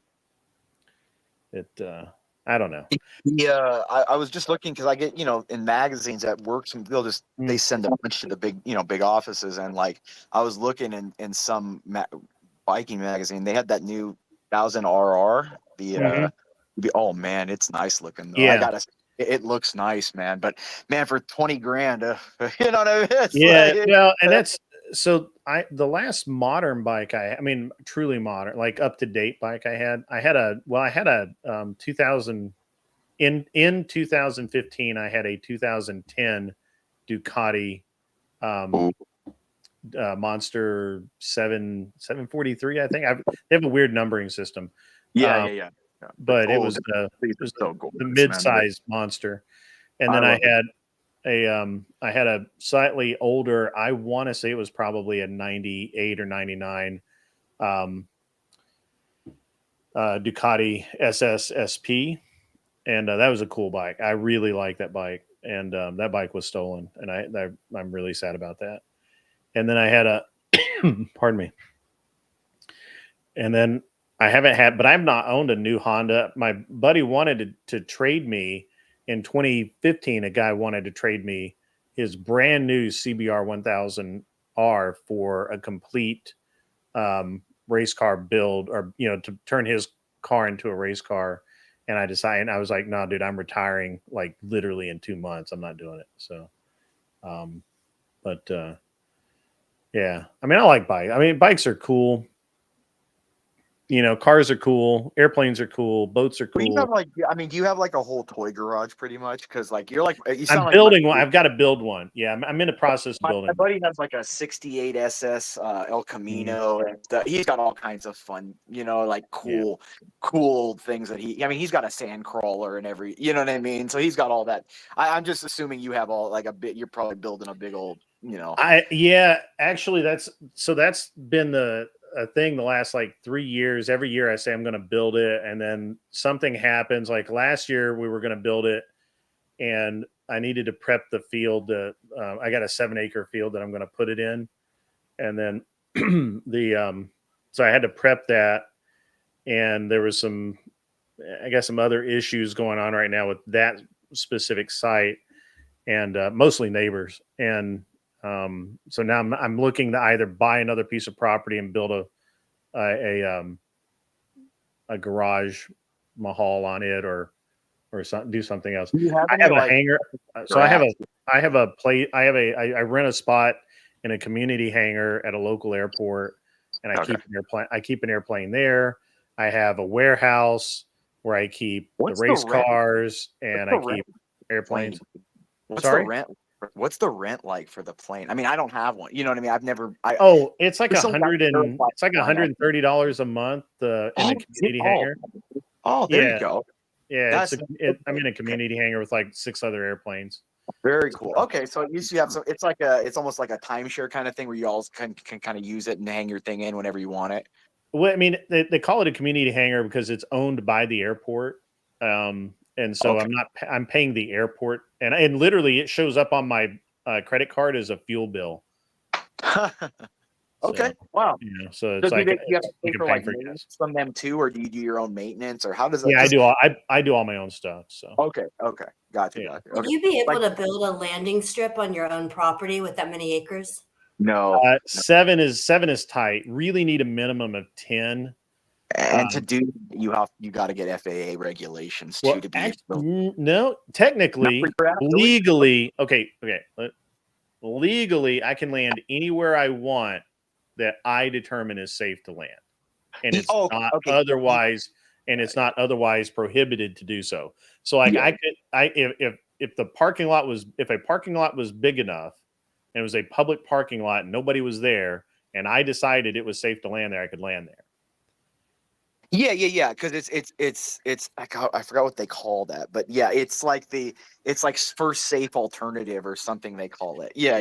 I don't know. Yeah, I was just looking because I get, in magazines at work, they'll just they send a bunch to the big offices, and like I was looking in some biking magazine, they had that new 1000 RR. Oh man, it's nice looking though. Yeah. It looks nice, man. But man, for 20 grand, you know what I mean? It's Yeah, like, well, and that's so. The last modern bike I mean, truly modern, like up to date bike I had a 2000 in 2015. I had a 2010 Ducati Monster 743. I think they have a weird numbering system. Yeah. But it Oh, was the so gorgeous, the man. mid-sized monster, and then I had a slightly older. I want to say it was probably a 98 or 99 Ducati SS SP, and that was a cool bike. I really like that bike, and that bike was stolen, and I'm really sad about that. And then I had a pardon me. And then I haven't had, but I've not owned a new Honda. My buddy wanted to trade me in 2015. A guy wanted to trade me his brand new CBR 1000R for a complete race car build, or to turn his car into a race car. And I was like, no, dude, I'm retiring like literally in 2 months. I'm not doing it. So, yeah, I mean, I like bikes. I mean, bikes are cool. Cars are cool, airplanes are cool, boats are cool. Do you have like a whole toy garage pretty much? Because like you sound I'm like building one. I've got to build one. Yeah, I'm in the process of building. My buddy has like a 68 SS El Camino, and he's got all kinds of fun, like cool things that he's got a sand crawler and every, you know what I mean? So he's got all that. I'm just assuming you have all like you're probably building a big old, Actually that's been a thing the last like 3 years. Every year I say I'm going to build it, and then something happens. Like last year we were going to build it, and I needed to prep the field. I got a 7-acre field that I'm going to put it in, and then so I had to prep that, and there was some other issues going on right now with that specific site, and mostly neighbors. And so now I'm looking to either buy another piece of property and build a garage mahal on it, or do something else. I have a hangar. So I rent a spot in a community hangar at a local airport, and I keep an airplane there. I have a warehouse where I keep the race cars, and I keep airplanes. What's the rent like for the plane? I mean, I don't have one. You know what I mean? I've never. It's like $130 a month in a community hangar. Oh, there you go. Yeah, I'm in a community hangar with like 6 other airplanes. Very cool. Okay, so you have it's almost like a timeshare kind of thing where you all can kind of use it and hang your thing in whenever you want it. Well, I mean, they call it a community hangar because it's owned by the airport. And so I'm paying the airport, and literally it shows up on my credit card as a fuel bill. Okay. Wow. So it's like do you have to pay for like maintenance from them too, or do you do your own maintenance, or how does that? Yeah, I do all my own stuff. So okay, gotcha. Would you be able to build a landing strip on your own property with that many acres? No. 7 is tight. Really need a minimum of 10. And to do, you got to get FAA regulations too to be. No, technically, legally, legally, I can land anywhere I want that I determine is safe to land, and it's not otherwise prohibited to do so. So, like, if a parking lot was big enough, and it was a public parking lot, and nobody was there, and I decided it was safe to land there, I could land there. Yeah. Because it's I forgot what they call that, but yeah, it's like first safe alternative or something they call it. Yeah.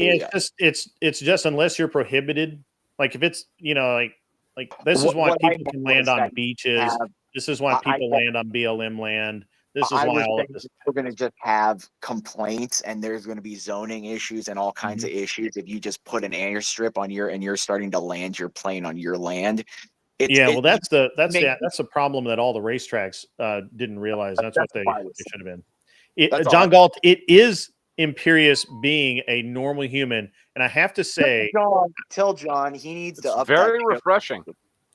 It's just unless you're prohibited, like if it's like Like this is why What I people can know land is on that beaches. have- This is why people land on BLM land. This is I why was all of saying this. we're going to just have complaints, and there's going to be zoning issues and all kinds Mm-hmm. of issues if you just put an airstrip on and you're starting to land your plane on your land. Well, that's the problem that all the racetracks didn't realize. That's what they should have been. John Galt, it is imperious being a normal human, and I have to say, tell John he needs to up very that refreshing.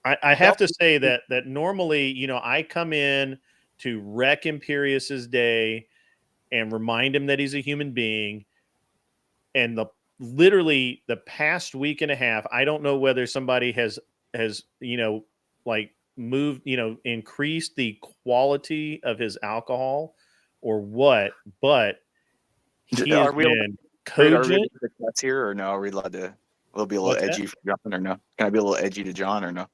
I have to say that normally, I come in to wreck Imperious's day and remind him that he's a human being. And literally the past week and a half, I don't know whether somebody has like moved, increased the quality of his alcohol or what, but he has been cogent. That's here or no? Are we allowed to? Will be a little edgy for John or no? Can I be a little edgy to John or no?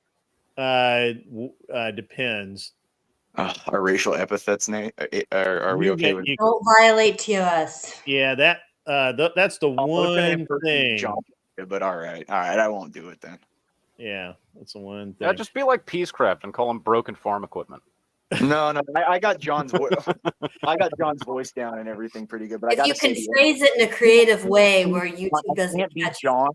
Depends. Our racial epithets, Nate. Are we okay with? Don't violate TOS. Yeah, that's the one thing. John, but all right, I won't do it then. Yeah, that's the one thing. Yeah, just be like Peacecraft and call him broken farm equipment. No, I got John's voice. I got John's voice down and everything pretty good. But If you can phrase it in a creative way where YouTube doesn't catch John.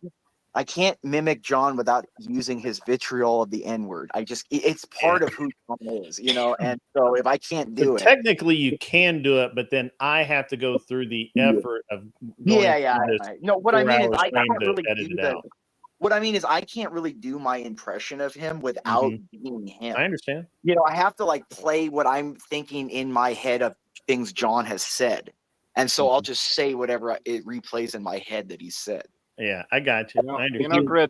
I can't mimic John without using his vitriol of the N-word. It's part of who John is, and so if I can't do it. Technically you can do it, but then I have to go through the effort of No, what I mean is I can't really edit do it that. out. What I mean is I can't really do my impression of him without being him. I understand. I have to play what I'm thinking in my head of things John has said. And so I'll just say whatever it replays in my head that he said. Yeah, I got you. I understand. Grit,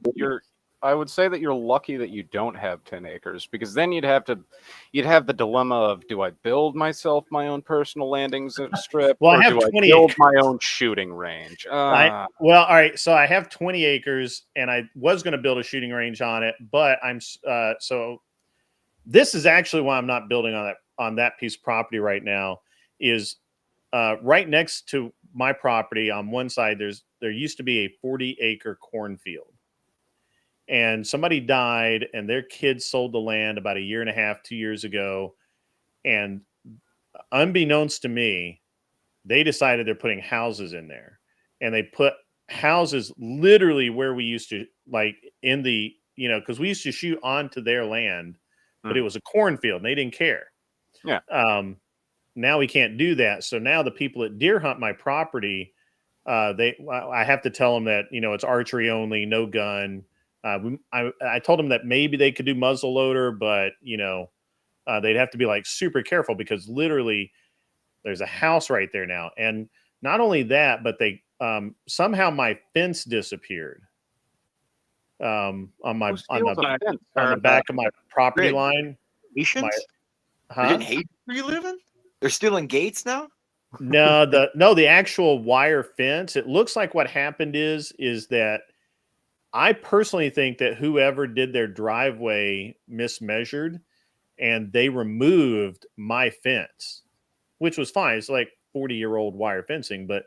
I would say that you're lucky that you don't have 10 acres, because then you'd have the dilemma of, do I build myself my own personal landing strip, well, or I have do 20 I build acres. my own shooting range? All right. So I have 20 acres, and I was going to build a shooting range on it, but so this is actually why I'm not building on that piece of property right now. Is right next to my property on one side, there used to be a 40-acre cornfield, and somebody died and their kids sold the land about 1.5 years, 2 years ago. And unbeknownst to me, they decided they're putting houses in there, and they put houses literally where we used to, in the, because we used to shoot onto their land, but it was a cornfield and they didn't care. Yeah. Now we can't do that. So now the people that deer hunt my property, I have to tell them that, it's archery only, no gun. I told them that maybe they could do muzzle loader, but they'd have to be super careful, because literally there's a house right there now. And not only that, but they somehow my fence disappeared on the back of my property line. Haitians? Didn't Haiti where you live in? They're stealing gates now? No, the actual wire fence. It looks like what happened is that I personally think that whoever did their driveway mismeasured, and they removed my fence, which was fine. It's 40-year-old wire fencing, but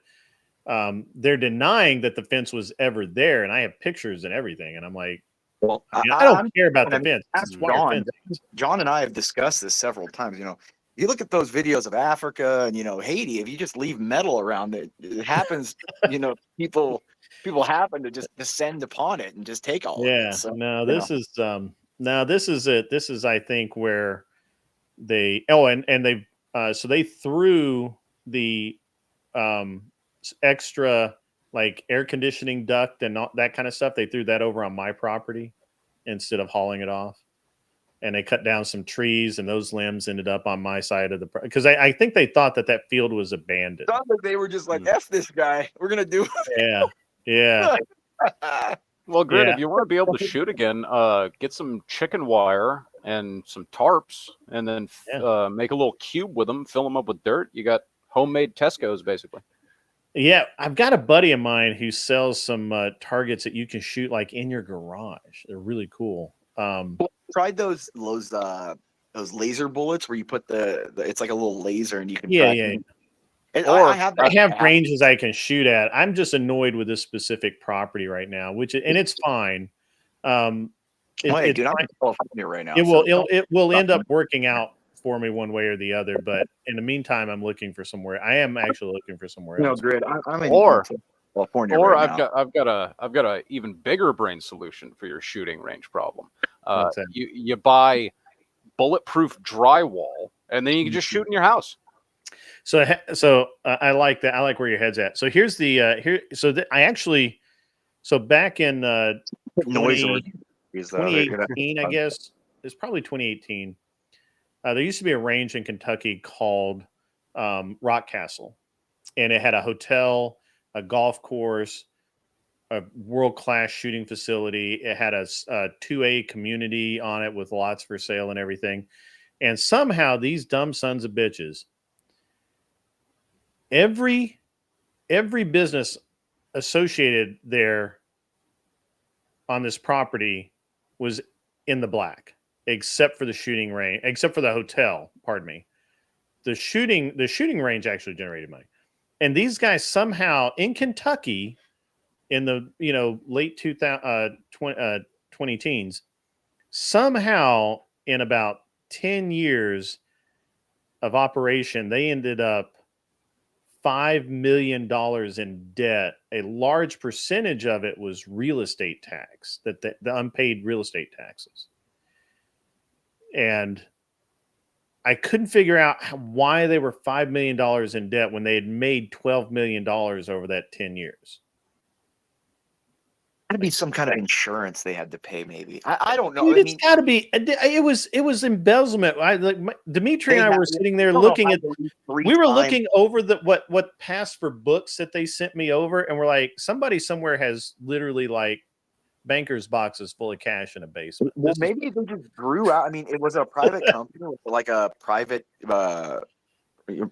they're denying that the fence was ever there, and I have pictures and everything, and I'm like, well, I don't care about the fence. It's wire fencing. John and I have discussed this several times. You look at those videos of Africa and Haiti. If you just leave metal around it happens. People happen to just descend upon it and just take all of it. So, this is it. This is, I think, where they so they threw the extra air conditioning duct and all that kind of stuff. They threw that over on my property instead of hauling it off. And they cut down some trees, and those limbs ended up on my side of the because I think they thought that field was abandoned. Sounds like they were just F this guy. We're gonna do it. Yeah. Well, Grit, if you want to be able to shoot again, get some chicken wire and some tarps, and then make a little cube with them, fill them up with dirt. You got homemade Tesco's, basically. Yeah, I've got a buddy of mine who sells some targets that you can shoot in your garage. They're really cool. Tried those laser bullets where you put it's like a little laser and you can And I have ranges I can shoot at. I'm just annoyed with this specific property right now, and it's fine. It, dude, I'm in California right now. It will end up working out for me one way or the other. But in the meantime, I'm looking for somewhere. I am actually looking for somewhere else. Grid. I'm in California Or right I've got a even bigger brain solution for your shooting range problem. You buy bulletproof drywall, and then you can just shoot in your house. So I like that. I like where your head's at. So here's the So back in 2018, I guess it's probably 2018. There used to be a range in Kentucky called Rock Castle, and it had a hotel, a golf course, a world-class shooting facility. It had a 2A community on it with lots for sale and everything. And somehow these dumb sons of bitches, every business associated there on this property was in the black, except for the shooting range, except for the hotel. Pardon me. The shooting range actually generated money, and these guys somehow in Kentucky, in the late 20 teens, somehow in about 10 years of operation, they ended up $5 million in debt. A large percentage of it was real estate tax, the unpaid real estate taxes. And I couldn't figure out why they were $5 million in debt when they had made $12 million over that 10 years. Got to be some kind of insurance they had to pay, maybe. I don't know. Dude, it's got to be. It was embezzlement. Dimitri and I were sitting there looking at. We were looking over what passed for books that they sent me over, and we're like, somebody somewhere has literally like bankers boxes full of cash in a basement. Well, maybe they just grew out. I mean, it was a private company, like a private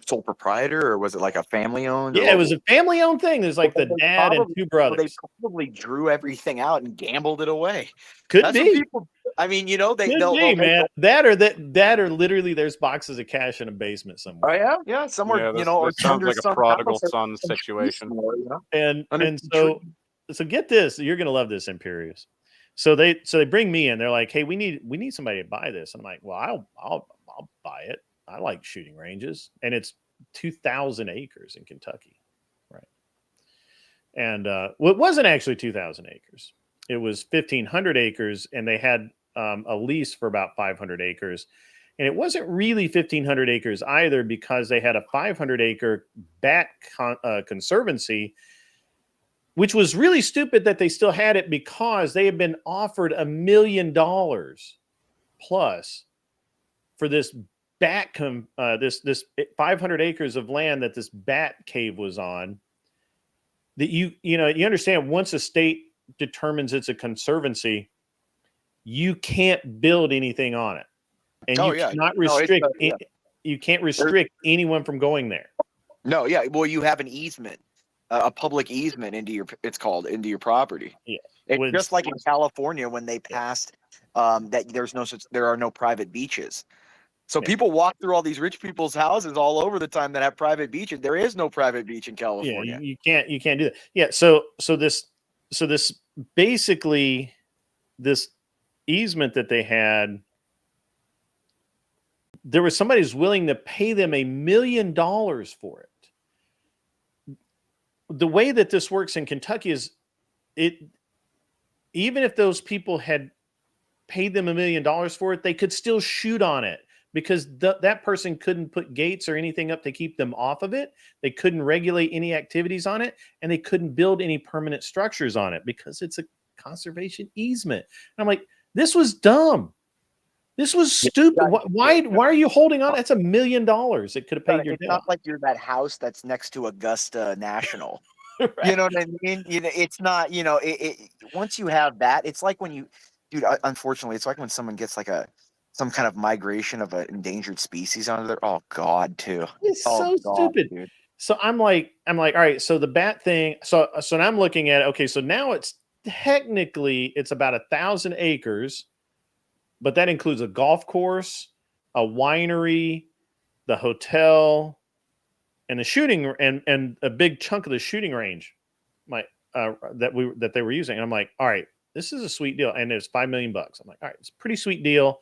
sole proprietor, or was it like a family owned? Yeah, it was a family owned thing. There's like the dad and two brothers. They probably drew everything out and gambled it away. Could be. People, I mean, they'll man. That or literally there's boxes of cash in a basement somewhere. Oh yeah, somewhere. This sounds like a prodigal son situation. And so get this. You're gonna love this, Imperious. So they bring me in. They're like, hey, we need somebody to buy this. And I'm like, well, I'll buy it. I like shooting ranges, and it's 2,000 acres in Kentucky, right? And it wasn't actually 2,000 acres. It was 1,500 acres, and they had a lease for about 500 acres. And it wasn't really 1,500 acres either, because they had a 500-acre bat conservancy, which was really stupid that they still had it, because they had been offered $1 million plus for this bat this 500 acres of land that this bat cave was on. That you understand, once a state determines it's a conservancy, you can't build anything on it, and cannot restrict. You can't restrict anyone from going there. No, yeah. Well, you have an easement, a public easement into your property. Yeah, it's just like in California when they passed that there are no private beaches. So people walk through all these rich people's houses all over the time that have private beaches. There is no private beach in California. Yeah, you can't do that. Yeah, so this basically, this easement that they had, there was somebody who's willing to pay them $1 million for it. The way that this works in Kentucky is, even if those people had paid them $1 million for it, they could still shoot on it, because that person couldn't put gates or anything up to keep them off of it. They couldn't regulate any activities on it, and they couldn't build any permanent structures on it, because it's a conservation easement. And I'm like, this was dumb. This was stupid. Why are you holding on? That's $1 million. It could have paid your debt. It's not like you're that house that's next to Augusta National. Right. You know what I mean? It's not, once you have that, it's like when dude, unfortunately, it's like when someone gets like some kind of migration of an endangered species onto their, oh God, too. It's stupid. Dude. So I'm like, all right, so the bat thing, so now I'm looking at it, okay, so now it's about 1,000 acres, but that includes a golf course, a winery, the hotel, and the shooting, and a big chunk of the shooting range that they were using. And I'm like, all right, this is a sweet deal. And it's $5 million. I'm like, all right, it's a pretty sweet deal.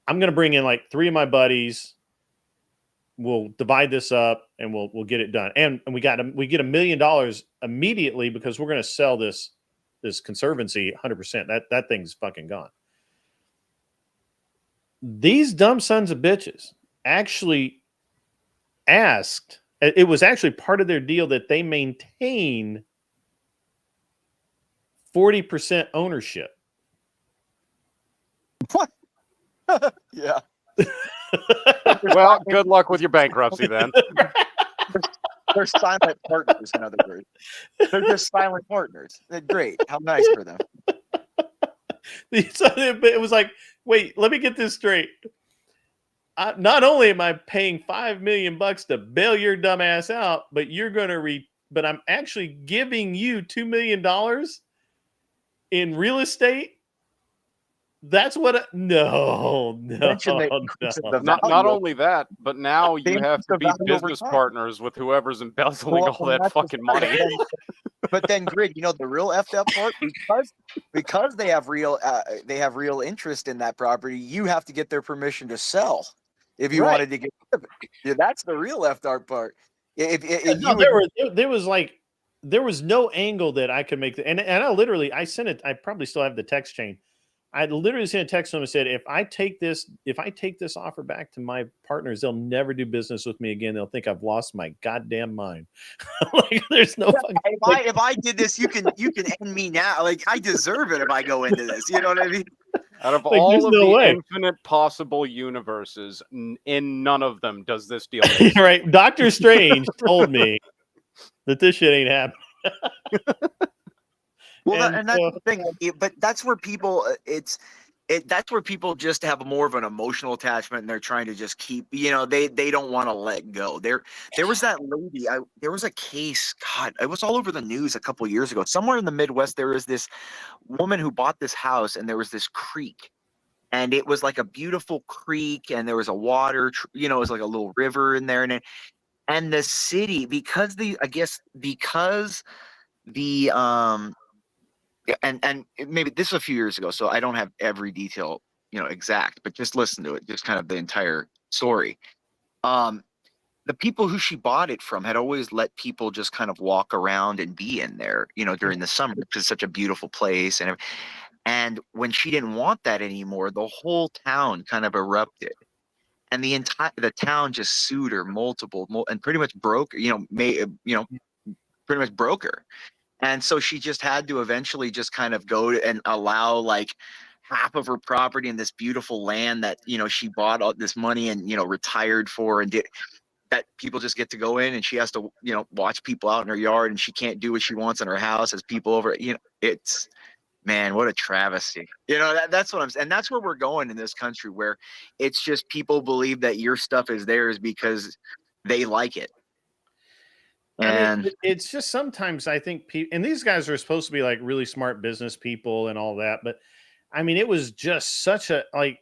I'm going to bring in like 3 of my buddies. We'll divide this up and we'll get it done. And we get $1 million immediately because we're going to sell this conservancy 100%. That thing's fucking gone. These dumb sons of bitches actually asked, it was actually part of their deal that they maintain 40% ownership. What? Yeah. Well, good luck with your bankruptcy then. They're silent partners, in other words. They're just silent partners. They're great. How nice for them. So it was like, wait, let me get this straight. Not only am I paying $5 million to bail your dumb ass out, but you're going to but I'm actually giving you $2 million in real estate. That's what no. Not only that, but now you have to be business partners with whoever's embezzling all that fucking money. But then, Grid, you know the real effed up part, because they have real interest in that property. You have to get their permission to sell if you wanted to get rid of it. Yeah, that's the real effed up part. There was no angle that I could make, and I sent it. I probably still have the text chain. I literally sent a text to them and said, if I take this offer back to my partners, they'll never do business with me again. They'll think I've lost my goddamn mind. Like, there's no. If I did this, you can end me now. Like, I deserve it if I go into this. You know what I mean? Out of all of the infinite possible universes, in none of them does this deal. Right? Doctor Strange told me that this shit ain't happening. Well, and that's the thing. But that's where people, that's where people just have more of an emotional attachment, and they're trying to just keep, they don't want to let go. There was that lady. There was a case. God, it was all over the news a couple years ago. Somewhere in the Midwest, there was this woman who bought this house, and there was this creek, and it was like a beautiful creek, and there was a water. It was like a little river in there, and the city, because the and maybe this was a few years ago, so I don't have every detail, exact, but just listen to it, just kind of the entire story. The people who she bought it from had always let people just kind of walk around and be in there, during the summer, because it's such a beautiful place. And when she didn't want that anymore, the whole town kind of erupted. And the town just sued her and pretty much broke, pretty much broke her. And so she just had to eventually just kind of go and allow like half of her property in this beautiful land that, she bought all this money and, retired for, and that people just get to go in, and she has to, watch people out in her yard, and she can't do what she wants in her house as people over, it's, man, what a travesty. That's what I'm saying. And that's where we're going in this country, where it's just people believe that your stuff is theirs because they like it. And it's just sometimes I think people, and these guys are supposed to be like really smart business people and all that, but I mean, it was just such a, like,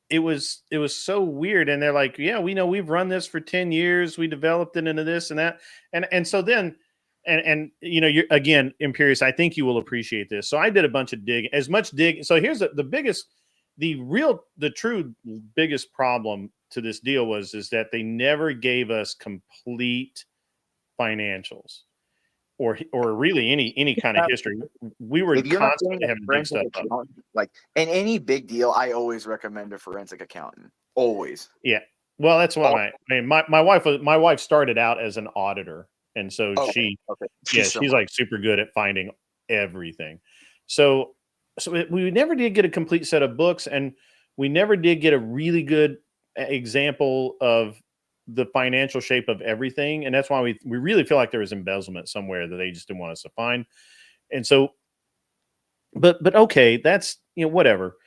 it was so weird. And they're like, yeah, we know, we've run this for 10 years. We developed it into this and that. And so then, you're again, Imperious, I think you will appreciate this. So I did a bunch of digging. So here's the true biggest problem to this deal is that they never gave us complete financials or really any kind of history. We were constantly having to dig stuff up. Like in any big deal, I always recommend a forensic accountant. Always. Yeah. Well, that's what my wife started out as an auditor, and so she's like super good at finding everything. So we never did get a complete set of books, and we never did get a really good example of the financial shape of everything. And that's why we really feel like there was embezzlement somewhere that they just didn't want us to find. And so, but okay, that's, whatever.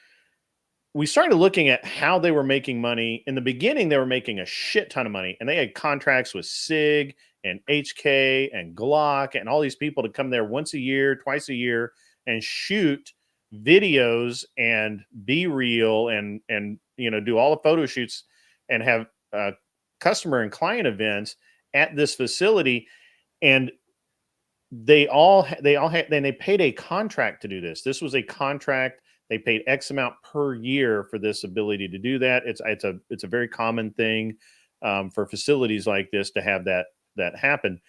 We started looking at how they were making money. In the beginning, they were making a shit ton of money, and they had contracts with SIG and HK and Glock and all these people to come there once a year, twice a year, and shoot videos and be real and do all the photo shoots and have customer and client events at this facility. And they all had, then they paid a contract to do this. This was a contract. They paid X amount per year for this ability to do that. It's a very common thing for facilities like this to have that happen.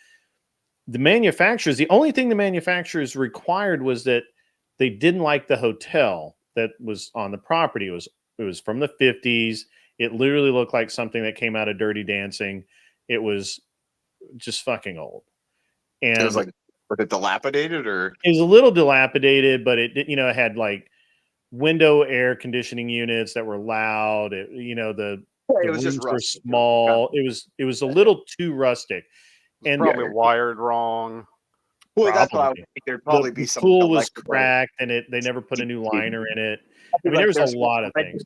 The only thing the manufacturers required was that they didn't like the hotel that was on the property. It was from the 50s. It literally looked like something that came out of Dirty Dancing. It was just fucking old. And it was like, was it dilapidated or? It was a little dilapidated, but it had like window air conditioning units that were loud. The was just rooms were rustic. small. It was a little too rustic, and probably wired wrong. Well, that's why I would think there'd probably be the some. pool was cracked, and they never put a new liner in it. I mean, there was a lot of things.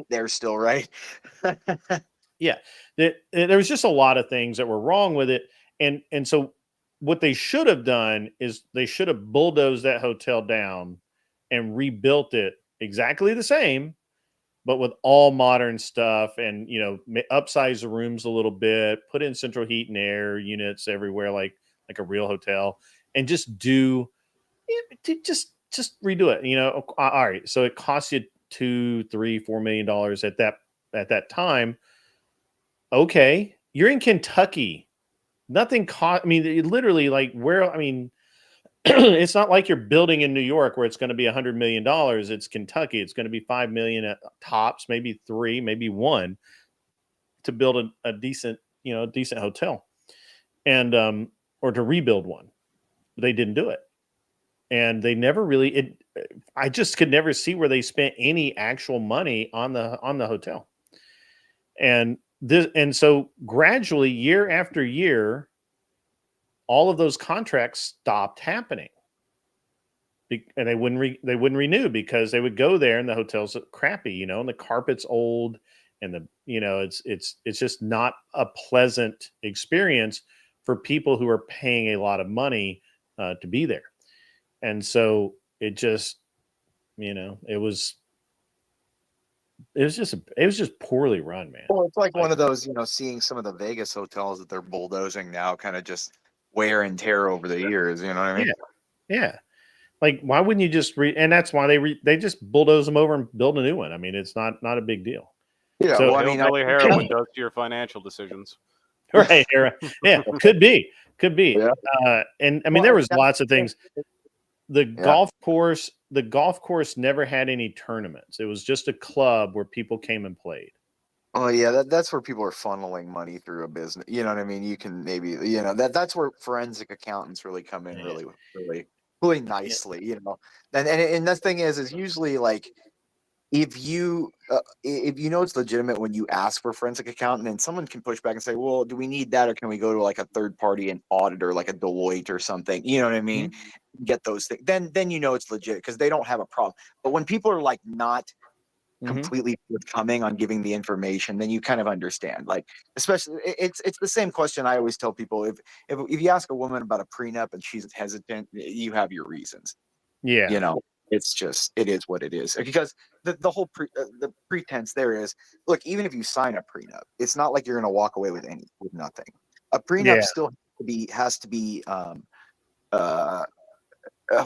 There's still right. Yeah, there was just a lot of things that were wrong with it, and so what they should have done is they should have bulldozed that hotel down and rebuilt it exactly the same, but with all modern stuff, and upsize the rooms a little bit, put in central heat and air units everywhere, like a real hotel, and just redo it. All right, so it cost you $2, $3, $4 million at that time. Okay, you're in Kentucky. Nothing cost. I mean, it literally, like, where? I mean, it's not like you're building in New York where it's going to be $100 million. It's Kentucky. It's going to be $5 million at tops, maybe 3, maybe 1, to build a decent hotel, and or to rebuild one. But they didn't do it, and they never really. I just could never see where they spent any actual money on the hotel, and so gradually, year after year, all of those contracts stopped happening, and they wouldn't renew because they would go there and the hotel's crappy, and the carpet's old, and it's just not a pleasant experience for people who are paying a lot of money to be there, and so it just it was just poorly run, man. Well, it's like one of those, seeing some of the Vegas hotels that they're bulldozing now, kind of just wear and tear over the years. You know what I mean? Yeah. Like, why wouldn't you just and that's why they just bulldoze them over and build a new one. I mean, it's not a big deal. Yeah. So, well, I mean, heroin does to your financial decisions. Right. Yeah. Could be. Yeah. And I mean, there was lots of things. The golf course never had any tournaments. It was just a club where people came and played. Oh yeah, that's where people are funneling money through a business. You know what I mean? You can maybe that's where forensic accountants really come in really nicely. And the thing is usually like if you know it's legitimate when you ask for a forensic accountant, and someone can push back and say, well, do we need that, or can we go to like a third party and auditor like a Deloitte or something? You know what I mean? Mm-hmm. Get those things. Then it's legit because they don't have a problem. But when people are like not completely forthcoming on giving the information, then you kind of understand. Like, especially it's the same question I always tell people. If you ask a woman about a prenup and she's hesitant, you have your reasons. Yeah. It's just, it is what it is, because the whole the pretense there is, look, even if you sign a prenup, it's not like you're going to walk away with nothing. A prenup still has to be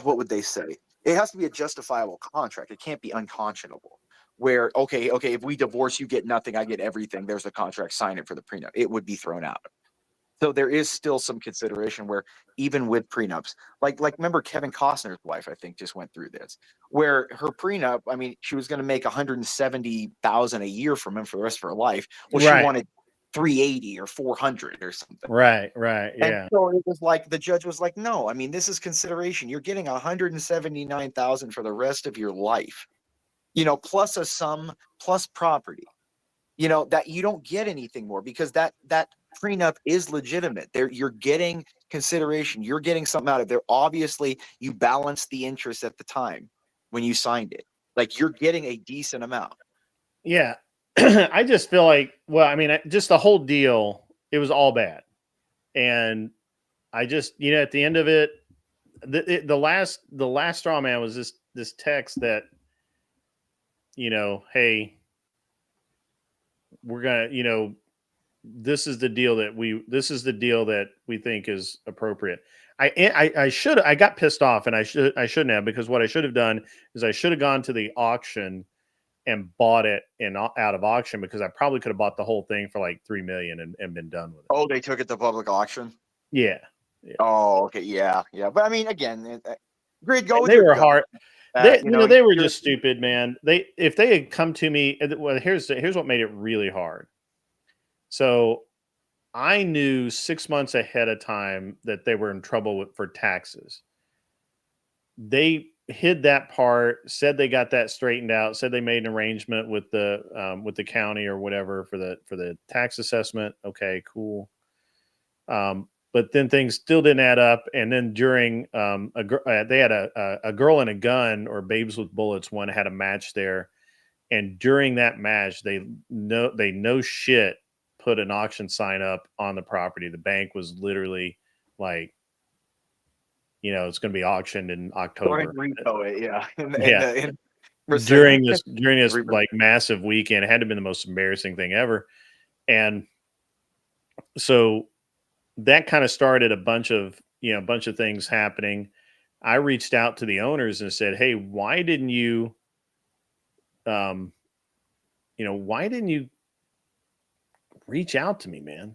what would they say? It has to be a justifiable contract. It can't be unconscionable. Where okay, if we divorce, you get nothing, I get everything. There's a contract, sign it for the prenup. It would be thrown out. So there is still some consideration where even with prenups, like remember Kevin Costner's wife, I think, just went through this, where her prenup, I mean, she was going to make $170,000 a year from him for the rest of her life. Well, she wanted $380 or $400 or something. Right. Yeah. And so it was like the judge was like, no, I mean, this is consideration. You're getting $179,000 for the rest of your life, plus a sum, plus property, that you don't get anything more, because that prenup is legitimate. You're getting consideration. You're getting something out of there. Obviously, you balanced the interest at the time when you signed it. Like, you're getting a decent amount. Yeah. I just feel like, well, I mean, just the whole deal, it was all bad. And I just, at the end of it, the last straw man was this text that, hey, we're gonna, this is the deal that we think is appropriate. I got pissed off, and I shouldn't have, because what I should have done is I should have gone to the auction and bought it out of auction, because I probably could have bought the whole thing for like $3 million and been done with it. Oh, they took it to public auction. Yeah. Oh, okay. Yeah. But I mean, again, Grid, go. They were hard. They were you're- just stupid, man. If they had come to me, well, here's what made it really hard. So I knew 6 months ahead of time that they were in trouble for taxes. They hid that part, said they got that straightened out, said they made an arrangement with the county or whatever for the tax assessment. Okay, cool. But then things still didn't add up. And then during they had a Girl and a Gun, or Babes with Bullets, one had a match there, and during that match they no shit put an auction sign up on the property. The bank was literally like, it's going to be auctioned in October. Yeah. During this like massive weekend, it had to be the most embarrassing thing ever. And so that kind of started a bunch of things happening. I reached out to the owners and said, "Hey, why didn't you reach out to me, man?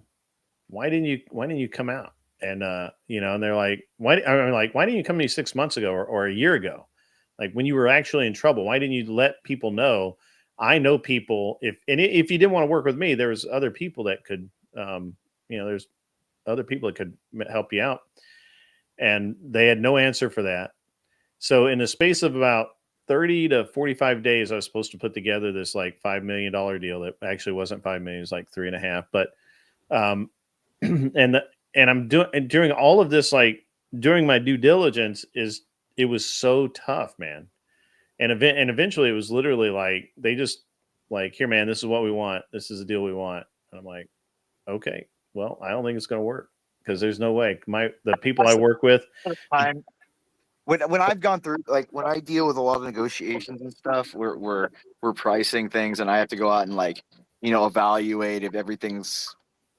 Why didn't you come out?" And and they're like, why didn't you come to me 6 months ago or a year ago? Like, when you were actually in trouble, why didn't you let people know? I know people, if you didn't want to work with me, there was other people that could, there's other people that could help you out. And they had no answer for that. So in the space of about 30 to 45 days, I was supposed to put together this like $5 million deal that actually wasn't 5 million, it was like 3.5. But, and I'm during all of this, like during my due diligence, it was so tough, man. And eventually it was literally like, they just like, "Here, man, this is what we want. This is the deal we want." And I'm like, okay, well, I don't think it's going to work, because there's no way. The people I work with, when I've gone through, like when I deal with a lot of negotiations and stuff, we're pricing things, and I have to go out and like, evaluate if everything's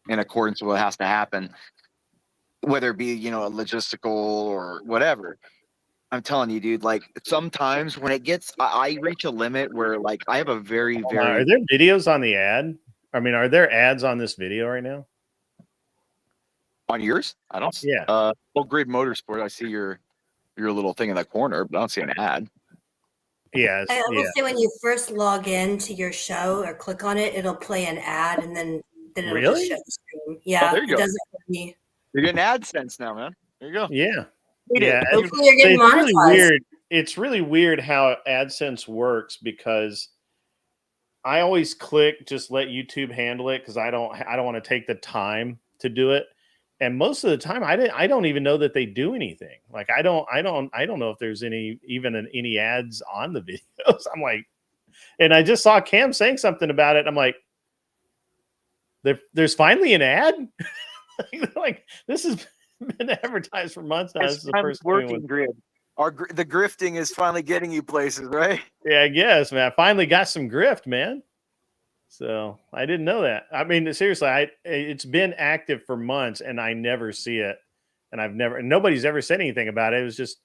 in accordance with what has to happen, whether it be, a logistical or whatever. I'm telling you, dude, like sometimes when it gets, I reach a limit where like I have a very are there videos on the ad? I mean, are there ads on this video right now? On yours? I don't. Yeah. Grid Motorsport. I see your little thing in the corner, but I don't see an ad. Yeah. I will say, when you first log in to your show or click on it, it'll play an ad, and then it'll Really? just show the screen. Yeah, there you it go. does it for me. You're getting AdSense now, man. There you go. Yeah. Yeah. Hopefully you're getting it's really monetized. weird. It's really weird how AdSense works, because I always click just let YouTube handle it, because I don't want to take the time to do it. And most of the time I don't even know that they do anything. Like I don't know if there's any ads on the videos. I'm like, and I just saw Cam saying something about it. I'm like, there's finally an ad. Like, this has been advertised for months now. This is the first working, Grid. The grifting is finally getting you places, right? Yeah, I guess, man. I finally got some grift, man. So I didn't know that. I mean, seriously, it's been active for months, and I never see it, and nobody's ever said anything about it. It was just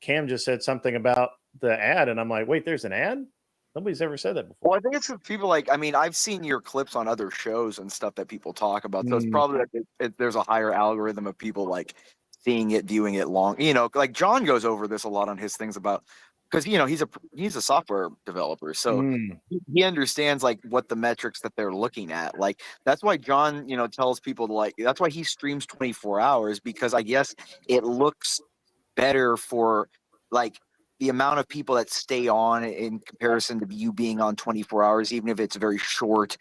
Cam just said something about the ad, and I'm like, wait, there's an ad? Nobody's ever said that before. Well, I think it's people like, I mean, I've seen your clips on other shows and stuff that people talk about. So it's probably like there's a higher algorithm of people like seeing it, viewing it long. Like John goes over this a lot on his things about, because he's a software developer, so he understands like what the metrics that they're looking at. Like that's why John tells people to like, that's why he streams 24 hours, because I guess it looks better for like the amount of people that stay on in comparison to you being on 24 hours, even if it's very short,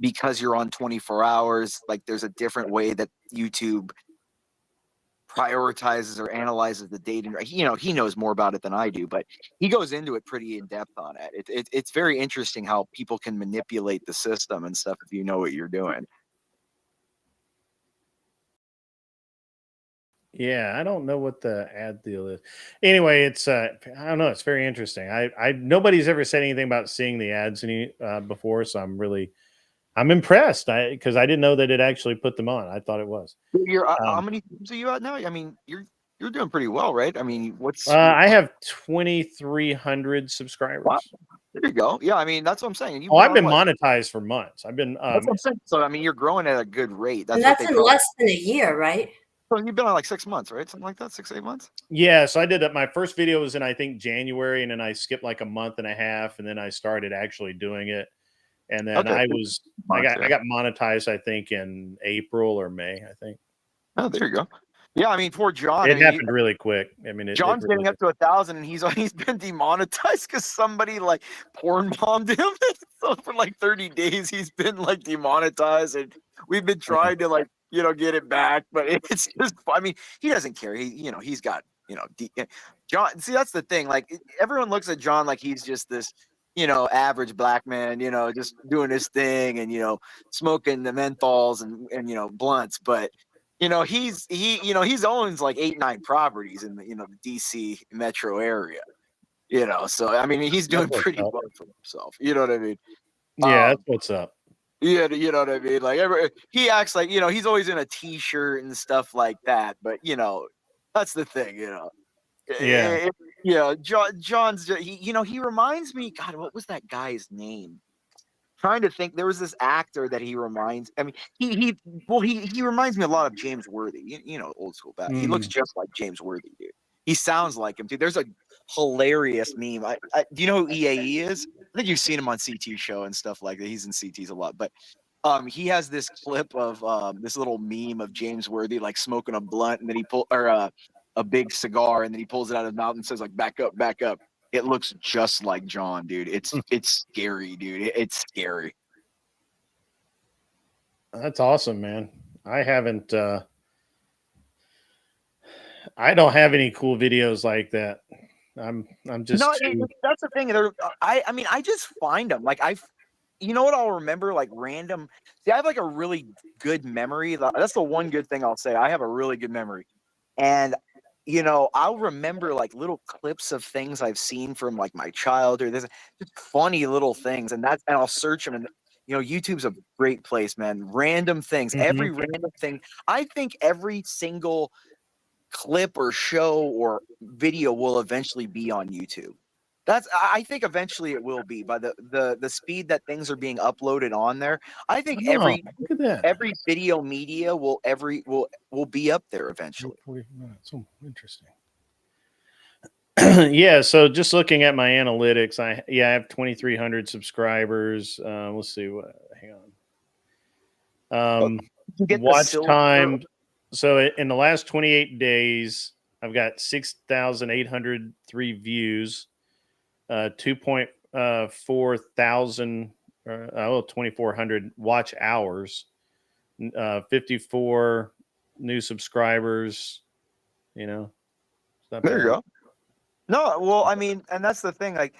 because you're on 24 hours. Like there's a different way that YouTube prioritizes or analyzes the data. He knows more about it than I do, but he goes into it pretty in depth on it. It's very interesting how people can manipulate the system and stuff if you know what you're doing. Yeah, I don't know what the ad deal is. Anyway, it's I don't know. It's very interesting. Nobody's ever said anything about seeing the ads before, so I'm really I'm impressed. Because I didn't know that it actually put them on. I thought it was. You're how many subs are you at now? I mean, you're doing pretty well, right? I mean, what's I have 2,300 subscribers. wow. There you go. Yeah, I mean, that's what I'm saying. I've been monetized for months. I've been. That's what I'm saying. So I mean, you're growing at a good rate. And That's that's what in they call. less than a year, right? So you've been on like 6 months, right? Something like that, 6-8 months. Yeah, so I did that. My first video was in I think January, and then I skipped like a month and a half, and then I started actually doing it. And then I got monetized, I think, in April or May, I think. Oh, there you go. Yeah, I mean, poor John. It happened really quick. I mean, John's getting up to 1,000, and he's been demonetized because somebody like porn bombed him. So for like 30 days, he's been like demonetized, and we've been trying to like get it back, but it's just. I mean, he doesn't care. He's got John. See, that's the thing. Like everyone looks at John like he's just this. Average black man, just doing his thing and, smoking the menthols and blunts. But, he owns like 8-9 properties in the DC metro area, so, I mean, he's doing pretty well for himself. You know what I mean? Yeah, that's what's up. Yeah, you know what I mean? Like he acts like, he's always in a t-shirt and stuff like that. But, that's the thing, Yeah. John's. He reminds me. God, what was that guy's name? Trying to think. There was this actor that he reminds. I mean, he reminds me a lot of James Worthy. Old school back. He looks just like James Worthy, dude. He sounds like him, dude. There's a hilarious meme. Do you know who EAE is? I think you've seen him on CT show and stuff like that. He's in CTs a lot, but. He has this clip of this little meme of James Worthy like smoking a blunt, and then he a big cigar, and then he pulls it out of his mouth and says like back up, back up. It looks just like John, dude. It's scary, dude. It's scary. That's awesome, man. I haven't I don't have any cool videos like that. I'm just that's the thing. I mean, I just find them like you know what I'll remember like random. See, I have like a really good memory. That's the one good thing I'll say. I have a really good memory, and I'll remember like little clips of things I've seen from like my childhood. There's just funny little things, and I'll search them. And YouTube's a great place, man. Random things, every random thing. I think every single clip or show or video will eventually be on YouTube. I think eventually it will be by the speed that things are being uploaded on there. I think every video media will be up there eventually. So interesting. Yeah, so just looking at my analytics, I have 2,300 subscribers. Let's see hang on. Watch time. So in the last 28 days, I've got 6,803 views. 2.4 thousand 2,400 watch hours, 54 new subscribers. There you go. No, well, I mean, and that's the thing. Like,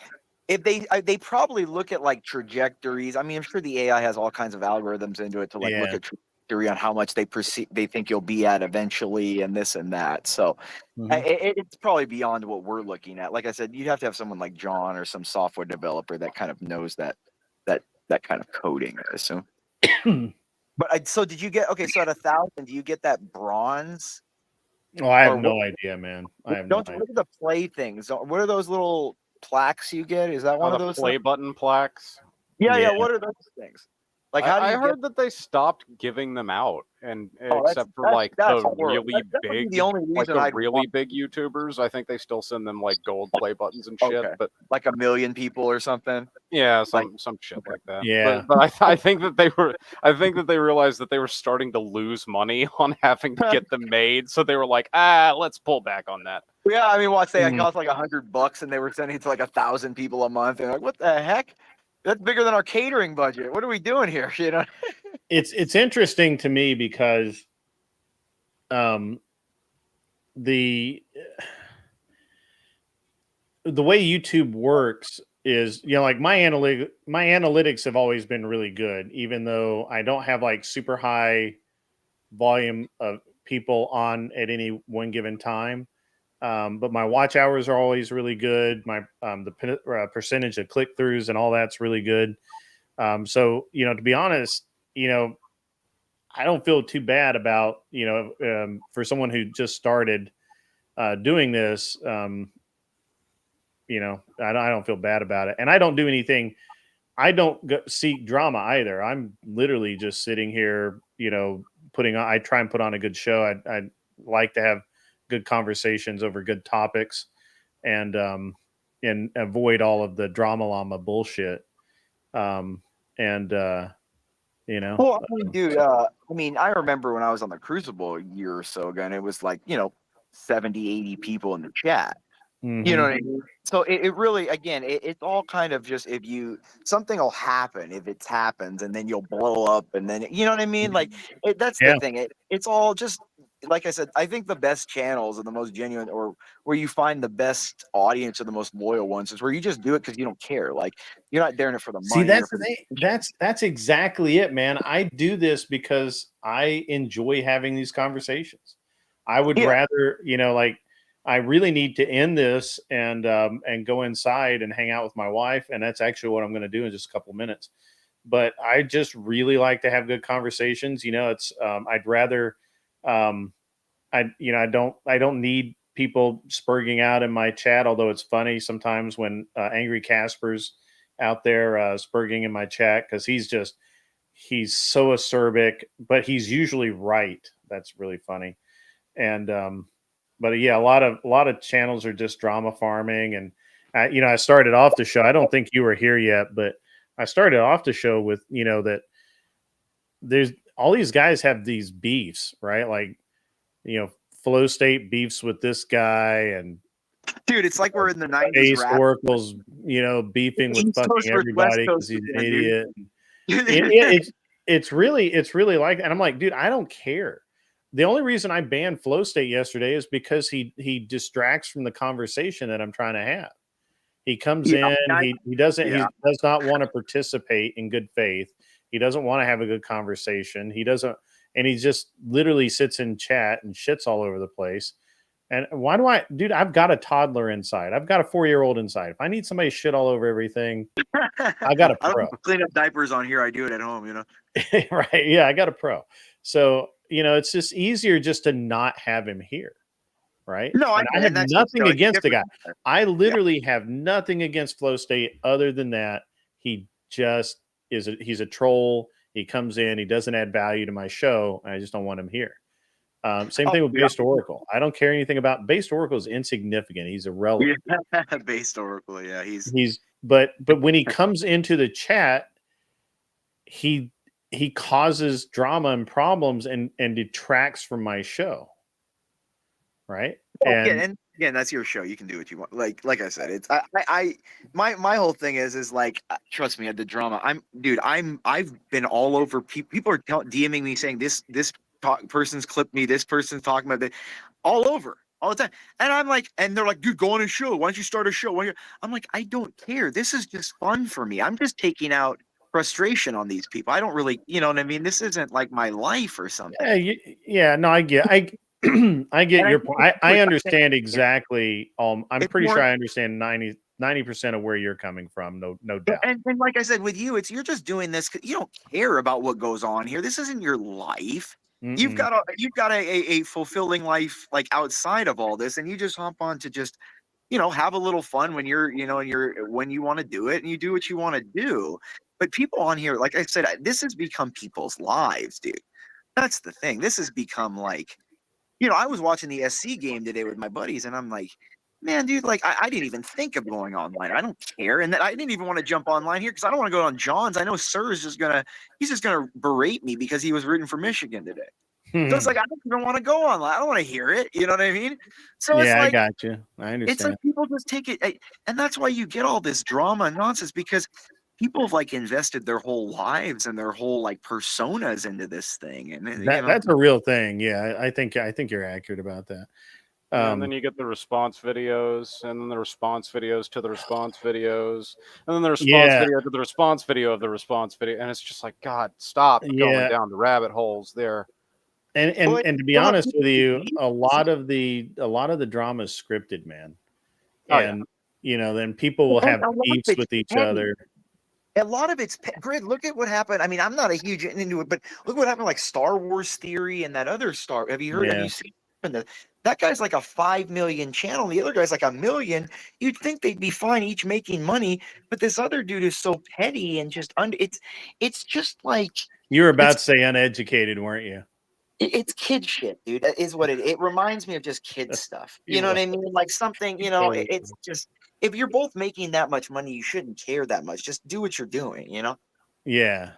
if they probably look at like trajectories. I mean, I'm sure the AI has all kinds of algorithms into it to like look at trajectory on how much they think you'll be at eventually, and this and that. So it's probably beyond what we're looking at. Like I said, you'd have to have someone like John or some software developer that kind of knows that kind of coding, I assume. But so did you get so at 1,000? Do you get that bronze? Oh, I have no idea, man. I have no idea. Look at the play things. What are those little plaques you get? Is that one of those play button plaques? Yeah. What are those things? Like, how do you I heard that they stopped giving them out, and except for like the really big, big YouTubers, I think they still send them like gold play buttons and shit. But like 1 million people or something. Yeah, some shit like that. Yeah, but I think that they realized that they were starting to lose money on having to get them made, so they were like, let's pull back on that. Yeah, I mean, it cost like $100, and they were sending it to like 1,000 people a month. And like, what the heck? That's bigger than our catering budget. What are we doing here? It's interesting to me because the way YouTube works is, like my analytics have always been really good, even though I don't have like super high volume of people on at any one given time. But my watch hours are always really good. My the percentage of click throughs and all that's really good. So, to be honest, I don't feel too bad about, for someone who just started doing this, I don't feel bad about it. And I don't do anything. I don't seek drama either. I'm literally just sitting here, I try and put on a good show. I like to have good conversations over good topics and avoid all of the drama llama bullshit. Well, dude, I remember when I was on the Crucible a year or so ago, and it was like, 70, 80 people in the chat. You know what I mean? So it really, again, it's all kind of just something will happen if it happens, and then you'll blow up, and then, you know what I mean? Like, that's the thing. It's all just, like I said, I think the best channels and the most genuine, or where you find the best audience or the most loyal ones, is where you just do it because you don't care. Like, you're not doing it for the money. See, that's exactly it, man. I do this because I enjoy having these conversations. I would rather, I really need to end this and go inside and hang out with my wife, and that's actually what I'm going to do in just a couple of minutes. But I just really like to have good conversations. It's I'd rather I don't need people spurging out in my chat, although it's funny sometimes when Angry Casper's out there spurging in my chat, because he's so acerbic, but he's usually right. That's really funny. And but yeah, a lot of channels are just drama farming. And I started off the show, I don't think you were here yet, but I started off the show with that there's all these guys have these beefs, right? Like, Flow State beefs with this guy, and dude, it's like we're in the 90s. Based Oracle's, beefing with fucking everybody because he's an idiot. It's really like, and I'm like, dude, I don't care. The only reason I banned Flow State yesterday is because he distracts from the conversation that I'm trying to have. He comes in, he does not want to participate in good faith. He doesn't want to have a good conversation. He doesn't, and he just literally sits in chat and shits all over the place. And why do dude, I've got a toddler inside. I've got a 4-year-old inside. If I need somebody to shit all over everything, I got a pro. I don't clean up diapers on here. I do it at home, Right. Yeah, I got a pro. So, it's just easier just to not have him here. Right. No, I have nothing against the guy. I literally have nothing against Flow State other than that he just he's a troll. He comes in, he doesn't add value to my show. I just don't want him here. Same thing with Based Oracle. I don't care anything about Based Oracle. Is insignificant. He's irrelevant. Based Oracle, yeah. But when he comes into the chat, he causes drama and problems and detracts from my show. Right. And again, that's your show. You can do what you want. Like I said, it's my whole thing is like, trust me, the drama. I've been all over. People are DMing me saying this person's clipped me. This person's talking about it, all over all the time. And I'm like, and they're like, dude, go on a show. Why don't you start a show? I'm like, I don't care. This is just fun for me. I'm just taking out frustration on these people. I don't really, you know what I mean? This isn't like my life or something. No, I get your point. I understand exactly. I'm pretty sure I understand 90% of where you're coming from. No doubt. And like I said, with you, you're just doing this because you don't care about what goes on here. This isn't your life. Mm-mm. You've got a fulfilling life like outside of all this, and you just hop on to just have a little fun when when you want to do it, and you do what you want to do. But people on here, like I said, this has become people's lives, dude. That's the thing. This has become like. I was watching the SC game today with my buddies, and I'm like, man, dude, like, I didn't even think of going online. I don't care. And then I didn't even want to jump online here because I don't want to go on John's. I know Sir is just gonna berate me because he was rooting for Michigan today. So it's like, I don't even want to go online. I don't want to hear it. You know what I mean? So it's like, I got you. I understand. It's like people just take it. And that's why you get all this drama and nonsense, because people have like invested their whole lives and their whole like personas into this thing, and that's a real thing. Yeah, I think you're accurate about that. And then you get the response videos, and then the response videos to the response videos, and then the response video to the response video of the response video, and it's just like, God, stop going down the rabbit holes there. And to be honest with you, a lot of the drama is scripted, man. And then people will have beefs with each other. A lot of it's Grid. Look at what happened. I mean, I'm not a huge into it, but look what happened. Like Star Wars Theory and that other Star. Have you heard? Have you seen that guy's like a 5 million channel? The other guy's like 1 million. You'd think they'd be fine, each making money, but this other dude is so petty and just It's just like you were about to say uneducated, weren't you? It's kid shit, dude. That is what it reminds me of, just kid stuff. You know what I mean? Like something. It's just. If you're both making that much money, you shouldn't care that much. Just do what you're doing, Yeah.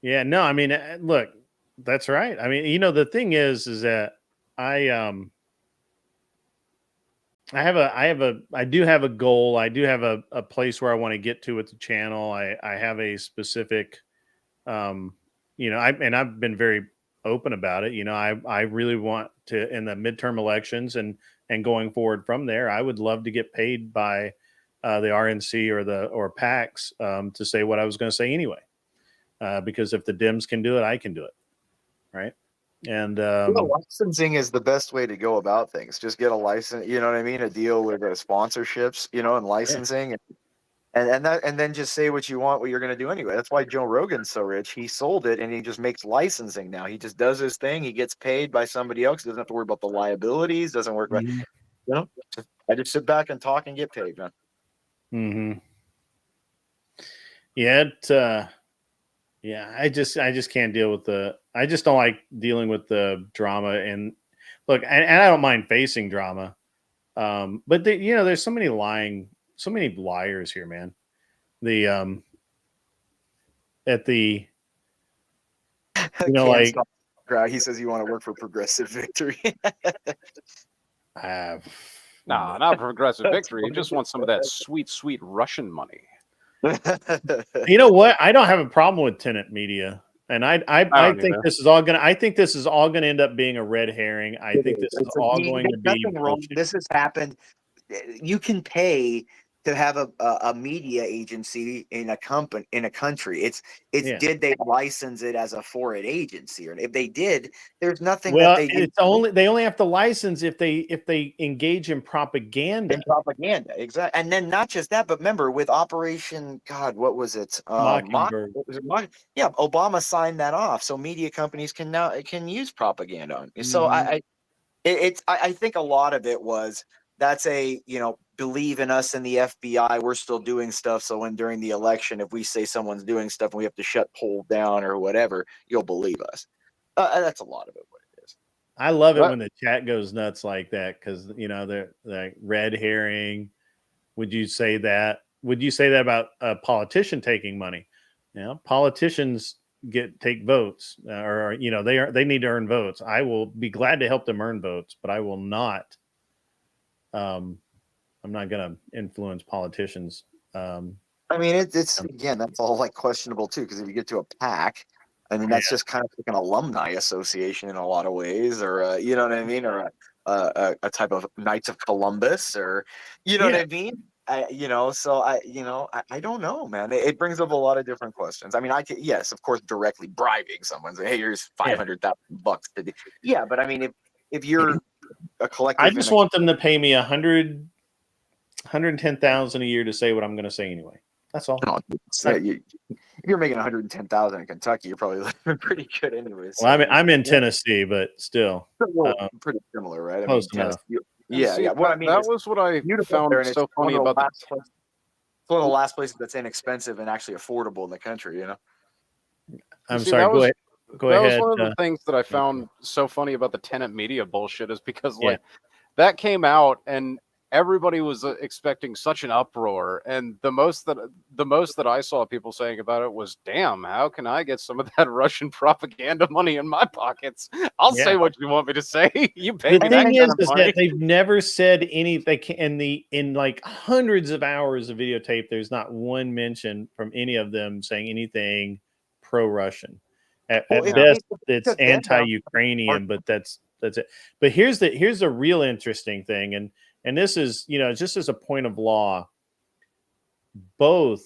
Yeah. No, I mean, look, that's right. I mean, the thing is that I do have a goal. I do have a place where I want to get to with the channel. I have a specific, and I've been very open about it. I really want to, in the midterm elections and going forward from there, I would love to get paid by the RNC or PACs to say what I was going to say anyway. Because if the Dems can do it, I can do it. Right. And licensing is the best way to go about things. Just get a license, you know what I mean? A deal with sponsorships, and licensing and then just say what you want, what you're going to do anyway. That's why Joe Rogan's so rich. He sold it and he just makes licensing now. He just does his thing. He gets paid by somebody else. He doesn't have to worry about the liabilities. Doesn't work. I just sit back and talk and get paid, man. Mm-hmm. Yeah. Yeah. I just can't deal with I just don't like dealing with the drama. And look, and I don't mind facing drama. But there's so many liars here, man. He says you want to work for Progressive Victory. Nah, not Progressive Victory. You just want some of that sweet, sweet Russian money. You know what? I don't have a problem with tenant media, and I think this is all gonna end up being a red herring. I think this is all going to be wrong. This has happened. You can pay to have a media agency in a country. Did they license it as a foreign agency, or if they did, there's nothing that they they only have to license if they engage in propaganda. Exactly. And then not just that, but remember with Operation what was it? Mockingbird. Yeah, Obama signed that off, so media companies can use propaganda on. So I think a lot of it was that's believe in us in the FBI. We're still doing stuff. So when during the election, if we say someone's doing stuff and we have to shut polls down or whatever, you'll believe us. That's a lot of it. What it is. I love it when the chat goes nuts like that because they're like red herring. Would you say that? Would you say that about a politician taking money? Politicians take votes, or they need to earn votes. I will be glad to help them earn votes, but I will not. I'm not going to influence politicians. I mean, it's again, that's all like questionable too, because if you get to a PAC, I mean, that's just kind of like an alumni association in a lot of ways, or you know what I mean, or a type of Knights of Columbus, or what I mean. So I don't know, man. It brings up a lot of different questions. I mean, yes, of course, directly bribing someone, say, hey, here's $500,000 to do. Yeah, but I mean, if you're a collective, I just want them to pay me $110,000 a year to say what I'm going to say anyway. That's all. No, if you're making $110,000 in Kentucky, you're probably living pretty good anyways. Well, I'm in Tennessee, but still, pretty similar, right? Close enough. Yeah. Well, I mean, that was what I found so funny about it's one of the last places that's inexpensive and actually affordable in the country. I'm sorry. Go ahead. That was one of the things that I found so funny about the tenant media bullshit is because that came out and everybody was expecting such an uproar, and the most that I saw people saying about it was, "Damn, how can I get some of that Russian propaganda money in my pockets? I'll say what you want me to say. You pay me." The thing is that they've never said anything in like hundreds of hours of videotape. There's not one mention from any of them saying anything pro-Russian. At best, it's anti-Ukrainian, but that's it. But here's the real interesting thing, and this is, just as a point of law, both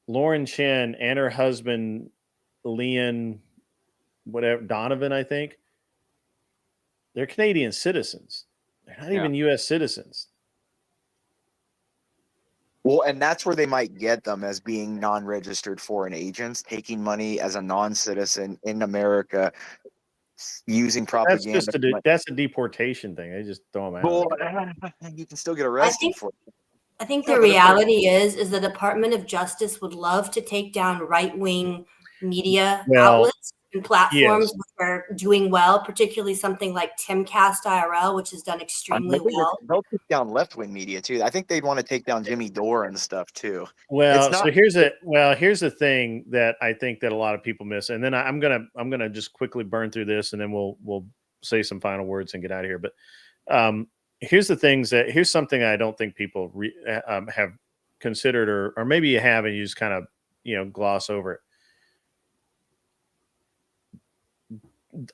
Lauren Chen and her husband, Leon, Donovan, I think, they're Canadian citizens. They're not even U.S. citizens. Well, and that's where they might get them, as being non-registered foreign agents, taking money as a non-citizen in America, using That's propaganda. just that's a deportation thing. They just throw them out. Well, you can still get I arrested think for it. I think Yeah, the but if they're- reality is the Department of Justice would love to take down right-wing media Well, outlets and platforms yes. which are doing well, particularly something like Timcast IRL, which has done extremely well. They'll take down left-wing media too. I think they'd want to take down Jimmy Dore and stuff too. Well, It's so not- here's the thing that I think that a lot of people miss, and then I'm gonna just quickly burn through this, and then we'll say some final words and get out of here. But here's something I don't think people have considered, or maybe you have and you just kind of gloss over it.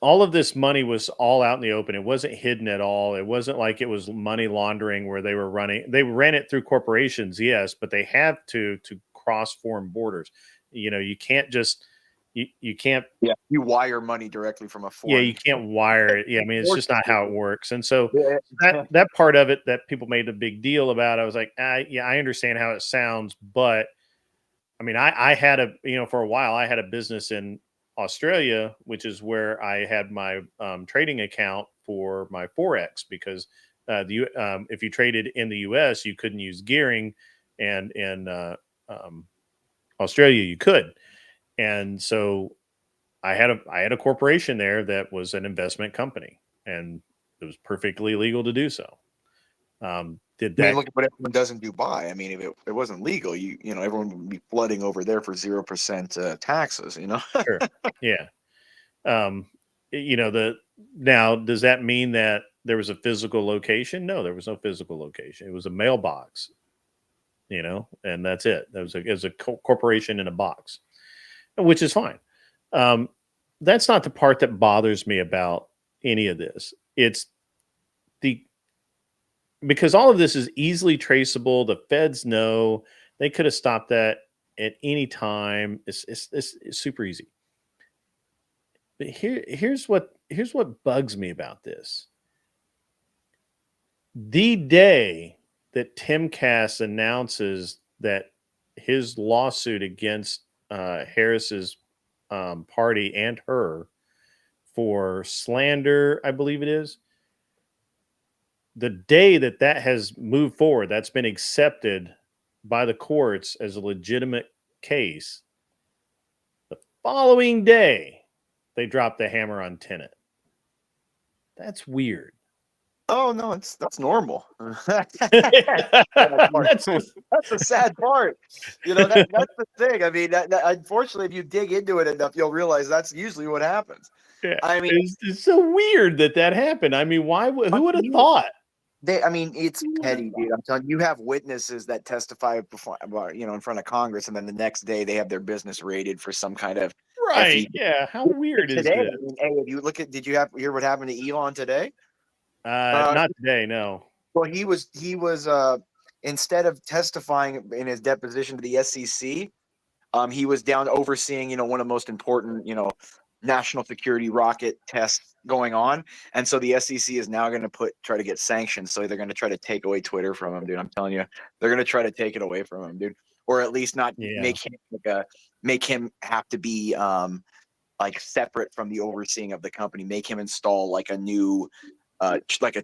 All of this money was all out in the open. It wasn't hidden at all. It wasn't like it was money laundering where they ran it through corporations, yes, but they have to cross foreign borders. You can't just you can't you wire money directly from a foreign. Yeah, you can't wire it. Yeah, I mean, it's just not how it works. And so that part of it that people made a big deal about, I was like, I understand how it sounds, but I mean, I had for a while I had a business in Australia, which is where I had my trading account for my Forex, because if you traded in the US, you couldn't use gearing, and in Australia you could. And so I had a corporation there that was an investment company, and it was perfectly legal to do so. Did that? I mean, look at what everyone does in Dubai. I mean, if it wasn't legal, everyone would be flooding over there for 0% taxes. Sure. Yeah. Now, does that mean that there was a physical location? No, there was no physical location. It was a mailbox. And that's it. It was a corporation in a box, which is fine. That's not the part that bothers me about any of this. It's because all of this is easily traceable. The feds know. They could have stopped that at any time. It's super easy. But here's what bugs me about this. The day that Timcast announces that his lawsuit against Harris's party and her for slander, I believe it is, the day that has moved forward, that's been accepted by the courts as a legitimate case, the following day they dropped the hammer on Tenet. That's weird. Oh no, that's normal. That's the sad part. That's the thing. I mean, unfortunately, if you dig into it enough, you'll realize that's usually what happens. Yeah, I mean, it's so weird that happened. I mean, why? Who would have thought? It's petty, dude. I'm telling you, you have witnesses that testify before, in front of Congress, and then the next day they have their business raided for some kind of right. Yeah, how weird is today? this? I mean, hey, if you look at, did you hear what happened to Elon today? Not today, no. Well, he was instead of testifying in his deposition to the SEC, he was down overseeing, one of the most important, national security rocket tests going on. And so the SEC is now going to try to get sanctions. So they're going to try to take away Twitter from him, dude. I'm telling you, they're going to try to take it away from him, dude, or at least not make him have to be separate from the overseeing of the company. Make him install like a new like a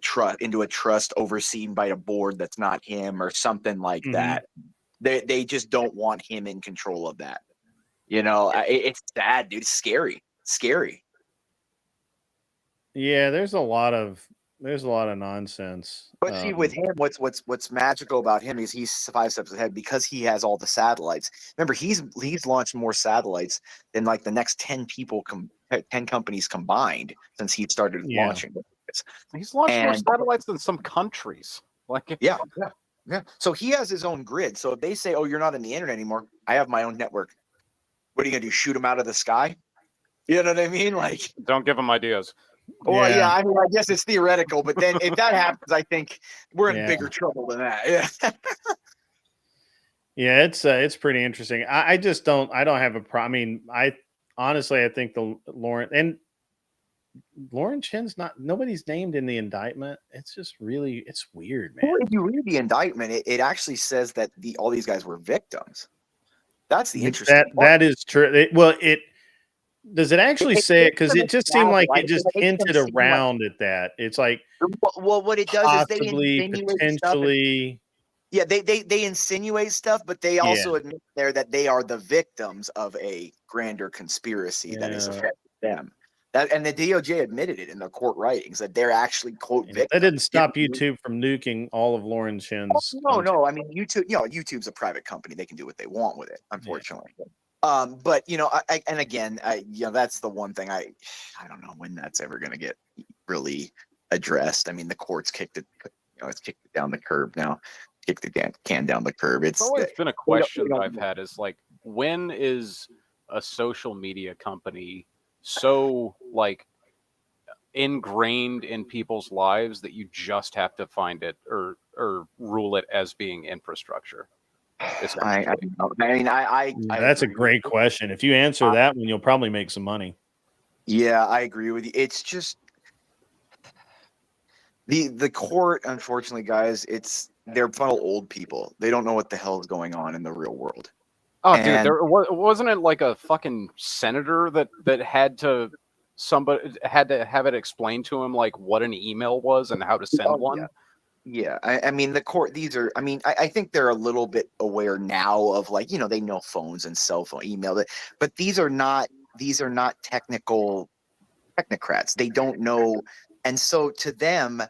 trust overseen by a board that's not him, or something like that. They just don't want him in control of that. It's sad, dude. It's scary. Yeah, there's a lot of nonsense. But see, with him, what's magical about him is he's 5 steps ahead because he has all the satellites. Remember, he's launched more satellites than like the next 10 companies combined since he started launching. He's launched more satellites than some countries. Yeah. So he has his own grid. So if they say, "Oh, you're not in the internet anymore," I have my own network. What are you gonna do? Shoot him out of the sky? You know what I mean? Like, don't give him ideas. Well, yeah. I mean, I guess it's theoretical, but then if that happens, I think we're in bigger trouble than that. Yeah. Yeah, it's pretty interesting. I just don't have a problem. I mean, I honestly think the Lawrence, and Lauren Chen's nobody's named in the indictment. It's just really, it's weird, man. Well, if you read the indictment, it actually says that all these guys were victims. That's the interesting part. That is true. Does it actually say it? Because it just seemed like it just hinted around at that. It's like, well, what it does possibly, is they insinuate potentially. Yeah, they insinuate stuff, but they also admit there that they are the victims of a grander conspiracy that has affected them. And the DOJ admitted it in their court writings that they're actually quote victims. That didn't stop YouTube from nuking all of Lauren Chen's. No. I mean, YouTube's a private company; they can do what they want with it. Unfortunately, but that's the one thing I don't know when that's ever going to get really addressed. I mean, the courts kicked it, it's kicked it down the curb now. Kick the can down the curb. It's always been a question that I've had is like, when is a social media company so like ingrained in people's lives that you just have to find it or rule it as being infrastructure? That's a great question. If you answer that one, you'll probably make some money. Yeah, I agree with you. It's just the court, unfortunately, guys, they're funnel old people. They don't know what the hell is going on in the real world. Oh, dude, wasn't it like a fucking senator that had to have it explained to him like what an email was and how to send one? Yeah. I mean, the court, I think they're a little bit aware now of like, they know phones and cell phone email, but these are not technocrats. They don't know. And so to them,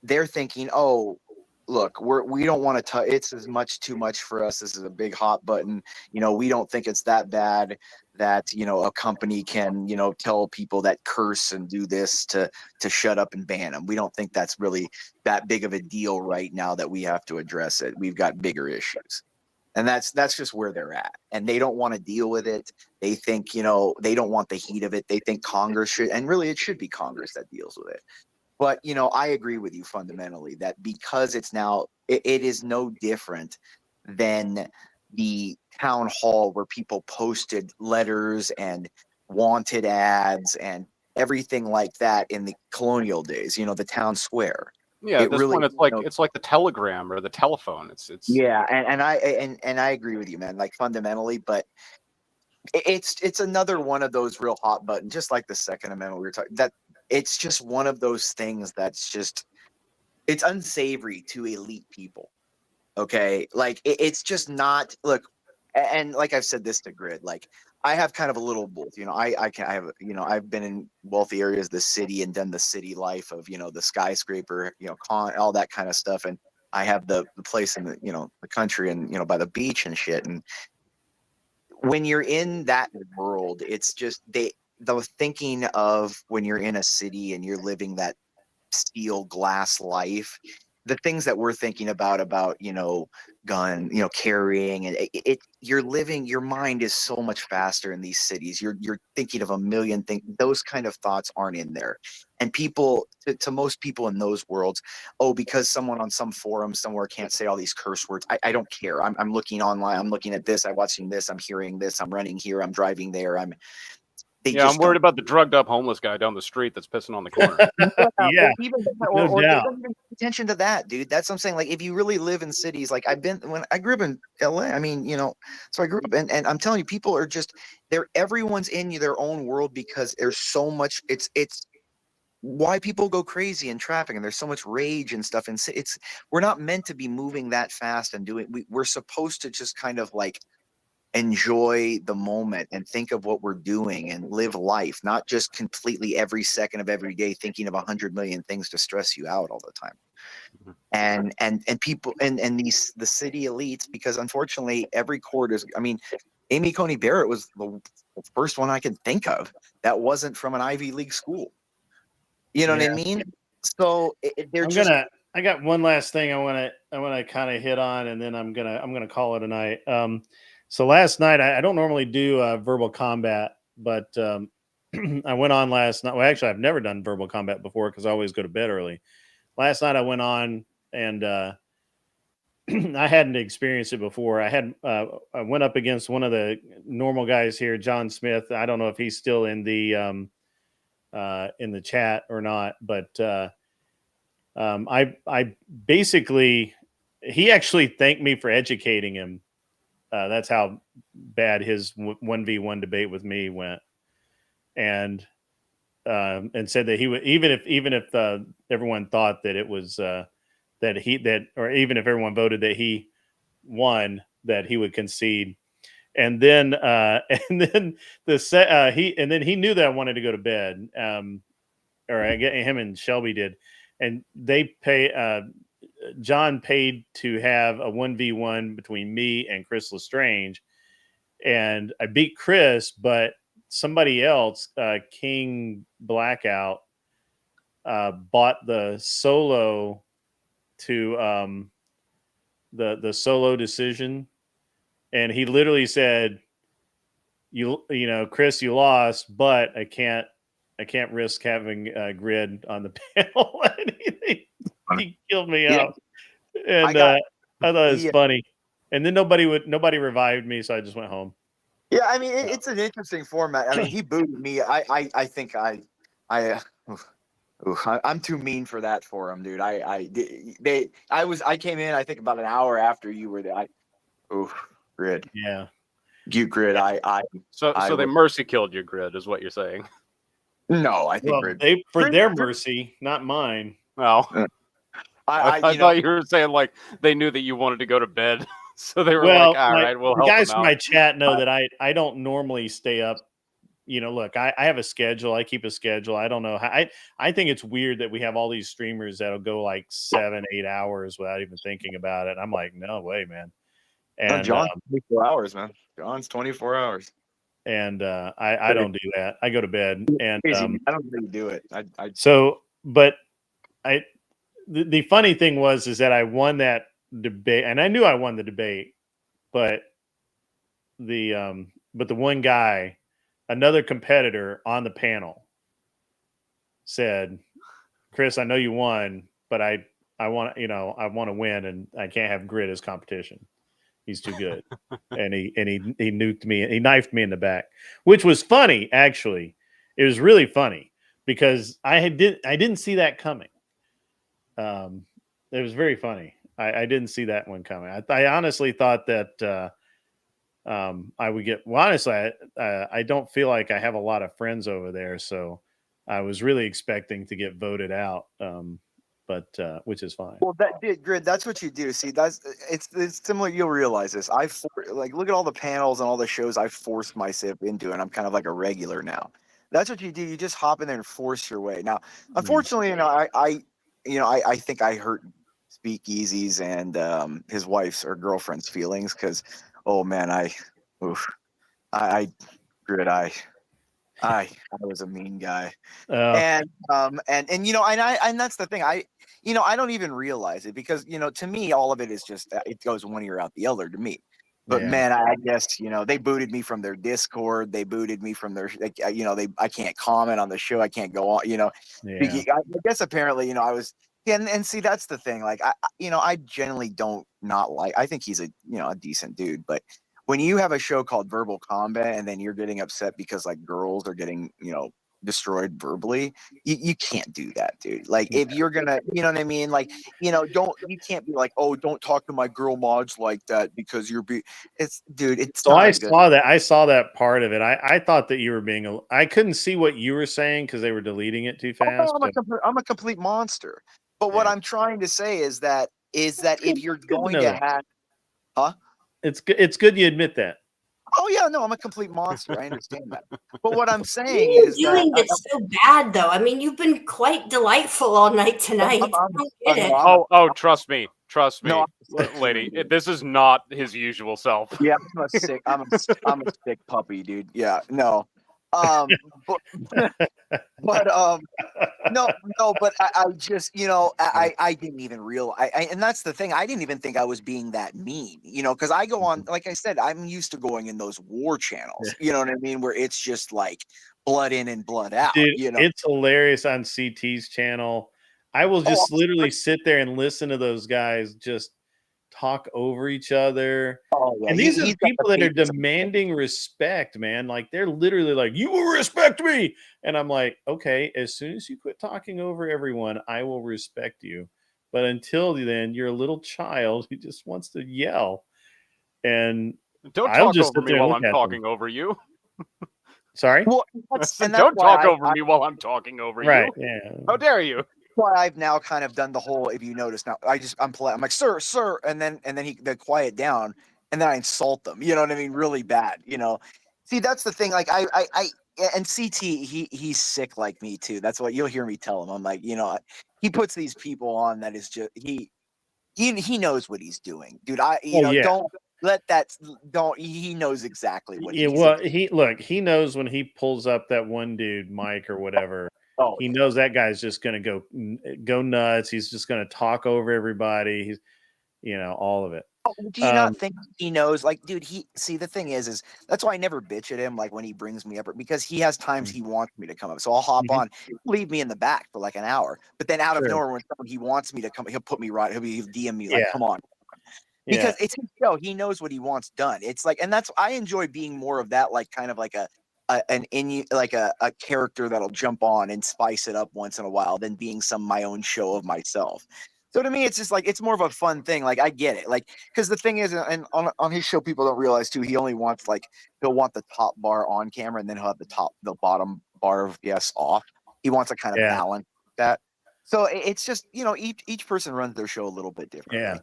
they're thinking, oh, look, we don't want to touch. It's too much for us. This is a big hot button. We don't think it's that bad that, a company can, tell people that curse and do this to shut up and ban them. We don't think that's really that big of a deal right now that we have to address it. We've got bigger issues. And that's just where they're at. And they don't want to deal with it. They think, they don't want the heat of it. They think Congress should, and really it should be Congress that deals with it. But, I agree with you fundamentally that because it's now, it is no different than the town hall where people posted letters and wanted ads and everything like that in the colonial days, the town square. Yeah, at this point it's like the telegram or the telephone. It's yeah, and I agree with you, man. Like fundamentally, but it's another one of those real hot buttons, just like the Second Amendment we were talking. That it's just one of those things that's just it's unsavory to elite people. Okay, like it's just not. Look, and like I've said this to Grid, like I have kind of a little both. I've been in wealthy areas of the city and done the city life of the skyscraper, all that kind of stuff, and I have the place in the the country and by the beach and shit. And when you're in that world, it's just the thinking of when you're in a city and you're living that steel glass life. The things that we're thinking about gun, carrying, and you're living, your mind is so much faster in these cities. You're thinking of a million things. Those kind of thoughts aren't in there. And people, to most people in those worlds, because someone on some forum somewhere can't say all these curse words. I don't care. I'm looking online. I'm looking at this. I'm watching this. I'm hearing this. I'm running here. I'm driving there. I'm worried about the drugged up homeless guy down the street that's pissing on the corner. Yeah, no doubt. Pay attention to that, dude. That's what I'm saying. Like, if you really live in cities, like when I grew up in LA, I mean, so I grew up and I'm telling you, people are just everyone's in their own world because there's so much. It's why people go crazy in traffic and there's so much rage and stuff. And we're not meant to be moving that fast and doing. We're supposed to just kind of like enjoy the moment and think of what we're doing and live life, not just completely every second of every day thinking of 100 million things to stress you out all the time. And people and the city elites, because unfortunately every court is, I mean, Amy Coney Barrett was the first one I can think of that wasn't from an Ivy League school. You know what I mean? So I got one last thing I want to kind of hit on, and then I'm gonna call it a night. So last night, I don't normally do verbal combat, but I went on last night. Well, actually, I've never done verbal combat before because I always go to bed early. Last night, I went on, and I hadn't experienced it before. I went up against one of the normal guys here, John Smith. I don't know if he's still in the in the chat or not, but I basically, he actually thanked me for educating him. That's how bad his 1v1 debate with me went, and said that he would, even if everyone thought that it was or even if everyone voted that he won, that he would concede. And then and then he knew that I wanted to go to bed, or I get him and Shelby did, and John paid to have a 1v1 between me and Chris Lestrange, and I beat Chris, but somebody else, King Blackout, bought the solo to the solo decision, and he literally said, you know, Chris, you lost, but I can't risk having Grid on the panel. He killed me out, and I thought it was funny. And then nobody revived me, so I just went home. Yeah, I mean, it's an interesting format. I mean, he booted me. I think I'm too mean for that for him, dude. I came in, I think, about an hour after you were there. Grid. Yeah. You Grid. So they mercy killed you, Grid, is what you're saying. No, I think Grid, their mercy, not mine. Well, I thought you were saying like they knew that you wanted to go to bed, so they were like, "All right, we'll help." The guys them in out. my chat know that I don't normally stay up. You know, look, I have a schedule. I keep a schedule. I don't know how. I think it's weird that we have all these streamers that'll go like 7-8 hours without even thinking about it. I'm like, no way, man. And John's 24 hours, man. John's 24 hours. And I don't do that. I go to bed, and I don't really do it. The funny thing is that I won that debate, and I knew I won the debate, but the one guy, another competitor on the panel, said, "Chris, I know you won, but I want to win, and I can't have Grid as competition. He's too good." and he nuked me. He knifed me in the back, which was funny. Actually, it was really funny because I didn't see that coming. It was very funny. I didn't see that one coming. I honestly thought that I would get. Well, honestly, I don't feel like I have a lot of friends over there, so I was really expecting to get voted out. But which is fine. Well, Grid, that's what you do. See, it's similar. You'll realize this. Look at all the panels and all the shows I forced myself into, and I'm kind of like a regular now. That's what you do. You just hop in there and force your way. Now, unfortunately, I think I hurt Speakeasies and his wife's or girlfriend's feelings because, oh man, Grid, I was a mean guy, and that's the thing. I don't even realize it because to me all of it is just it goes one ear out the other to me. But man, I guess they booted me from their Discord. They booted me from their I can't comment on the show. I can't go on. I guess apparently I was. And see, that's the thing. Like I generally don't not like. I think he's a decent dude, but when you have a show called Verbal Combat and then you're getting upset because like girls are getting destroyed verbally, you can't do that, dude. Like if you're gonna, you know what I mean? Like you can't be like, oh, don't talk to my girl mods like that because it's so I saw that. I saw that part of it. I thought that you were being. I couldn't see what you were saying because they were deleting it too fast. I'm a complete monster. But what I'm trying to say is that if you're going to have, it's good you admit that. Oh yeah, no, I'm a complete monster. I understand that. But what I'm saying is doing it's so bad though. I mean, you've been quite delightful all night tonight. I don't get it. Oh, trust me, no, lady. This is not his usual self. Yeah, I'm a sick puppy, dude. Yeah, no. But I just I didn't even realize, and that's the thing, I didn't even think I was being that mean, because I go on, like I said, I'm used to going in those war channels, you know what I mean, where it's just like blood in and blood out. Dude, it's hilarious on CT's channel. I will just literally sit there and listen to those guys just talk over each other. Oh, yeah. And these are He's got people the that are patience. demanding respect, man. Like they're literally like, you will respect me. And I'm like, okay, as soon as you quit talking over everyone, I will respect you. But until then, you're a little child who just wants to yell. And Don't I'll talk just over sit me there and while look I'm at them. talking over you. Sorry? Well, I said, and that's don't why talk over me while I'm talking over Right. you. Yeah. How dare you? Why I've now kind of done the whole, if you notice now, I'm polite. I'm like, sir, and then they quiet down, and then I insult them. You know what I mean? Really bad. You know. See, that's the thing. Like I and CT, he's sick like me too. That's what you'll hear me tell him. I'm like, you know, he puts these people on that is just he knows what he's doing, dude. Don't let that he knows exactly what Yeah, he's well, he knows when he pulls up that one dude, Mike or whatever. Oh, he knows that guy's just going to go nuts. He's just going to talk over everybody. He's, all of it. Do you not think he knows? Like, dude, the thing is that's why I never bitch at him. Like when he brings me up, because he has times he wants me to come up, so I'll hop on, leave me in the back for like an hour. But then out of nowhere, when he wants me to come, he'll put me right. He'll DM me like, "Come on." Because it's his show. He knows what he wants done. It's like, and that's, I enjoy being more of that, like kind of like a character that'll jump on and spice it up once in a while than being my own show of myself. So to me, it's just like, it's more of a fun thing. Like I get it. Like, because the thing is, and on his show, people don't realize too, he only wants he'll want the top bar on camera and then he'll have the bottom bar of off. He wants to kind of balance that. So it's just, each person runs their show a little bit differently. Yeah.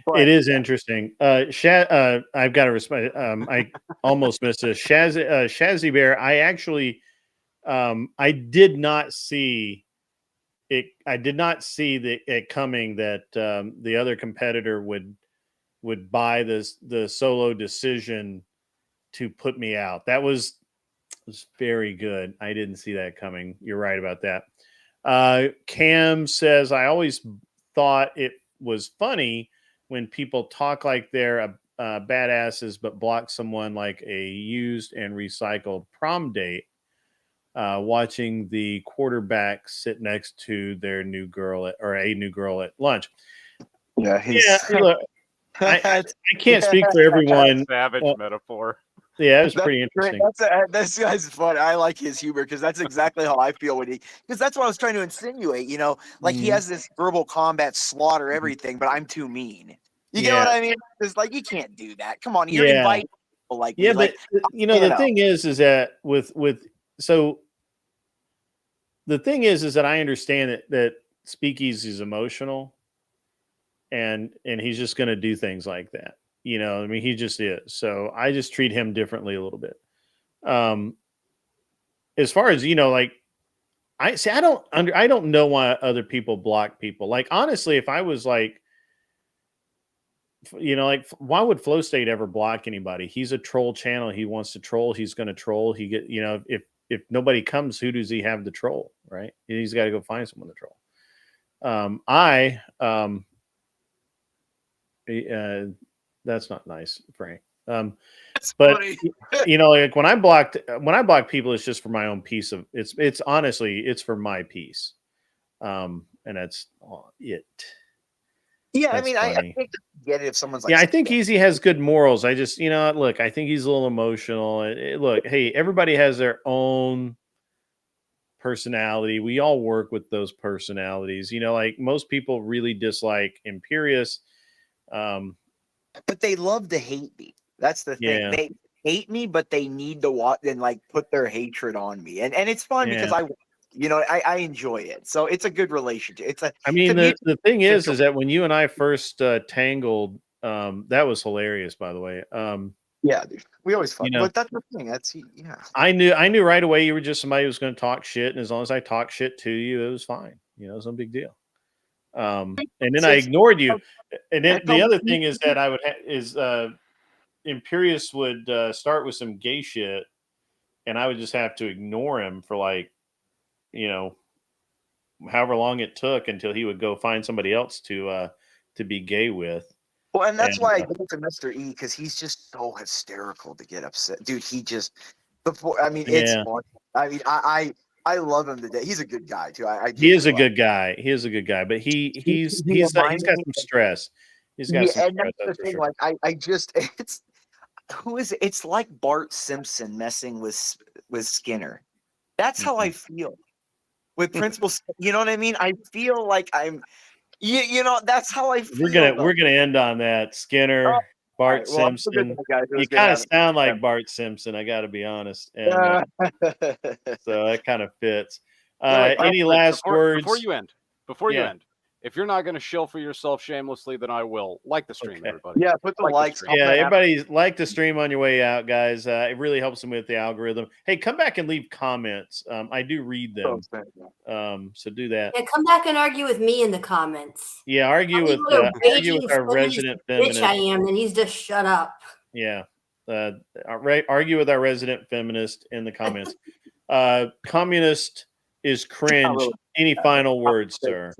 But, it is interesting. Shaz, I've got to respond. I almost missed this. Shazzy Bear. I actually, I did not see it. I did not see it coming that the other competitor would buy the solo decision to put me out. That was very good. I didn't see that coming. You're right about that. Cam says, I always thought it was funny when people talk like they're badasses, but block someone like a used and recycled prom date, watching the quarterback sit next to their new girl a new girl at lunch. Yeah, look, I can't speak for everyone. Savage metaphor. Yeah, it was pretty interesting. This guy's fun. I like his humor because that's exactly how I feel because that's what I was trying to insinuate. Like he has this verbal combat, slaughter everything, but I'm too mean. You get what I mean? It's like, you can't do that. Come on, you're inviting people like me. But the thing is that the thing is that I understand that Speakeasy is emotional, and he's just going to do things like that. I mean, he just is. So I just treat him differently a little bit. As far as, like, I don't know why other people block people. Like, honestly, if I was like, like, why would Flow State ever block anybody? He's a troll channel. He wants to troll. He's going to troll. If nobody comes, who does he have to troll? Right. He's got to go find someone to troll. That's not nice, Frank. But like when I block people, it's just for my own peace of it's honestly, it's for my peace. And that's it. Yeah, That's I mean, I think get it if someone's like, I think Easy has good morals. I just, look, I think he's a little emotional. Look, hey, everybody has their own personality. We all work with those personalities. Like most people really dislike Imperious. But they love to hate me. That's the thing. Yeah. They hate me, but they need to watch and like put their hatred on me. And it's fun because I enjoy it. So it's a good relationship. The thing is that when you and I first tangled, that was hilarious, by the way. Yeah, dude. We always fun. But that's the thing. I knew right away you were just somebody who was going to talk shit, and as long as I talk shit to you, it was fine. It was no big deal. And then I ignored you. And then the other thing is that I would Imperious would start with some gay shit, and I would just have to ignore him for like, however long it took until he would go find somebody else to be gay with. Well, and that's why I go to Mr. E, because he's just so hysterical to get upset, dude. He just it's fun. I mean, I love him today. He's a good guy too. He is a good guy. He is a good guy, but he's got some stress. He's got some and threat, that's that's the for thing. sure. Like I just it's who is it? It's like Bart Simpson messing with Skinner. That's how I feel with Principal. You know what I mean? I feel like I'm. You know, that's how I feel. We're gonna end on that. Skinner, Bart Well, have a good Simpson. night, guys. It was You good kind of having sound you. like Bart Simpson. I got to be honest, and so that kind of fits. Wait, Any wait, last words before you end? Yeah. If you're not going to shill for yourself shamelessly, then I will. Like the stream, everybody. Yeah, put the likes. stream. Yeah, everybody like the stream on your way out, guys. It really helps them with the algorithm. Hey, come back and leave comments. I do read them. So do that. Yeah, come back and argue with me in the comments. Yeah, argue with what a our raging resident feminist feminist. bitch I am, and he's just shut up. Yeah. Argue with our resident feminist in the comments. Communist is cringe. really Any final words, sir?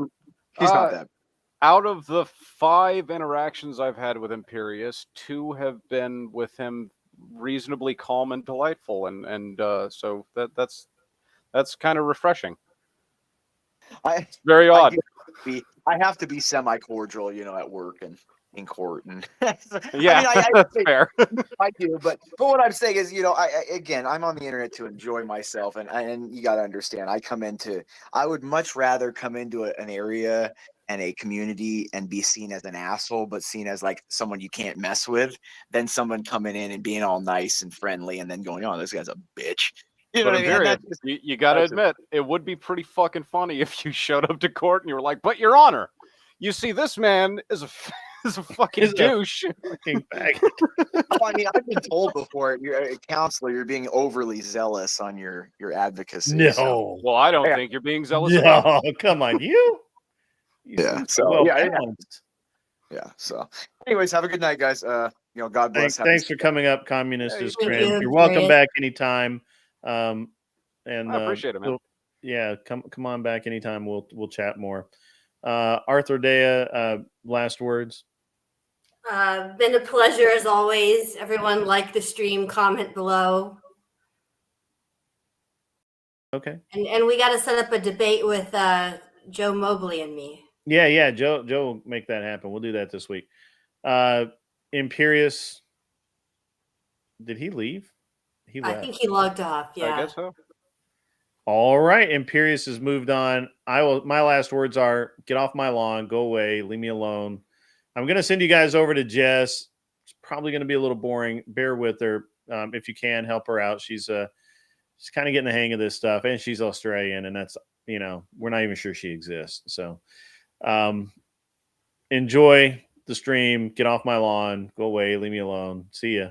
He's not that. Out of the 5 interactions I've had with Imperius, 2 have been with him reasonably calm and delightful, and so that's kind of refreshing. It's very odd. I have to be semi-cordial, you know, at work and in court, and Yeah, that's fair. I do, but what I'm saying is, you know, again, I'm on the internet to enjoy myself, and you got to understand, I would much rather come into an area and a community and be seen as an asshole, but seen as like someone you can't mess with, than someone coming in and being all nice and friendly and then going, "Oh, this guy's a bitch." You know But what I mean? you got to admit, it would be pretty fucking funny if you showed up to court and you were like, "But Your Honor, you see, this man is a fucking douche." Fucking faggot. I mean, I've been told before, you're a counselor, you're being overly zealous on your advocacy. No. So. Well, I don't think you're being zealous. No, come on, you. Yeah. So well yeah. balanced. Yeah. So, anyways, have a good night, guys. You know, God bless. Thanks for coming up, Communist is Thank cringe. you. You're welcome Great. back anytime. And I appreciate it, man. Yeah, come on back anytime. We'll chat more. Arthur Dea, last words. Been a pleasure as always. Everyone like the stream, comment below. Okay. And we got to set up a debate with Joe Mobley and me. Yeah, Joe will make that happen. We'll do that this week. Imperius, did he leave? He left. I think he logged off. Yeah. I guess so. All right, Imperius has moved on. My last words are: get off my lawn, go away, leave me alone. I'm going to send you guys over to Jess. It's probably going to be a little boring. Bear with her. If you can, help her out. She's kind of getting the hang of this stuff, and she's Australian, and that's, you know, we're not even sure she exists. So enjoy the stream. Get off my lawn. Go away. Leave me alone. See ya.